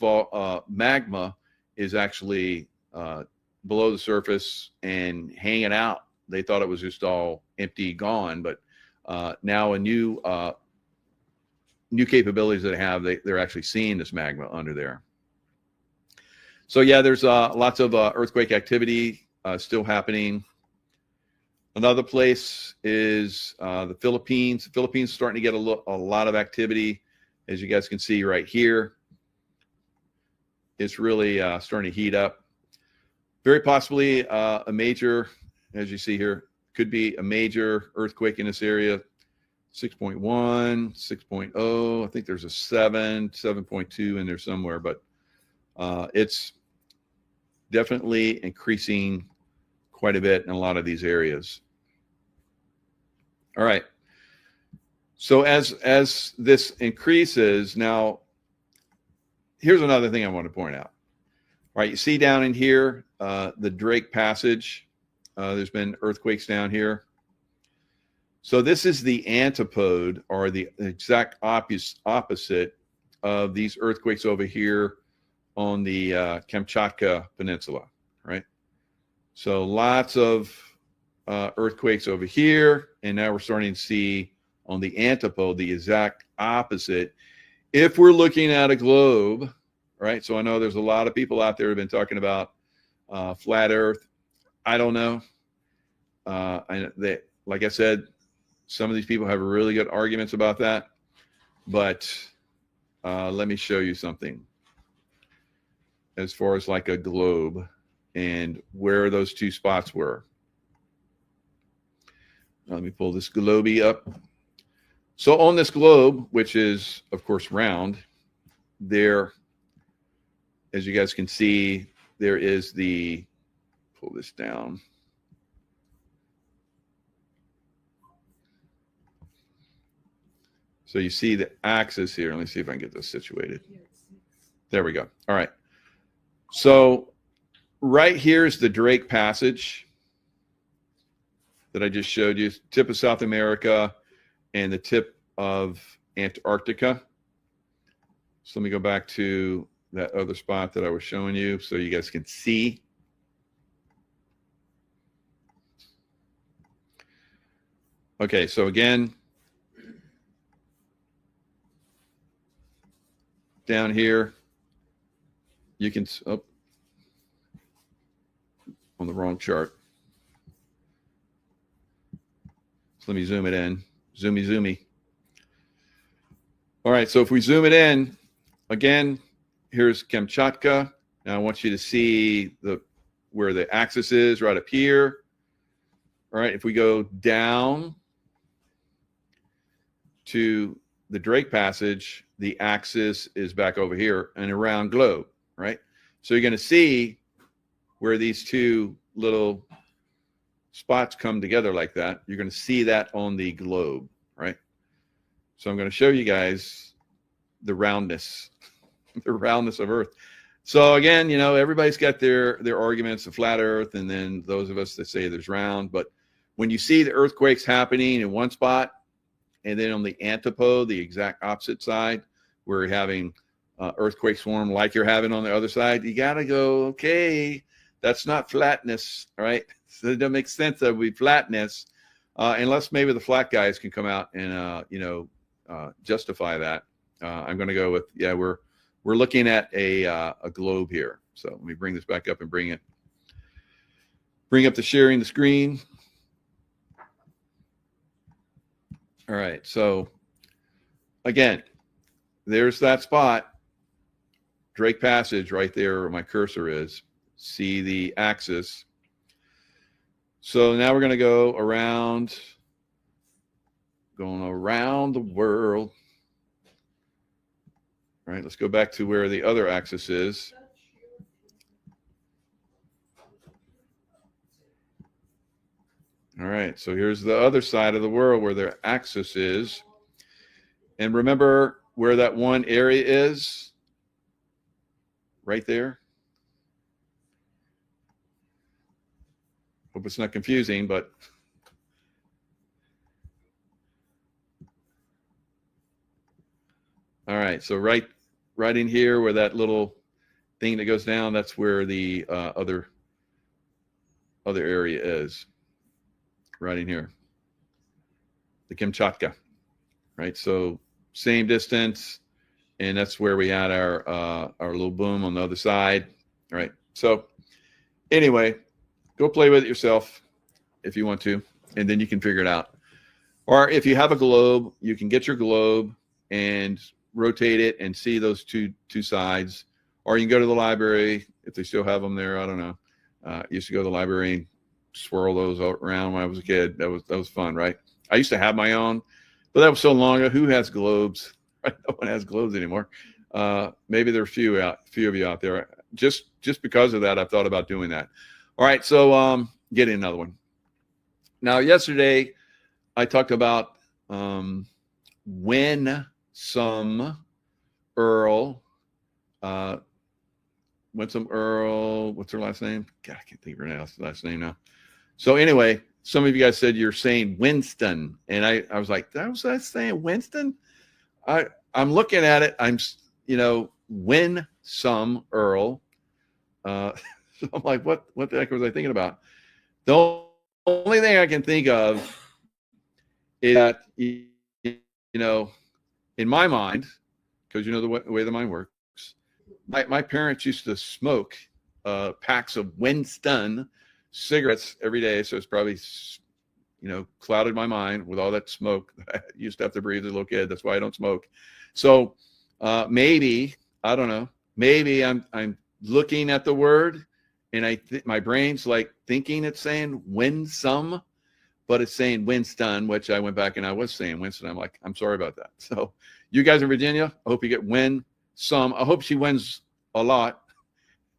magma is actually below the surface and hanging out. They thought it was just all empty, gone, but now a new capabilities that they have, they're actually seeing this magma under there. So yeah, there's lots of earthquake activity still happening. Another place is the Philippines. The Philippines is starting to get a lot of activity, as you guys can see right here. It's really starting to heat up. Very possibly a major, as you see here, could be a major earthquake in this area. 6.1, 6.0. I think there's a 7.2 in there somewhere, but it's definitely increasing quite a bit in a lot of these areas. All right. So as this increases, now here's another thing I want to point out. right, you see down in here, the Drake Passage. There's been earthquakes down here. So this is the antipode, or the exact opposite of these earthquakes over here on the Kamchatka Peninsula, right? So lots of earthquakes over here, and now we're starting to see on the antipode the exact opposite. If we're looking at a globe, right? So I know there's a lot of people out there who have been talking about flat Earth. I don't know. Like I said, some of these people have really good arguments about that. But let me show you something as far as like a globe and where those two spots were. Let me pull this globe up. So on this globe, which is of course round, there, as you guys can see, there is the, pull this down. So you see the axis here. Let me see if I can get this situated. There we go. All right. So right here is the Drake Passage that I just showed you. Tip of South America and the tip of Antarctica. So let me go back to that other spot that I was showing you so you guys can see. Okay, so again, down here, you can, oh, on the wrong chart. So let me zoom it in. Zoomy. All right, so if we zoom it in, again, here's Kamchatka. Now I want you to see where the axis is right up here. All right, if we go down to the Drake Passage, the axis is back over here, an around globe, right? So you're going to see where these two little spots come together like that. You're going to see that on the globe, right? So I'm going to show you guys the roundness, the roundness of Earth. So again, you know, everybody's got their arguments of flat Earth, and then those of us that say there's round. But when you see the earthquakes happening in one spot, and then on the antipode, the exact opposite side, where you're having earthquakes form like you're having on the other side, you got to go, okay, that's not flatness, right? So it doesn't make sense that it would be flatness, unless maybe the flat guys can come out and, justify that. I'm going to go with, yeah, we're looking at a globe here. So let me bring this back up and bring up the sharing the screen. All right, so again, there's that spot, Drake Passage right there where my cursor is. See the axis. So now we're going to go around, going around the world. All right, let's go back to where the other axis is. All right, so here's the other side of the world where their axis is. And remember where that one area is? Right there. Hope it's not confusing, but all right, so right in here where that little thing that goes down, that's where the other area is. Right in here, the Kamchatka, right? So same distance, and that's where we had our little boom on the other side, right? So anyway, go play with it yourself if you want to, and then you can figure it out. Or if you have a globe, you can get your globe and rotate it and see those two sides. Or you can go to the library if they still have them there. I don't know. I used to go to the library and swirl those around when I was a kid. That was fun, right? I used to have my own, but that was so long ago. Who has globes? No one has globes anymore. Maybe there are a few of you out there. Just because of that, I've thought about doing that. All right, so getting another one. Now, yesterday I talked about when some Earl Winsome Earl. What's her last name? God, I can't think of her last name now. So anyway, some of you guys said you're saying Winston, and I was like, was I saying Winston? I'm looking at it. I'm, Winsome Earl. So I'm like, what the heck was I thinking about? The only thing I can think of is that, in my mind, because the way the mind works, my parents used to smoke packs of Winston cigarettes every day. So it's probably, clouded my mind with all that smoke I used to have to breathe as a little kid. That's why I don't smoke. So maybe, I don't know, maybe I'm looking at the word and my brain's like thinking it's saying winsome, but it's saying Winston, which I went back and I was saying Winston. I'm like, I'm sorry about that. So you guys in Virginia, I hope you get some. I hope she wins a lot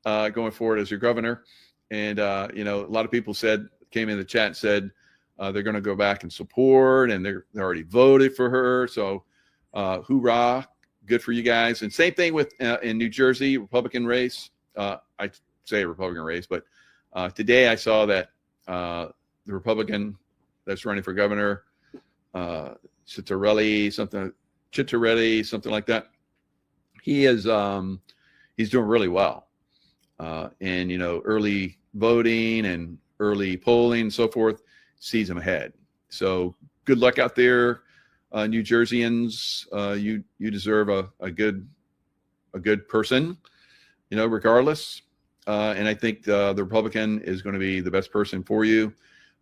going forward as your governor. And, a lot of people came in the chat and said they're going to go back and support, and they're already voted for her. So hoorah, good for you guys. And same thing with in New Jersey, Republican race. I say Republican race, but today I saw that the Republican that's running for governor, Chittarelli, something like that. He is he's doing really well. And early voting and early polling and so forth sees him ahead. So good luck out there, New Jerseyans. You deserve a good person, regardless. And I think the Republican is going to be the best person for you.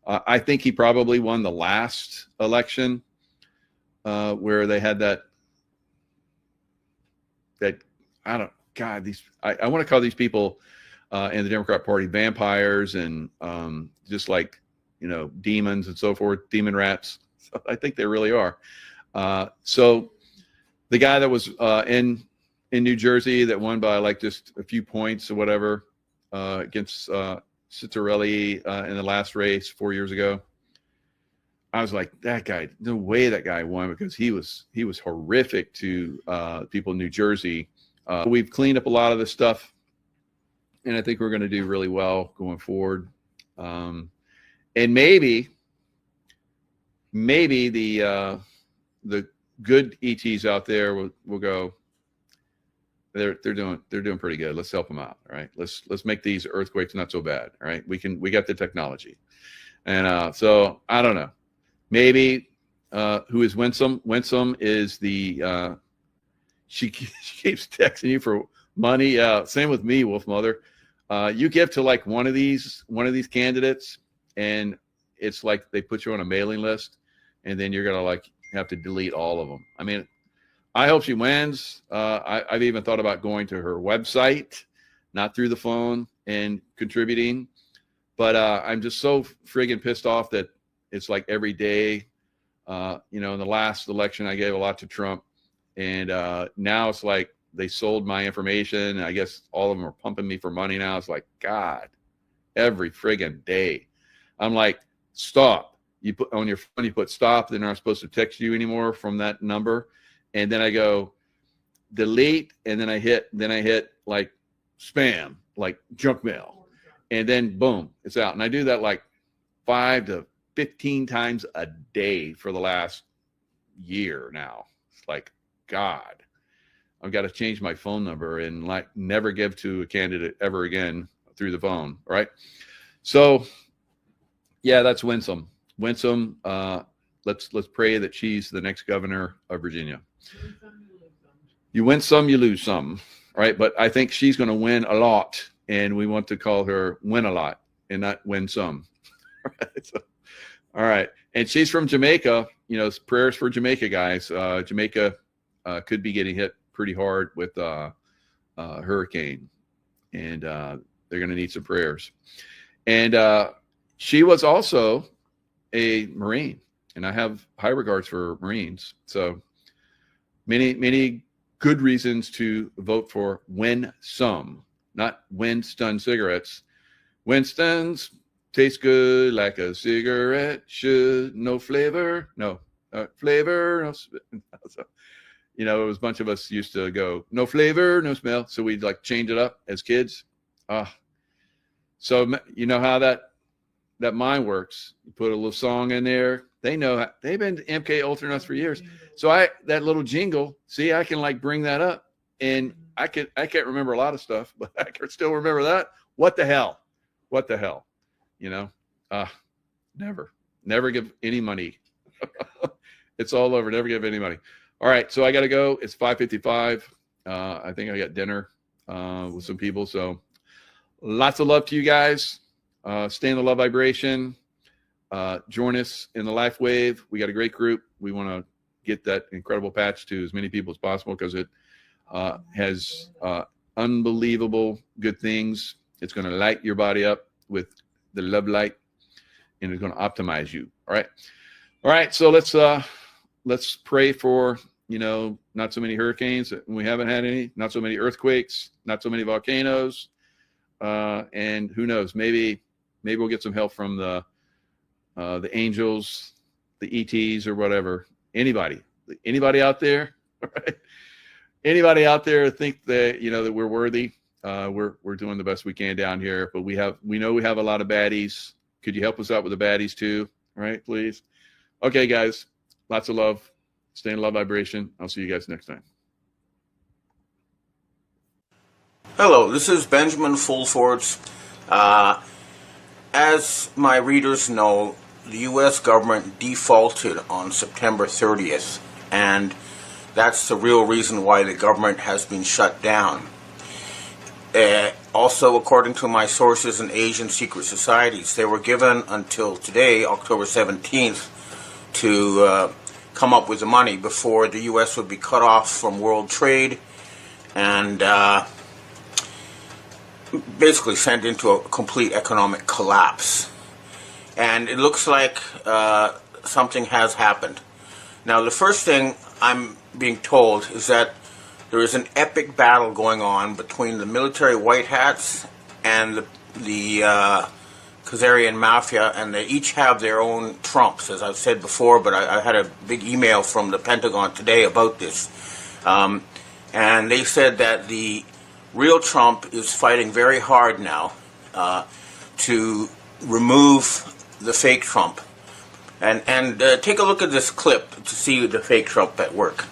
I think he probably won the last election where they had that I want to call these people in the Democrat Party vampires and just like, demons and so forth, demon rats. So I think they really are. So the guy that was in New Jersey that won by like just a few points or whatever against Chittarelli in the last race 4 years ago, I was like, that guy, no way that guy won, because he was horrific to people in New Jersey. We've cleaned up a lot of this stuff, and I think we're going to do really well going forward. And maybe the good ETs out there will go, they're doing pretty good. Let's help them out. All right. Let's make these earthquakes not so bad. All right. We got the technology. And so I don't know. Maybe who is Winsome? Winsome is the she keeps texting you for money. Same with me, Wolf Mother. You give to like one of these candidates, and it's like they put you on a mailing list, and then you're gonna like have to delete all of them. I mean, I hope she wins. I've even thought about going to her website, not through the phone, and contributing. But I'm just so friggin' pissed off that it's like every day. In the last election, I gave a lot to Trump, and now it's like they sold my information. I guess all of them are pumping me for money now. It's like, God, every friggin' day. I'm like, stop. You put on your phone, you put stop. They're not supposed to text you anymore from that number. And then I go delete, and then I hit like spam, like junk mail, and then boom, it's out. And I do that like 5 to 15 times a day for the last year now. It's like, God, I've got to change my phone number and like never give to a candidate ever again through the phone. Right. So yeah, that's Winsome. Winsome. Let's pray that she's the next governor of Virginia. You win some, you lose some. Right. But I think she's going to win a lot, and we want to call her Win a Lot and not Win Some. Right. So, all right. And she's from Jamaica. Prayers for Jamaica, guys. Jamaica could be getting hit pretty hard with hurricane, and they're going to need some prayers. And she was also a Marine, and I have high regards for Marines. So many good reasons to vote for Winsome, not Winston cigarettes. Winston's tastes good like a cigarette should. No flavor, no flavor. No. So, you know, it was a bunch of us used to go, no flavor, no smell. So we'd like change it up as kids. So you know how that mind works. You put a little song in there. They know, they've been MK Ultra Nuts for years. So that little jingle, see, I can like bring that up, and I can't remember a lot of stuff, but I can still remember that. What the hell? You know, never give any money. It's all over. Never give any money. All right. So I got to go. It's 5:55. I think I got dinner with some people. So lots of love to you guys. Stay in the love vibration. Join us in the Life Wave. We got a great group. We want to get that incredible patch to as many people as possible because it has unbelievable good things. It's going to light your body up with the love light, and it's going to optimize you. All right. So let's pray for, you know, not so many hurricanes. We haven't had any. Not so many earthquakes. Not so many volcanoes. And who knows? Maybe we'll get some help from the angels, the ETs, or whatever. Anybody out there? Right? Anybody out there think that, you know, that we're worthy? We're doing the best we can down here, but we know we have a lot of baddies. Could you help us out with the baddies too? All right, please. Okay, guys. Lots of love. Stay in love vibration. I'll see you guys next time. Hello, this is Benjamin Fulford. As my readers know, the U.S. government defaulted on September 30th, and that's the real reason why the government has been shut down. Also, according to my sources in Asian secret societies, they were given until today, October 17th, to come up with the money before the U.S. would be cut off from world trade and basically sent into a complete economic collapse. And it looks like something has happened. Now, the first thing I'm being told is that there is an epic battle going on between the military white hats and the Khazarian mafia, and they each have their own Trumps, as I've said before, but I had a big email from the Pentagon today about this. And they said that the real Trump is fighting very hard now to remove the fake Trump. And take a look at this clip to see the fake Trump at work.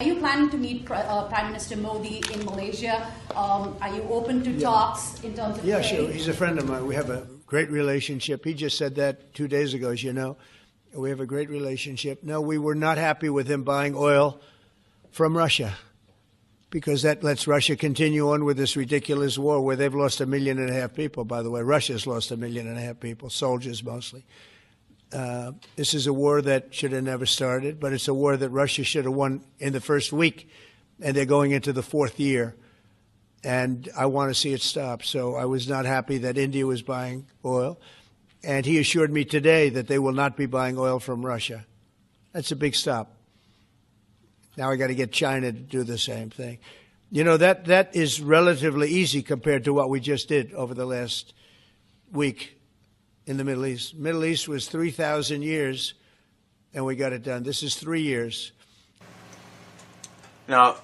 Are you planning to meet Prime Minister Modi in Malaysia? Are you open to talks in terms of trade? Sure. He's a friend of mine. We have a great relationship. He just said that 2 days ago, as you know. We have a great relationship. No, we were not happy with him buying oil from Russia because that lets Russia continue on with this ridiculous war where they've lost 1.5 million people, by the way. Russia's lost 1.5 million people, soldiers mostly. This is a war that should have never started, but it's a war that Russia should have won in the first week, and they're going into the 4th year. And I want to see it stop. So I was not happy that India was buying oil. And he assured me today that they will not be buying oil from Russia. That's a big stop. Now I got to get China to do the same thing. You know, that is relatively easy compared to what we just did over the last week in the Middle East. Middle East was 3,000 years, and we got it done. This is 3 years. Now,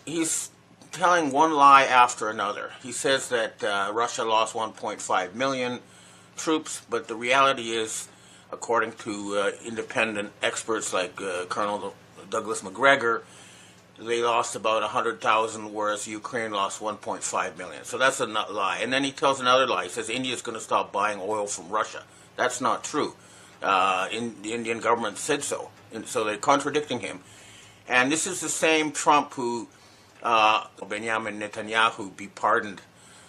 he's telling one lie after another. He says that Russia lost 1.5 million troops, but the reality is, according to independent experts like Colonel Douglas McGregor, they lost about 100,000, whereas Ukraine lost 1.5 million. So that's a lie. And then he tells another lie. He says India's going to stop buying oil from Russia. That's not true. The Indian government said so. And so they're contradicting him. And this is the same Trump who Benjamin Netanyahu be pardoned.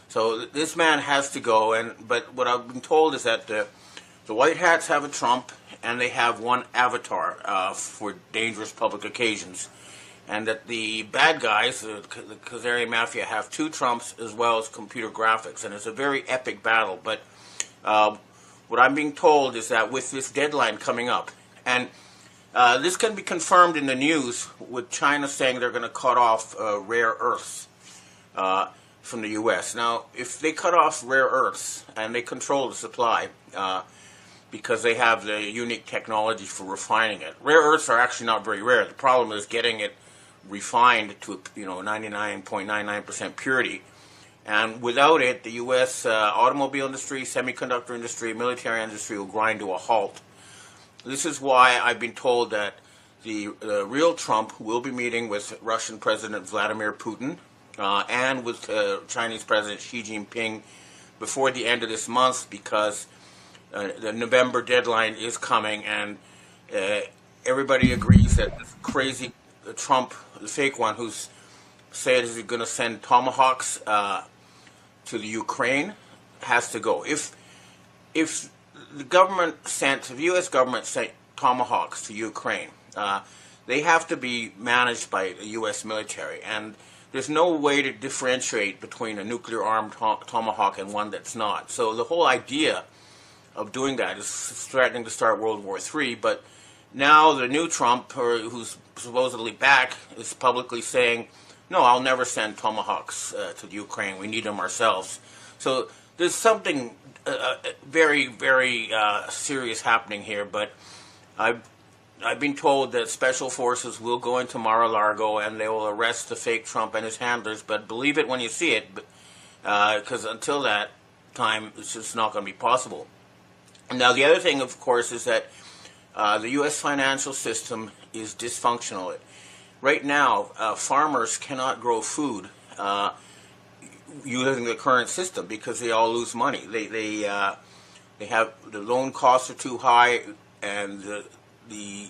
So this man has to go. But what I've been told is that the White Hats have a Trump, and they have one avatar for dangerous public occasions. And that the bad guys, the Khazarian Mafia, have 2 Trumps as well as computer graphics. And it's a very epic battle. But what I'm being told is that with this deadline coming up, and this can be confirmed in the news with China saying they're going to cut off rare earths from the U.S. Now, if they cut off rare earths and they control the supply, because they have the unique technology for refining it. Rare earths are actually not very rare. The problem is getting it refined to 99.99% purity. And without it, the U.S. Automobile industry, semiconductor industry, military industry will grind to a halt. This is why I've been told that the real Trump will be meeting with Russian President Vladimir Putin and with Chinese President Xi Jinping before the end of this month, because the November deadline is coming, and everybody agrees that this crazy Trump, the fake one, who's said he's going to send tomahawks to the Ukraine, has to go. If the government sent, if the U.S. government sent tomahawks to Ukraine, they have to be managed by the U.S. military, and there's no way to differentiate between a nuclear-armed tomahawk and one that's not. So the whole idea of doing that is threatening to start World War III, but now the new Trump, who's supposedly back, is publicly saying, no, I'll never send tomahawks to the Ukraine. We need them ourselves. So there's something very, very serious happening here, but I've been told that special forces will go into Mar-a-Lago and they will arrest the fake Trump and his handlers, but believe it when you see it, because until that time, it's just not going to be possible. Now, the other thing, of course, is that the U.S. financial system is dysfunctional. Right now, farmers cannot grow food using the current system because they all lose money. They have, the loan costs are too high, and the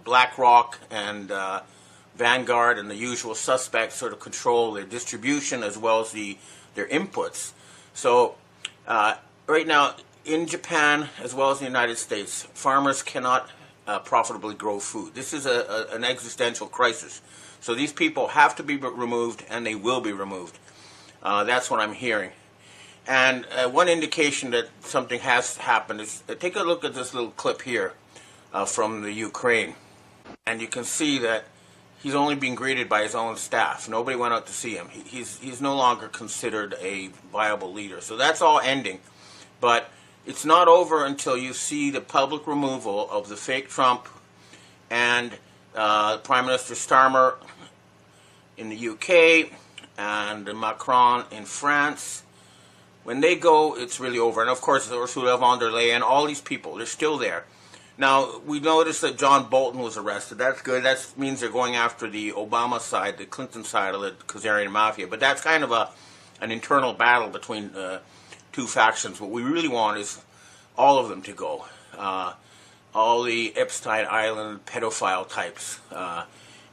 BlackRock and Vanguard and the usual suspects sort of control their distribution as well as their inputs. So right now, in Japan as well as the United States, farmers cannot profitably grow food. This is an existential crisis. So these people have to be removed, and they will be removed. That's what I'm hearing. And one indication that something has happened is, take a look at this little clip here from the Ukraine. And you can see that he's only being greeted by his own staff. Nobody went out to see him. He's no longer considered a viable leader. So that's all ending. But it's not over until you see the public removal of the fake Trump and Prime Minister Starmer in the UK and Macron in France. When they go, it's really over. And of course, Ursula von der Leyen, all these people, they're still there. Now, we noticed that John Bolton was arrested. That's good. That means they're going after the Obama side, the Clinton side of the Khazarian Mafia. But that's kind of an internal battle between two factions. What we really want is all of them to go. All the Epstein Island pedophile types.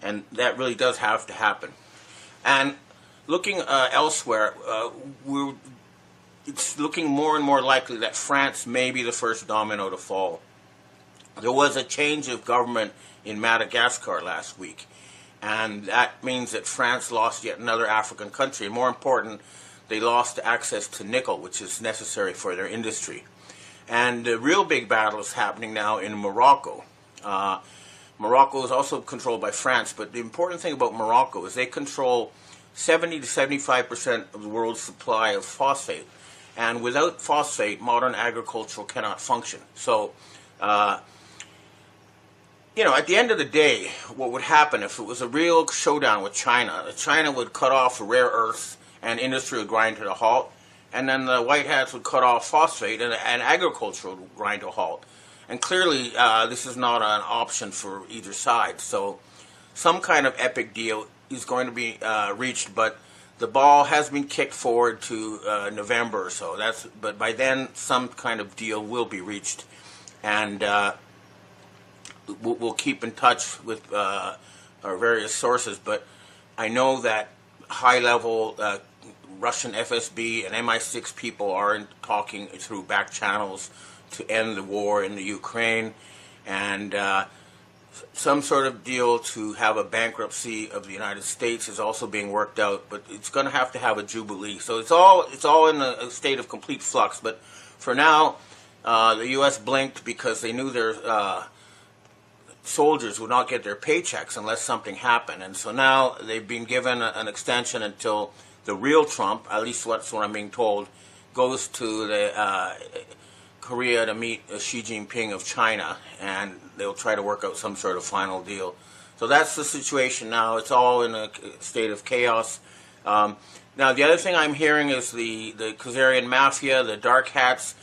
And that really does have to happen. And looking elsewhere, it's looking more and more likely that France may be the first domino to fall. There was a change of government in Madagascar last week, and that means that France lost yet another African country. And more important, they lost access to nickel, which is necessary for their industry. And the real big battle is happening now in Morocco. Morocco is also controlled by France, but the important thing about Morocco is they control 70 to 75% of the world's supply of phosphate. And without phosphate, modern agriculture cannot function. So, at the end of the day, what would happen if it was a real showdown with China? China would cut off rare earths and industry would grind to a halt, and then the White Hats would cut off phosphate and agriculture would grind to a halt. And clearly, this is not an option for either side. So some kind of epic deal is going to be reached, but the ball has been kicked forward to November or so. But by then, some kind of deal will be reached, and we'll keep in touch with our various sources. But I know that high-level Russian FSB and MI6 people are talking through back channels to end the war in the Ukraine, and some sort of deal to have a bankruptcy of the United States is also being worked out, but it's going to have a jubilee. So it's all in a state of complete flux. But for now, the U.S. blinked because they knew their soldiers would not get their paychecks unless something happened, and so now they've been given an extension until the real Trump, at least that's what I'm being told, goes to the Korea to meet Xi Jinping of China, and they'll try to work out some sort of final deal. So that's the situation now. It's all in a state of chaos. Now, the other thing I'm hearing is the Khazarian mafia, the dark hats,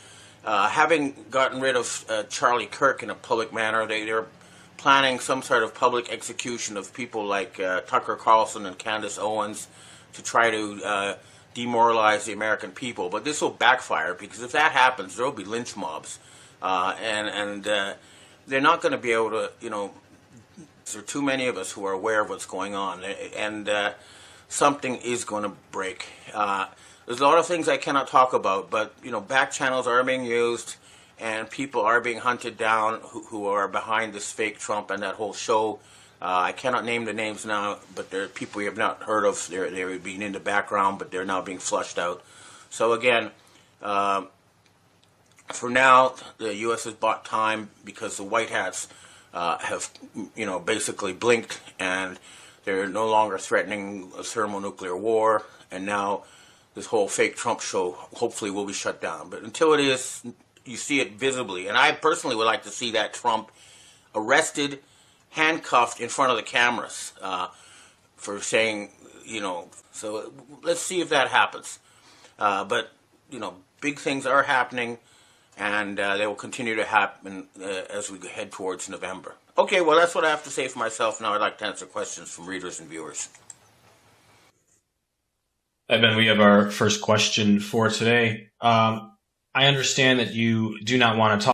having gotten rid of Charlie Kirk in a public manner, they're planning some sort of public execution of people like Tucker Carlson and Candace Owens to try to demoralize the American people. But this will backfire, because if that happens, there will be lynch mobs. And they're not going to be able to, there are too many of us who are aware of what's going on. And something is going to break. There's a lot of things I cannot talk about, but, back channels are being used, and people are being hunted down who are behind this fake Trump and that whole show. I cannot name the names now, but there are people we have not heard of. They're being in the background, but they're now being flushed out. So again, for now, the U.S. has bought time because the white hats have, basically blinked, and they're no longer threatening a thermonuclear war. And now this whole fake Trump show hopefully will be shut down. But until it is, you see it visibly. And I personally would like to see that Trump arrested, handcuffed in front of the cameras for saying, so let's see if that happens. But, big things are happening, and they will continue to happen as we head towards November. Okay, well, that's what I have to say for myself. Now I'd like to answer questions from readers and viewers. Ben, we have our first question for today. I understand that you do not want to talk